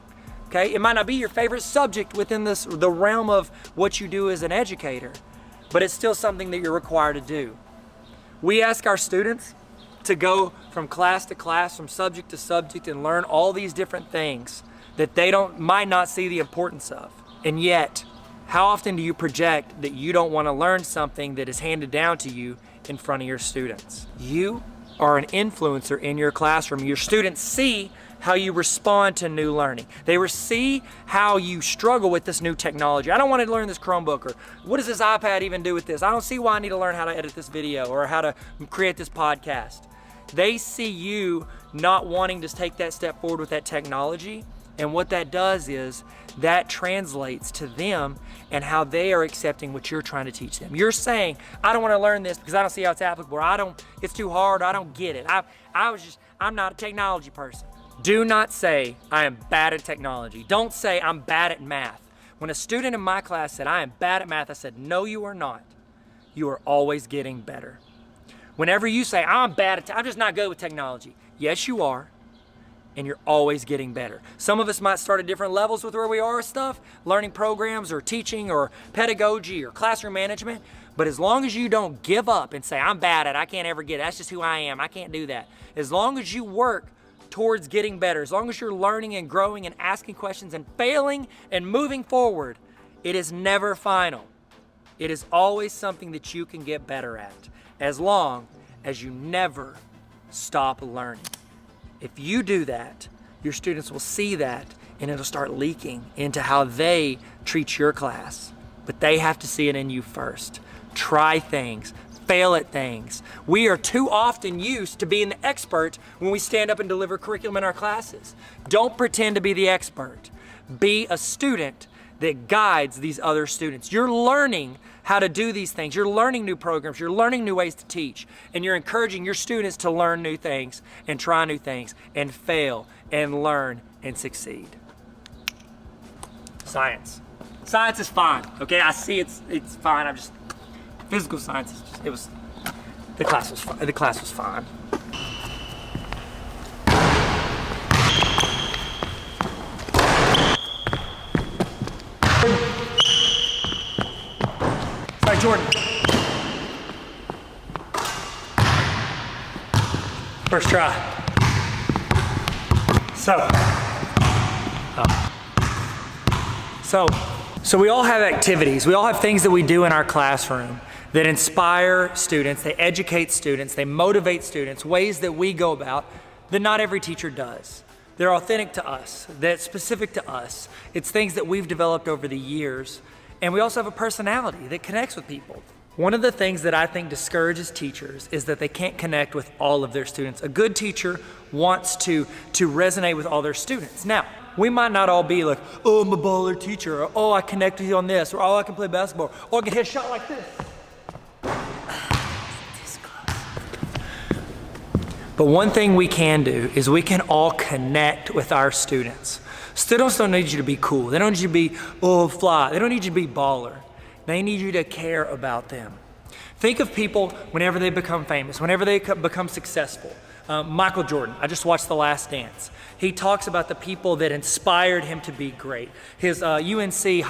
okay? It might not be your favorite subject within the realm of what you do as an educator, but it's still something that you're required to do. We ask our students to go from class to class, from subject to subject, and learn all these different things that they might not see the importance of. And yet, how often do you project that you don't want to learn something that is handed down to you in front of your students? You are an influencer in your classroom. Your students see how you respond to new learning. They will see how you struggle with this new technology. I don't want to learn this Chromebook, or what does this iPad even do with this? I don't see why I need to learn how to edit this video or how to create this podcast. They see you not wanting to take that step forward with that technology, and what that does is that translates to them and how they are accepting what you're trying to teach them. You're saying, I don't want to learn this because I don't see how it's applicable, or it's too hard, or I don't get it. I'm not a technology person. Do not say, I am bad at technology. Don't say, I'm bad at math. When a student in my class said, I am bad at math, I said, no, you are not. You are always getting better. Whenever you say, I'm just not good with technology. Yes, you are, and you're always getting better. Some of us might start at different levels with where we are with stuff, learning programs or teaching or pedagogy or classroom management, but as long as you don't give up and say, I'm bad at it, I can't ever get it, that's just who I am, I can't do that. As long as you work towards getting better, as long as you're learning and growing and asking questions and failing and moving forward, it is never final. It is always something that you can get better at, as long as you never stop learning. If you do that, your students will see that and it'll start leaking into how they treat your class. But they have to see it in you first. Try things, fail at things. We are too often used to being the expert when we stand up and deliver curriculum in our classes. Don't pretend to be the expert. Be a student that guides these other students. You're learning how to do these things. You're learning new programs. You're learning new ways to teach. And you're encouraging your students to learn new things and try new things and fail and learn and succeed. Science. Science is fine, okay? I see it's fine. Physical science is just, the class was fine. The class was fine. Sorry, Jordan. First try. So we all have activities. We all have things that we do in our classroom that inspire students, they educate students, they motivate students, ways that we go about that not every teacher does. They're authentic to us, that's specific to us. It's things that we've developed over the years. And we also have a personality that connects with people. One of the things that I think discourages teachers is that they can't connect with all of their students. A good teacher wants to resonate with all their students. Now, we might not all be like, oh, I'm a baller teacher, or oh, I connect with you on this, or oh, I can play basketball, or I can hit a shot like this. But one thing we can do is we can all connect with our students. Students don't need you to be cool. They don't need you to be, fly. They don't need you to be baller. They need you to care about them. Think of people whenever they become famous, whenever they become successful. Michael Jordan, I just watched The Last Dance. He talks about the people that inspired him to be great. His UNC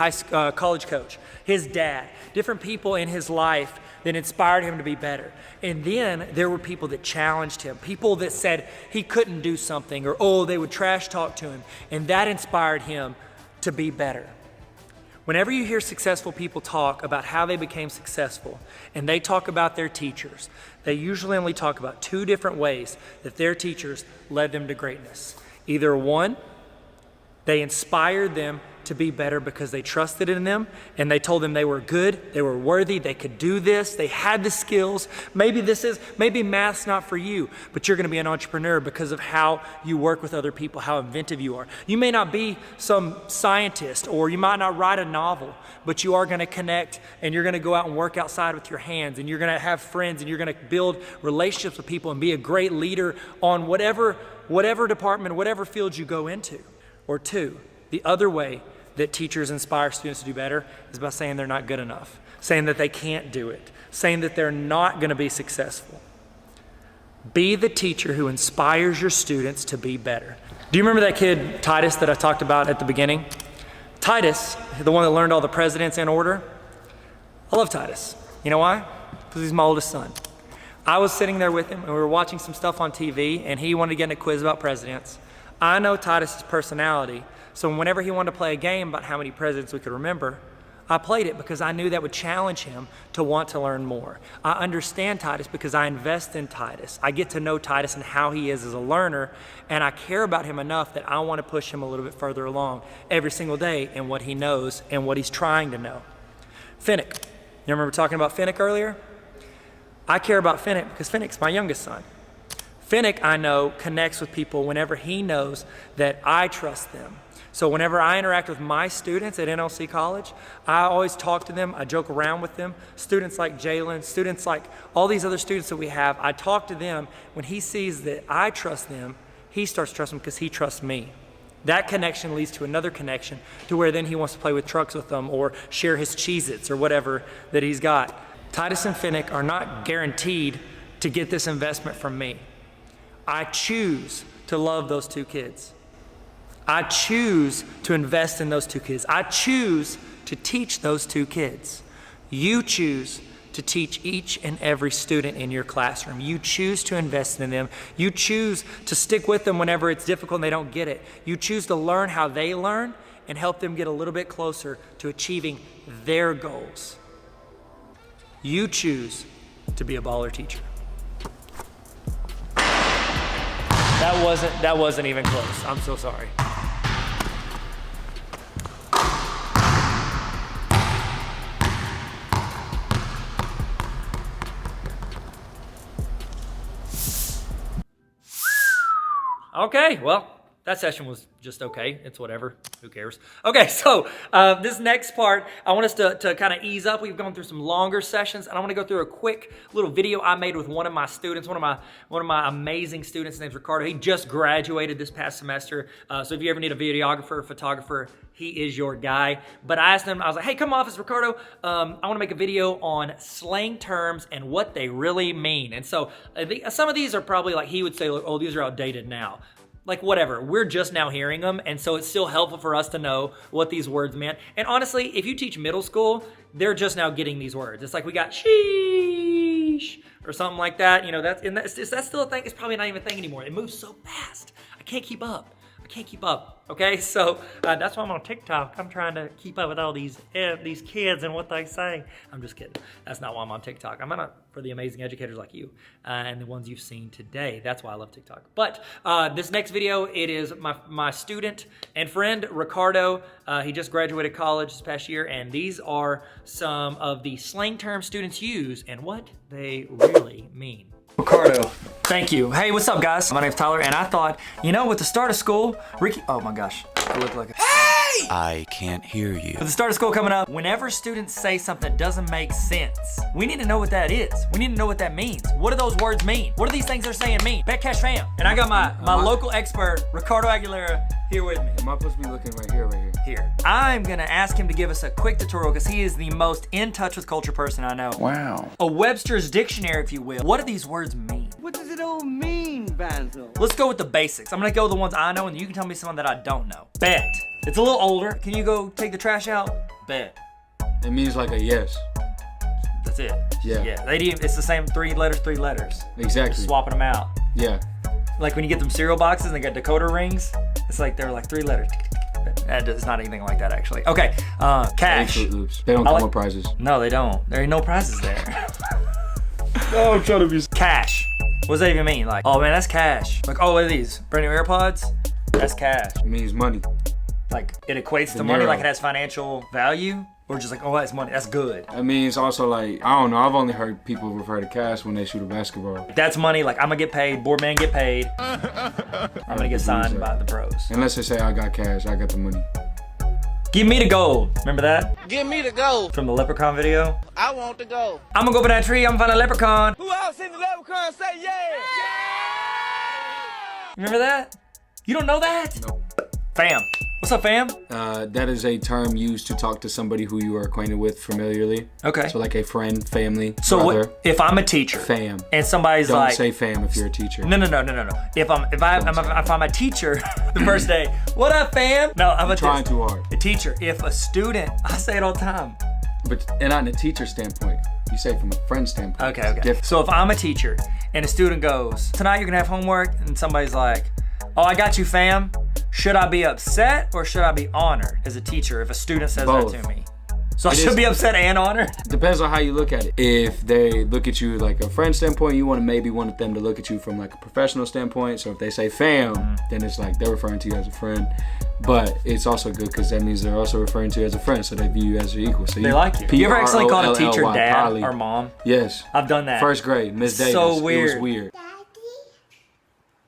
college coach, his dad, different people in his life that inspired him to be better. And then there were people that challenged him, people that said he couldn't do something, or they would trash talk to him, and that inspired him to be better. Whenever you hear successful people talk about how they became successful, and they talk about their teachers, they usually only talk about two different ways that their teachers led them to greatness. Either one, they inspired them to be better because they trusted in them and they told them they were good, they were worthy, they could do this, they had the skills. Maybe math's not for you, but you're gonna be an entrepreneur because of how you work with other people, how inventive you are. You may not be some scientist, or you might not write a novel, but you are gonna connect and you're gonna go out and work outside with your hands, and you're gonna have friends, and you're gonna build relationships with people and be a great leader on whatever department, whatever field you go into. Or two, the other way that teachers inspire students to do better is by saying they're not good enough, saying that they can't do it, saying that they're not going to be successful. Be the teacher who inspires your students to be better. Do you remember that kid, Titus, that I talked about at the beginning? Titus, the one that learned all the presidents in order. I love Titus. You know why? Because he's my oldest son. I was sitting there with him and we were watching some stuff on TV, and he wanted to get in a quiz about presidents. I know Titus's personality, so whenever he wanted to play a game about how many presidents we could remember, I played it because I knew that would challenge him to want to learn more. I understand Titus because I invest in Titus. I get to know Titus and how he is as a learner, and I care about him enough that I want to push him a little bit further along every single day in what he knows and what he's trying to know. Finnick. You remember talking about Finnick earlier? I care about Finnick because Finnick's my youngest son. Finnick, I know, connects with people whenever he knows that I trust them. So whenever I interact with my students at NLC College, I always talk to them, I joke around with them. Students like Jalen, students like all these other students that we have, I talk to them. When he sees that I trust them, he starts trusting because he trusts me. That connection leads to another connection to where then he wants to play with trucks with them or share his Cheez-Its or whatever that he's got. Titus and Finnick are not guaranteed to get this investment from me. I choose to love those two kids. I choose to invest in those two kids. I choose to teach those two kids. You choose to teach each and every student in your classroom. You choose to invest in them. You choose to stick with them whenever it's difficult and they don't get it. You choose to learn how they learn and help them get a little bit closer to achieving their goals. You choose to be a baller teacher. That wasn't even close. I'm so sorry. Okay, well, That session was just okay. It's whatever. Who cares? Okay, so this next part, I want us to kind of ease up. We've gone through some longer sessions, and I want to go through a quick little video I made with one of my students, one of my amazing students. His name's Ricardo. He just graduated this past semester. So if you ever need a videographer or photographer, he is your guy. But I asked him, I was like, hey, come office, Ricardo. I want to make a video on slang terms and what they really mean. And so some of these are probably like he would say, oh, these are outdated now. Like whatever, we're just now hearing them, and so it's still helpful for us to know what these words meant. And honestly, if you teach middle school, they're just now getting these words. It's like we got sheesh or something like that. You know, that's still a thing. It's probably not even a thing anymore. It moves so fast. I can't keep up. Okay, so that's why I'm on TikTok. I'm trying to keep up with all these kids and what they say. I'm just kidding. That's not why I'm on TikTok. I'm on it for the amazing educators like you and the ones you've seen today. That's why I love TikTok. But this next video, it is my student and friend, Ricardo. He just graduated college this past year, and these are some of the slang terms students use and what they really mean. Ricardo, thank you. Hey, what's up, guys? My name's Tyler, and I thought, you know, with the start of school, oh my gosh, I look like a... Hey! I can't hear you. With the start of school coming up, whenever students say something that doesn't make sense, we need to know what that is. We need to know what that means. What do those words mean? What do these things they're saying mean? Bet Cash Fam. And I got my local expert, Ricardo Aguilera, here with me. Am I supposed to be looking right here or right here? Here. I'm gonna ask him to give us a quick tutorial because he is the most in touch with culture person I know. Wow. A Webster's dictionary, if you will. What do these words mean? What does it all mean, Basil? Let's go with the basics. I'm gonna go with the ones I know, and you can tell me some that I don't know. Bet. It's a little older. Can you go take the trash out? Bet. It means like a yes. That's it. Yeah. Yeah. It's the same three letters. Exactly. Just swapping them out. Yeah. Like when you get them cereal boxes and they got decoder rings, it's like they're like 3 letters. It's not anything like that, actually. Okay, cash. Oops. They don't come with prizes. No, they don't. There ain't no prizes there. Oh, I'm trying to be... Cash. What does that even mean? Like, oh man, that's cash. Like, oh, what are these? Brand new AirPods? That's cash. It means money. Like, it equates to money, like it has financial value? Or just like, oh, that's money, that's good. I mean, it's also like, I don't know, I've only heard people refer to cash when they shoot a basketball. That's money, like I'm gonna get paid, board man get paid. I'm gonna get signed by the pros. Unless they say I got cash, I got the money. Give me the gold. Remember that? Give me the gold. From the leprechaun video? I want the gold. I'm gonna go up in that tree, I'm gonna find a leprechaun. Who else in the leprechaun say yeah? Remember that? You don't know that? No. Fam. What's up, fam? That is a term used to talk to somebody who you are acquainted with familiarly. Okay. So like a friend, family, so brother. If I'm a teacher, fam, and somebody's don't like, say fam if you're a teacher. No. If I'm a teacher, the first day, what up, fam? No, I'm trying too hard. A teacher. If a student, I say it all the time. But not in a teacher standpoint. You say it from a friend standpoint. Okay. So if I'm a teacher and a student goes, tonight you're gonna have homework, and somebody's like, oh, I got you, fam. Should I be upset or should I be honored as a teacher if a student says Both. that to me? So I should be upset and honored? Depends on how you look at it. If they look at you like a friend standpoint, you want them to look at you from like a professional standpoint. So if they say fam, then it's like they're referring to you as a friend. But it's also good because that means they're also referring to you as a friend, so they view you as your equal. So they like you. You ever actually called a teacher dad or mom? Yes. I've done that. First grade, Miss Davis. So weird. It was weird.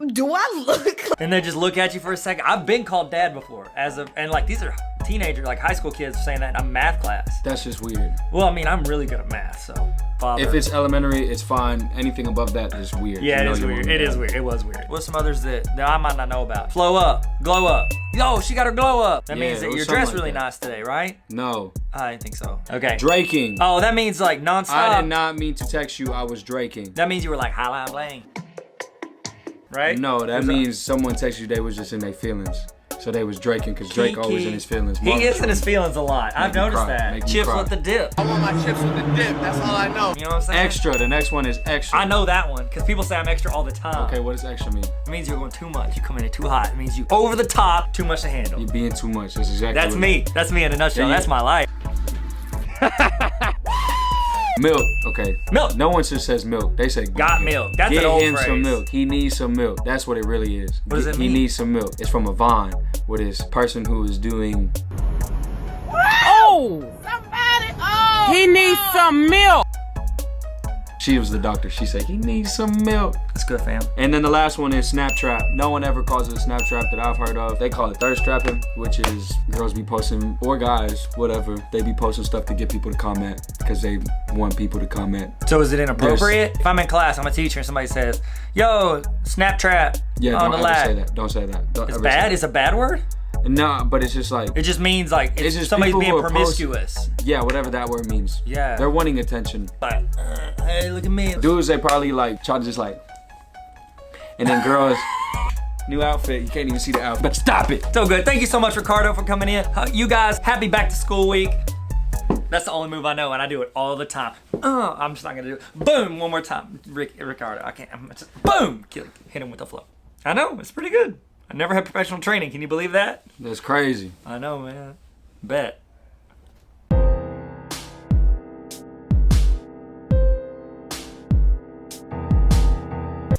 Do I look? And they just look at you for a second. I've been called dad before, and like these are teenagers, like high school kids saying that in a math class. That's just weird. Well, I mean, I'm really good at math, so. Father. If it's elementary, it's fine. Anything above that is weird. Yeah, it is weird. It is weird. It was weird. What's some others that I might not know about? Flow up, glow up. Yo, she got her glow up. That means that you're dressed really nice today, right? No. I didn't think so. Okay. Draking. Oh, that means like nonstop. I did not mean to text you. I was draking. That means you were like highline bling. Right? No, that means someone texted you, they was just in their feelings. So they was draking, because Drake always in his feelings. He gets in his feelings a lot. I've noticed that. Chips with the dip. I want my chips with the dip, that's all I know. You know what I'm saying? Extra, the next one is extra. I know that one, because people say I'm extra all the time. Okay, what does extra mean? It means you're going too much. You come in too hot. It means you over the top, too much to handle. You're being too much, that's exactly That's me. That's me in a nutshell. That's my life. Milk, okay. Milk. No one just says milk. They say got milk. That's an old phrase. Get him some milk. He needs some milk. That's what it really is. What does it mean? He needs some milk. It's from a vine with this person who is doing. Oh! Somebody! Oh! He needs some milk. She was the doctor. She said, he needs some milk. That's good, fam. And then the last one is snap trap. No one ever calls it a snap trap that I've heard of. They call it thirst trapping, which is girls be posting, or guys, whatever. They be posting stuff to get people to comment because they want people to comment. So is it inappropriate? If I'm in class, I'm a teacher, and somebody says, yo, snap trap on the lab. Say that. Don't say that. Don't it's ever bad? Say it's a bad word? No, but it's just like... It just means like it's just somebody's being post, promiscuous. yeah, whatever that word means. Yeah. They're wanting attention. Like, hey, look at me. Dudes, they probably like try to just like... And then girls... New outfit, you can't even see the outfit. But stop it! So good. Thank you so much, Ricardo, for coming in. You guys, happy back to school week. That's the only move I know, and I do it all the time. I'm just not gonna do it. Boom, one more time. Ricardo, I can't. Boom! Hit him with the flow. I know, it's pretty good. I never had professional training. Can you believe that? That's crazy. I know, man. Bet.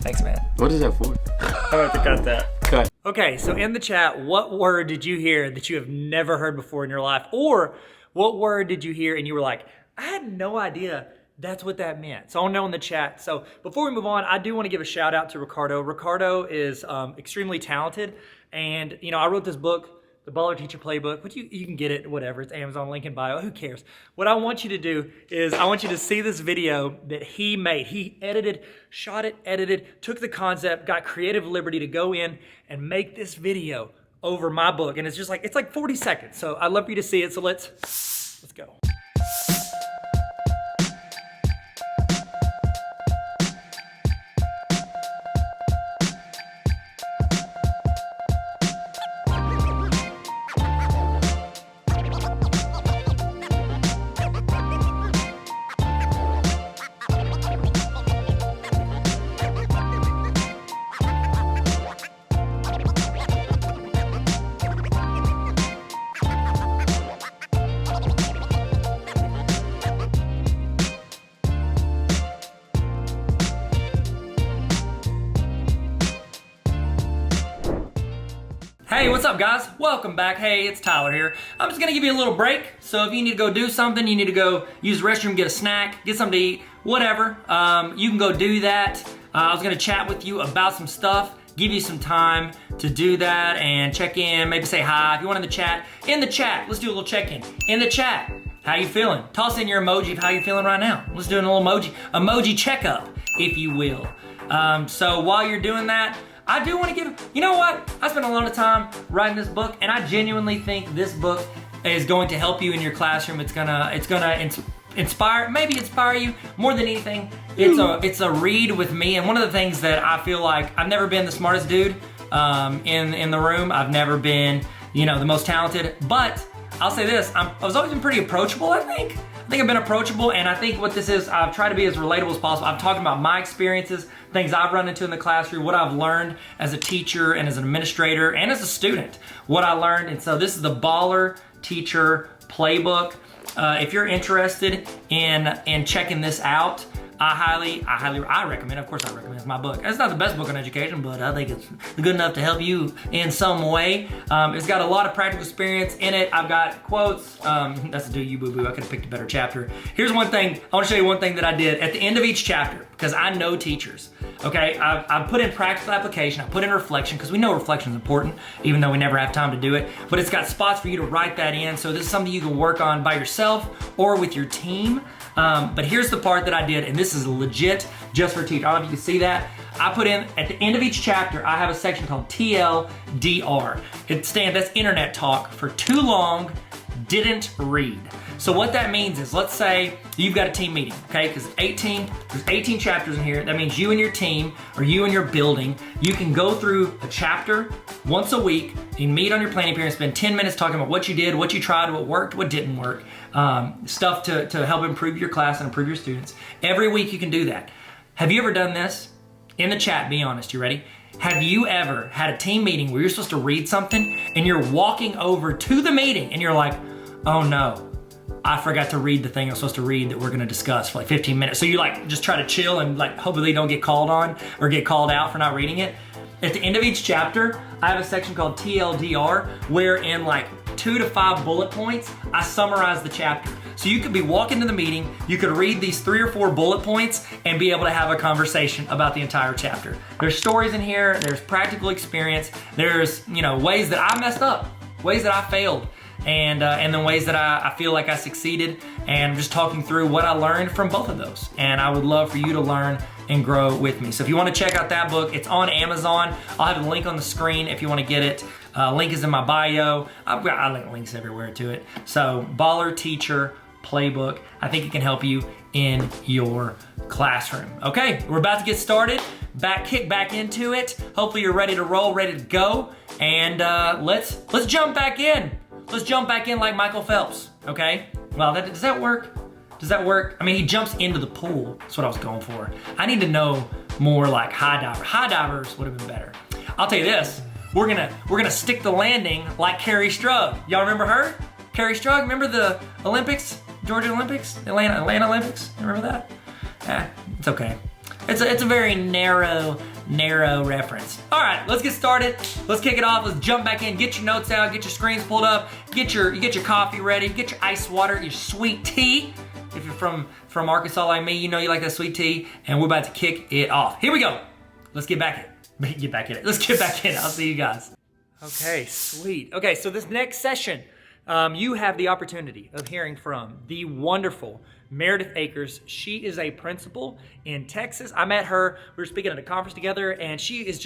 Thanks, man. What is that for? I have to cut that. Cut. Okay, so in the chat, what word did you hear that you have never heard before in your life? Or what word did you hear and you were like, I had no idea that's what that meant. So I want to know in the chat. So before we move on, I do want to give a shout out to Ricardo. Ricardo is extremely talented. And, you know, I wrote this book, The Baller Teacher Playbook, which you can get it, whatever. It's Amazon, link in bio. Who cares? What I want you to do is I want you to see this video that he made. He edited, shot it, edited, took the concept, got creative liberty to go in and make this video over my book. And it's just like, it's like 40 seconds. So I'd love for you to see it. So let's go. Hey, what's up guys? Welcome back. Hey, it's Tyler here. I'm just gonna give you a little break. So if you need to go do something, you need to go use the restroom, get a snack, get something to eat, whatever, you can go do that. I was gonna chat with you about some stuff, give you some time to do that and check in, maybe say hi. If you want in the chat, let's do a little check-in. In the chat, how you feeling? Toss in your emoji of how you feeling right now. Let's do a little emoji checkup, if you will. So while you're doing that, I do want to give, you know what? I spent a lot of time writing this book, and I genuinely think this book is going to help you in your classroom. It's gonna inspire you more than anything. It's a read with me, and one of the things that I feel like I've never been the smartest dude in the room. I've never been, you know, the most talented, but I'll say this: I was always been pretty approachable. I think I've been approachable, and I think what this is, I've tried to be as relatable as possible. I'm talking about my experiences, things I've run into in the classroom, what I've learned as a teacher and as an administrator and as a student, what I learned. And so this is the Baller Teacher Playbook. If you're interested in checking this out, I recommend, of course I recommend, it's my book. It's not the best book on education, but I think it's good enough to help you in some way. It's got a lot of practical experience in it. I've got quotes. That's a do you boo-boo. I could have picked a better chapter. Here's one thing, I wanna show you one thing that I did at the end of each chapter, because I know teachers, okay? I put in practical application, I put in reflection, because we know reflection is important, even though we never have time to do it, but it's got spots for you to write that in, so this is something you can work on by yourself or with your team. But here's the part that I did, and this is legit just for teachers. I don't know if you can see that. I put in, at the end of each chapter, I have a section called TLDR. That's internet talk for too long, didn't read. So what that means is, let's say you've got a team meeting, okay? Because there's 18 chapters in here. That means you and your team, or you and your building, you can go through a chapter once a week and meet on your planning period and spend 10 minutes talking about what you did, what you tried, what worked, what didn't work, stuff to help improve your class and improve your students. Every week you can do that. Have you ever done this? In the chat, be honest, you ready? Have you ever had a team meeting where you're supposed to read something and you're walking over to the meeting and you're like, oh no, I forgot to read the thing I'm supposed to read that we're gonna discuss for like 15 minutes. So you like just try to chill and like hopefully don't get called on or get called out for not reading it. At the end of each chapter, I have a section called TLDR where in like 2 to 5 bullet points, I summarize the chapter. So you could be walking to the meeting, you could read these 3 or 4 bullet points and be able to have a conversation about the entire chapter. There's stories in here, there's practical experience, there's, you know, ways that I messed up, ways that I failed, and then ways that I feel like I succeeded, and I'm just talking through what I learned from both of those. And I would love for you to learn and grow with me. So if you want to check out that book, it's on Amazon. I'll have the link on the screen if you want to get it. Link is in my bio. I link links everywhere to it. So Baller Teacher Playbook. I think it can help you in your classroom. Okay, we're about to get started. Kick back into it. Hopefully you're ready to roll, ready to go. And let's jump back in. Let's jump back in like Michael Phelps, okay? Well, does that work? Does that work? I mean, he jumps into the pool. That's what I was going for. I need to know more like high diver. High divers would have been better. I'll tell you this, we're gonna stick the landing like Carrie Strug. Y'all remember her? Carrie Strug, remember the Olympics? Georgia Olympics? Atlanta Olympics? Remember that? It's okay. It's a very narrow reference. All right, let's get started. Let's kick it off. Let's jump back in. Get your notes out. Get your screens pulled up. Get your coffee ready. Get your ice water. Your sweet tea. If you're from Arkansas like me, you know you like that sweet tea. And we're about to kick it off. Here we go. Let's get back in. Let's get back in. I'll see you guys. Okay, sweet. Okay, so this next session, you have the opportunity of hearing from the wonderful Meredith Akers. She is a principal in Texas. I met her, we were speaking at a conference together, and she is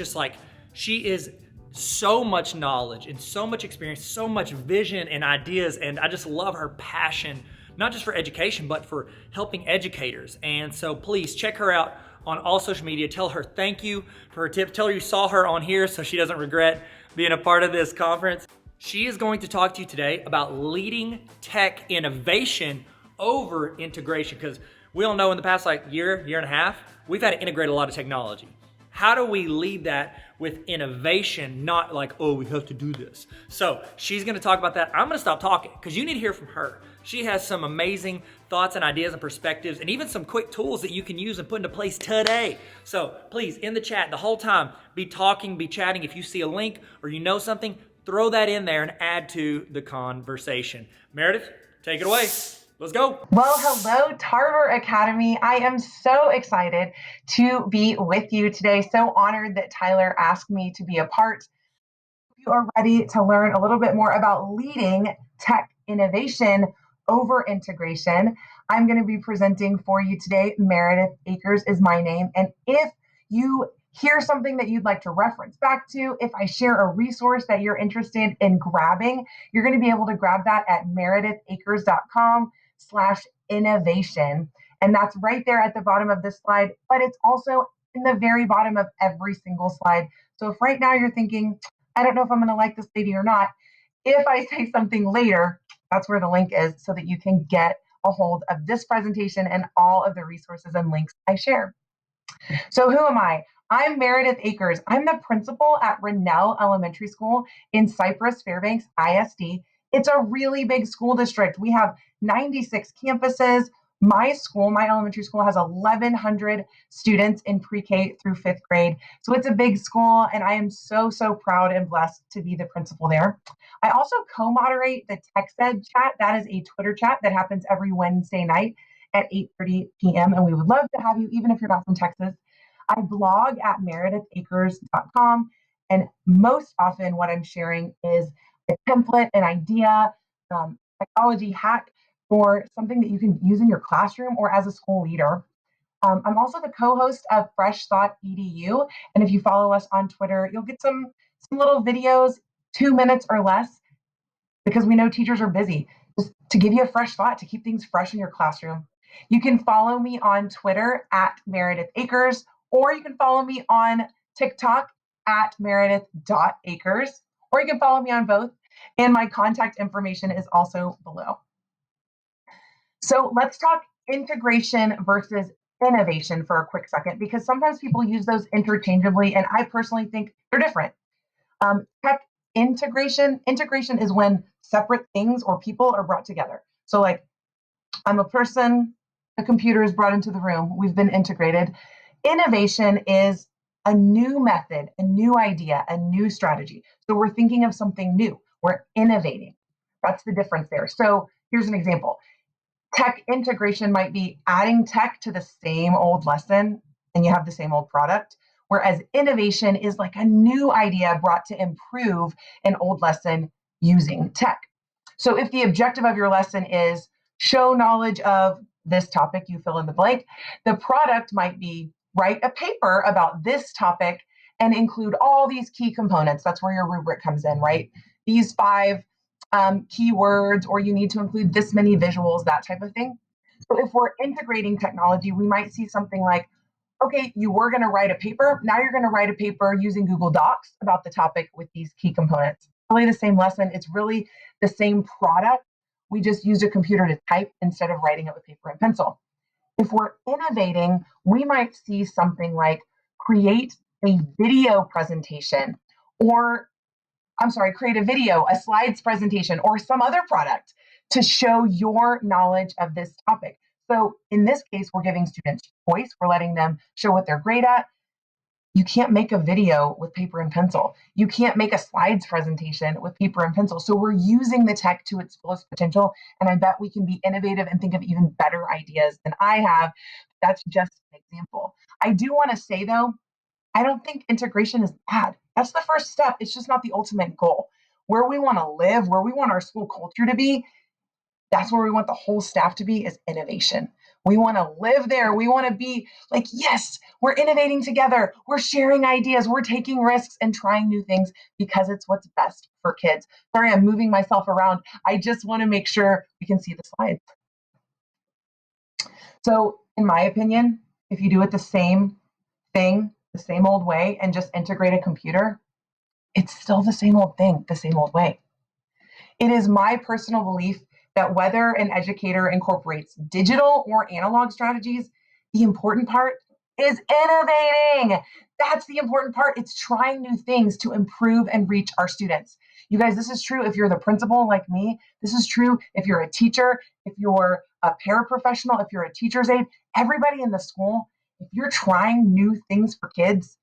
so much knowledge and so much experience, so much vision and ideas, and I just love her passion, not just for education, but for helping educators. And so please check her out on all social media. Tell her thank you for her tips. Tell her you saw her on here so she doesn't regret being a part of this conference. She is going to talk to you today about leading tech innovation over integration, because we all know in the past year and a half, we've had to integrate a lot of technology. How do we lead that with innovation, not like, oh, we have to do this? So she's gonna talk about that. I'm gonna stop talking because you need to hear from her. She has some amazing thoughts and ideas and perspectives, and even some quick tools that you can use and put into place today. So please, in the chat the whole time, be talking, be chatting. If you see a link or you know something, throw that in there and add to the conversation. Meredith, take it away. Let's go. Well, hello, Tarver Academy. I am so excited to be with you today. So honored that Tyler asked me to be a part. You are ready to learn a little bit more about leading tech innovation over integration. I'm going to be presenting for you today. Meredith Akers is my name. And if you hear something that you'd like to reference back to, if I share a resource that you're interested in grabbing, you're going to be able to grab that at meredithakers.com/innovation. And that's right there at the bottom of this slide, but it's also in the very bottom of every single slide. So if right now you're thinking, I don't know if I'm going to like this lady or not, if I say something later, that's where the link is so that you can get a hold of this presentation and all of the resources and links I share. So who am I? I'm Meredith Akers. I'm the principal at Rennell Elementary School in Cypress Fairbanks ISD. It's a really big school district. We have 96 campuses. My school, my elementary school, has 1,100 students in pre-K through 5th grade. So it's a big school, and I am so, so proud and blessed to be the principal there. I also co-moderate the TextEd chat. That is a Twitter chat that happens every Wednesday night at 8:30 p.m., and we would love to have you, even if you're not from Texas. I blog at meredithakers.com, and most often what I'm sharing is a template, an idea, technology hack for something that you can use in your classroom or as a school leader. I'm also the co-host of Fresh Thought EDU, and if you follow us on Twitter, you'll get some little videos, 2 minutes or less, because we know teachers are busy, just to give you a fresh thought to keep things fresh in your classroom. You can follow me on Twitter at Meredith Akers, or you can follow me on TikTok at meredith.akers, or you can follow me on both, and my contact information is also below. So let's talk integration versus innovation for a quick second, because sometimes people use those interchangeably, and I personally think they're different. Tech integration is when separate things or people are brought together. So like, I'm a person, a computer is brought into the room, we've been integrated. Innovation is a new method, a new idea, a new strategy. So we're thinking of something new, we're innovating. That's the difference there. So here's an example. Tech integration might be adding tech to the same old lesson and you have the same old product, whereas innovation is like a new idea brought to improve an old lesson using tech. So if the objective of your lesson is show knowledge of this topic, you fill in the blank, the product might be write a paper about this topic and include all these key components. That's where your rubric comes in, right? These 5 keywords, or you need to include this many visuals, that type of thing. So if we're integrating technology, we might see something like, okay, you were going to write a paper. Now you're going to write a paper using Google Docs about the topic with these key components. Really the same lesson. It's really the same product. We just used a computer to type instead of writing it with paper and pencil. If we're innovating, we might see something like create a video presentation, or create a video, a slides presentation, or some other product to show your knowledge of this topic. So in this case, we're giving students choice. We're letting them show what they're great at. You can't make a video with paper and pencil. You can't make a slides presentation with paper and pencil. So we're using the tech to its fullest potential. And I bet we can be innovative and think of even better ideas than I have. That's just an example. I do want to say, though, I don't think integration is bad. That's the first step. It's just not the ultimate goal. Where we want to live, where we want our school culture to be, that's where we want the whole staff to be, is innovation. We want to live there. We want to be like, yes, we're innovating together. We're sharing ideas. We're taking risks and trying new things because it's what's best for kids. Sorry, I'm moving myself around. I just want to make sure we can see the slides. So in my opinion, if you do it the same thing, the same old way, and just integrate a computer, it's still the same old thing, the same old way. It is my personal belief that whether an educator incorporates digital or analog strategies, the important part is innovating. That's the important part. It's trying new things to improve and reach our students. You guys, this is true if you're the principal like me. This is true if you're a teacher, if you're a paraprofessional, if you're a teacher's aide, everybody in the school. If you're trying new things for kids,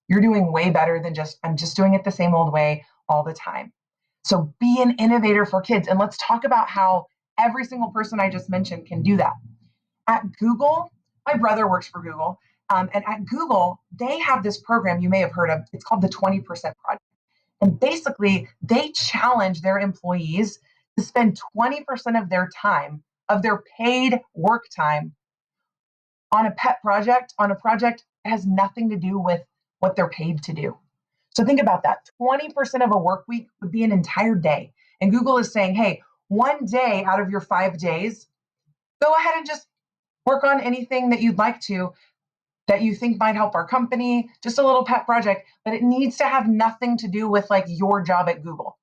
you're doing way better than I'm just doing it the same old way all the time. So be an innovator for kids. And let's talk about how every single person I just mentioned can do that. At Google, my brother works for Google. And at Google, they have this program you may have heard of. It's called the 20% Project. And basically, they challenge their employees to spend 20% of their time, of their paid work time, on a pet project, on a project that has nothing to do with what they're paid to do. So think about that. 20% of a work week would be an entire day. And Google is saying, hey, one day out of your 5 days, go ahead and just work on anything that you'd like to, that you think might help our company, just a little pet project, but it needs to have nothing to do with like your job at Google.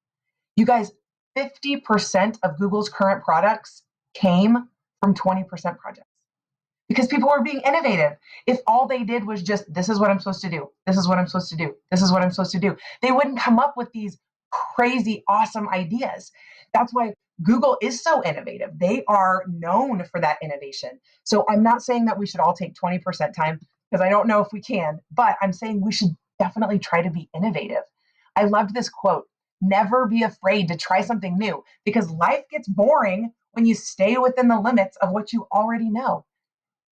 You guys, 50% of Google's current products came from 20% projects. Because people were being innovative. If all they did was just, this is what I'm supposed to do, this is what I'm supposed to do, this is what I'm supposed to do, they wouldn't come up with these crazy, awesome ideas. That's why Google is so innovative. They are known for that innovation. So I'm not saying that we should all take 20% time, because I don't know if we can, but I'm saying we should definitely try to be innovative. I loved this quote: never be afraid to try something new, because life gets boring when you stay within the limits of what you already know.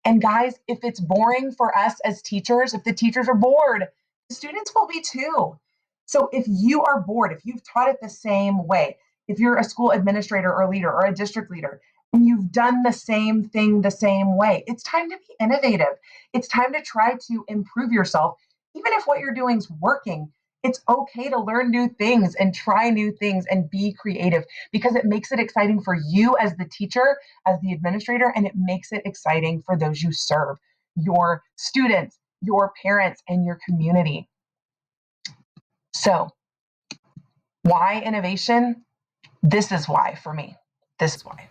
And guys, if it's boring for us as teachers, if the teachers are bored, the students will be too. So if you are bored, if you've taught it the same way, if you're a school administrator or leader or a district leader, and you've done the same thing the same way, it's time to be innovative. It's time to try to improve yourself. Even if what you're doing is working, it's okay to learn new things and try new things and be creative, because it makes it exciting for you as the teacher, as the administrator, and it makes it exciting for those you serve, your students, your parents, and your community. So, why innovation? This is why for me. This is why.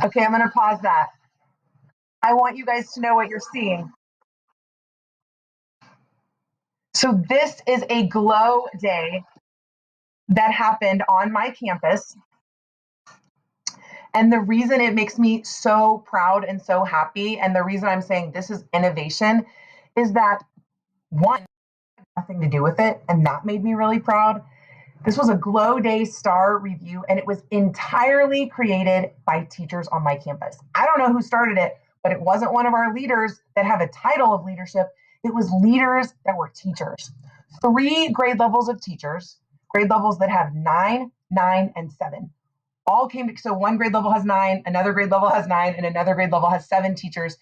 Okay, I'm going to pause that. I want you guys to know what you're seeing. So this is a glow day that happened on my campus. And the reason it makes me so proud and so happy, and the reason I'm saying this is innovation, is that one, nothing to do with it, and that made me really proud. This was a Glow Day Star review, and it was entirely created by teachers on my campus. I don't know who started it, but it wasn't one of our leaders that have a title of leadership. It was leaders that were teachers. 3 grade levels of teachers, grade levels that have 9, 9, and 7. All came to, so one grade level has 9, another grade level has 9, and another grade level has 7 teachers.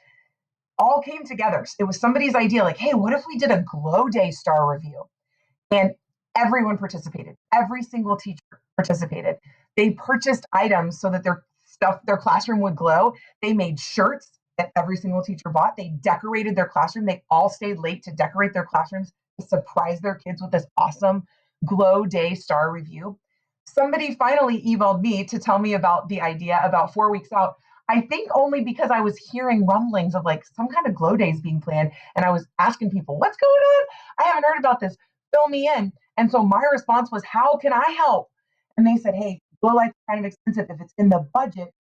All came together. It was somebody's idea, like, hey, what if we did a Glow Day Star review? And everyone participated. Every single teacher participated. They purchased items so that their classroom would glow. They made shirts that every single teacher bought. They decorated their classroom. They all stayed late to decorate their classrooms to surprise their kids with this awesome Glow Day Star review. Somebody finally emailed me to tell me about the idea about 4 weeks out. I think only because I was hearing rumblings of like some kind of glow days being planned. And I was asking people, what's going on? I haven't heard about this. Fill me in. And so my response was, how can I help? And they said, hey, glow light's kind of expensive. If it's in the budget,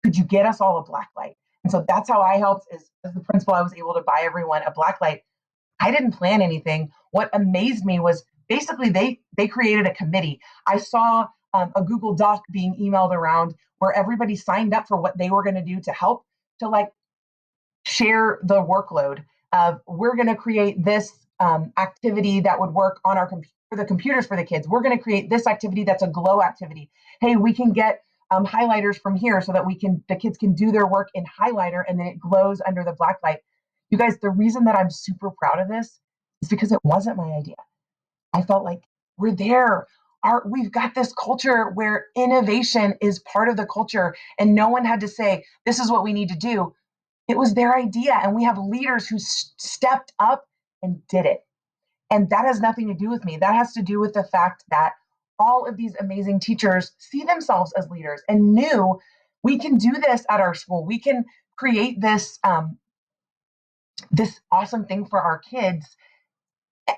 could you get us all a black light? And so that's how I helped. Is as the principal, I was able to buy everyone a black light. I didn't plan anything. What amazed me was basically they created a committee. I saw a Google Doc being emailed around where everybody signed up for what they were going to do to help to like share the workload of we're going to create this activity that would work on our for the computers for the kids. We're going to create this activity that's a glow activity. Hey, we can get highlighters from here so that the kids can do their work in highlighter and then it glows under the black light. You guys, the reason that I'm super proud of this is because it wasn't my idea. I felt like we're there. We've got this culture where innovation is part of the culture and no one had to say, this is what we need to do. It was their idea. And we have leaders who stepped up and did it. And that has nothing to do with me. That has to do with the fact that all of these amazing teachers see themselves as leaders and knew we can do this at our school. We can create this, this awesome thing for our kids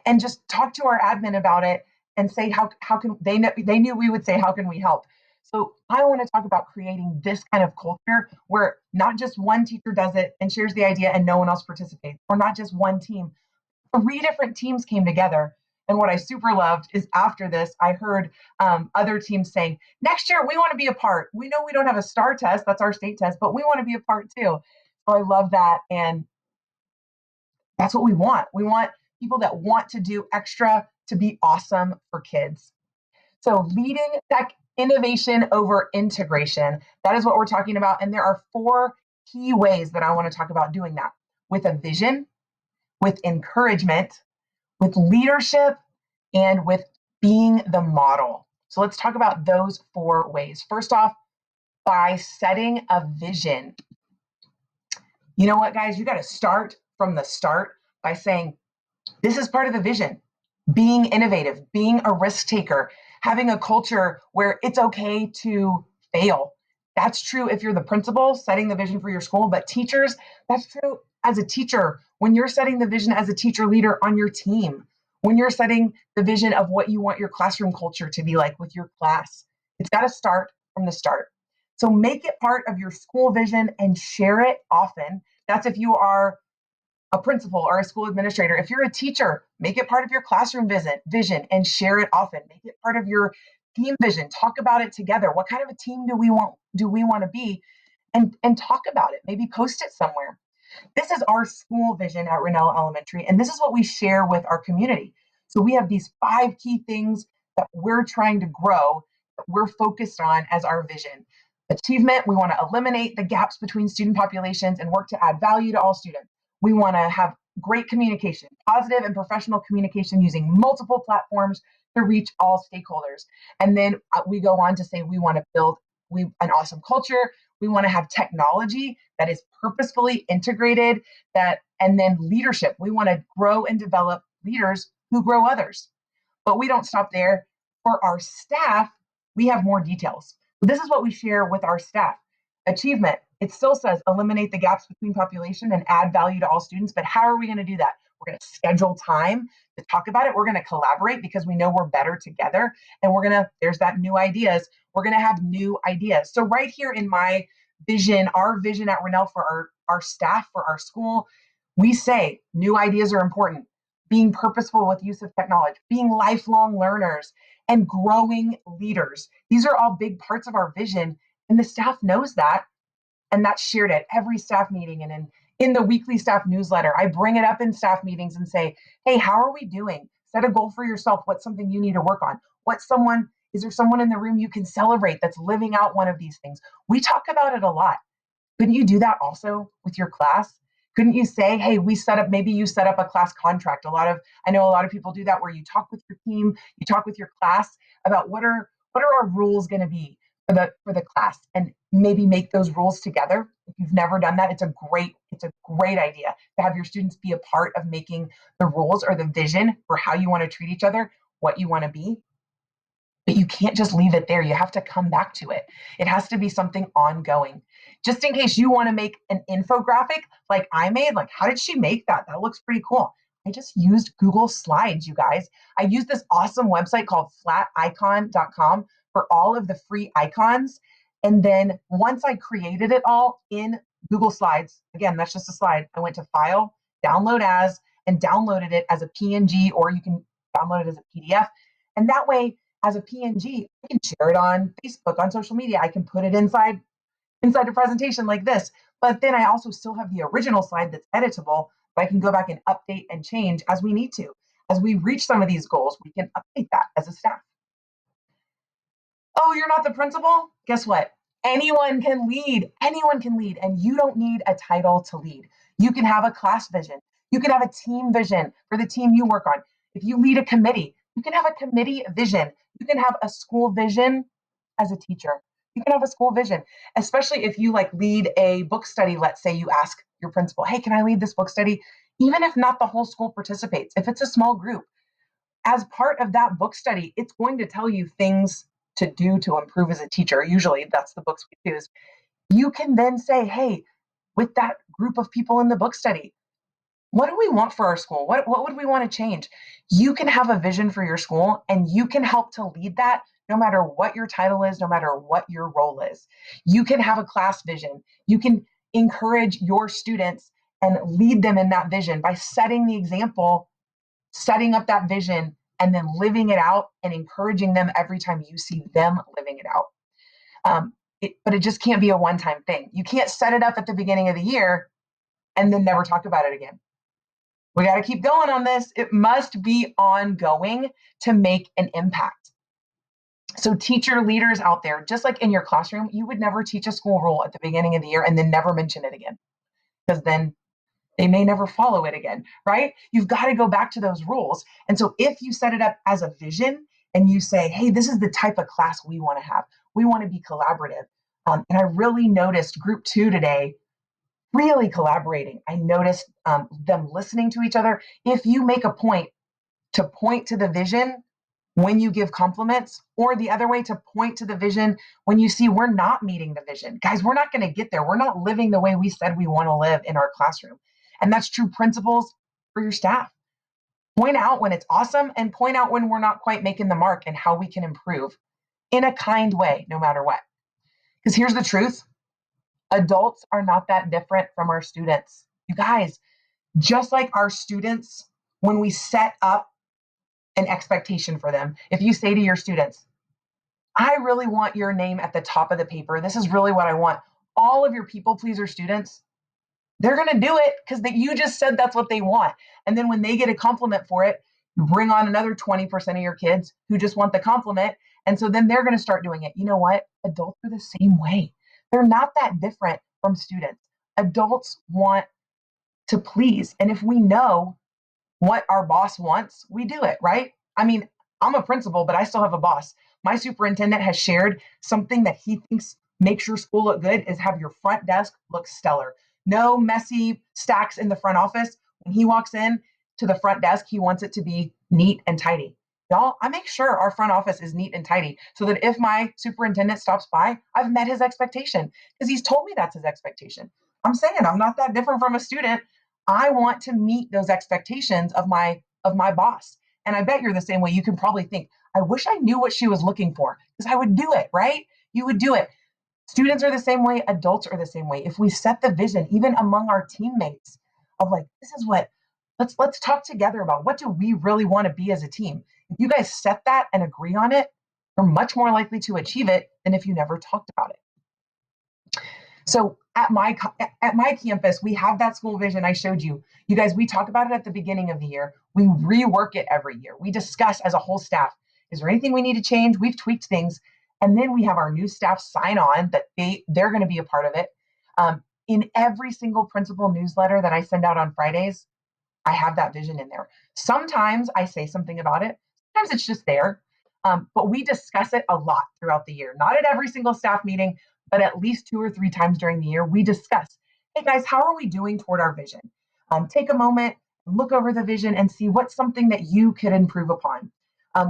and just talk to our admin about it and say, how can they knew we would say, how can we help? So I want to talk about creating this kind of culture where not just one teacher does it and shares the idea and no one else participates, or not just one team. 3 different teams came together. And what I super loved is after this, I heard other teams saying, next year, we want to be a part. We know we don't have a STAR test, that's our state test, but we want to be a part too. So I love that. And that's what we want. We want people that want to do extra to be awesome for kids. So leading tech innovation over integration, that is what we're talking about. And there are 4 key ways that I want to talk about doing that: with a vision, with encouragement, with leadership, and with being the model. So let's talk about those 4 ways. First off, by setting a vision. You know what, guys? You got to start from the start by saying, this is part of the vision. Being innovative, being a risk taker, having a culture where it's okay to fail. That's true if you're the principal setting the vision for your school, but teachers, that's true as a teacher. When you're setting the vision as a teacher leader on your team, when you're setting the vision of what you want your classroom culture to be like with your class, it's got to start from the start. So make it part of your school vision and share it often. That's if you are a principal or a school administrator. If you're a teacher, make it part of your classroom vision and share it often. Make it part of your team vision. Talk about it together. What kind of a team do we want to be? And talk about it. Maybe post it somewhere. This is our school vision at Rennell Elementary, and this is what we share with our community. So we have these 5 key things that we're trying to grow, that we're focused on as our vision. Achievement, we want to eliminate the gaps between student populations and work to add value to all students. We want to have great communication, positive and professional communication using multiple platforms to reach all stakeholders. And then we go on to say we want to build an awesome culture. We want to have technology that is purposefully integrated, and then leadership. We want to grow and develop leaders who grow others. But we don't stop there. For our staff, we have more details. So this is what we share with our staff. Achievement, It still says eliminate the gaps between population and add value to all students. But how are we going to do that? We're going to schedule time to talk about it. We're going to collaborate because we know we're better together. And there's that new ideas. We're going to have new ideas. So right here in my vision, our vision at Rennell for our staff, for our school, we say new ideas are important. Being purposeful with use of technology, being lifelong learners, and growing leaders. These are all big parts of our vision, and the staff knows that, and that's shared at every staff meeting and in the weekly staff newsletter. I bring it up in staff meetings and say, hey, how are we doing? Set a goal for yourself. What's something you need to work on? Is there someone in the room you can celebrate that's living out one of these things? We talk about it a lot. Couldn't you do that also with your class? Couldn't you say, hey, maybe you set up a class contract. I know a lot of people do that where you talk with your team, you talk with your class about what are our rules going to be for the class, and maybe make those rules together. If you've never done that, it's a great idea to have your students be a part of making the rules or the vision for how you want to treat each other, what you want to be. But you can't just leave it there. You have to come back to it. It has to be something ongoing. Just in case you want to make an infographic like I made, like how did she make that? That looks pretty cool. I just used Google Slides, you guys. I used this awesome website called flaticon.com for all of the free icons. And then once I created it all in Google Slides, again, that's just a slide. I went to File, Download As, and downloaded it as a PNG, or you can download it as a PDF. And that way, as a PNG, I can share it on Facebook, on social media. I can put it inside a presentation like this. But then I also still have the original slide that's editable, but I can go back and update and change as we need to. As we reach some of these goals, we can update that as a staff. Oh, you're not the principal? Guess what? Anyone can lead. Anyone can lead. And you don't need a title to lead. You can have a class vision. You can have a team vision for the team you work on. If you lead a committee, you can have a committee vision. You can have a school vision as a teacher. You can have a school vision, especially if you lead a book study. Let's say you ask your principal, hey, can I lead this book study? Even if not the whole school participates, if it's a small group, as part of that book study, it's going to tell you things to do to improve as a teacher. Usually that's the books we choose. You can then say, hey, with that group of people in the book study, what do we want for our school? What would we want to change? You can have a vision for your school, and you can help to lead that no matter what your title is, no matter what your role is. You can have a class vision. You can encourage your students and lead them in that vision by setting the example, setting up that vision, and then living it out and encouraging them every time you see them living it out. But it just can't be a one-time thing. You can't set it up at the beginning of the year and then never talk about it again. We got to keep going on this. It must be ongoing to make an impact. So teacher leaders out there, just like in your classroom, you would never teach a school rule at the beginning of the year and then never mention it again, because then they may never follow it again, right? You've got to go back to those rules. And so if you set it up as a vision and you say, hey, this is the type of class we want to have. We want to be collaborative. And I really noticed group 2 today really collaborating. I noticed them listening to each other. If you make a point to point to the vision when you give compliments, or the other way, to point to the vision when you see we're not meeting the vision. Guys, we're not going to get there. We're not living the way we said we want to live in our classroom. And that's true principals for your staff. Point out when it's awesome and point out when we're not quite making the mark and how we can improve in a kind way, no matter what. Because here's the truth. Adults are not that different from our students. You guys, just like our students, when we set up an expectation for them, if you say to your students, I really want your name at the top of the paper. This is really what I want. All of your people pleaser students, they're going to do it because you just said that's what they want. And then when they get a compliment for it, you bring on another 20% of your kids who just want the compliment. And so then they're going to start doing it. You know what? Adults are the same way. They're not that different from students. Adults want to please. And if we know what our boss wants, we do it, right? I mean, I'm a principal, but I still have a boss. My superintendent has shared something that he thinks makes your school look good is have your front desk look stellar. No messy stacks in the front office. When he walks in to the front desk, he wants it to be neat and tidy. Y'all, I make sure our front office is neat and tidy so that if my superintendent stops by, I've met his expectation because he's told me that's his expectation. I'm saying I'm not that different from a student. I want to meet those expectations of my boss. And I bet you're the same way. You can probably think, I wish I knew what she was looking for because I would do it, right? You would do it. Students are the same way, adults are the same way. If we set the vision, even among our teammates, of like, this is what, let's talk together about what do we really want to be as a team. If you guys set that and agree on it, you're much more likely to achieve it than if you never talked about it. So at my campus, we have that school vision I showed you. You guys, we talk about it at the beginning of the year. We rework it every year. We discuss as a whole staff, is there anything we need to change? We've tweaked things. And then we have our new staff sign on that they're going to be a part of it. In every single principal newsletter that I send out on Fridays, I have that vision in there. Sometimes I say something about it. Sometimes it's just there. But we discuss it a lot throughout the year. Not at every single staff meeting, but at least 2 or 3 times during the year, we discuss, hey guys, how are we doing toward our vision? Take a moment, look over the vision and see what's something that you could improve upon.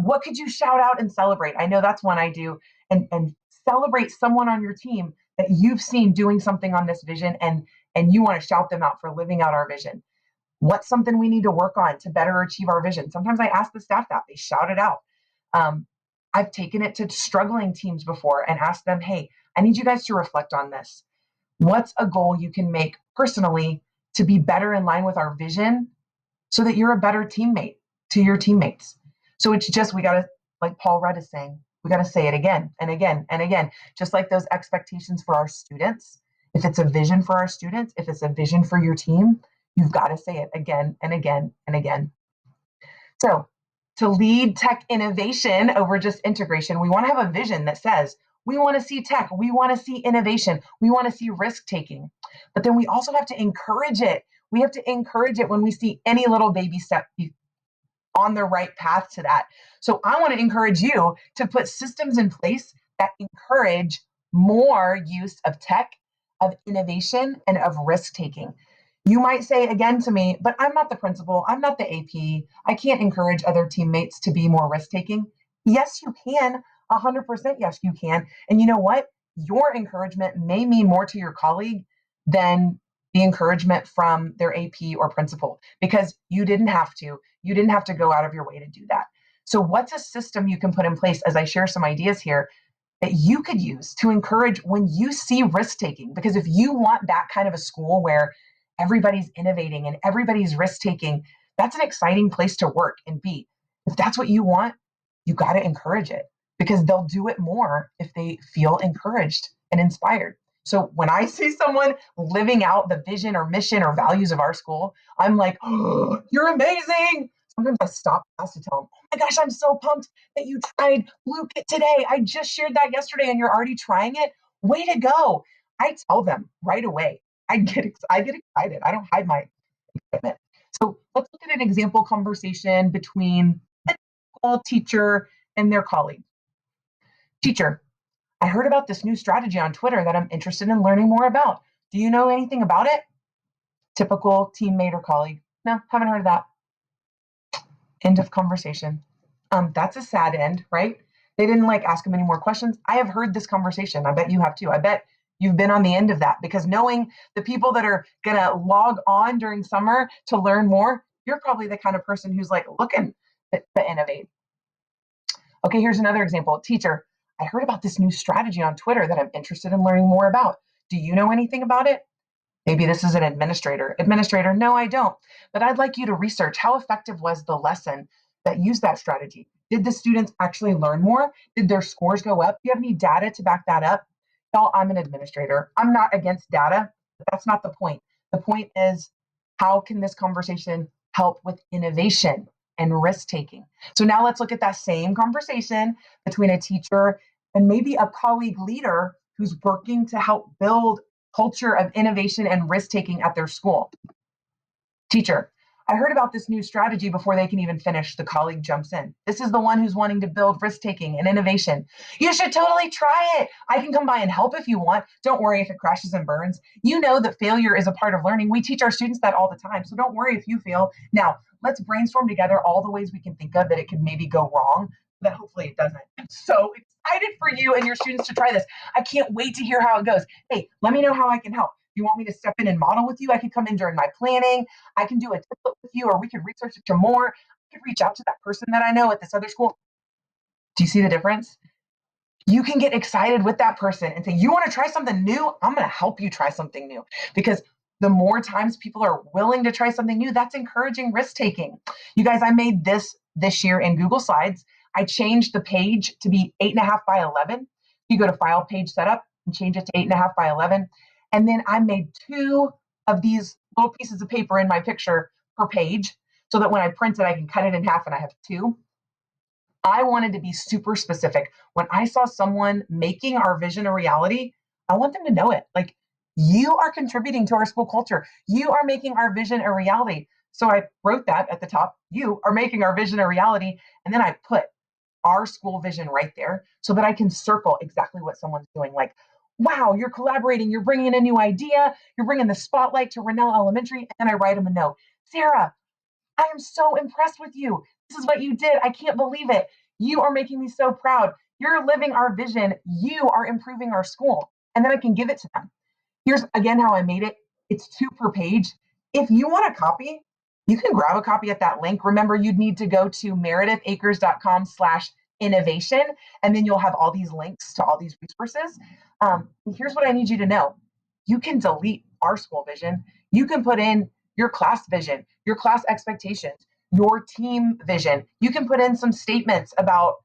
What could you shout out and celebrate? I know that's one I do. And celebrate someone on your team that you've seen doing something on this vision and you want to shout them out for living out our vision. What's something we need to work on to better achieve our vision? Sometimes I ask the staff that, they shout it out. I've taken it to struggling teams before and asked them, hey, I need you guys to reflect on this. What's a goal you can make personally to be better in line with our vision so that you're a better teammate to your teammates? So it's just, we got to, like Paul Rudd is saying, we got to say it again and again and again, just like those expectations for our students. If it's a vision for our students, if it's a vision for your team, you've got to say it again and again and again. So to lead tech innovation over just integration, we want to have a vision that says, we want to see tech, we want to see innovation, we want to see risk taking. But then we also have to encourage it. We have to encourage it when we see any little baby step on the right path to that. So I want to encourage you to put systems in place that encourage more use of tech, of innovation, and of risk taking. You might say again to me, but I'm not the principal, I'm not the AP, I can't encourage other teammates to be more risk taking. Yes, you can. 100% yes, you can. And you know what? Your encouragement may mean more to your colleague than the encouragement from their AP or principal, because you didn't have to. You didn't have to go out of your way to do that. So what's a system you can put in place, as I share some ideas here, that you could use to encourage when you see risk taking? Because if you want that kind of a school where everybody's innovating and everybody's risk taking, that's an exciting place to work and be. If that's what you want, you got to encourage it, because they'll do it more if they feel encouraged and inspired. So when I see someone living out the vision or mission or values of our school, I'm like, oh, you're amazing. Sometimes I stop class to tell them, oh my gosh, I'm so pumped that you tried Blue Kit today. I just shared that yesterday and you're already trying it. Way to go. I tell them right away. I get excited. I don't hide my excitement. So let's look at an example conversation between a teacher and their colleague. Teacher, I heard about this new strategy on Twitter that I'm interested in learning more about. Do you know anything about it? Typical teammate or colleague. No, haven't heard of that. End of conversation. That's a sad end, right? They didn't ask him any more questions. I have heard this conversation. I bet you have too. I bet you've been on the end of that, because knowing the people that are going to log on during summer to learn more, you're probably the kind of person who's looking to innovate. Okay, here's another example. Teacher, I heard about this new strategy on Twitter that I'm interested in learning more about. Do you know anything about it? Maybe this is an administrator. Administrator, no, I don't. But I'd like you to research how effective was the lesson that used that strategy. Did the students actually learn more? Did their scores go up? Do you have any data to back that up? Y'all, I'm an administrator. I'm not against data, but that's not the point. The point is, how can this conversation help with innovation and risk-taking? So now let's look at that same conversation between a teacher and maybe a colleague leader who's working to help build culture of innovation and risk-taking at their school. Teacher, I heard about this new strategy before they can even finish. The colleague jumps in. This is the one who's wanting to build risk-taking and innovation. You should totally try it. I can come by and help if you want. Don't worry if it crashes and burns. You know that failure is a part of learning. We teach our students that all the time. So don't worry if you fail. Now, let's brainstorm together all the ways we can think of that it could maybe go wrong, but hopefully it doesn't. I'm so excited for you and your students to try this. I can't wait to hear how it goes. Hey, let me know how I can help. You want me to step in and model with you? I can come in during my planning. I can do a template with you, or we could research it more. I could reach out to that person that I know at this other school. Do you see the difference? You can get excited with that person and say, you want to try something new? I'm going to help you try something new. Because the more times people are willing to try something new, that's encouraging risk-taking. You guys, I made this year in Google Slides. I changed the page to be 8.5 by 11. You go to File, Page Setup, and change it to 8.5 by 11. And then I made 2 of these little pieces of paper in my picture per page so that when I print it, I can cut it in half and I have 2. I wanted to be super specific. When I saw someone making our vision a reality, I want them to know it. Like, you are contributing to our school culture. You are making our vision a reality. So I wrote that at the top. You are making our vision a reality. And then I put our school vision right there so that I can circle exactly what someone's doing. Like, wow, you're collaborating. You're bringing in a new idea. You're bringing the spotlight to Rennell Elementary. And then I write them a note. Sarah, I am so impressed with you. This is what you did. I can't believe it. You are making me so proud. You're living our vision. You are improving our school. And then I can give it to them. Here's again how I made it. It's 2 per page. If you want a copy, you can grab a copy at that link. Remember, you'd need to go to meredithacres.com/innovation, and then you'll have all these links to all these resources. Here's what I need you to know. You can delete our school vision. You can put in your class vision, your class expectations, your team vision. You can put in some statements about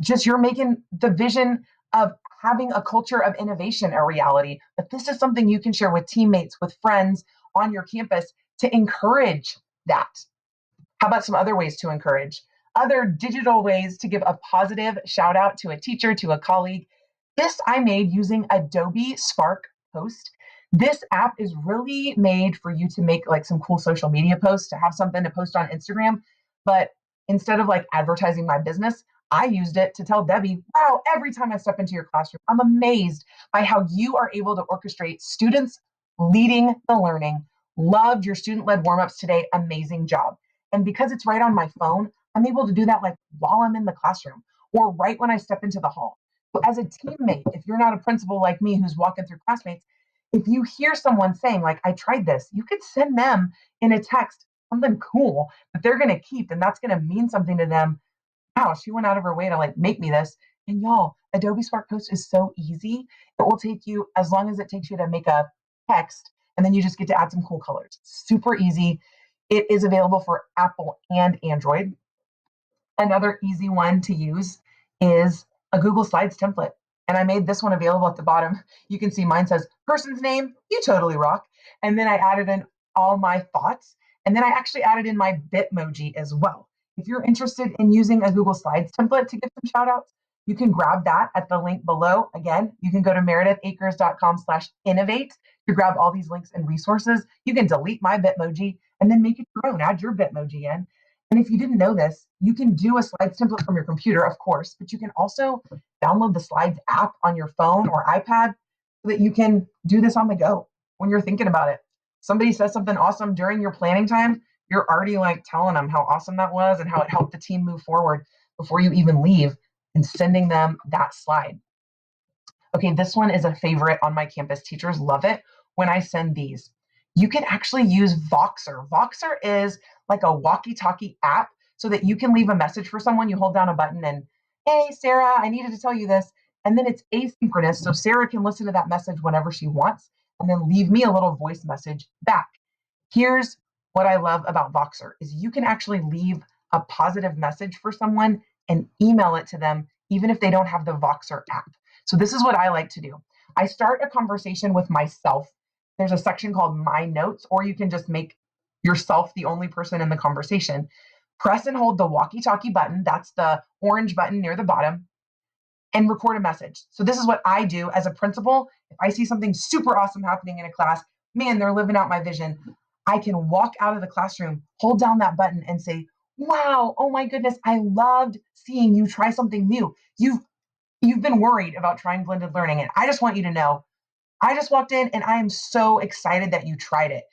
just you're making the vision of having a culture of innovation a reality. But this is something you can share with teammates, with friends on your campus to encourage that. How about some other ways to encourage? Other digital ways to give a positive shout out to a teacher, to a colleague. This I made using Adobe Spark Post. This app is really made for you to make like some cool social media posts, to have something to post on Instagram. But instead of like advertising my business, I used it to tell Debbie, wow, every time I step into your classroom, I'm amazed by how you are able to orchestrate students leading the learning. Loved your student-led warm-ups today. Amazing job. And because it's right on my phone, I'm able to do that like while I'm in the classroom or right when I step into the hall. So as a teammate, if you're not a principal like me who's walking through classmates, if you hear someone saying like, I tried this, you could send them in a text something cool that they're going to keep, and that's going to mean something to them. Wow, she went out of her way to like make me this. And y'all, Adobe Spark Post is so easy. It will take you as long as it takes you to make a text, and then you just get to add some cool colors. Super easy. It is available for Apple and Android. Another easy one to use is a Google Slides template. And I made this one available at the bottom. You can see mine says, person's name, you totally rock. And then I added in all my thoughts. And then I actually added in my Bitmoji as well. If you're interested in using a Google Slides template to give some shout outs, you can grab that at the link below. Again, you can go to meredithacres.com/innovate to grab all these links and resources. You can delete my Bitmoji and then make it your own, add your Bitmoji in. And if you didn't know this, you can do a slides template from your computer, of course, but you can also download the Slides app on your phone or iPad so that you can do this on the go when you're thinking about it. Somebody says something awesome during your planning time, you're already like telling them how awesome that was and how it helped the team move forward before you even leave and sending them that slide. Okay, this one is a favorite on my campus. Teachers love it when I send these. You can actually use Voxer. Voxer is like a walkie-talkie app so that you can leave a message for someone. You hold down a button and, hey, Sarah, I needed to tell you this. And then it's asynchronous, so Sarah can listen to that message whenever she wants and then leave me a little voice message back. Here's what I love about Voxer is you can actually leave a positive message for someone and email it to them, even if they don't have the Voxer app. So this is what I like to do. I start a conversation with myself. There's a section called My Notes, or you can just make yourself the only person in the conversation. Press and hold the walkie-talkie button. That's the orange button near the bottom, and record a message. So this is what I do as a principal. If I see something super awesome happening in a class, man, they're living out my vision. I can walk out of the classroom, hold down that button and say, wow, oh my goodness, I loved seeing you try something new. You've been worried about trying blended learning, and I just want you to know, I just walked in and I am so excited that you tried it.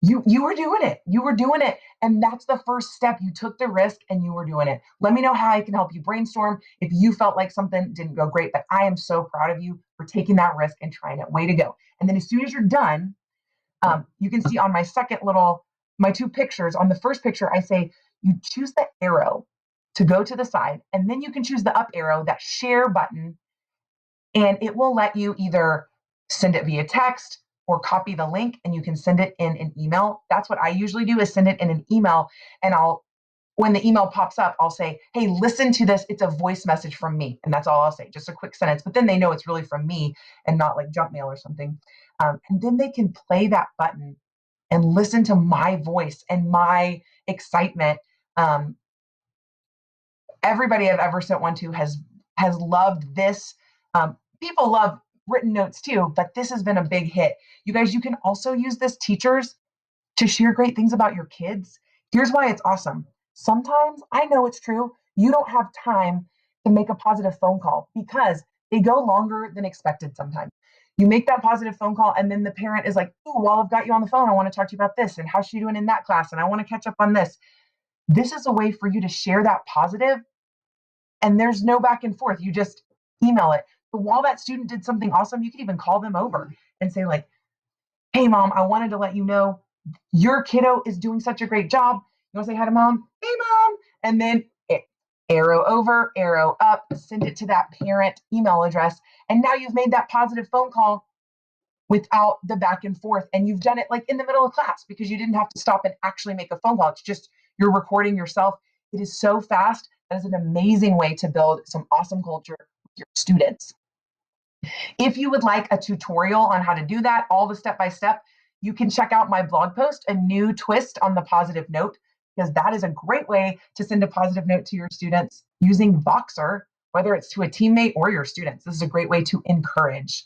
You were doing it. You were doing it. And that's the first step. You took the risk and you were doing it. Let me know how I can help you brainstorm if you felt like something didn't go great, but I am so proud of you for taking that risk and trying it. Way to go. And then as soon as you're done, you can see on my my 2 pictures, on the first picture, I say, you choose the arrow to go to the side, and then you can choose the up arrow, that share button, and it will let you either send it via text or copy the link and you can send it in an email. That's what I usually do, is send it in an email, and when the email pops up, I'll say, hey, listen to this. It's a voice message from me. And that's all I'll say, just a quick sentence. But then they know it's really from me and not like junk mail or something. And then they can play that button and listen to my voice and my excitement. Everybody I've ever sent one to has loved this. People love written notes too, but this has been a big hit. You guys, you can also use this, teachers, to share great things about your kids. Here's why it's awesome. Sometimes, I know it's true, you don't have time to make a positive phone call because they go longer than expected sometimes. You make that positive phone call and then the parent is like, oh, while I've got you on the phone, I want to talk to you about this and how's she doing in that class and I want to catch up on this. This is a way for you to share that positive, and there's no back and forth. You just email it. But while that student did something awesome, you can even call them over and say like, hey mom, I wanted to let you know your kiddo is doing such a great job. You want to say hi to mom? Hey mom. And then arrow over, arrow up, send it to that parent email address. And now you've made that positive phone call without the back and forth. And you've done it like in the middle of class because you didn't have to stop and actually make a phone call. It's just you're recording yourself. It is so fast. That is an amazing way to build some awesome culture with your students. If you would like a tutorial on how to do that, all the step-by-step, you can check out my blog post, A New Twist on the Positive Note, because that is a great way to send a positive note to your students using Voxer, whether it's to a teammate or your students. This is a great way to encourage.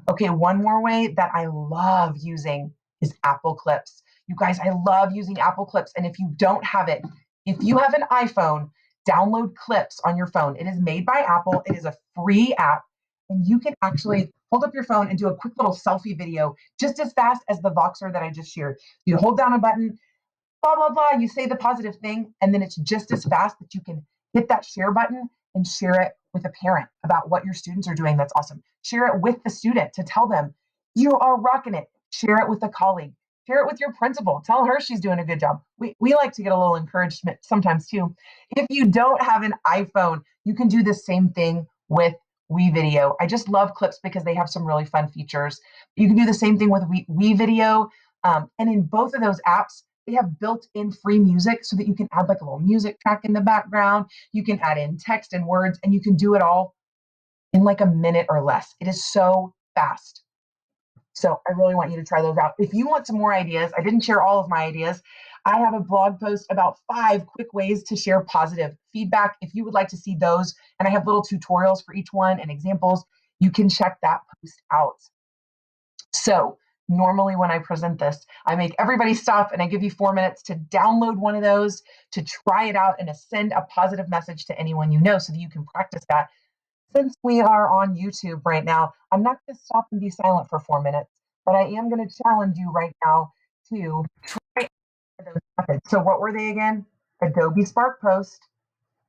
Okay, one more way that I love using is Apple Clips. You guys, I love using Apple Clips. And if you don't have it, if you have an iPhone, download Clips on your phone. It is made by Apple. It is a free app. And you can actually hold up your phone and do a quick little selfie video just as fast as the Voxer that I just shared. You hold down a button, blah, blah, blah, you say the positive thing, and then it's just as fast that you can hit that share button and share it with a parent about what your students are doing. That's awesome. Share it with the student to tell them you are rocking it. Share it with a colleague. Share it with your principal. Tell her she's doing a good job. We like to get a little encouragement sometimes too. If you don't have an iPhone, you can do the same thing with WeVideo. I just love Clips because they have some really fun features. You can do the same thing with WeVideo. And in both of those apps, they have built-in free music so that you can add like a little music track in the background. You can add in text and words, and you can do it all in like a minute or less. It is so fast. So I really want you to try those out. If you want some more ideas, I didn't share all of my ideas. I have a blog post about 5 quick ways to share positive feedback. If you would like to see those, and I have little tutorials for each one and examples, you can check that post out. So normally when I present this, I make everybody stop and I give you 4 minutes to download one of those, to try it out and to send a positive message to anyone you know so that you can practice that. Since we are on YouTube right now, I'm not going to stop and be silent for 4 minutes, but I am going to challenge you right now to try those methods. So what were they again? Adobe Spark Post,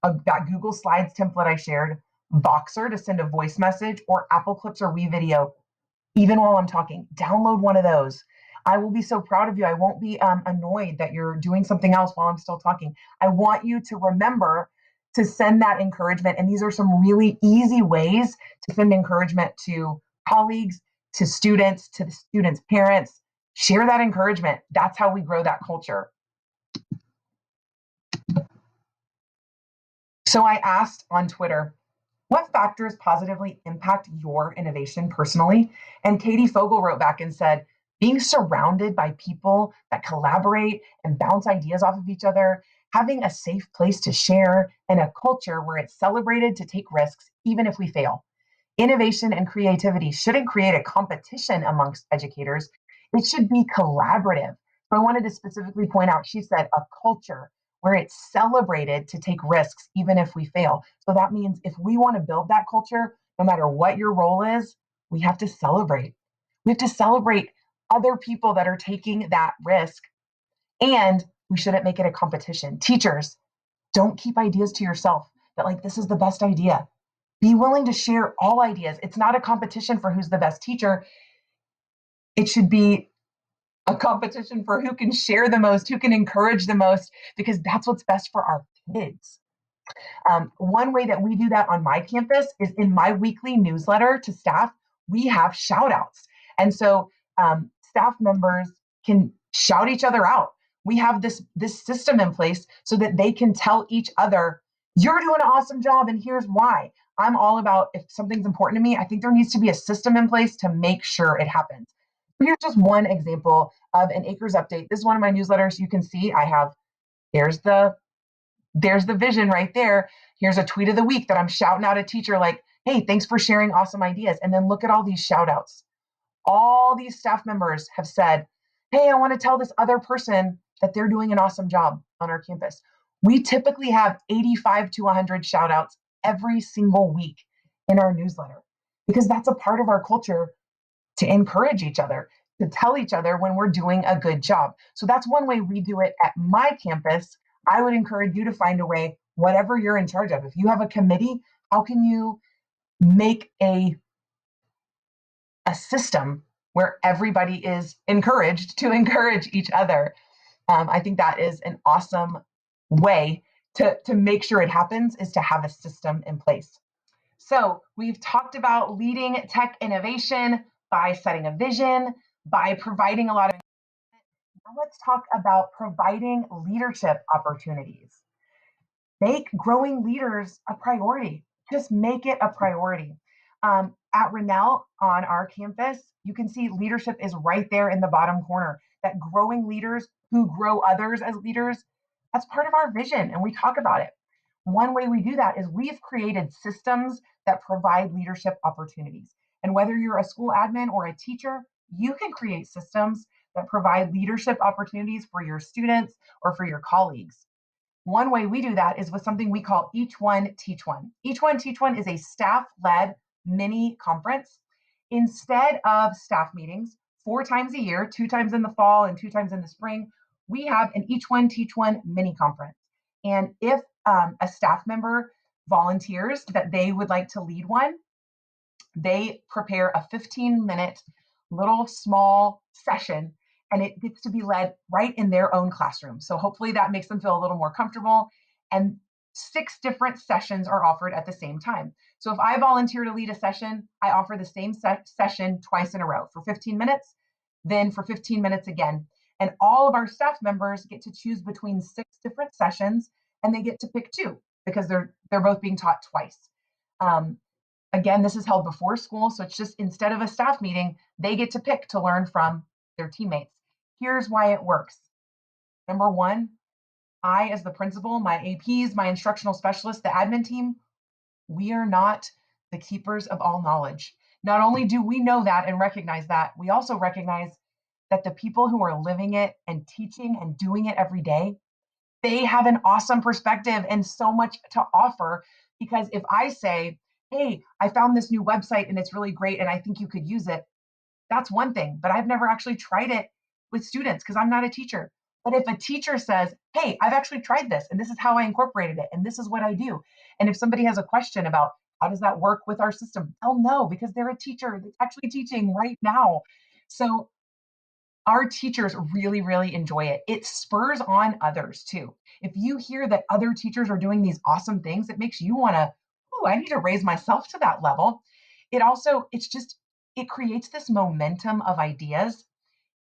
that Google Slides template I shared, Voxer to send a voice message, or Apple Clips or WeVideo. Even while I'm talking, download one of those. I will be so proud of you. I won't be annoyed that you're doing something else while I'm still talking. I want you to remember to send that encouragement. And these are some really easy ways to send encouragement to colleagues, to the students' parents. Share that encouragement. That's how we grow that culture. So I asked on Twitter, what factors positively impact your innovation personally? And Katie Fogel wrote back and said, being surrounded by people that collaborate and bounce ideas off of each other, having a safe place to share, and a culture where it's celebrated to take risks, even if we fail. Innovation and creativity shouldn't create a competition amongst educators. It should be collaborative. So I wanted to specifically point out, she said a culture where it's celebrated to take risks, even if we fail. So that means if we want to build that culture, no matter what your role is, we have to celebrate. We have to celebrate other people that are taking that risk. And we shouldn't make it a competition. Teachers, don't keep ideas to yourself that like, this is the best idea. Be willing to share all ideas. It's not a competition for who's the best teacher. It should be a competition for who can share the most, who can encourage the most, because that's what's best for our kids. One way that we do that on my campus is in my weekly newsletter to staff, we have shout outs. And so staff members can shout each other out. We have this system in place so that they can tell each other, you're doing an awesome job and here's why. I'm all about, if something's important to me, I think there needs to be a system in place to make sure it happens. Here's just one example of an ACRES update. This is one of my newsletters. You can see I have, there's the vision right there. Here's a tweet of the week that I'm shouting out a teacher like, hey, thanks for sharing awesome ideas. And then look at all these shout outs. All these staff members have said, hey, I want to tell this other person that they're doing an awesome job on our campus. We typically have 85 to 100 shout outs every single week in our newsletter because that's a part of our culture to encourage each other, to tell each other when we're doing a good job. So that's one way we do it at my campus. I would encourage you to find a way, whatever you're in charge of. If you have a committee, how can you make a system where everybody is encouraged to encourage each other? I think that is an awesome way to make sure it happens, is to have a system in place. So we've talked about leading tech innovation by setting a vision, by providing a lot of. Now let's talk about providing leadership opportunities. Make growing leaders a priority. Just make it a priority. At Rennell on our campus, you can see leadership is right there in the bottom corner. That growing leaders who grow others as leaders, that's part of our vision, and we talk about it. One way we do that is we've created systems that provide leadership opportunities. And whether you're a school admin or a teacher, you can create systems that provide leadership opportunities for your students or for your colleagues. One way we do that is with something we call Each One Teach One. Each One Teach One is a staff-led mini conference. Instead of staff meetings 4 times a year, 2 times in the fall and 2 times in the spring, we have an Each One Teach One mini conference. And if a staff member volunteers that they would like to lead one, they prepare a 15-minute little small session, and it gets to be led right in their own classroom. So hopefully that makes them feel a little more comfortable. And 6 different sessions are offered at the same time. So if I volunteer to lead a session, I offer the same session twice in a row for 15 minutes, then for 15 minutes again. And all of our staff members get to choose between 6 different sessions, and they get to pick 2 because they're both being taught twice. Again, this is held before school, so it's just instead of a staff meeting, they get to pick to learn from their teammates. Here's why it works. Number 1, I, as the principal, my APs, my instructional specialists, the admin team, we are not the keepers of all knowledge. Not only do we know that and recognize that, we also recognize that the people who are living it and teaching and doing it every day, they have an awesome perspective and so much to offer. Because if I say, hey, I found this new website and it's really great and I think you could use it, that's one thing, but I've never actually tried it with students because I'm not a teacher. But if a teacher says, hey, I've actually tried this and this is how I incorporated it and this is what I do. And if somebody has a question about how does that work with our system, they'll know because they're a teacher that's actually teaching right now. So our teachers really, really enjoy it. It spurs on others too. If you hear that other teachers are doing these awesome things, it makes you want to, oh, I need to raise myself to that level. It creates this momentum of ideas.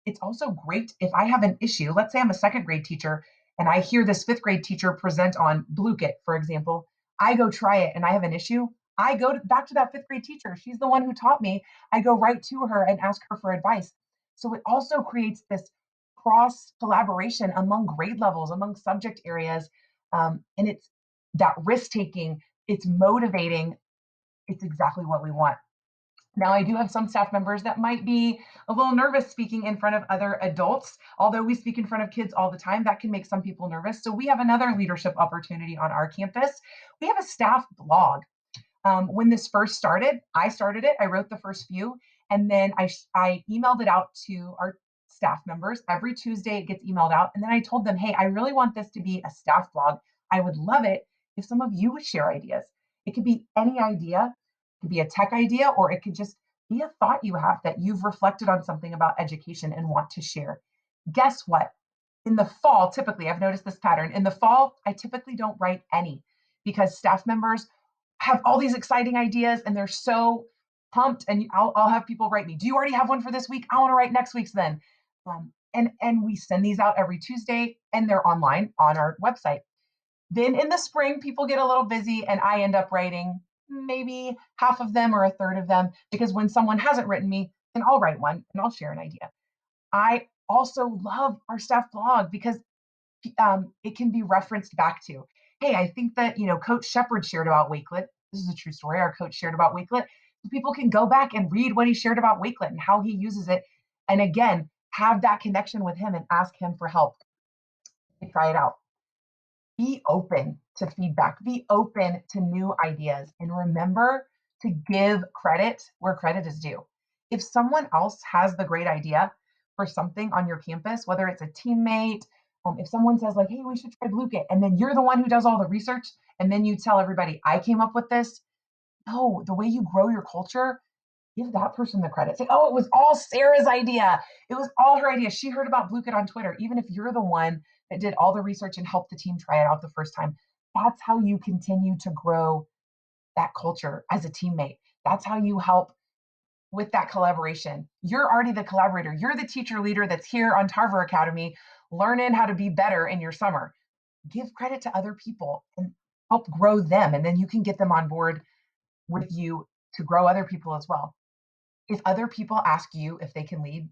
It's also great if I have an issue. Let's say I'm a 2nd grade teacher and I hear this 5th grade teacher present on Blue-Kit, for example. I go try it and I have an issue. I go back to that 5th grade teacher. She's the one who taught me. I go right to her and ask her for advice. So it also creates this cross collaboration among grade levels, among subject areas. And it's that risk taking, it's motivating. It's exactly what we want. Now, I do have some staff members that might be a little nervous speaking in front of other adults. Although we speak in front of kids all the time, that can make some people nervous. So we have another leadership opportunity on our campus. We have a staff blog. When this first started, I started it. I wrote the first few, and then I emailed it out to our staff members. Every Tuesday, it gets emailed out. And then I told them, hey, I really want this to be a staff blog. I would love it if some of you would share ideas. It could be any idea. It could be a tech idea, or it could just be a thought you have that you've reflected on something about education and want to share. Guess what? In the fall, typically, I've noticed this pattern. In the fall, I typically don't write any because staff members have all these exciting ideas and they're so pumped. And I'll have people write me, do you already have one for this week? I want to write next week's then. And we send these out every Tuesday and they're online on our website. Then in the spring, people get a little busy and I end up writing maybe half of them or a third of them, because when someone hasn't written me, then I'll write one and I'll share an idea. I also love our staff blog because it can be referenced back to, hey, I think that, Coach Shepard shared about Wakelet. This is a true story. Our coach shared about Wakelet. So people can go back and read what he shared about Wakelet and how he uses it. And again, have that connection with him and ask him for help. Try it out. Be open to feedback. Be open to new ideas. And remember to give credit where credit is due. If someone else has the great idea for something on your campus, whether it's a teammate, if someone says like, hey, we should try Blue Kit, and then you're the one who does all the research, and then you tell everybody, I came up with this. No, the way you grow your culture, give that person the credit. Say, oh, it was all Sarah's idea. It was all her idea. She heard about Blue Kit on Twitter. Even if you're the one that did all the research and helped the team try it out the first time, that's how you continue to grow that culture as a teammate. That's how you help with that collaboration. You're already the collaborator. You're the teacher leader that's here on Tarver Academy, learning how to be better in your summer. Give credit to other people and help grow them. And then you can get them on board with you to grow other people as well. If other people ask you if they can lead,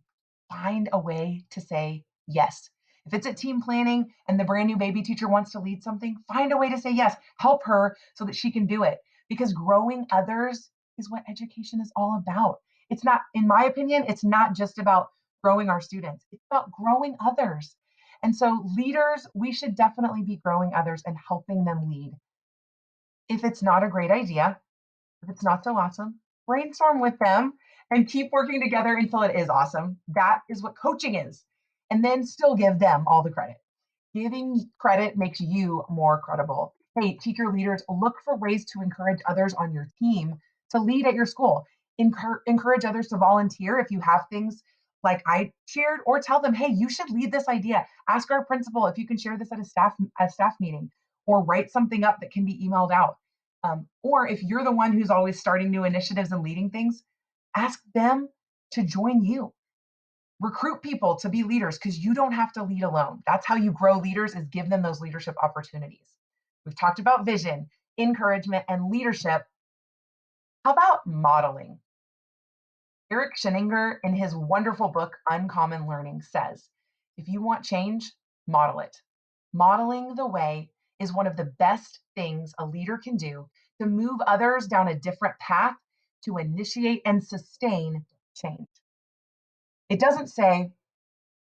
find a way to say yes. If it's at team planning and the brand new baby teacher wants to lead something, find a way to say yes. Help her so that she can do it. Because growing others is what education is all about. It's not, in my opinion, it's not just about growing our students. It's about growing others. And so leaders, we should definitely be growing others and helping them lead. If it's not a great idea, if it's not so awesome, brainstorm with them and keep working together until it is awesome. That is what coaching is. And then still give them all the credit. Giving credit makes you more credible. Hey, teacher leaders, look for ways to encourage others on your team to lead at your school. Encourage others to volunteer if you have things like I shared, or tell them, hey, you should lead this idea. Ask our principal if you can share this at a staff meeting, or write something up that can be emailed out. Or if you're the one who's always starting new initiatives and leading things, ask them to join you. Recruit people to be leaders, because you don't have to lead alone. That's how you grow leaders, is give them those leadership opportunities. We've talked about vision, encouragement, and leadership. How about modeling? Eric Scheninger, in his wonderful book, Uncommon Learning, says, if you want change, model it. Modeling the way is one of the best things a leader can do to move others down a different path to initiate and sustain change. It doesn't say,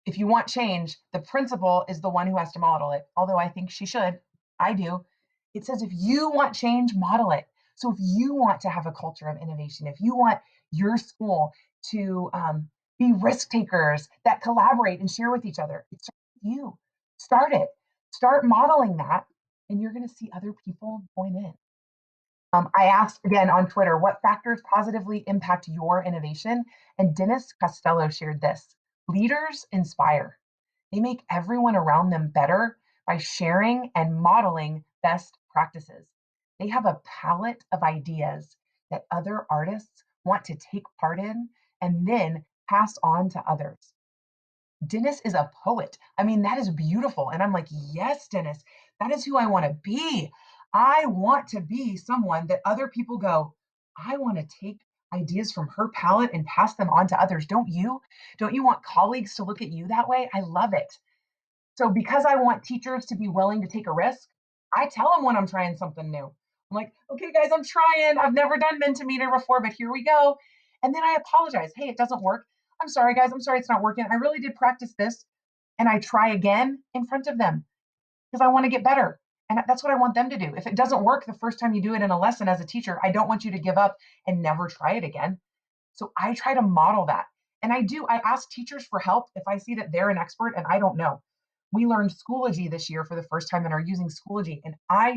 if you want change, the principal is the one who has to model it, although I think she should. I do. It says, if you want change, model it. So if you want to have a culture of innovation, if you want your school to be risk takers that collaborate and share with each other, it's you. Start it. Start modeling that, and you're going to see other people join in. I asked again on Twitter, what factors positively impact your innovation? And Dennis Costello shared this: leaders inspire. They make everyone around them better by sharing and modeling best practices. They have a palette of ideas that other artists want to take part in and then pass on to others. Dennis is a poet. I mean, that is beautiful. And I'm like, yes, Dennis, that is who I want to be. I want to be someone that other people go, I want to take ideas from her palette and pass them on to others. Don't you? Don't you want colleagues to look at you that way? I love it. So because I want teachers to be willing to take a risk, I tell them when I'm trying something new. I'm like, okay, guys, I'm trying. I've never done Mentimeter before, but here we go. And then I apologize. Hey, it doesn't work. I'm sorry, guys. I'm sorry it's not working. I really did practice this. And I try again in front of them because I want to get better. And that's what I want them to do. If it doesn't work the first time you do it in a lesson as a teacher, I don't want you to give up and never try it again. So I try to model that. And I ask teachers for help if I see that they're an expert and I don't know. We learned Schoology this year for the first time and are using Schoology. And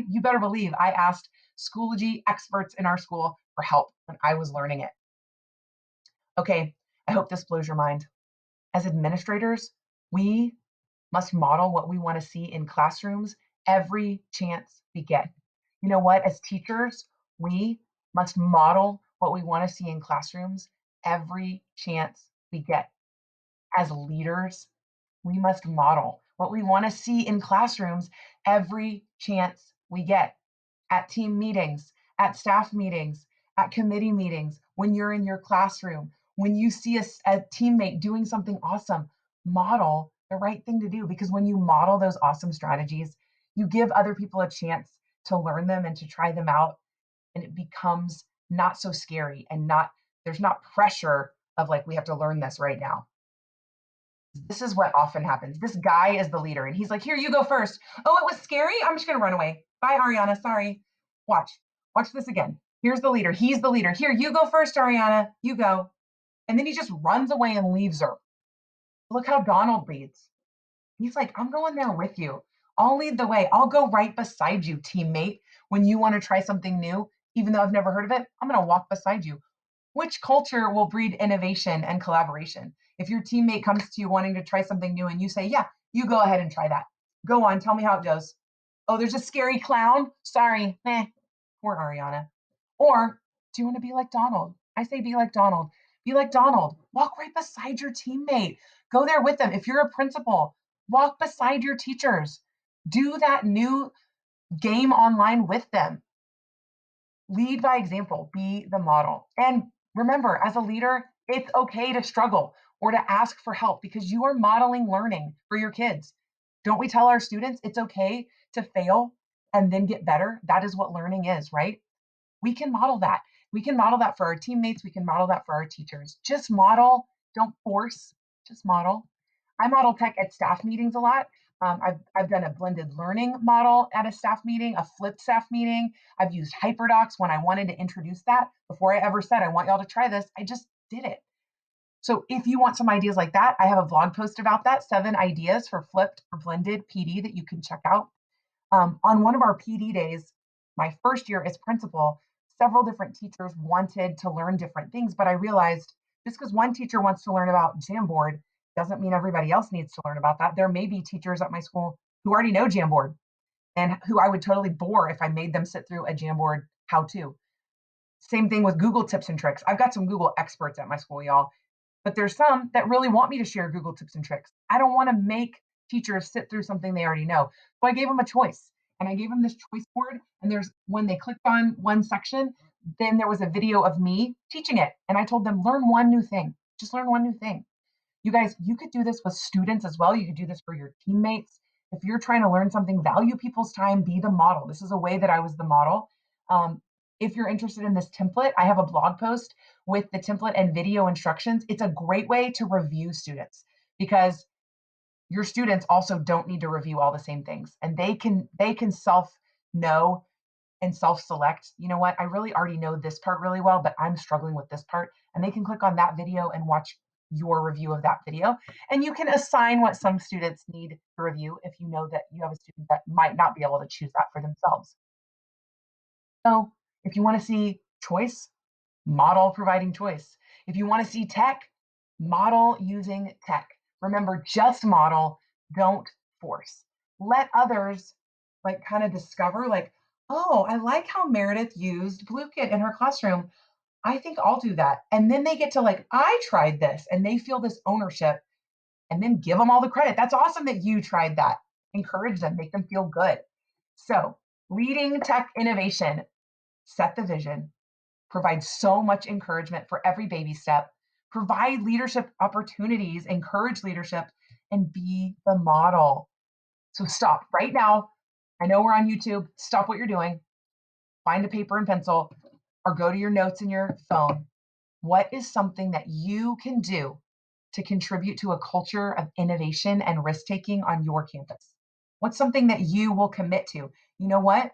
you better believe I asked Schoology experts in our school for help when I was learning it. Okay, I hope this blows your mind. As administrators, we must model what we want to see in classrooms every chance we get. You know what? As teachers, we must model what we want to see in classrooms every chance we get. As leaders, we must model what we want to see in classrooms every chance we get. At team meetings, at staff meetings, at committee meetings, when you're in your classroom, when you see a teammate doing something awesome, model the right thing to do. Because when you model those awesome strategies, you give other people a chance to learn them and to try them out. And it becomes not so scary and there's not pressure of like, we have to learn this right now. This is what often happens. This guy is the leader and he's like, here, you go first. Oh, it was scary. I'm just going to run away. Bye, Ariana. Sorry. Watch this again. Here's the leader. He's the leader. Here, you go first, Ariana. You go. And then he just runs away and leaves her. Look how Donald leads. He's like, I'm going there with you. I'll lead the way. I'll go right beside you, teammate. When you want to try something new, even though I've never heard of it, I'm going to walk beside you. Which culture will breed innovation and collaboration? If your teammate comes to you wanting to try something new and you say, yeah, you go ahead and try that. Go on, tell me how it goes. Oh, there's a scary clown? Sorry. Poor Ariana. Or do you want to be like Donald? I say be like Donald. Be like Donald. Walk right beside your teammate. Go there with them. If you're a principal, walk beside your teachers. Do that new game online with them. Lead by example. Be the model. And remember, as a leader, it's okay to struggle or to ask for help because you are modeling learning for your kids. Don't we tell our students it's okay to fail and then get better? That is what learning is, right? We can model that. We can model that for our teammates. We can model that for our teachers. Just model. Don't force. Just model. I model tech at staff meetings a lot. I've done a blended learning model at a staff meeting, a flipped staff meeting. I've used HyperDocs when I wanted to introduce that. Before I ever said, I want y'all to try this, I just did it. So if you want some ideas like that, I have a blog post about that, 7 ideas for flipped or blended PD that you can check out. On one of our PD days, my first year as principal, several different teachers wanted to learn different things, but I realized just because one teacher wants to learn about Jamboard doesn't mean everybody else needs to learn about that. There may be teachers at my school who already know Jamboard and who I would totally bore if I made them sit through a Jamboard how-to. Same thing with Google tips and tricks. I've got some Google experts at my school, y'all, but there's some that really want me to share Google tips and tricks. I don't want to make teachers sit through something they already know. So I gave them a choice and I gave them this choice board. And when they clicked on one section, then there was a video of me teaching it. And I told them, learn one new thing. Just learn one new thing. You guys, you could do this with students as well. You could do this for your teammates. If you're trying to learn something, value people's time, be the model. This is a way that I was the model. If you're interested in this template, I have a blog post with the template and video instructions. It's a great way to review students because your students also don't need to review all the same things. And they can self-know and self-select, you know what, I really already know this part really well, but I'm struggling with this part. And they can click on that video and watch your review of that video. And you can assign what some students need to review if you know that you have a student that might not be able to choose that for themselves. So if you want to see choice, model providing choice. If you want to see tech, model using tech. Remember, just model, don't force. Let others kind of discover oh, I like how Meredith used BlueKit in her classroom. I think I'll do that. And then they get to I tried this and they feel this ownership and then give them all the credit. That's awesome that you tried that. Encourage them, make them feel good. So leading tech innovation, set the vision, provide so much encouragement for every baby step, provide leadership opportunities, encourage leadership, and be the model. So stop right now. I know we're on YouTube. Stop what you're doing. Find a paper and pencil or go to your notes in your phone. What is something that you can do to contribute to a culture of innovation and risk-taking on your campus? What's something that you will commit to? You know what?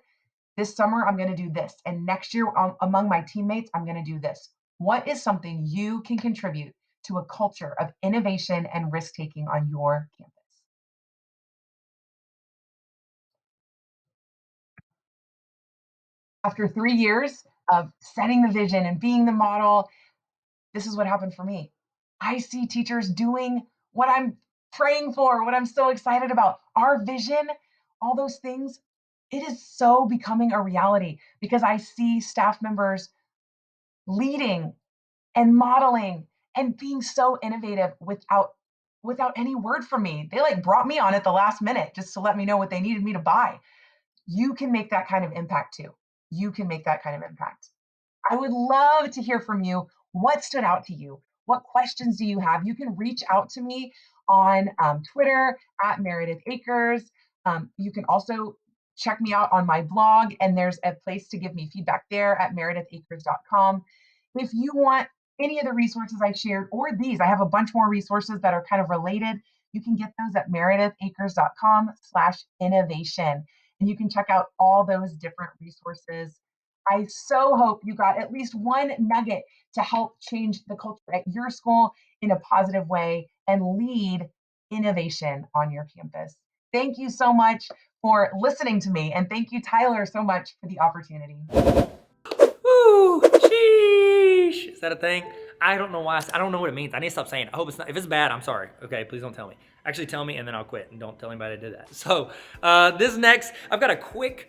This summer, I'm going to do this. And next year, among my teammates, I'm going to do this. What is something you can contribute to a culture of innovation and risk-taking on your campus? After 3 years of setting the vision and being the model, this is what happened for me. I see teachers doing what I'm praying for, what I'm so excited about. Our vision, all those things, it is so becoming a reality because I see staff members leading and modeling and being so innovative without any word from me. They like brought me on at the last minute just to let me know what they needed me to buy. You can make that kind of impact too. You can make that kind of impact. I would love to hear from you. What stood out to you? What questions do you have? You can reach out to me on Twitter at Meredith Akers. You can also check me out on my blog, and there's a place to give me feedback there at meredithakers.com. If you want any of the resources I shared or these, I have a bunch more resources that are kind of related. You can get those at meredithakers.com/innovation. And you can check out all those different resources. I so hope you got at least one nugget to help change the culture at your school in a positive way and lead innovation on your campus. Thank you so much for listening to me. And thank you, Tyler, so much for the opportunity. Woo! Sheesh! Is that a thing? I don't know why. I don't know what it means. I need to stop saying it. I hope it's not. If it's bad, I'm sorry. Okay, please don't tell me. Actually, tell me and then I'll quit. And don't tell anybody I did that. So this next, I've got a quick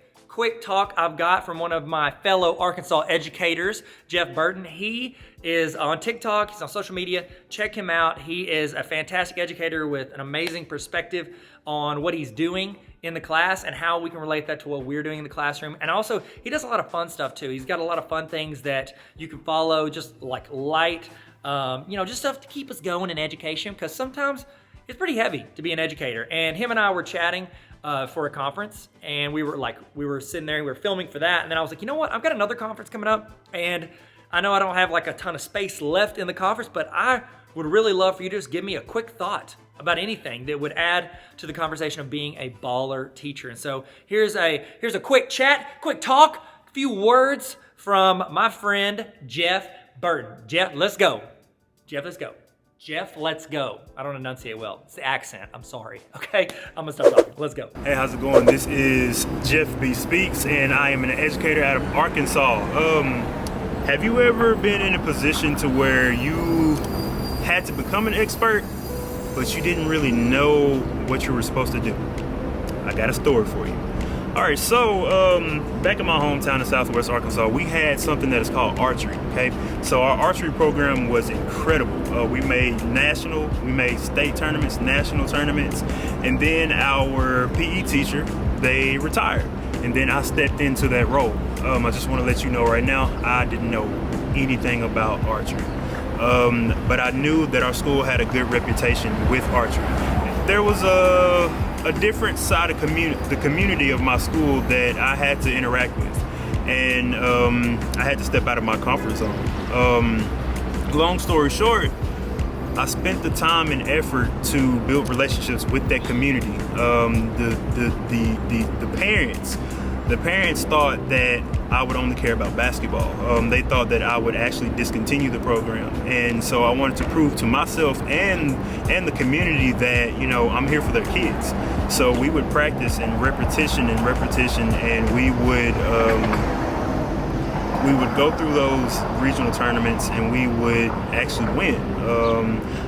talk I've got from one of my fellow Arkansas educators, Jeff Burton. He is on TikTok. He's on social media. Check him out. He is a fantastic educator with an amazing perspective on what he's doing in the class and how we can relate that to what we're doing in the classroom. And also, he does a lot of fun stuff too. He's got a lot of fun things that you can follow, just like light, just stuff to keep us going in education, because sometimes it's pretty heavy to be an educator. And him and I were chatting for a conference, and we were sitting there and we were filming for that. And then I was like, you know what? I've got another conference coming up, and I know I don't have like a ton of space left in the conference, but I would really love for you to just give me a quick thought about anything that would add to the conversation of being a baller teacher. And so here's a quick chat, quick talk, a few words from my friend Jeff Burton. Jeff, let's go. Jeff, let's go. Jeff, let's go. I don't enunciate well. It's the accent. I'm sorry. Okay, I'm gonna stop talking. Let's go. Hey, how's it going? This is Jeff B. Speaks, and I am an educator out of Arkansas. Have you ever been in a position to where you had to become an expert, but you didn't really know what you were supposed to do? I got a story for you. All right, so back in my hometown in Southwest Arkansas, we had something that is called archery, okay? So our archery program was incredible. We made state tournaments, national tournaments, and then our PE teacher, they retired. And then I stepped into that role. I just want to let you know right now, I didn't know anything about archery. But I knew that our school had a good reputation with archery. There was a different side of the community of my school that I had to interact with. And I had to step out of my comfort zone. Long story short, I spent the time and effort to build relationships with that community. The parents thought that I would only care about basketball. They thought that I would actually discontinue the program. And so I wanted to prove to myself and the community that, I'm here for their kids. So we would practice in repetition, and we would go through those regional tournaments and we would actually win.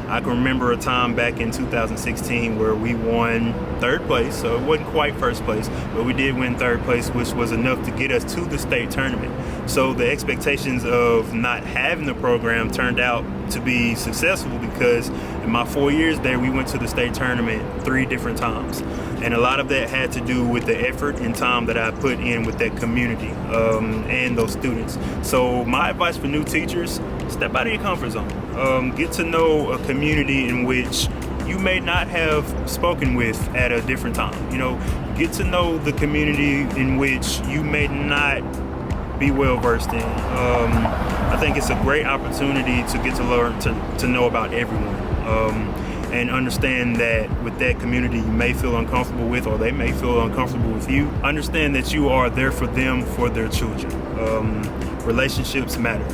I can remember a time back in 2016 where we won third place, so it wasn't quite first place, but we did win third place, which was enough to get us to the state tournament. So the expectations of not having the program turned out to be successful, because in my 4 years there, we went to the state tournament 3 different times. And a lot of that had to do with the effort and time that I put in with that community and those students. So my advice for new teachers, step out of your comfort zone. Get to know a community in which you may not have spoken with at a different time. Get to know the community in which you may not be well versed in. I think it's a great opportunity to get to learn to know about everyone. And understand that with that community you may feel uncomfortable with, or they may feel uncomfortable with you. Understand that you are there for them, for their children. Relationships matter.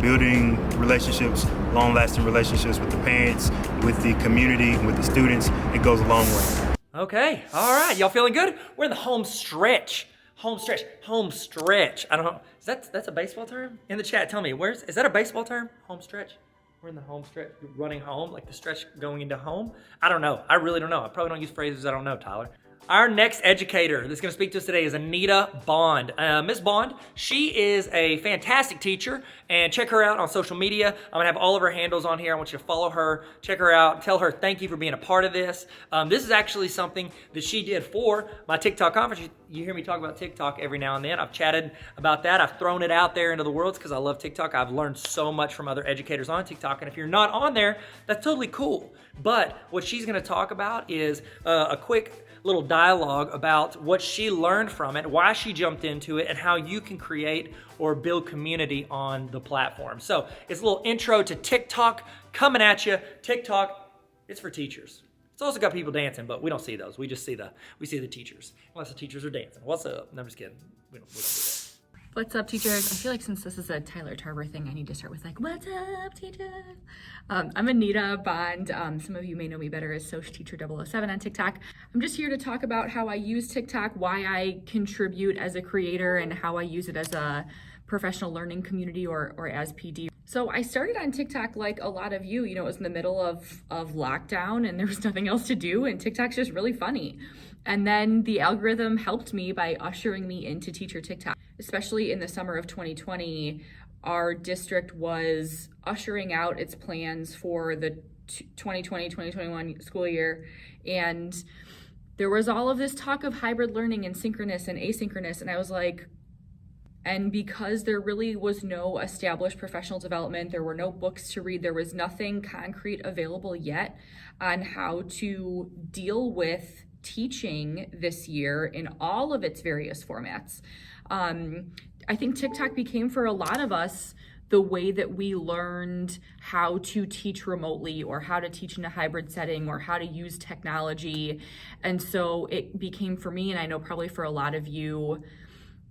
Building relationships, long-lasting relationships with the parents, with the community, with the students, it goes a long way. Okay, all right, y'all feeling good? We're in the home stretch. Home stretch. I don't know, that's a baseball term? In the chat, tell me, is that a baseball term? Home stretch? We're in the home stretch, running home, like the stretch going into home. I don't know, I really don't know. I probably don't use phrases I don't know, Tyler. Our next educator that's gonna speak to us today is Anita Bond. Ms. Bond, she is a fantastic teacher, and check her out on social media. I'm gonna have all of her handles on here. I want you to follow her, check her out, tell her thank you for being a part of this. This is actually something that she did for my TikTok conference. You hear me talk about TikTok every now and then. I've chatted about that. I've thrown it out there into the world because I love TikTok. I've learned so much from other educators on TikTok, and if you're not on there, that's totally cool. But what she's gonna talk about is a quick little dialogue about what she learned from it, why she jumped into it, and how you can create or build community on the platform. So it's a little intro to TikTok coming at you. TikTok, it's for teachers. It's also got people dancing, but we don't see those. We just see the teachers. Unless the teachers are dancing. What's up? No, I'm just kidding. We don't do that. What's up, teachers? I feel like since this is a Tyler Tarver thing, I need to start with like, what's up, teachers? I'm Anita Bond. Some of you may know me better as Soch Teacher 007 on TikTok. I'm just here to talk about how I use TikTok, why I contribute as a creator, and how I use it as a professional learning community or as PD. So I started on TikTok like a lot of you. It was in the middle of lockdown and there was nothing else to do, and TikTok's just really funny. And then the algorithm helped me by ushering me into teacher TikTok. Especially in the summer of 2020, our district was ushering out its plans for the 2020-2021 school year. And there was all of this talk of hybrid learning and synchronous and asynchronous. And I was like, and because there really was no established professional development, there were no books to read, there was nothing concrete available yet on how to deal with teaching this year in all of its various formats. I think TikTok became for a lot of us the way that we learned how to teach remotely or how to teach in a hybrid setting or how to use technology. And so it became for me, and I know probably for a lot of you,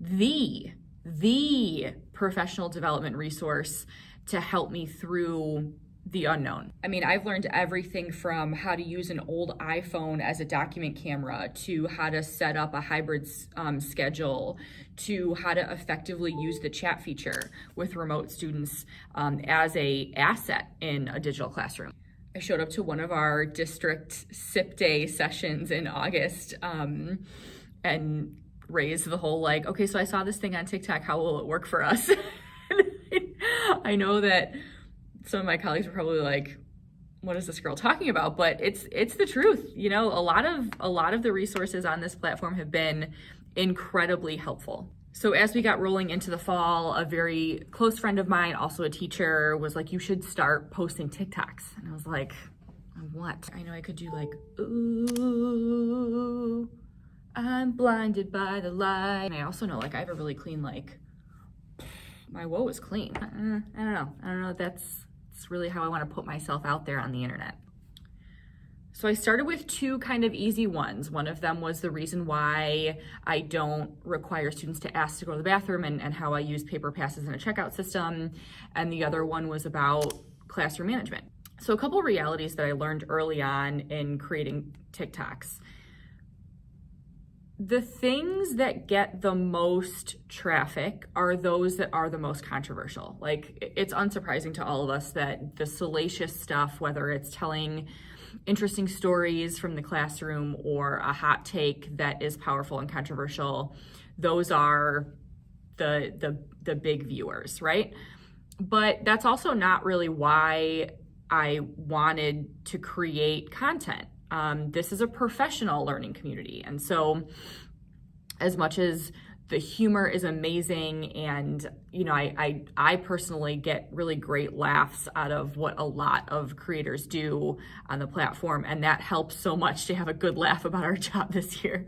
the professional development resource to help me through the unknown. I mean, I've learned everything from how to use an old iPhone as a document camera to how to set up a hybrid schedule to how to effectively use the chat feature with remote students as a asset in a digital classroom. I showed up to one of our district SIP day sessions in August and raised the whole like, okay, so I saw this thing on TikTok, how will it work for us? I know that some of my colleagues were probably like, what is this girl talking about? But it's the truth. A lot of the resources on this platform have been incredibly helpful. So as we got rolling into the fall, a very close friend of mine, also a teacher, was like, you should start posting TikToks. And I was like, what? I know I could do like, ooh, I'm blinded by the light. And I also know like I have a really clean, like, my woe is clean. I don't know. That's really how I want to put myself out there on the internet. So I started with two kind of easy ones. One of them was the reason why I don't require students to ask to go to the bathroom and how I use paper passes in a checkout system. And the other one was about classroom management. So a couple of realities that I learned early on in creating TikToks. The things that get the most traffic are those that are the most controversial. Like, it's unsurprising to all of us that the salacious stuff, whether it's telling interesting stories from the classroom or a hot take that is powerful and controversial, those are the big viewers, right? But that's also not really why I wanted to create content. This is a professional learning community. And so as much as the humor is amazing and, I personally get really great laughs out of what a lot of creators do on the platform. And that helps so much to have a good laugh about our job this year.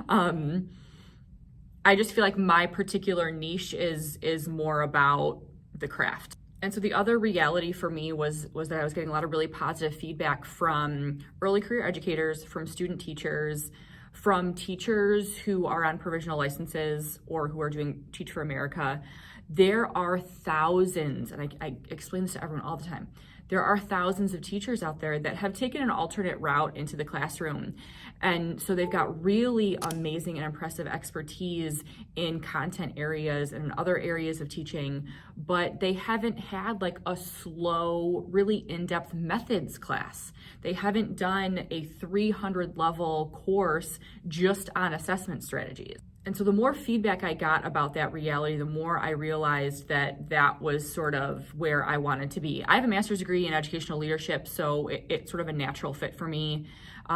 I just feel like my particular niche is more about the craft. And so the other reality for me was that I was getting a lot of really positive feedback from early career educators, from student teachers, from teachers who are on provisional licenses or who are doing Teach for America. There are thousands, and I explain this to everyone all the time, there are thousands of teachers out there that have taken an alternate route into the classroom. And so they've got really amazing and impressive expertise in content areas and in other areas of teaching, but they haven't had like a slow, really in-depth methods class. They haven't done a 300 level course just on assessment strategies. And so the more feedback I got about that reality, the more I realized that that was sort of where I wanted to be. I have a master's degree in educational leadership, so it's sort of a natural fit for me.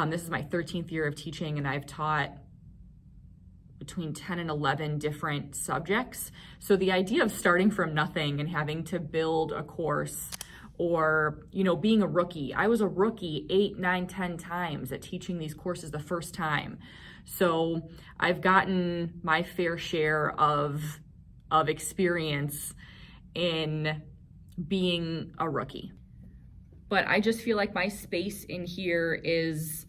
This is my 13th year of teaching, and I've taught between 10 and 11 different subjects. So the idea of starting from nothing and having to build a course, or, you know, being a rookie. I was a rookie 8, 9, 10 times at teaching these courses the first time. So I've gotten my fair share of experience in being a rookie. But I just feel like my space in here is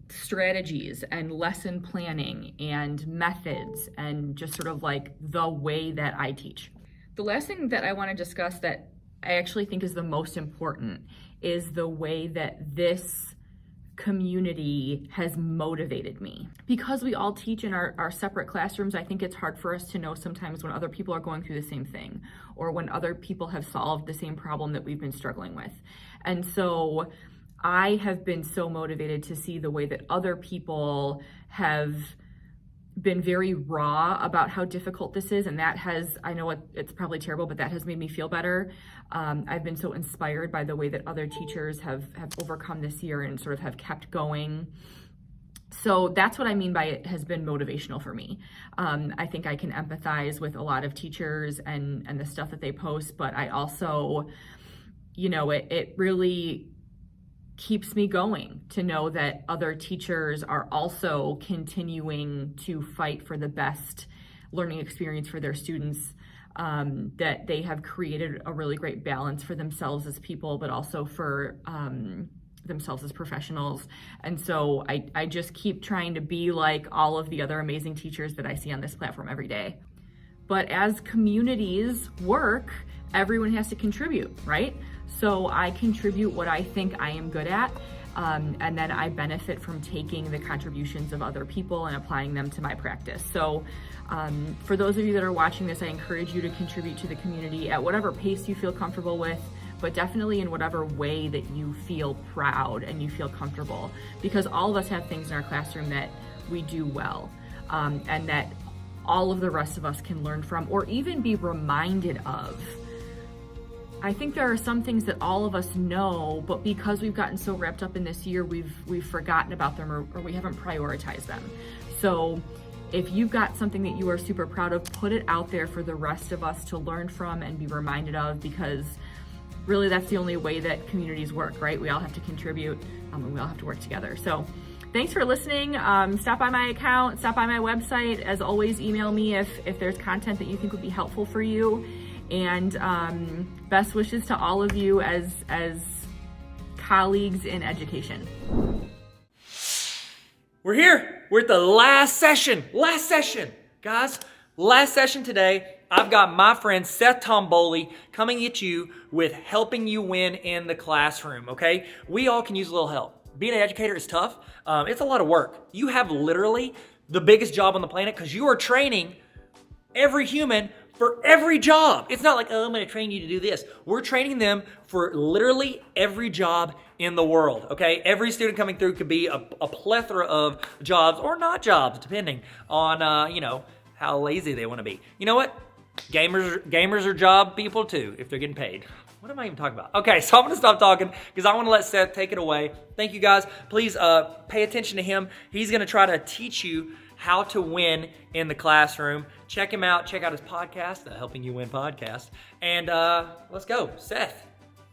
strategies and lesson planning and methods and just sort of like the way that I teach. The last thing that I want to discuss that I actually think is the most important is the way that this community has motivated me. Because we all teach in our separate classrooms, I think it's hard for us to know sometimes when other people are going through the same thing or when other people have solved the same problem that we've been struggling with. And so I have been so motivated to see the way that other people have been very raw about how difficult this is, and that has, I know it's probably terrible, but that has made me feel better. I've been so inspired by the way that other teachers have overcome this year and sort of have kept going. So that's what I mean by it has been motivational for me. I think I can empathize with a lot of teachers and the stuff that they post, but I also, you know, it really keeps me going to know that other teachers are also continuing to fight for the best learning experience for their students, that they have created a really great balance for themselves as people, but also for themselves as professionals. And so I just keep trying to be like all of the other amazing teachers that I see on this platform every day. But as communities work, everyone has to contribute, right? So I contribute what I think I am good at, and then I benefit from taking the contributions of other people and applying them to my practice. So for those of you that are watching this, I encourage you to contribute to the community at whatever pace you feel comfortable with, but definitely in whatever way that you feel proud and you feel comfortable, because all of us have things in our classroom that we do well, and that all of the rest of us can learn from or even be reminded of. I think there are some things that all of us know, but because we've gotten so wrapped up in this year, we've forgotten about them or we haven't prioritized them. So if you've got something that you are super proud of, put it out there for the rest of us to learn from and be reminded of, because really that's the only way that communities work, right? We all have to contribute and we all have to work together. So thanks for listening. Stop by my account, stop by my website. As always, email me if there's content that you think would be helpful for you. And best wishes to all of you as colleagues in education. We're here. We're at the last session. Guys, last session today. I've got my friend Seth Tomboli coming at you with helping you win in the classroom, okay? We all can use a little help. Being an educator is tough. It's a lot of work. You have literally the biggest job on the planet because you are training every human for every job. It's not like, oh, I'm gonna train you to do this. We're training them for literally every job in the world, okay? Every student coming through could be a plethora of jobs or not jobs, depending on, you know, how lazy they wanna be. You know what? Gamers are job people too, if they're getting paid. What am I even talking about? Okay, so I'm gonna stop talking because I wanna let Seth take it away. Thank you guys. Please pay attention to him. He's gonna try to teach you how to win in the classroom. Check him out. Check out his podcast, the Helping You Win podcast. And let's go. Seth,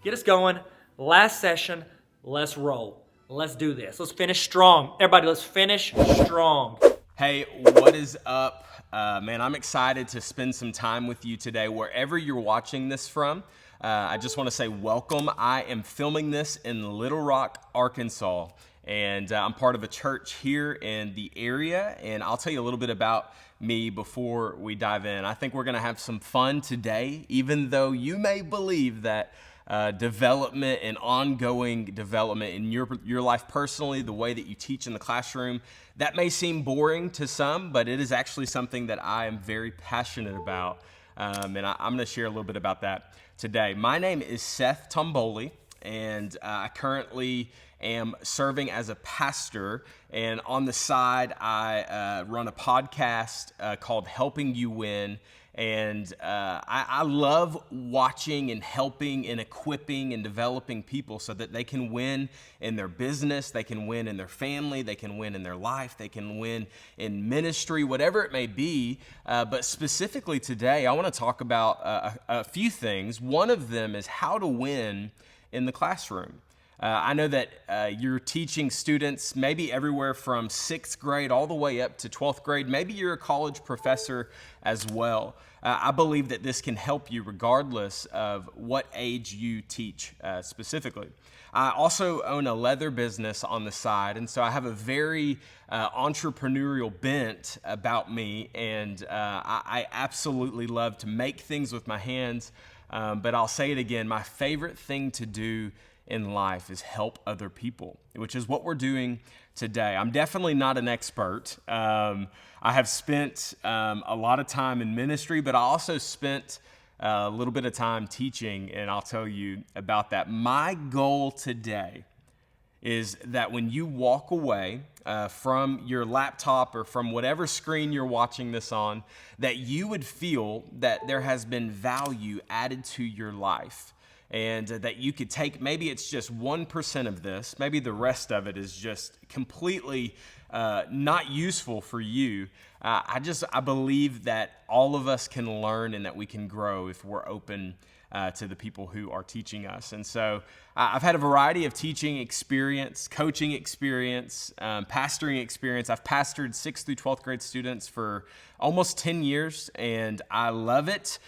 get us going. Last session. Let's roll. Let's do this. Let's finish strong. Everybody, let's finish strong. Hey, what is up? Man, I'm excited to spend some time with you today, wherever you're watching this from. I just want to say welcome. I am filming this in Little Rock, Arkansas, and I'm part of a church here in the area, and I'll tell you a little bit about me before we dive in. I think we're going to have some fun today, even though you may believe that development and ongoing development in your life personally, the way that you teach in the classroom, that may seem boring to some, but it is actually something that I am very passionate about, and I'm going to share a little bit about that today. My name is Seth Tomboli, and I currently am serving as a pastor, and on the side I run a podcast called Helping You Win. And I love watching and helping and equipping and developing people so that they can win in their business, they can win in their family, they can win in their life, they can win in ministry, whatever it may be. But specifically today, I want to talk about a few things. One of them is how to win in the classroom. I know that you're teaching students maybe everywhere from 6th grade all the way up to 12th grade. Maybe you're a college professor as well. I believe that this can help you regardless of what age you teach specifically. I also own a leather business on the side, and so I have a very entrepreneurial bent about me, and I absolutely love to make things with my hands. But I'll say it again, my favorite thing to do in life is help other people, which is what we're doing today. I'm definitely not an expert. I have spent a lot of time in ministry, but I also spent a little bit of time teaching, and I'll tell you about that. My goal today is that when you walk away from your laptop or from whatever screen you're watching this on, that you would feel that there has been value added to your life. And that you could take, maybe it's just 1% of this, maybe the rest of it is just completely not useful for you. I believe that all of us can learn and that we can grow if we're open to the people who are teaching us. And so I've had a variety of teaching experience, coaching experience, pastoring experience. I've pastored 6th through 12th grade students for almost 10 years, and I love it.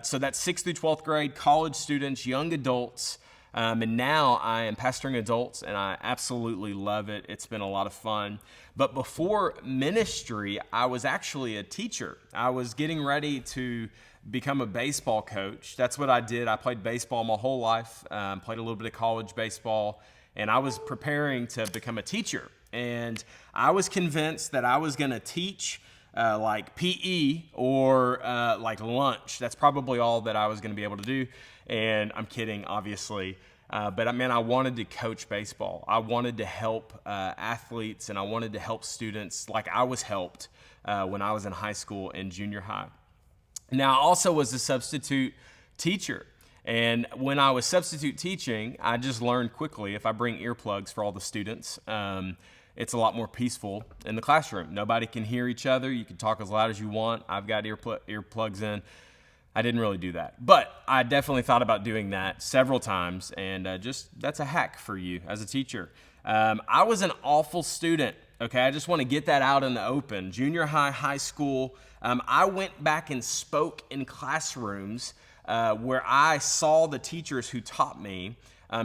So that's 6th through 12th grade, college students, young adults, and now I am pastoring adults, and I absolutely love it. It's been a lot of fun. But before ministry, I was actually a teacher. I was getting ready to become a baseball coach. That's what I did. I played baseball my whole life, played a little bit of college baseball, and I was preparing to become a teacher. And I was convinced that I was going to teach like PE or like lunch. That's probably all that I was going to be able to do. And I'm kidding, obviously. But I wanted to coach baseball. I wanted to help athletes, and I wanted to help students like I was helped when I was in high school and junior high. Now, I also was a substitute teacher. And when I was substitute teaching, I just learned quickly, if I bring earplugs for all the students, it's a lot more peaceful in the classroom. Nobody can hear each other. You can talk as loud as you want. I've got earplugs in. I didn't really do that. But I definitely thought about doing that several times, and that's a hack for you as a teacher. I was an awful student. Okay, I just want to get that out in the open. Junior high, high school, I went back and spoke in classrooms where I saw the teachers who taught me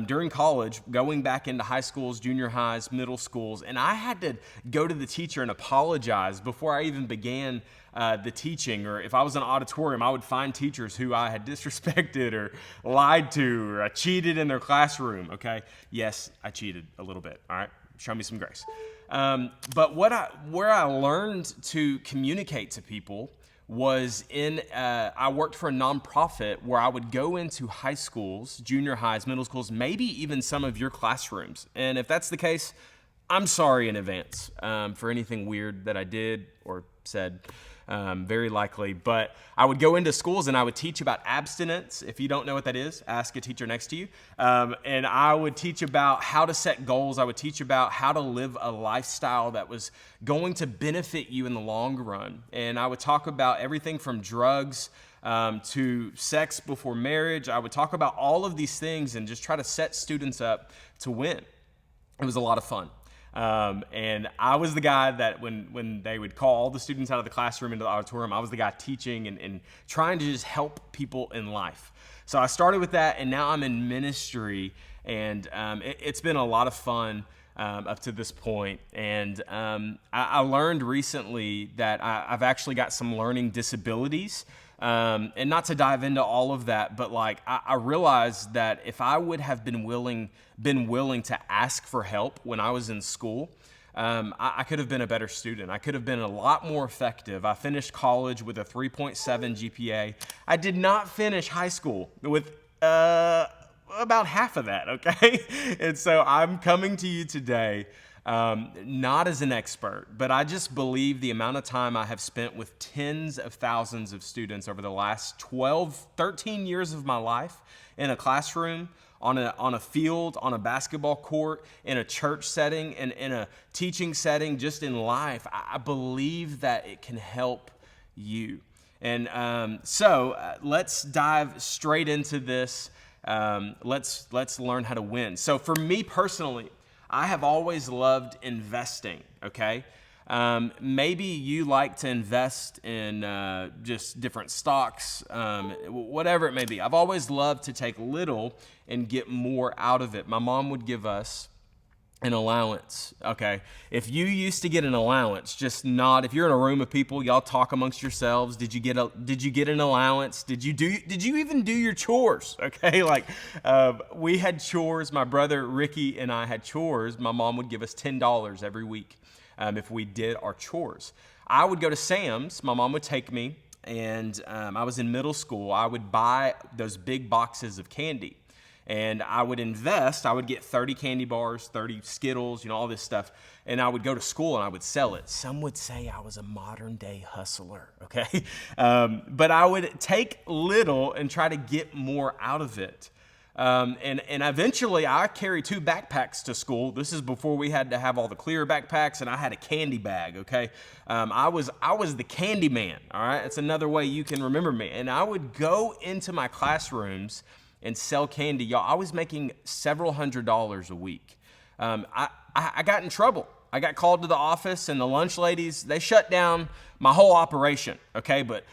during college, going back into high schools, junior highs, middle schools, and I had to go to the teacher and apologize before I even began the teaching. Or if I was in an auditorium, I would find teachers who I had disrespected or lied to, or I cheated in their classroom, okay? Yes, I cheated a little bit, all right? Show me some grace. But where I learned to communicate to people was I worked for a nonprofit where I would go into high schools, junior highs, middle schools, maybe even some of your classrooms. And if that's the case, I'm sorry in advance for anything weird that I did or said. Very likely. But I would go into schools and I would teach about abstinence. If you don't know what that is, ask a teacher next to you. And I would teach about how to set goals. I would teach about how to live a lifestyle that was going to benefit you in the long run. And I would talk about everything from drugs to sex before marriage. I would talk about all of these things and just try to set students up to win. It was a lot of fun. And I was the guy that when they would call all the students out of the classroom into the auditorium, I was the guy teaching and trying to just help people in life. So I started with that, and now I'm in ministry, and it's been a lot of fun up to this point. And I learned recently that I've actually got some learning disabilities. And not to dive into all of that, but like I realized that if I would have been willing to ask for help when I was in school, I could have been a better student. I could have been a lot more effective. I finished college with a 3.7 GPA. I did not finish high school with about half of that, okay? And so I'm coming to you today not as an expert, but I just believe the amount of time I have spent with tens of thousands of students over the last 13 years of my life in a classroom, on a field, on a basketball court, in a church setting, and in a teaching setting, just in life. I believe that it can help you. And so let's dive straight into this. Let's learn how to win. So for me personally, I have always loved investing, okay? Maybe you like to invest in just different stocks, whatever it may be. I've always loved to take little and get more out of it. My mom would give us an allowance, okay? If you used to get an allowance, just nod. If you're in a room of people, y'all talk amongst yourselves. Did you get an allowance? Did you even do your chores? Okay, like we had chores. My brother Ricky and I had chores. My mom would give us $10 every week if we did our chores. I would go to Sam's. My mom would take me, and I was in middle school. I would buy those big boxes of candy. And I would invest. I would get 30 candy bars, 30 Skittles, all this stuff. And I would go to school and I would sell it. Some would say I was a modern day hustler, okay? But I would take little and try to get more out of it. And eventually I carried 2 backpacks to school. This is before we had to have all the clear backpacks, and I had a candy bag, okay? I was the candy man, all right? It's another way you can remember me. And I would go into my classrooms and sell candy. Y'all, I was making several $100s a week. I got in trouble. I got called to the office, and the lunch ladies, they shut down my whole operation, okay? But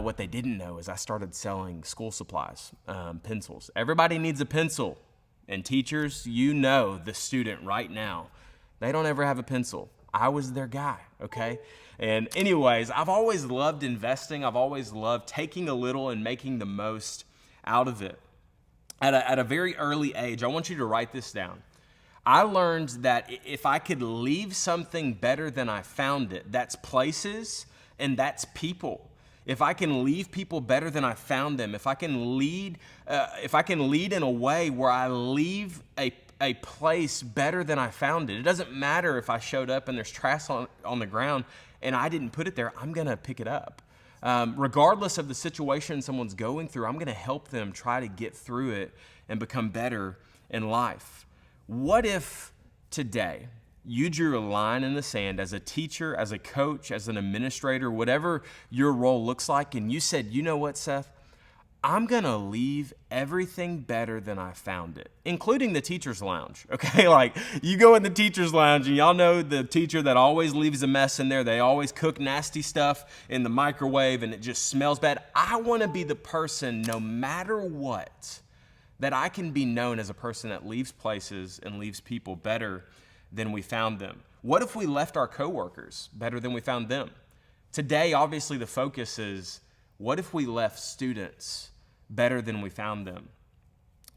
what they didn't know is I started selling school supplies, pencils. Everybody needs a pencil. And teachers, the student right now, they don't ever have a pencil. I was their guy, okay? And anyways, I've always loved investing. I've always loved taking a little and making the most out of it. At a very early age, I want you to write this down. I learned that if I could leave something better than I found it, that's places and that's people. If I can leave people better than I found them, if I can lead in a way where I leave a place better than I found it. It doesn't matter if I showed up and there's trash on the ground and I didn't put it there, I'm gonna pick it up. Regardless of the situation someone's going through, I'm going to help them try to get through it and become better in life. What if today you drew a line in the sand as a teacher, as a coach, as an administrator, whatever your role looks like, and you said, you know what, Seth? I'm going to leave everything better than I found it, including the teacher's lounge, okay? Like, you go in the teacher's lounge, and y'all know the teacher that always leaves a mess in there. They always cook nasty stuff in the microwave, and it just smells bad. I want to be the person, no matter what, that I can be known as a person that leaves places and leaves people better than we found them. What if we left our coworkers better than we found them? Today, obviously, the focus is, what if we left students better than we found them?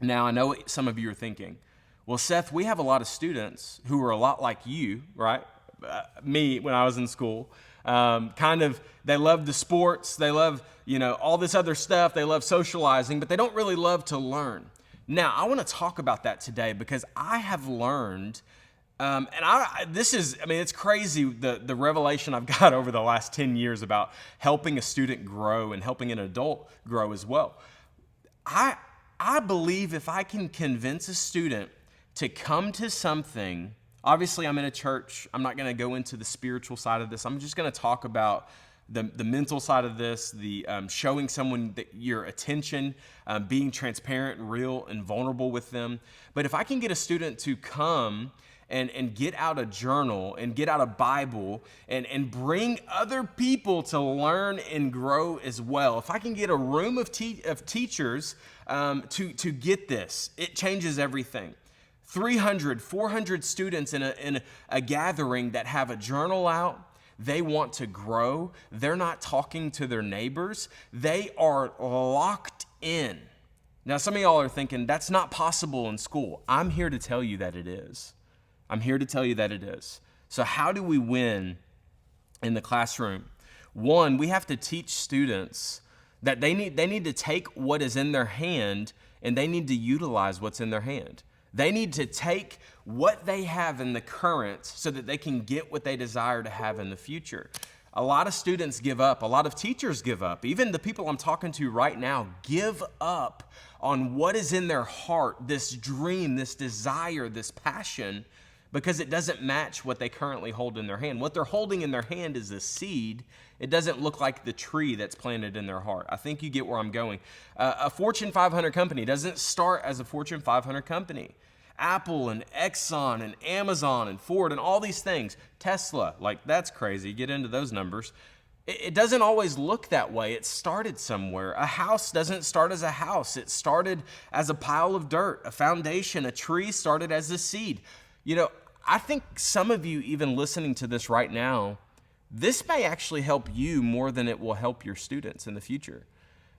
Now, I know what some of you are thinking. Well, Seth, we have a lot of students who are a lot like you, right? Me, when I was in school. They love the sports. They love, all this other stuff. They love socializing, but they don't really love to learn. Now, I want to talk about that today because I have learned, it's crazy, the revelation I've got over the last 10 years about helping a student grow and helping an adult grow as well. I believe if I can convince a student to come to something, obviously I'm in a church, I'm not going to go into the spiritual side of this, I'm just going to talk about the mental side of this, the showing someone your attention, being transparent, real, and vulnerable with them. But if I can get a student to come and get out a journal and get out a Bible and bring other people to learn and grow as well. If I can get a room of teachers to get this, it changes everything. 300, 400 students in a gathering that have a journal out. They want to grow. They're not talking to their neighbors. They are locked in. Now, some of y'all are thinking, that's not possible in school. I'm here to tell you that it is. I'm here to tell you that it is. So how do we win in the classroom? One, we have to teach students that they need to take what is in their hand and they need to utilize what's in their hand. They need to take what they have in the current so that they can get what they desire to have in the future. A lot of students give up. A lot of teachers give up. Even the people I'm talking to right now give up on what is in their heart, this dream, this desire, this passion, because it doesn't match what they currently hold in their hand. What they're holding in their hand is a seed. It doesn't look like the tree that's planted in their heart. I think you get where I'm going. A Fortune 500 company doesn't start as a Fortune 500 company. Apple and Exxon and Amazon and Ford and all these things, Tesla, like that's crazy. Get into those numbers. It doesn't always look that way. It started somewhere. A house doesn't start as a house. It started as a pile of dirt, a foundation. A tree started as a seed. You know, I think some of you even listening to this right now, this may actually help you more than it will help your students in the future.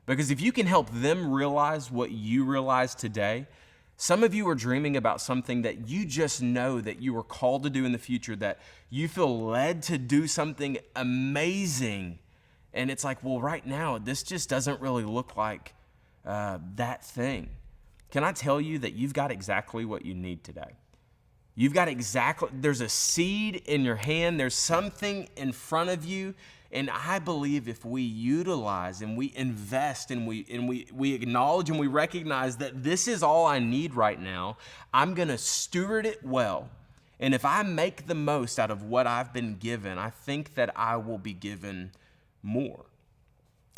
Because if you can help them realize what you realize today, some of you are dreaming about something that you just know that you are called to do in the future, that you feel led to do something amazing. And it's like, well, right now, this just doesn't really look like that thing. Can I tell you that you've got exactly what you need today? You've got there's a seed in your hand. There's something in front of you. And I believe if we utilize and we invest and we acknowledge and we recognize that this is all I need right now, I'm going to steward it well. And if I make the most out of what I've been given, I think that I will be given more.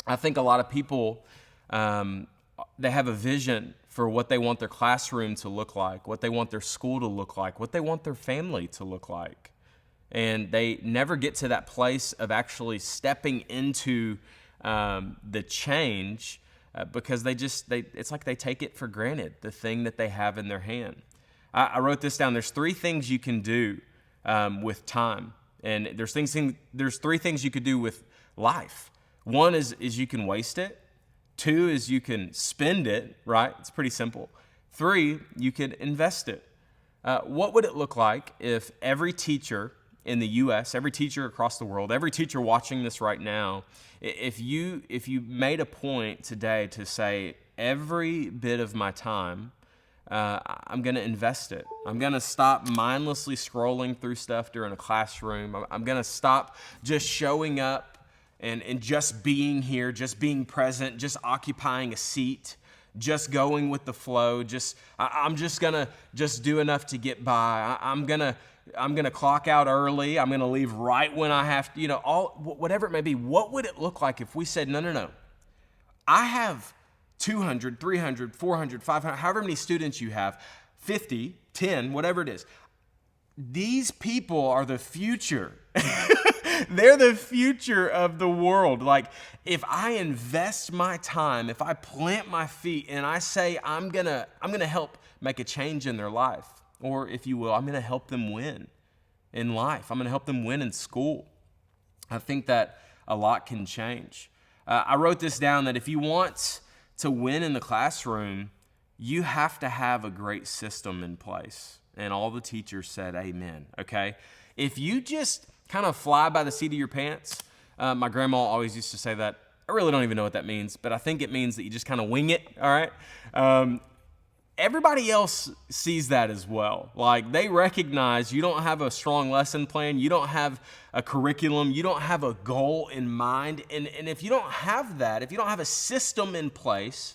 I think a lot of people, they have a vision for what they want their classroom to look like, what they want their school to look like, what they want their family to look like. And they never get to that place of actually stepping into the change because it's like they take it for granted, the thing that they have in their hand. I wrote this down. There's 3 things you can do with time. And there's 3 things you could do with life. One is you can waste it. 2 is you can spend it, right? It's pretty simple. 3, you could invest it. What would it look like if every teacher in the U.S., every teacher across the world, every teacher watching this right now, if you made a point today to say, every bit of my time, I'm going to invest it. I'm going to stop mindlessly scrolling through stuff during a classroom. I'm going to stop just showing up and just being here, just being present, just occupying a seat, just going with the flow. I'm just gonna do enough to get by. I'm gonna clock out early. I'm gonna leave right when I have to. Whatever it may be. What would it look like if we said, no? I have 200, 300, 400, 500, however many students you have, 50, 10, whatever it is. These people are the future. They're the future of the world. Like, if I invest my time, if I plant my feet and I say I'm gonna help make a change in their life, or if you will, I'm gonna help them win in life. I'm gonna help them win in school. I think that a lot can change. I wrote this down that if you want to win in the classroom, you have to have a great system in place. And all the teachers said amen, okay? If you just kind of fly by the seat of your pants, my grandma always used to say that. I really don't even know what that means, but I think it means that you just kind of wing it, all right? Everybody else sees that as well. Like, they recognize you don't have a strong lesson plan, you don't have a curriculum, you don't have a goal in mind, and if you don't have that, if you don't have a system in place,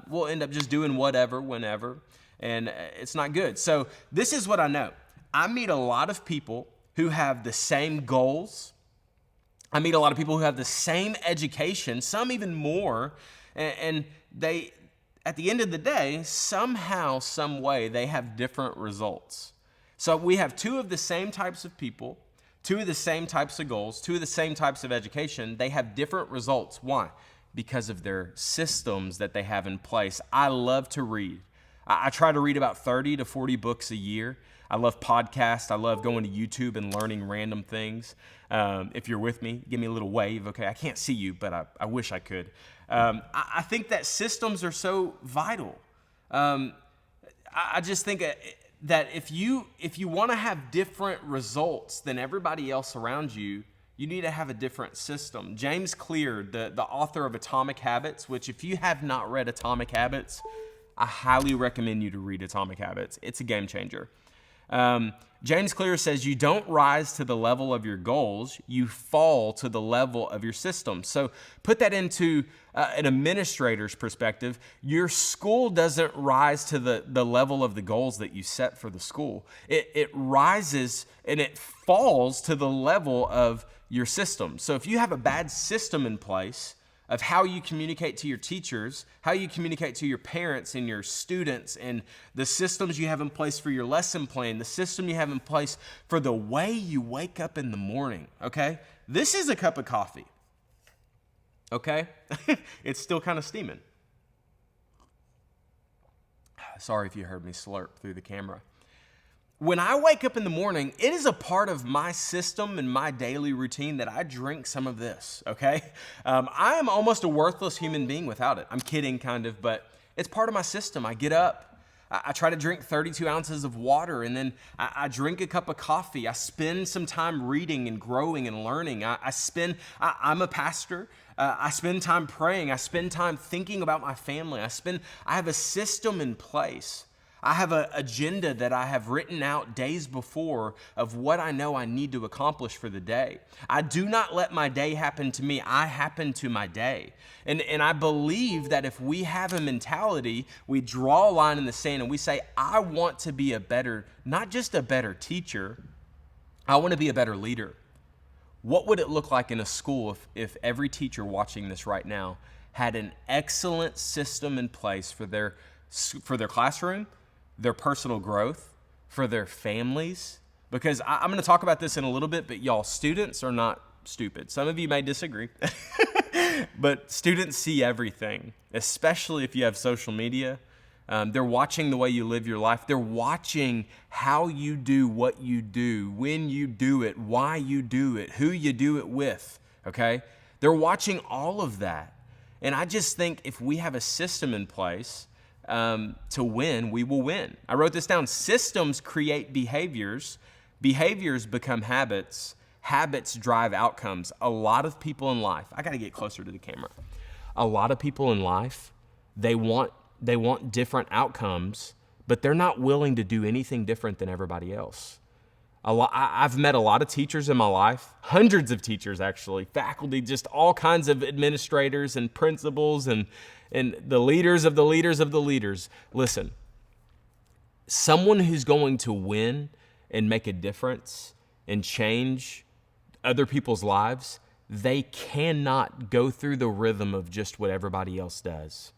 we'll end up just doing whatever, whenever, and it's not good. So this is what I know. I meet a lot of people who have the same goals. I meet a lot of people who have the same education, some even more, and they, at the end of the day, somehow, some way, they have different results. So we have two of the same types of people, two of the same types of goals, two of the same types of education. They have different results. Why? Because of their systems that they have in place. I love to read. I try to read about 30 to 40 books a year. I love podcasts. I love going to YouTube and learning random things. If you're with me, give me a little wave, okay? I can't see you, but I wish I could. I think that systems are so vital. I just think that if you want to have different results than everybody else around you, you need to have a different system. James Clear, the author of Atomic Habits, which if you have not read Atomic Habits, I highly recommend you to read Atomic Habits. It's a game changer. James Clear says you don't rise to the level of your goals, you fall to the level of your system. So put that into an administrator's perspective. Your school doesn't rise to the level of the goals that you set for the school. It rises and it falls to the level of your system. So if you have a bad system in place of how you communicate to your teachers, how you communicate to your parents and your students, and the systems you have in place for your lesson plan, the system you have in place for the way you wake up in the morning, okay? This is a cup of coffee, okay? It's still kind of steaming. Sorry if you heard me slurp through the camera. When I wake up in the morning, it is a part of my system and my daily routine that I drink some of this, okay? I am almost a worthless human being without it. I'm kidding, kind of, but it's part of my system. I get up, I try to drink 32 ounces of water, and then I drink a cup of coffee. I spend some time reading and growing and learning. I'm a pastor. I spend time praying. I spend time thinking about my family. I have a system in place. I have an agenda that I have written out days before of what I know I need to accomplish for the day. I do not let my day happen to me. I happen to my day. And I believe that if we have a mentality, we draw a line in the sand and we say, I want to be a better, not just a better teacher, I want to be a better leader. What would it look like in a school if every teacher watching this right now had an excellent system in place for their classroom, their personal growth, for their families? Because I'm going to talk about this in a little bit, but y'all, students are not stupid. Some of you may disagree, but students see everything, especially if you have social media. They're watching the way you live your life. They're watching how you do what you do, when you do it, why you do it, who you do it with, okay? They're watching all of that. And I just think if we have a system in place to win, we will win. I wrote this down. Systems create behaviors. Behaviors become habits. Habits drive outcomes. A lot of people in life, I got to get closer to the camera. A lot of people in life, they want different outcomes, but they're not willing to do anything different than everybody else. I've met a lot of teachers in my life, hundreds of teachers actually, faculty, just all kinds of administrators and principals and the leaders of the leaders of the leaders. Listen, someone who's going to win and make a difference and change other people's lives, they cannot go through the rhythm of just what everybody else does.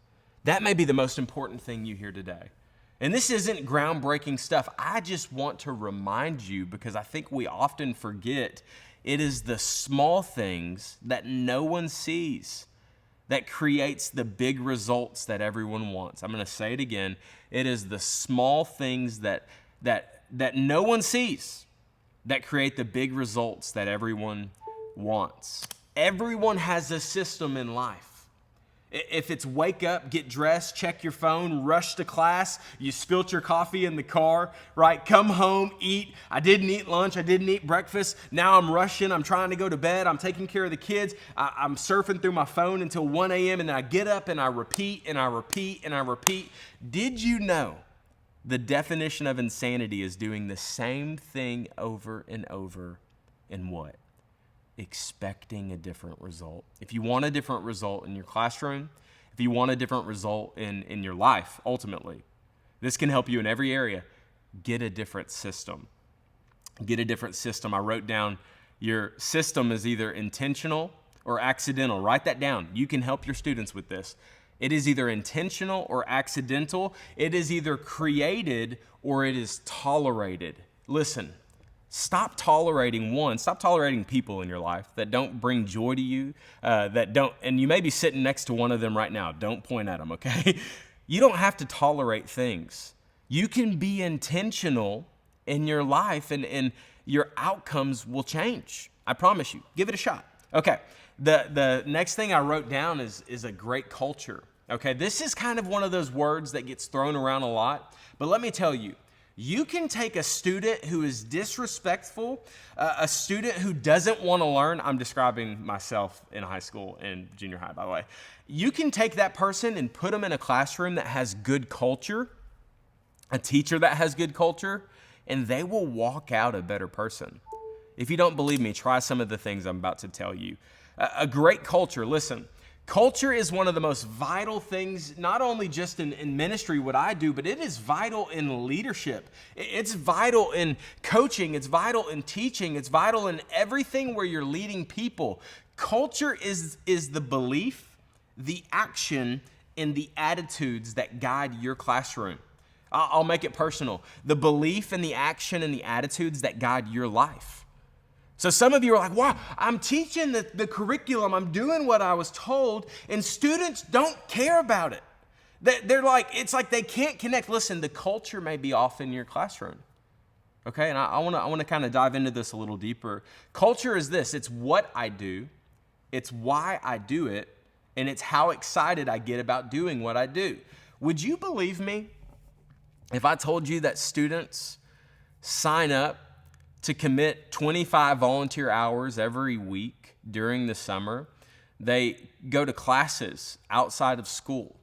That may be the most important thing you hear today. And this isn't groundbreaking stuff. I just want to remind you, because I think we often forget, it is the small things that no one sees that creates the big results that everyone wants. I'm going to say it again. It is the small things that no one sees that create the big results that everyone wants. Everyone has a system in life. If it's wake up, get dressed, check your phone, rush to class, you spilt your coffee in the car, right? Come home, eat. I didn't eat lunch. I didn't eat breakfast. Now I'm rushing. I'm trying to go to bed. I'm taking care of the kids. I'm surfing through my phone until 1 a.m. and then I get up and I repeat and I repeat and I repeat. Did you know the definition of insanity is doing the same thing over and over in what? Expecting a different result. If you want a different result in your classroom, if you want a different result in your life, ultimately, this can help you in every area. Get a different system. Get a different system. I wrote down your system is either intentional or accidental. Write that down. You can help your students with this. It is either intentional or accidental. It is either created or it is tolerated. listen, stop tolerating people in your life that don't bring joy to you, and you may be sitting next to one of them right now. Don't point at them, okay? You don't have to tolerate things. You can be intentional in your life and your outcomes will change. I promise you. Give it a shot. Okay. The next thing I wrote down is a great culture. Okay. This is kind of one of those words that gets thrown around a lot, but let me tell you, you can take a student who is disrespectful, a student who doesn't want to learn. I'm describing myself in high school and junior high, by the way. You can take that person and put them in a classroom that has good culture, a teacher that has good culture, and they will walk out a better person. If you don't believe me, try some of the things I'm about to tell you. A great culture, listen. Culture is one of the most vital things, not only just in ministry, what I do, but it is vital in leadership. It's vital in coaching. It's vital in teaching. It's vital in everything where you're leading people. Culture is the belief, the action, and the attitudes that guide your classroom. I'll make it personal. The belief and the action and the attitudes that guide your life. So some of you are like, wow, I'm teaching the curriculum. I'm doing what I was told, and students don't care about it. They're like, it's like they can't connect. Listen, the culture may be off in your classroom. Okay, and I want to kind of dive into this a little deeper. Culture is this. It's what I do. It's why I do it. And it's how excited I get about doing what I do. Would you believe me if I told you that students sign up to commit 25 volunteer hours every week during the summer? They go to classes outside of school.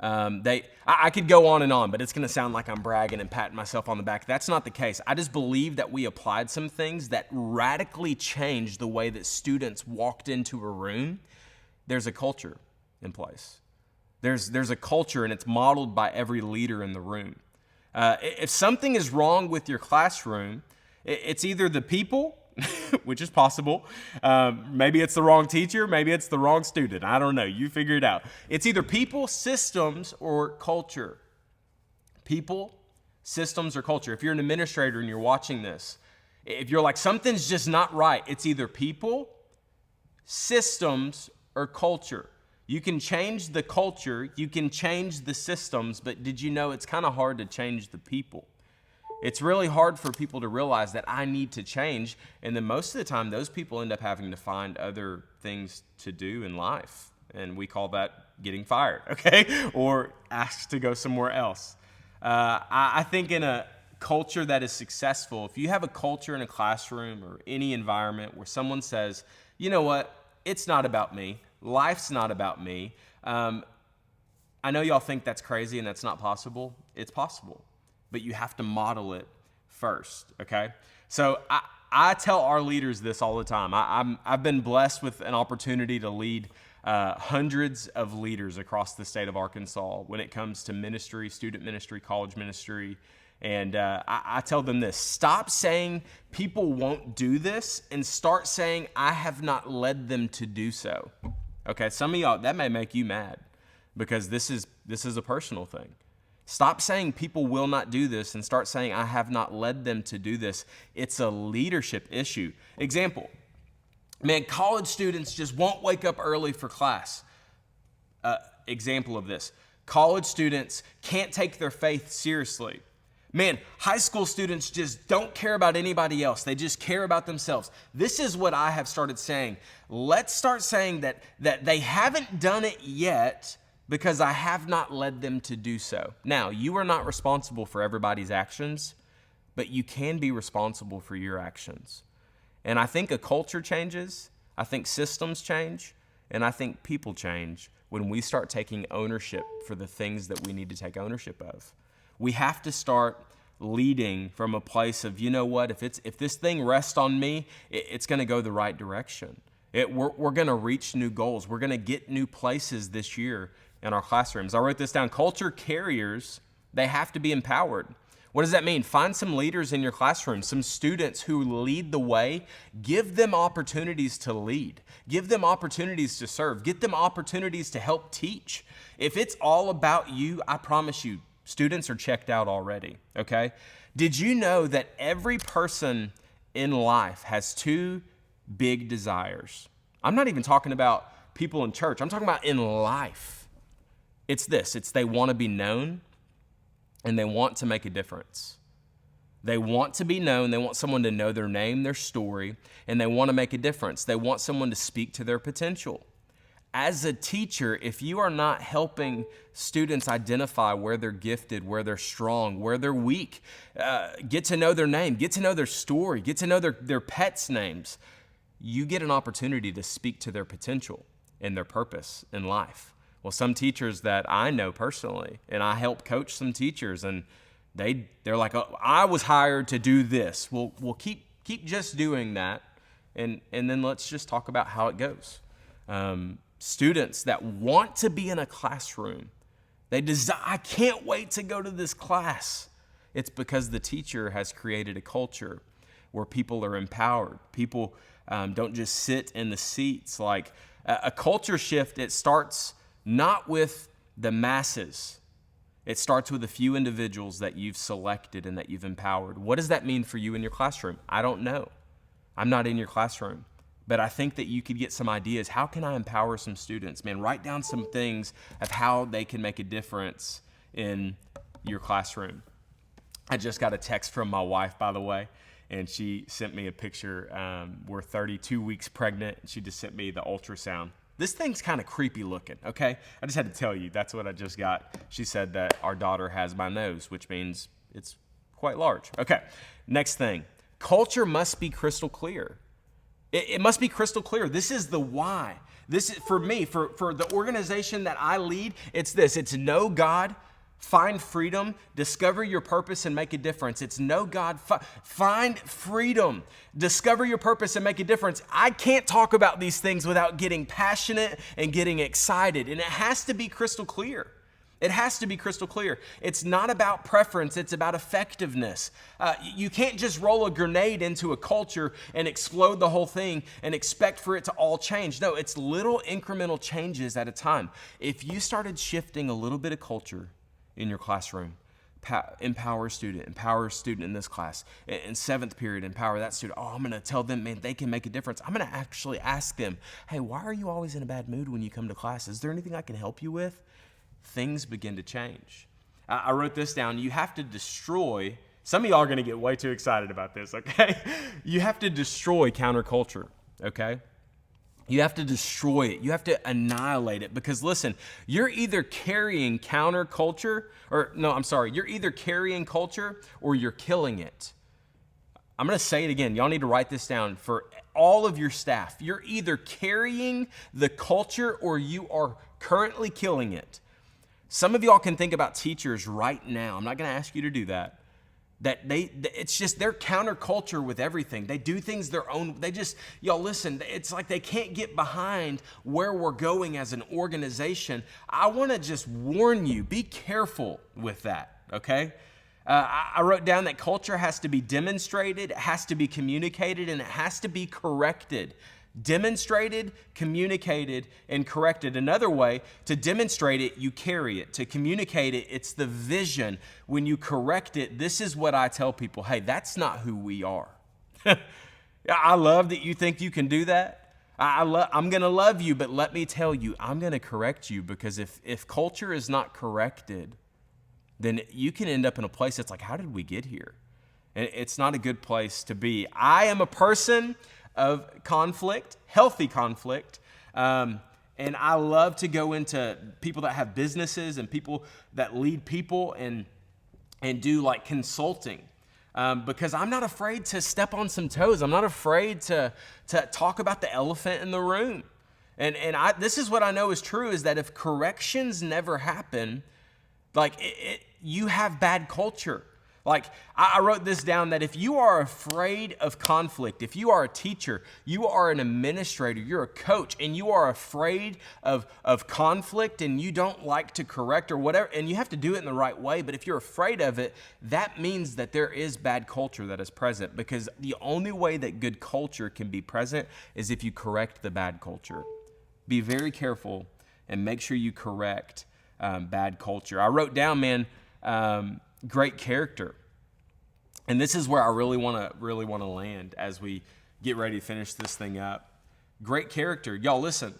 I could go on and on, but it's going to sound like I'm bragging and patting myself on the back. That's not the case. I just believe that we applied some things that radically changed the way that students walked into a room. There's a culture in place. There's a culture, and it's modeled by every leader in the room. If something is wrong with your classroom, it's either the people, which is possible. Maybe it's the wrong teacher. Maybe it's the wrong student. I don't know. You figure it out. It's either people, systems, or culture. People, systems, or culture. If you're an administrator and you're watching this, if you're like, something's just not right, it's either people, systems, or culture. You can change the culture, you can change the systems, but did you know it's kind of hard to change the people? It's really hard for people to realize that I need to change, and then most of the time, those people end up having to find other things to do in life, and we call that getting fired, okay? Or asked to go somewhere else. I think in a culture that is successful, if you have a culture in a classroom or any environment where someone says, you know what, it's not about me, life's not about me. I know y'all think that's crazy and that's not possible. It's possible, but you have to model it first, okay? So I tell our leaders this all the time. I've been blessed with an opportunity to lead hundreds of leaders across the state of Arkansas when it comes to ministry, student ministry, college ministry. And I tell them this: stop saying people won't do this and start saying I have not led them to do so. Okay, some of y'all, that may make you mad because this is a personal thing. Stop saying people will not do this and start saying I have not led them to do this. It's a leadership issue. Example, man, college students just won't wake up early for class. Example of this, college students can't take their faith seriously. Man, high school students just don't care about anybody else. They just care about themselves. This is what I have started saying. Let's start saying that they haven't done it yet because I have not led them to do so. Now, you are not responsible for everybody's actions, but you can be responsible for your actions. And I think a culture changes, I think systems change, and I think people change when we start taking ownership for the things that we need to take ownership of. We have to start leading from a place of, you know what, if this thing rests on me, it's going to go the right direction. We're going to reach new goals. We're going to get new places this year in our classrooms. I wrote this down. Culture carriers, they have to be empowered. What does that mean? Find some leaders in your classroom, some students who lead the way. Give them opportunities to lead. Give them opportunities to serve. Get them opportunities to help teach. If it's all about you, I promise you, students are checked out already, okay? Did you know that every person in life has two big desires? I'm not even talking about people in church. I'm talking about in life. It's this. It's they want to be known and they want to make a difference. They want to be known. They want someone to know their name, their story, and they want to make a difference. They want someone to speak to their potential. As a teacher, if you are not helping students identify where they're gifted, where they're strong, where they're weak, get to know their name, get to know their story, get to know their pets' names, you get an opportunity to speak to their potential and their purpose in life. Well, some teachers that I know personally, and I help coach some teachers, and they're like, oh, I was hired to do this. We'll keep just doing that, and then let's just talk about how it goes. Students that want to be in a classroom, I can't wait to go to this class. It's because the teacher has created a culture where people are empowered. People don't just sit in the seats. Like a culture shift, it starts not with the masses. It starts with a few individuals that you've selected and that you've empowered. What does that mean for you in your classroom? I don't know. I'm not in your classroom. But I think that you could get some ideas. How can I empower some students? Man, write down some things of how they can make a difference in your classroom. I just got a text from my wife, by the way, and she sent me a picture. We're 32 weeks pregnant, and she just sent me the ultrasound. This thing's kind of creepy looking, okay? I just had to tell you, that's what I just got. She said that our daughter has my nose, which means it's quite large. Okay, next thing. Culture must be crystal clear. It must be crystal clear. This is the why. This is for me, for the organization that I lead, it's this. It's know God, find freedom, discover your purpose, and make a difference. It's know God, find freedom, discover your purpose, and make a difference. I can't talk about these things without getting passionate and getting excited, and it has to be crystal clear. It has to be crystal clear. It's not about preference, it's about effectiveness. You can't just roll a grenade into a culture and explode the whole thing and expect for it to all change. No, it's little incremental changes at a time. If you started shifting a little bit of culture in your classroom, empower a student in this class. In seventh period, empower that student. Oh, I'm gonna tell them, man, they can make a difference. I'm gonna actually ask them, hey, why are you always in a bad mood when you come to class? Is there anything I can help you with? Things begin to change. I wrote this down. You have to destroy, some of y'all are going to get way too excited about this, okay? You have to destroy counterculture, okay? You have to destroy it. You have to annihilate it because listen, you're either carrying counterculture you're either carrying culture or you're killing it. I'm going to say it again. Y'all need to write this down for all of your staff. You're either carrying the culture or you are currently killing it. Some of y'all can think about teachers right now. I'm not going to ask you to do that. It's just their counterculture with everything. They do things their own. Y'all listen, it's like they can't get behind where we're going as an organization. I want to just warn you, be careful with that, okay? I wrote down that culture has to be demonstrated, it has to be communicated, and it has to be corrected. Demonstrated, communicated, and corrected. Another way, to demonstrate it, you carry it. To communicate it, it's the vision. When you correct it, this is what I tell people. Hey, that's not who we are. I love that you think you can do that. I'm going to love you, but let me tell you, I'm going to correct you because if culture is not corrected, then you can end up in a place that's like, how did we get here? And it's not a good place to be. I am a person of conflict, healthy conflict. And I love to go into people that have businesses and people that lead people and do like consulting. Because I'm not afraid to step on some toes. I'm not afraid to talk about the elephant in the room. And this is what I know is true is that if corrections never happen, like you have bad culture. Like I wrote this down that if you are afraid of conflict, if you are a teacher, you are an administrator, you're a coach, and you are afraid of conflict and you don't like to correct or whatever, and you have to do it in the right way, but if you're afraid of it, that means that there is bad culture that is present because the only way that good culture can be present is if you correct the bad culture. Be very careful and make sure you correct bad culture. I wrote down, man, great character. And this is where I really want to land as we get ready to finish this thing up. Great character. Y'all listen,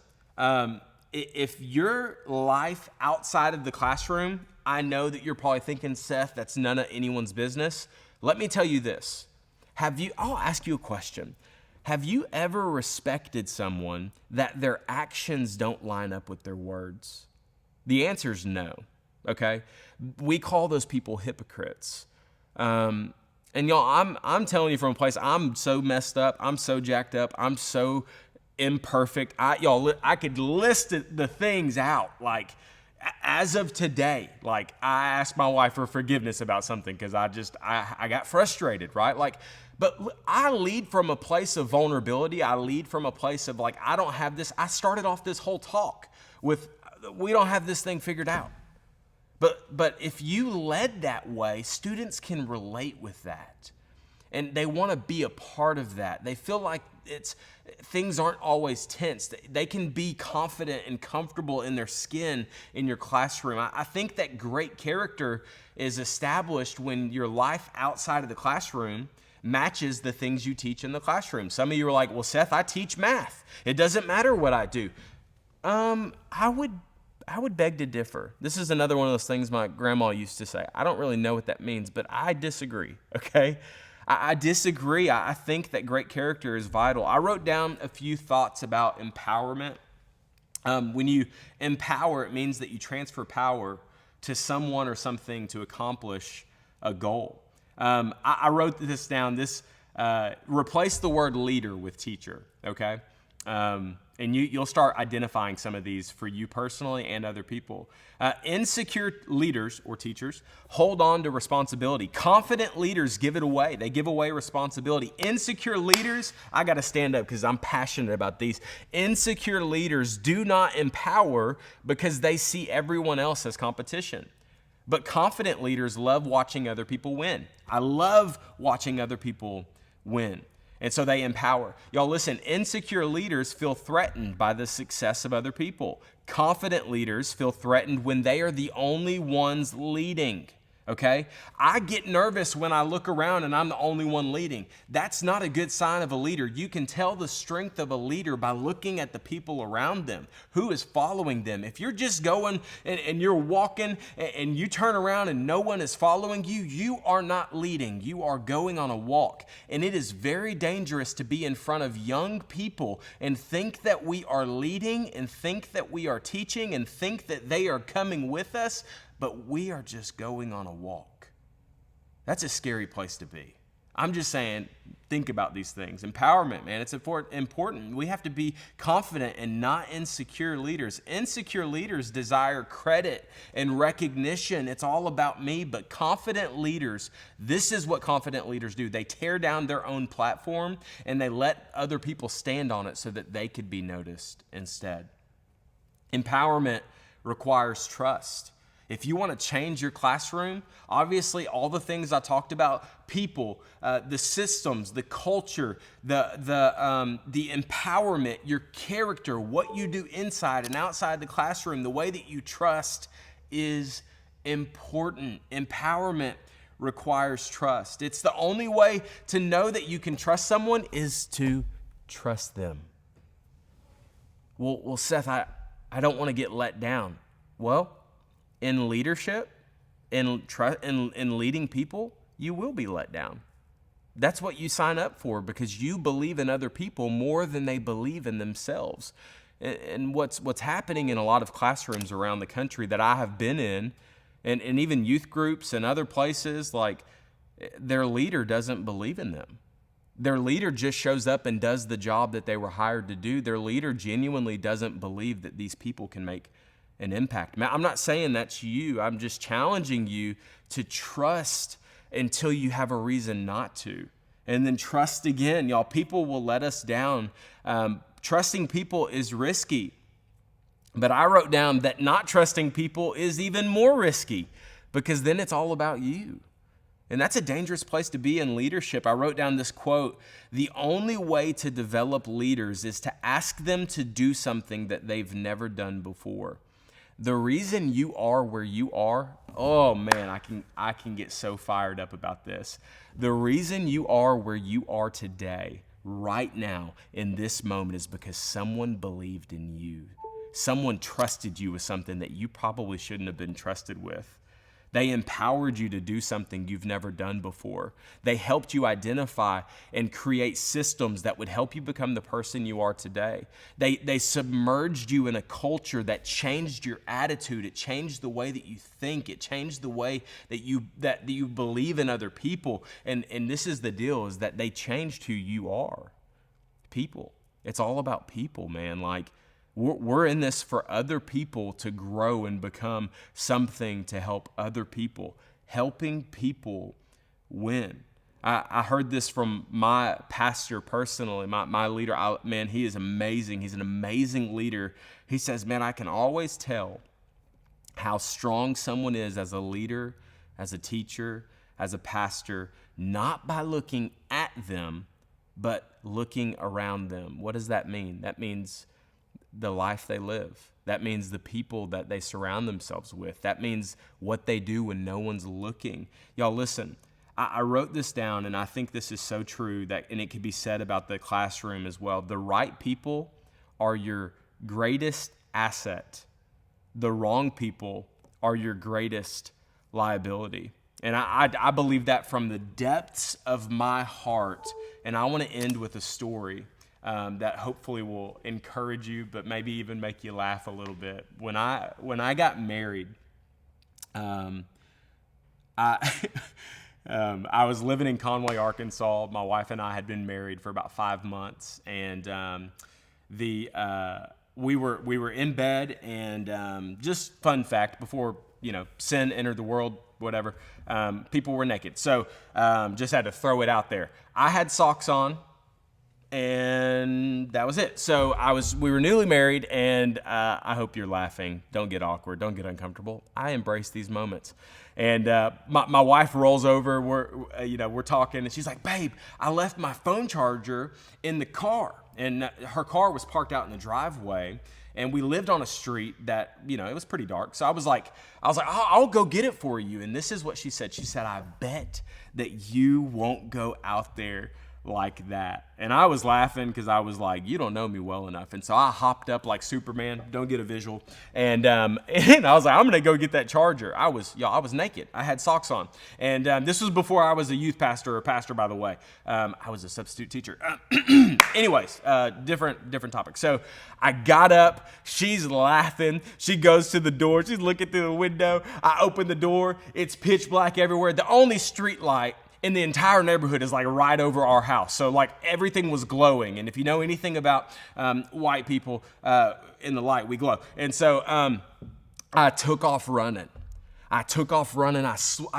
if your life outside of the classroom, I know that you're probably thinking, Seth, that's none of anyone's business. Let me tell you this. I'll ask you a question. Have you ever respected someone that their actions don't line up with their words? The answer is no, okay? We call those people hypocrites. And y'all, I'm telling you from a place, I'm so messed up, I'm so jacked up, I'm so imperfect. I could list the things out, like, as of today, like, I asked my wife for forgiveness about something because I got frustrated, right? Like, but I lead from a place of vulnerability. I lead from a place of, like, I don't have this. I started off this whole talk with, we don't have this thing figured out. But if you led that way, students can relate with that. And they want to be a part of that. They feel like things aren't always tense. They can be confident and comfortable in their skin in your classroom. I think that great character is established when your life outside of the classroom matches the things you teach in the classroom. Some of you are like, well, Seth, I teach math. It doesn't matter what I do. I would beg to differ. This is another one of those things my grandma used to say. I don't really know what that means, but I disagree, okay? I disagree. I think that great character is vital. I wrote down a few thoughts about empowerment. When you empower, it means that you transfer power to someone or something to accomplish a goal. I wrote this down. Replace the word leader with teacher, okay? And you'll start identifying some of these for you personally and other people. Insecure leaders or teachers hold on to responsibility. Confident leaders give it away. They give away responsibility. Insecure leaders, I got to stand up because I'm passionate about these. Insecure leaders do not empower because they see everyone else as competition. But confident leaders love watching other people win. I love watching other people win. And so they empower. Y'all listen, insecure leaders feel threatened by the success of other people. Confident leaders feel threatened when they are the only ones leading. Okay? I get nervous when I look around and I'm the only one leading. That's not a good sign of a leader. You can tell the strength of a leader by looking at the people around them, who is following them. If you're just going and you're walking and you turn around and no one is following you, you are not leading. You are going on a walk. And it is very dangerous to be in front of young people and think that we are leading and think that we are teaching and think that they are coming with us, but we are just going on a walk. That's a scary place to be. I'm just saying, think about these things. Empowerment, man, it's important. We have to be confident and not insecure leaders. Insecure leaders desire credit and recognition. It's all about me, but confident leaders, this is what confident leaders do. They tear down their own platform and they let other people stand on it so that they could be noticed instead. Empowerment requires trust. If you want to change your classroom, obviously all the things I talked about, people, the systems, the culture, the empowerment, your character, what you do inside and outside the classroom, the way that you trust is important. Empowerment requires trust. It's the only way to know that you can trust someone is to trust them. Well, Seth, I don't want to get let down. Well, in leadership, in leading people, you will be let down. That's what you sign up for because you believe in other people more than they believe in themselves. And what's happening in a lot of classrooms around the country that I have been in, and even youth groups and other places, like their leader doesn't believe in them. Their leader just shows up and does the job that they were hired to do. Their leader genuinely doesn't believe that these people can make an impact. I'm not saying that's you. I'm just challenging you to trust until you have a reason not to. And then trust again. Y'all, people will let us down. Trusting people is risky. But I wrote down that not trusting people is even more risky because then it's all about you. And that's a dangerous place to be in leadership. I wrote down this quote: the only way to develop leaders is to ask them to do something that they've never done before. The reason you are where you are, oh man, I can get so fired up about this. The reason you are where you are today, right now, in this moment, is because someone believed in you. Someone trusted you with something that you probably shouldn't have been trusted with. They empowered you to do something you've never done before. They helped you identify and create systems that would help you become the person you are today. They submerged you in a culture that changed your attitude. It changed the way that you think. It changed the way that you believe in other people. And this is the deal, is that they changed who you are. People. It's all about people, man. Like, we're in this for other people to grow and become something to help other people. Helping people win. I heard this from my pastor personally, my leader. Man, he is amazing. He's an amazing leader. He says, man, I can always tell how strong someone is as a leader, as a teacher, as a pastor, not by looking at them, but looking around them. What does that mean? That means the life they live. That means the people that they surround themselves with. That means what they do when no one's looking. Y'all, listen, I wrote this down, and I think this is so true, and it could be said about the classroom as well. The right people are your greatest asset. The wrong people are your greatest liability. And I believe that from the depths of my heart. And I want to end with a story that hopefully will encourage you, but maybe even make you laugh a little bit. When I got married, I was living in Conway, Arkansas. My wife and I had been married for about 5 months, and we were in bed, and just fun fact, before sin entered the world, whatever, people were naked. So just had to throw it out there. I had socks on. And that was it. So we were newly married, and I hope you're laughing. Don't get awkward. Don't get uncomfortable. I embrace these moments. And my wife rolls over. We're talking, and she's like, "Babe, I left my phone charger in the car." And her car was parked out in the driveway, and we lived on a street that it was pretty dark. So I was like, I'll go get it for you. And this is what she said. She said, "I bet that you won't go out there like that." And I was laughing because I was like, you don't know me well enough. And so I hopped up like Superman, don't get a visual. And I was like, I'm going to go get that charger. I was naked. I had socks on. And this was before I was a youth pastor, by the way. I was a substitute teacher. Anyways, different topic. So I got up. She's laughing. She goes to the door. She's looking through the window. I open the door. It's pitch black everywhere. The only street light in the entire neighborhood is like right over our house. So like everything was glowing. And if you know anything about white people, in the light, we glow. And so I took off running. I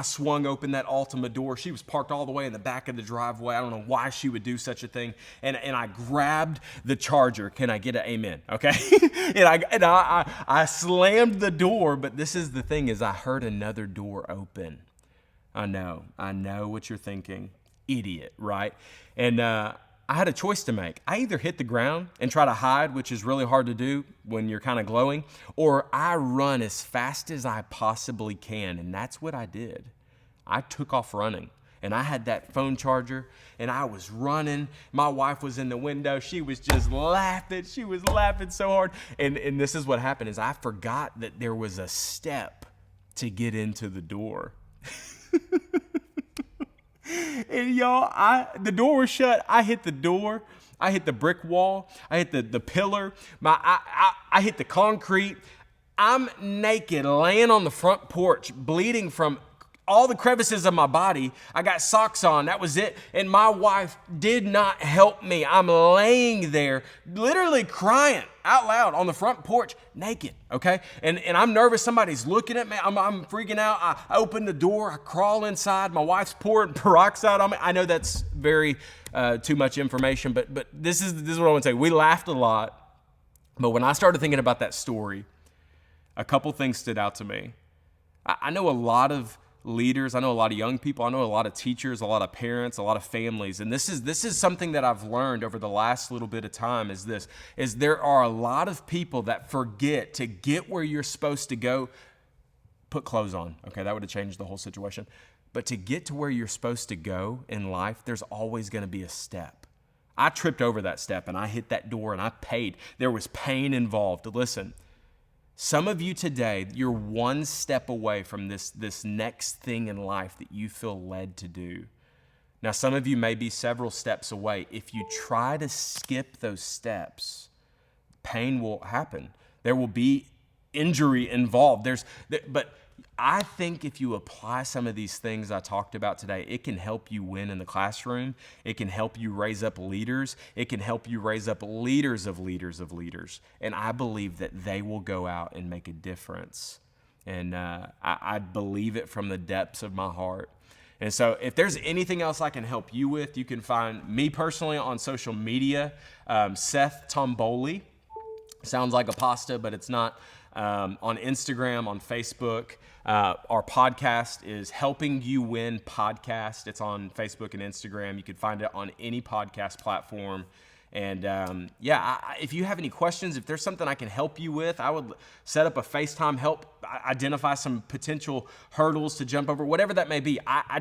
swung open that Altima door. She was parked all the way in the back of the driveway. I don't know why she would do such a thing. And I grabbed the charger. Can I get an amen? Okay. and I slammed the door. But this is the thing, is I heard another door open. I know what you're thinking. Idiot, right? And I had a choice to make. I either hit the ground and try to hide, which is really hard to do when you're kind of glowing, or I run as fast as I possibly can. And that's what I did. I took off running. And I had that phone charger, and I was running. My wife was in the window. She was just laughing. She was laughing so hard. And this is what happened, is I forgot that there was a step to get into the door. And y'all, the door was shut. I hit the door. I hit the brick wall. I hit the pillar. I hit the concrete. I'm naked, laying on the front porch, bleeding from all the crevices of my body. I got socks on. That was it. And my wife did not help me. I'm laying there, literally crying out loud on the front porch, naked, okay? And I'm nervous. Somebody's looking at me. I'm freaking out. I open the door. I crawl inside. My wife's pouring peroxide on me. I know that's very too much information, but this is what I want to say. We laughed a lot, but when I started thinking about that story, a couple things stood out to me. I know a lot of leaders. I know a lot of young people. I know a lot of teachers, a lot of parents, a lot of families. And this is something that I've learned over the last little bit of time is there are a lot of people that forget to get where you're supposed to go. Put clothes on. Okay, that would have changed the whole situation. But to get to where you're supposed to go in life, there's always going to be a step. I tripped over that step and I hit that door and I paid. There was pain involved. Listen, some of you today, you're one step away from this next thing in life that you feel led to do. Now, some of you may be several steps away. If you try to skip those steps, pain will happen. There will be injury involved. But I think if you apply some of these things I talked about today, it can help you win in the classroom. It can help you raise up leaders. It can help you raise up leaders of leaders of leaders. And I believe that they will go out and make a difference. And I believe it from the depths of my heart. And so if there's anything else I can help you with, you can find me personally on social media, Seth Tomboli. Sounds like a pasta, but it's not. On Instagram, on Facebook. Our podcast is Helping You Win Podcast. It's on Facebook and Instagram. You can find it on any podcast platform. And if you have any questions, if there's something I can help you with, I would set up a FaceTime, help identify some potential hurdles to jump over, whatever that may be. I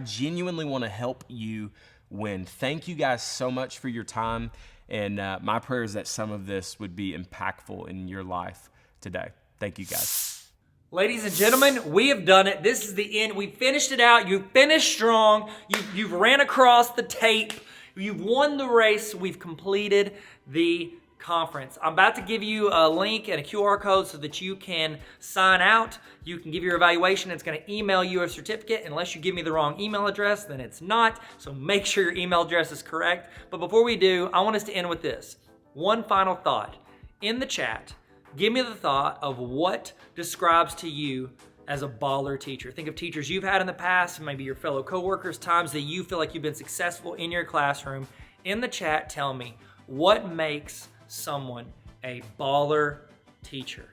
genuinely want to help you win. Thank you guys so much for your time. And my prayer is that some of this would be impactful in your life today. Thank you, guys. Ladies and gentlemen, we have done it. This is the end. We finished it out. You finished strong. You've ran across the tape. You've won the race. We've completed the conference. I'm about to give you a link and a QR code so that you can sign out. You can give your evaluation. It's going to email you a certificate. Unless you give me the wrong email address, then it's not. So make sure your email address is correct. But before we do, I want us to end with this. One final thought. In the chat, give me the thought of what describes to you as a baller teacher. Think of teachers you've had in the past, maybe your fellow coworkers, times that you feel like you've been successful in your classroom. In the chat, tell me what makes someone a baller teacher.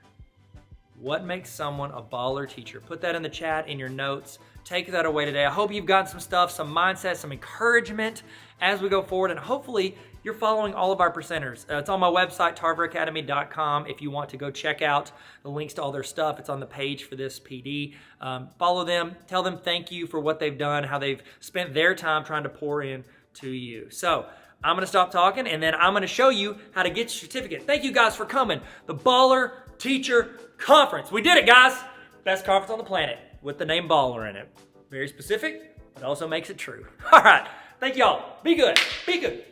What makes someone a baller teacher? Put that in the chat, in your notes. Take that away today. I hope you've gotten some stuff, some mindset, some encouragement as we go forward, and hopefully you're following all of our presenters. It's on my website, tarveracademy.com. If you want to go check out the links to all their stuff, it's on the page for this PD. Follow them. Tell them thank you for what they've done, how they've spent their time trying to pour in to you. So I'm going to stop talking, and then I'm going to show you how to get your certificate. Thank you guys for coming. The Baller Teacher Conference. We did it, guys. Best conference on the planet with the name Baller in it. Very specific, but also makes it true. All right. Thank y'all. Be good. Be good.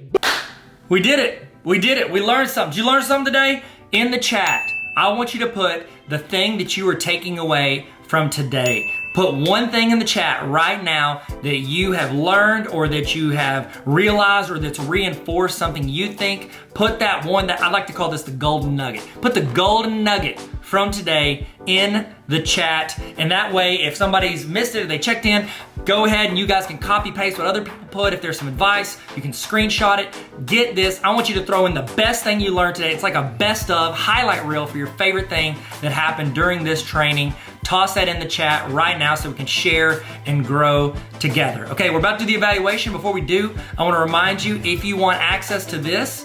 We did it. We did it. We learned something. Did you learn something today? In the chat, I want you to put the thing that you are taking away from today. Put one thing in the chat right now that you have learned or that you have realized or that's reinforced something you think. Put that one that I like to call this the golden nugget. Put the golden nugget from today in the chat. And that way, if somebody's missed it or they checked in, go ahead and you guys can copy paste what other people put. If there's some advice, you can screenshot it. Get this. I want you to throw in the best thing you learned today. It's like a best of highlight reel for your favorite thing that happened during this training. Toss that in the chat right now so we can share and grow together. Okay, we're about to do the evaluation. Before we do, I want to remind you, if you want access to this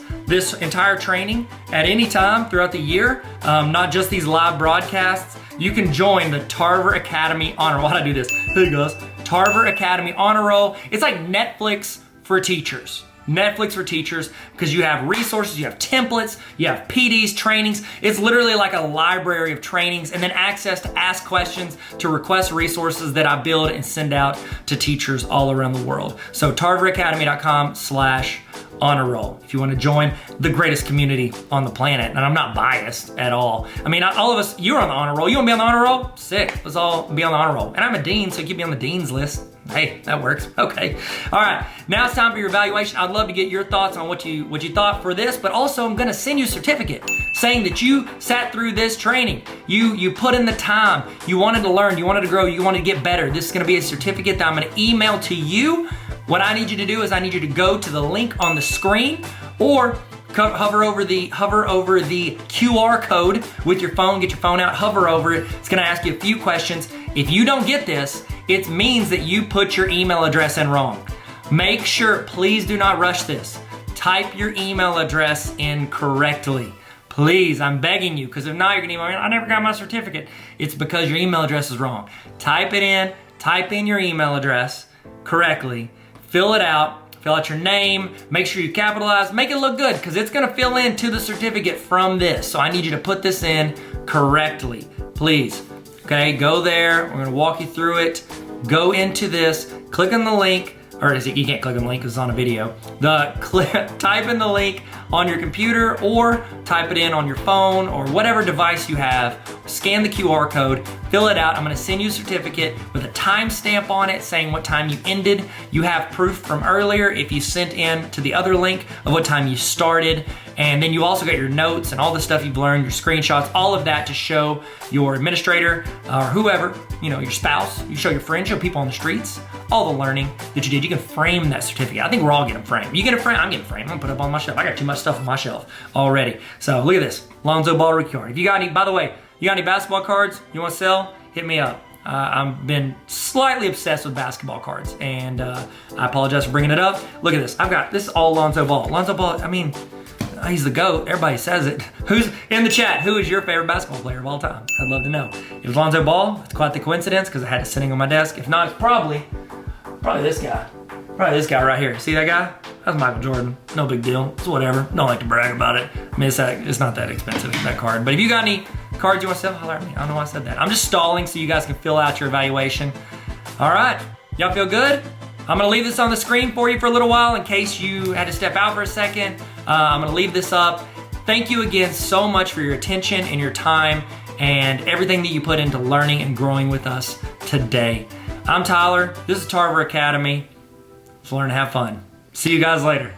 entire training at any time throughout the year, not just these live broadcasts, you can join the Tarver Academy Honor Roll. How'd I do this? Hey guys, Tarver Academy Honor Roll. It's like Netflix for teachers. Netflix for teachers, because you have resources, you have templates, you have PDs, trainings. It's literally like a library of trainings, and then access to ask questions, to request resources that I build and send out to teachers all around the world. So tarveracademy.com/honor roll if you want to join the greatest community on the planet. And I'm not biased at all. I mean, all of us, you're on the honor roll. You want to be on the honor roll? Sick. Let's all be on the honor roll. And I'm a dean, so keep me on the dean's list. Hey, that works. Okay. All right. Now it's time for your evaluation. I'd love to get your thoughts on what you thought for this, but also I'm going to send you a certificate saying that you sat through this training. You put in the time. You wanted to learn. You wanted to grow. You wanted to get better. This is going to be a certificate that I'm going to email to you. What I need you to do is I need you to go to the link on the screen or hover over the QR code with your phone. Get your phone out, hover over it. It's going to ask you a few questions. If you don't get this it means that you put your email address in wrong. Make sure, please do not rush this. Type your email address in correctly. Please, I'm begging you, because if not, you're gonna email me, I never got my certificate. It's because your email address is wrong. Type in your email address correctly, fill out your name, make sure you capitalize, make it look good, because it's gonna fill into the certificate from this. So I need you to put this in correctly, please. Okay, go there, we're gonna walk you through it. Go into this, click on the link, or you can't click on the link because it's on a video. Type in the link on your computer or type it in on your phone or whatever device you have. Scan the QR code, fill it out. I'm gonna send you a certificate with a timestamp on it saying what time you ended. You have proof from earlier if you sent in to the other link of what time you started. And then you also got your notes and all the stuff you've learned, your screenshots, all of that to show your administrator or whoever, your spouse. You show your friends, show people on the streets, all the learning that you did. You can frame that certificate. I think we're all getting framed. You get a frame, I'm getting framed. I'm gonna put it up on my shelf. I got too much stuff on my shelf already. So look at this, Lonzo Ball rookie card. If you got any, by the way, you got any basketball cards you wanna sell, hit me up. I've been slightly obsessed with basketball cards, and I apologize for bringing it up. Look at this, this is all Lonzo Ball. Lonzo Ball, he's the GOAT. Everybody says it. Who's in the chat? Who is your favorite basketball player of all time? I'd love to know. If it was Lonzo Ball, it's quite the coincidence because I had it sitting on my desk. If not, it's probably this guy. Probably this guy right here. See that guy? That's Michael Jordan. No big deal. It's whatever. Don't like to brag about it. It's not that expensive, that card. But if you got any cards you want to sell, holler at me. I don't know why I said that. I'm just stalling so you guys can fill out your evaluation. All right. Y'all feel good? I'm gonna leave this on the screen for you for a little while in case you had to step out for a second. I'm gonna leave this up. Thank you again so much for your attention and your time and everything that you put into learning and growing with us today. I'm Tyler, this is Tarver Academy. Let's learn to have fun. See you guys later.